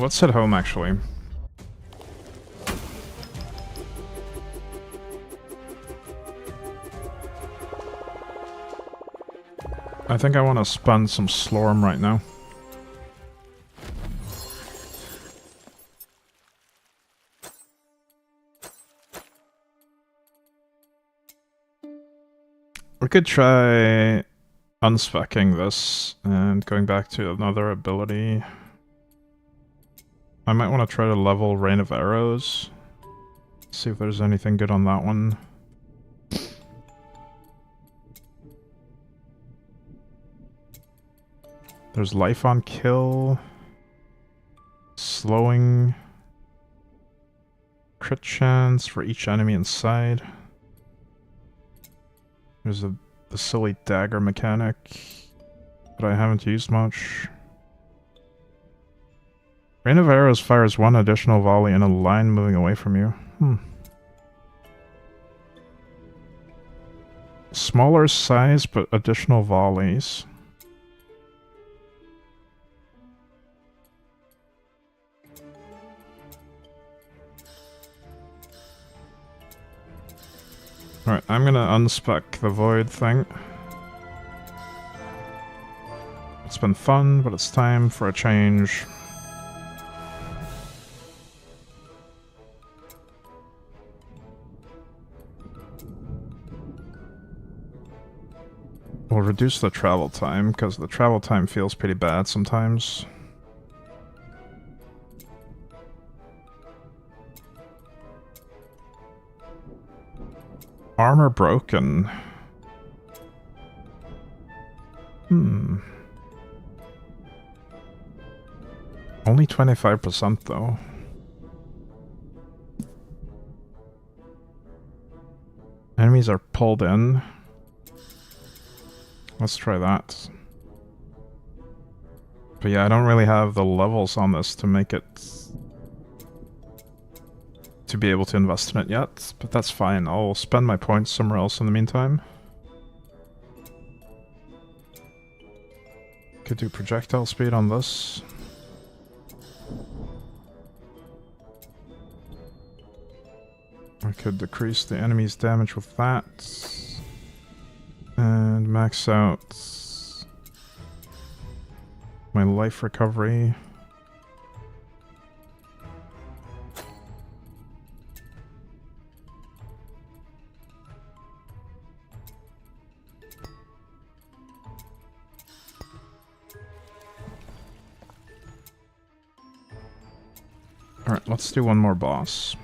Let's head home, actually. I think I want to spend some Slorm right now. We could try unspecking this and going back to another ability. I might want to try to level Rain of Arrows. See if there's anything good on that one. There's Life on Kill. Slowing. Crit chance for each enemy inside. There's the silly dagger mechanic that I haven't used much. Rain of Arrows fires one additional volley in a line moving away from you. Smaller size, but additional volleys. Alright, I'm gonna unspec the Void thing. It's been fun, but it's time for a change. We'll reduce the travel time, because the travel time feels pretty bad sometimes. Armor broken. Only 25% though. Enemies are pulled in. Let's try that. But yeah, I don't really have the levels on this to make it to be able to invest in it yet, but that's fine. I'll spend my points somewhere else in the meantime. Could do projectile speed on this. I could decrease the enemy's damage with that. And max out my life recovery. Alright, let's do one more boss.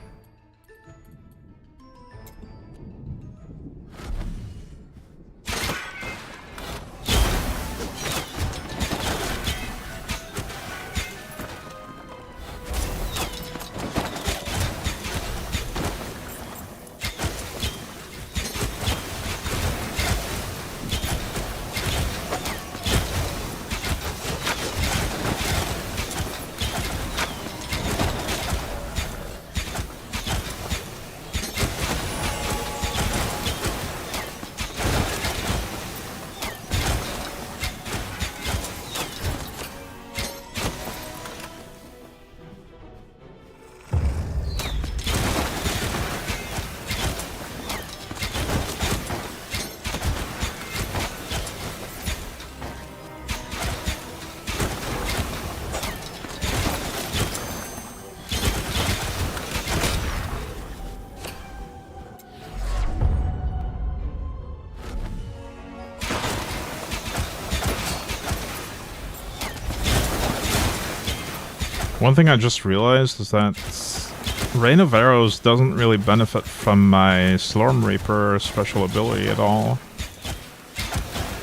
One thing I just realized is that Rain of Arrows doesn't really benefit from my Slorm Reaper special ability at all.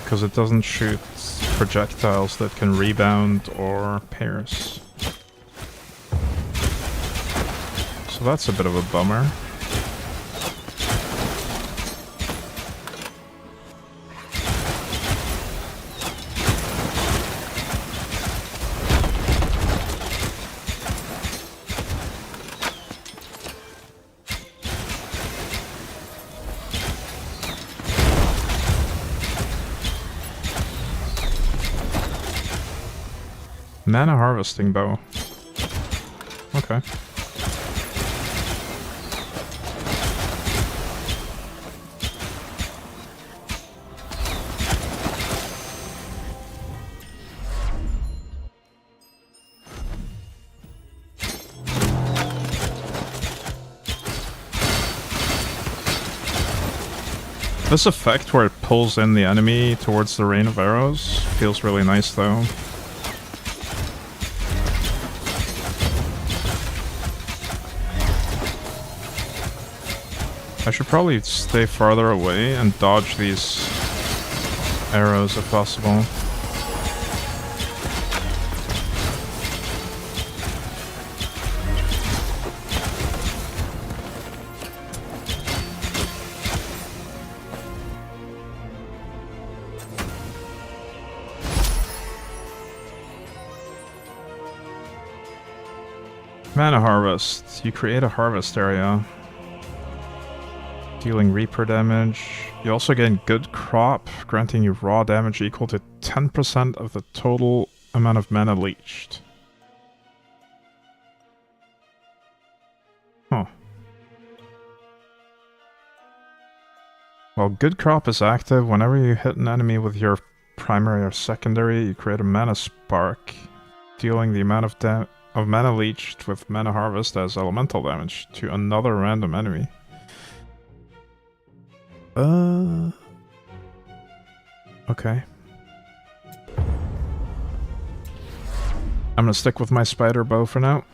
Because it doesn't shoot projectiles that can rebound or pierce. So that's a bit of a bummer. Mana harvesting bow. Okay. This effect where it pulls in the enemy towards the rain of arrows feels really nice though. I should probably stay farther away and dodge these arrows if possible. Mana harvest. You create a harvest area. Dealing Reaper damage. You also gain Good Crop, granting you raw damage equal to 10% of the total amount of mana leached. Huh. While Good Crop is active, whenever you hit an enemy with your primary or secondary, you create a Mana Spark, dealing the amount of mana leached with Mana Harvest as elemental damage to another random enemy. Okay. I'm gonna stick with my spider bow for now.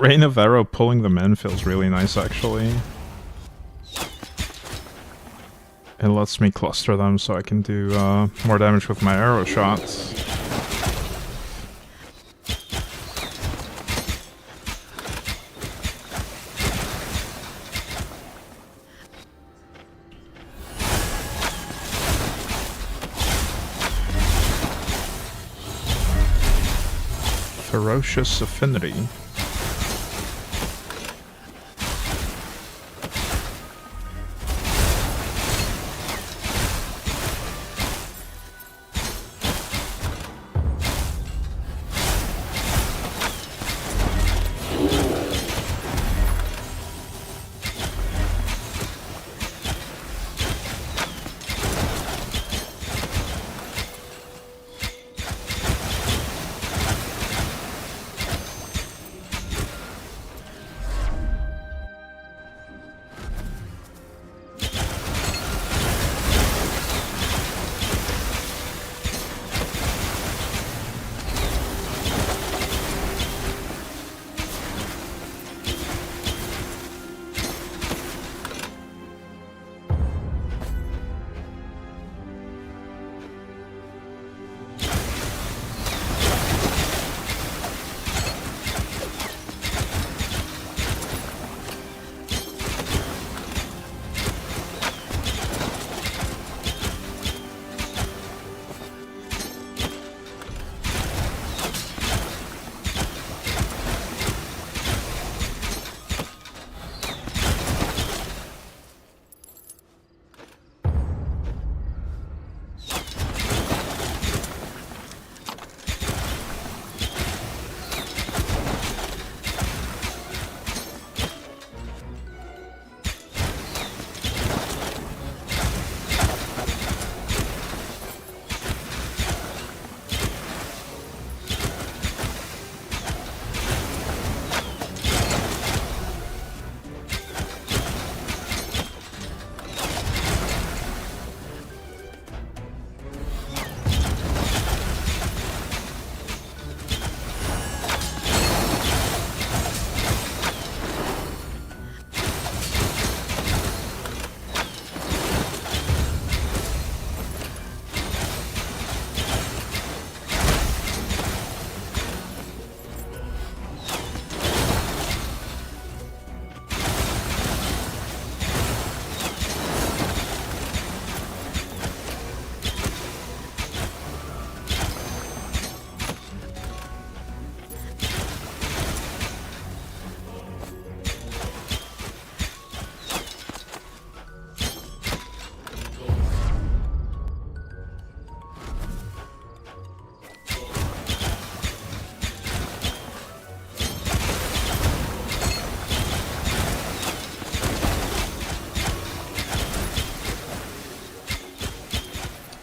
Rain of Arrow pulling them in feels really nice, actually. It lets me cluster them so I can do more damage with my arrow shots. Ferocious Affinity.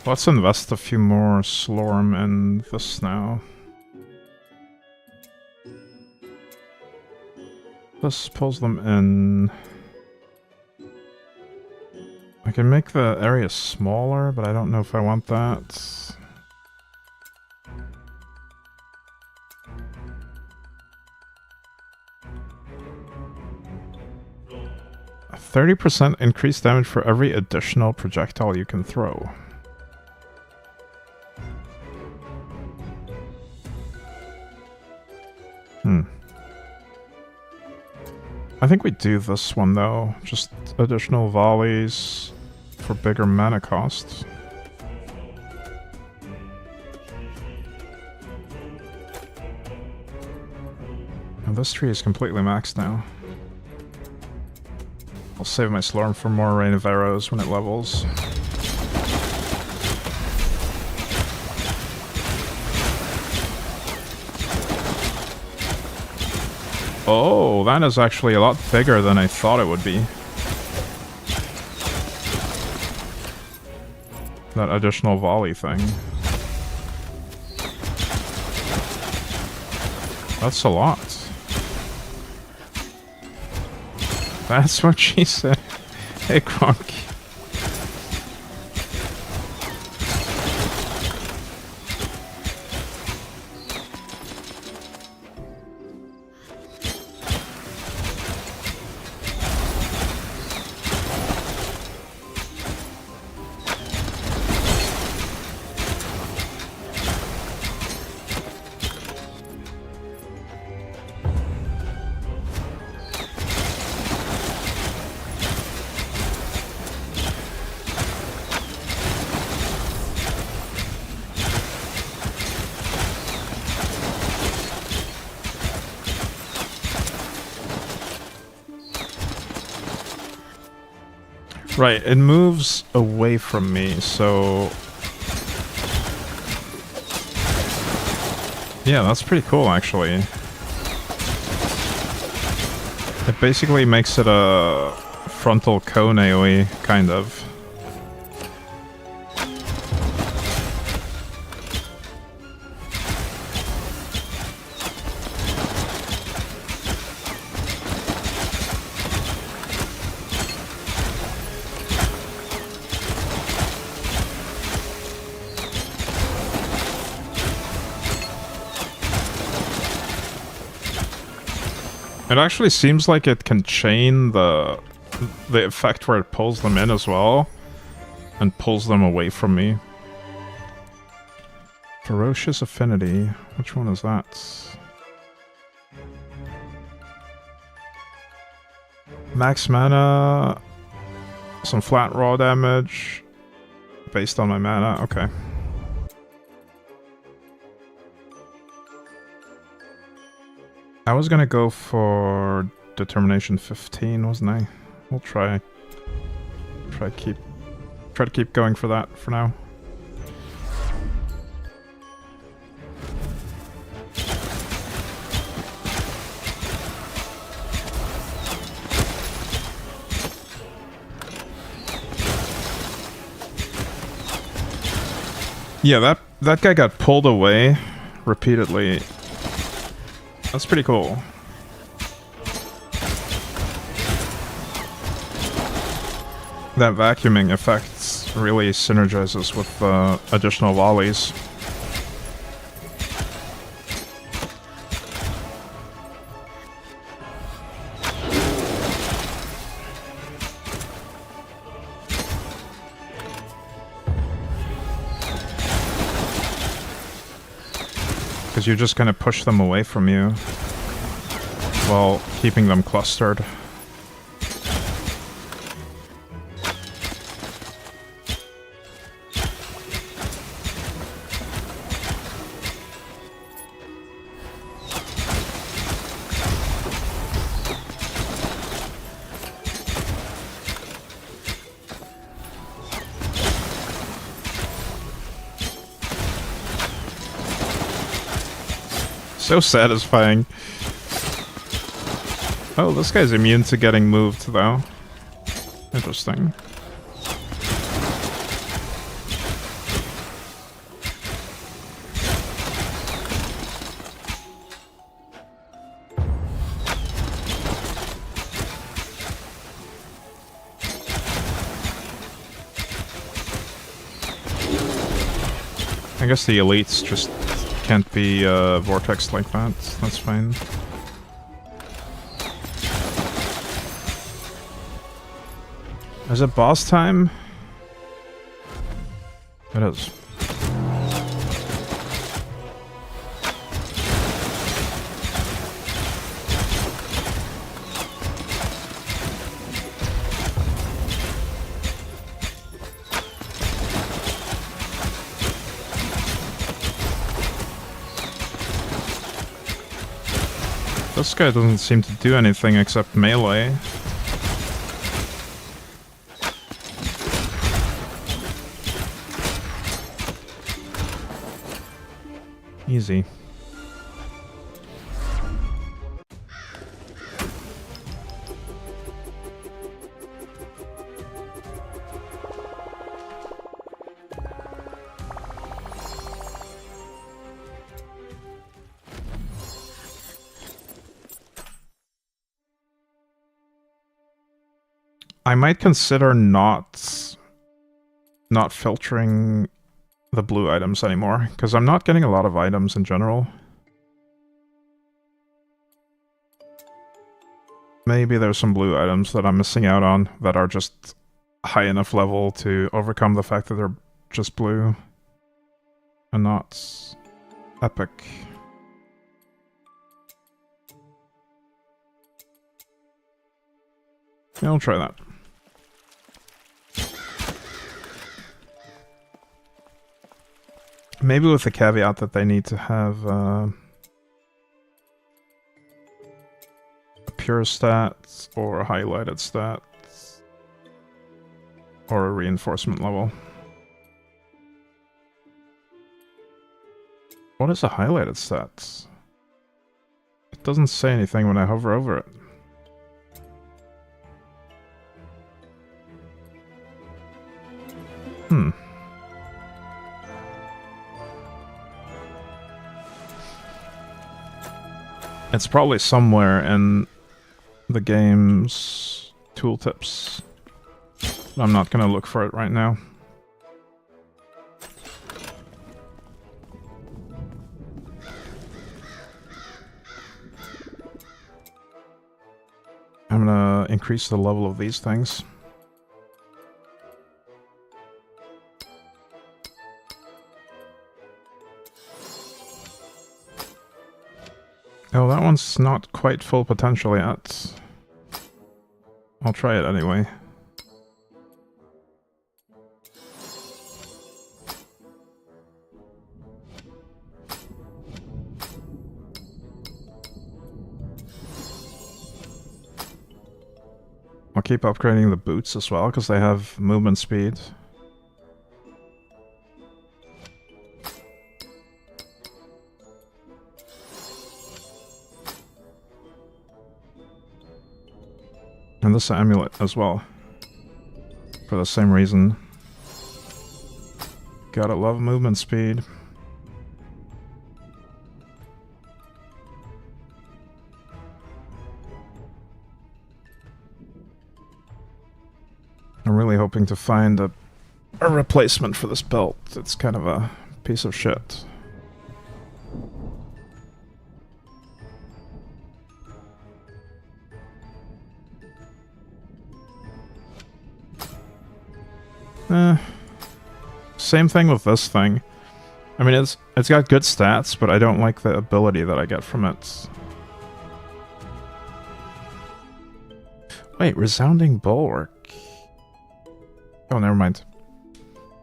Let's invest a few more Slorm in this now. This pulls them in. I can make the area smaller, but I don't know if I want that. A 30% increased damage for every additional projectile you can throw. I think we do this one though, just additional volleys for bigger mana costs. And this tree is completely maxed now. I'll save my Slorm for more Rain of Arrows when it levels. Oh, that is actually a lot bigger than I thought it would be. That additional volley thing. That's a lot. That's what she said. Hey, Kronk. Right, it moves away from me, so... Yeah, that's pretty cool, actually. It basically makes it a frontal cone AoE, kind of. It actually seems like it can chain the effect where it pulls them in as well, and pulls them away from me. Ferocious Affinity. Which one is that? Max mana, some flat raw damage, based on my mana. Okay. I was gonna go for Determination 15, wasn't I? We'll try to keep going for that for now. Yeah, that guy got pulled away repeatedly. That's pretty cool. That vacuuming effect really synergizes with additional volleys. Because you just kind of push them away from you while keeping them clustered. So satisfying. Oh, this guy's immune to getting moved, though. Interesting. I guess the elites just can't be vortex like that. That's fine. Is it boss time? It is. This guy doesn't seem to do anything except melee. Easy. I might consider not filtering the blue items anymore, because I'm not getting a lot of items in general. Maybe there's some blue items that I'm missing out on that are just high enough level to overcome the fact that they're just blue and not epic. Yeah, I'll try that. Maybe with the caveat that they need to have a pure stat or a highlighted stat. or a reinforcement level. What is a highlighted stat? It doesn't say anything when I hover over it. It's probably somewhere in the game's tooltips. I'm not gonna look for it right now. I'm gonna increase the level of these things. Oh, that one's not quite full potential yet. I'll try it anyway. I'll keep upgrading the boots as well, because they have movement speed. And this amulet as well. For the same reason. Gotta love movement speed. I'm really hoping to find a replacement for this belt. It's kind of a piece of shit. Same thing with this thing. I mean, it's got good stats, but I don't like the ability that I get from it. Wait, resounding bulwark. Oh, never mind.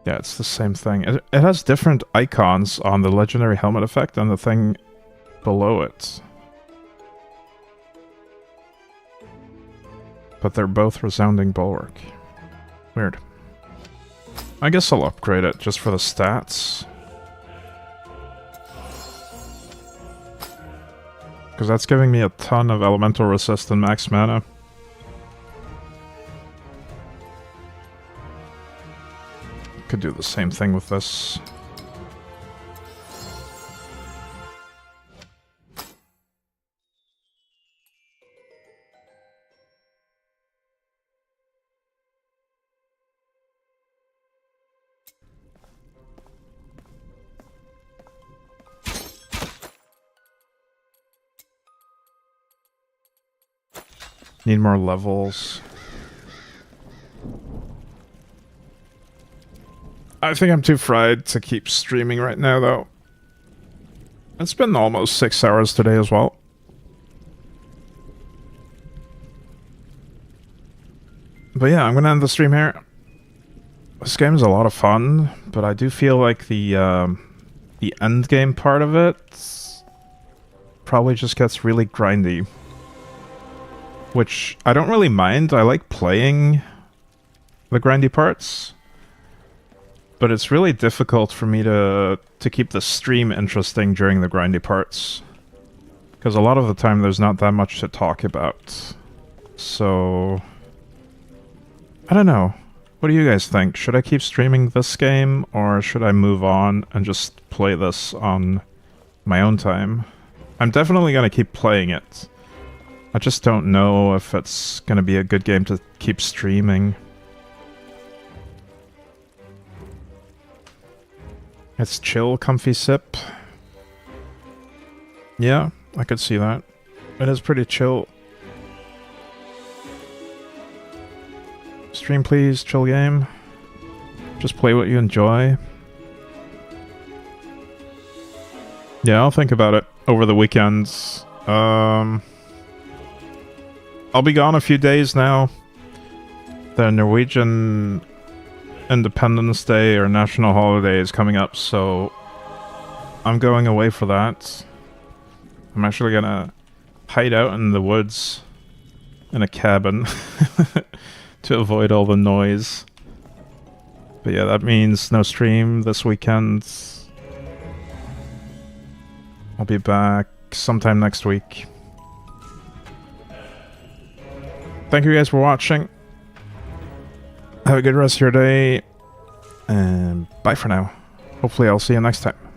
Yeah, it's the same thing. It has different icons on the legendary helmet effect and the thing below it. But they're both resounding bulwark. Weird. I guess I'll upgrade it just for the stats. Because that's giving me a ton of elemental resist and max mana. Could do the same thing with this. Need more levels. I think I'm too fried to keep streaming right now, though. It's been almost 6 hours today as well. But yeah, I'm gonna end the stream here. This game is a lot of fun, but I do feel like the end game part of it probably just gets really grindy. Which I don't really mind. I like playing the grindy parts. But it's really difficult for me to keep the stream interesting during the grindy parts. Because a lot of the time there's not that much to talk about. So... I don't know. What do you guys think? Should I keep streaming this game, or should I move on and just play this on my own time? I'm definitely going to keep playing it. I just don't know if it's going to be a good game to keep streaming. It's chill, comfy sip. Yeah, I could see that. It is pretty chill. Stream please, chill game. Just play what you enjoy. Yeah, I'll think about it over the weekends. I'll be gone a few days now. The Norwegian Independence Day or national holiday is coming up, so I'm going away for that. I'm actually gonna hide out in the woods in a cabin to avoid all the noise. But yeah, that means no stream this weekend. I'll be back sometime next week. Thank you guys for watching. Have a good rest of your day. And bye for now. Hopefully I'll see you next time.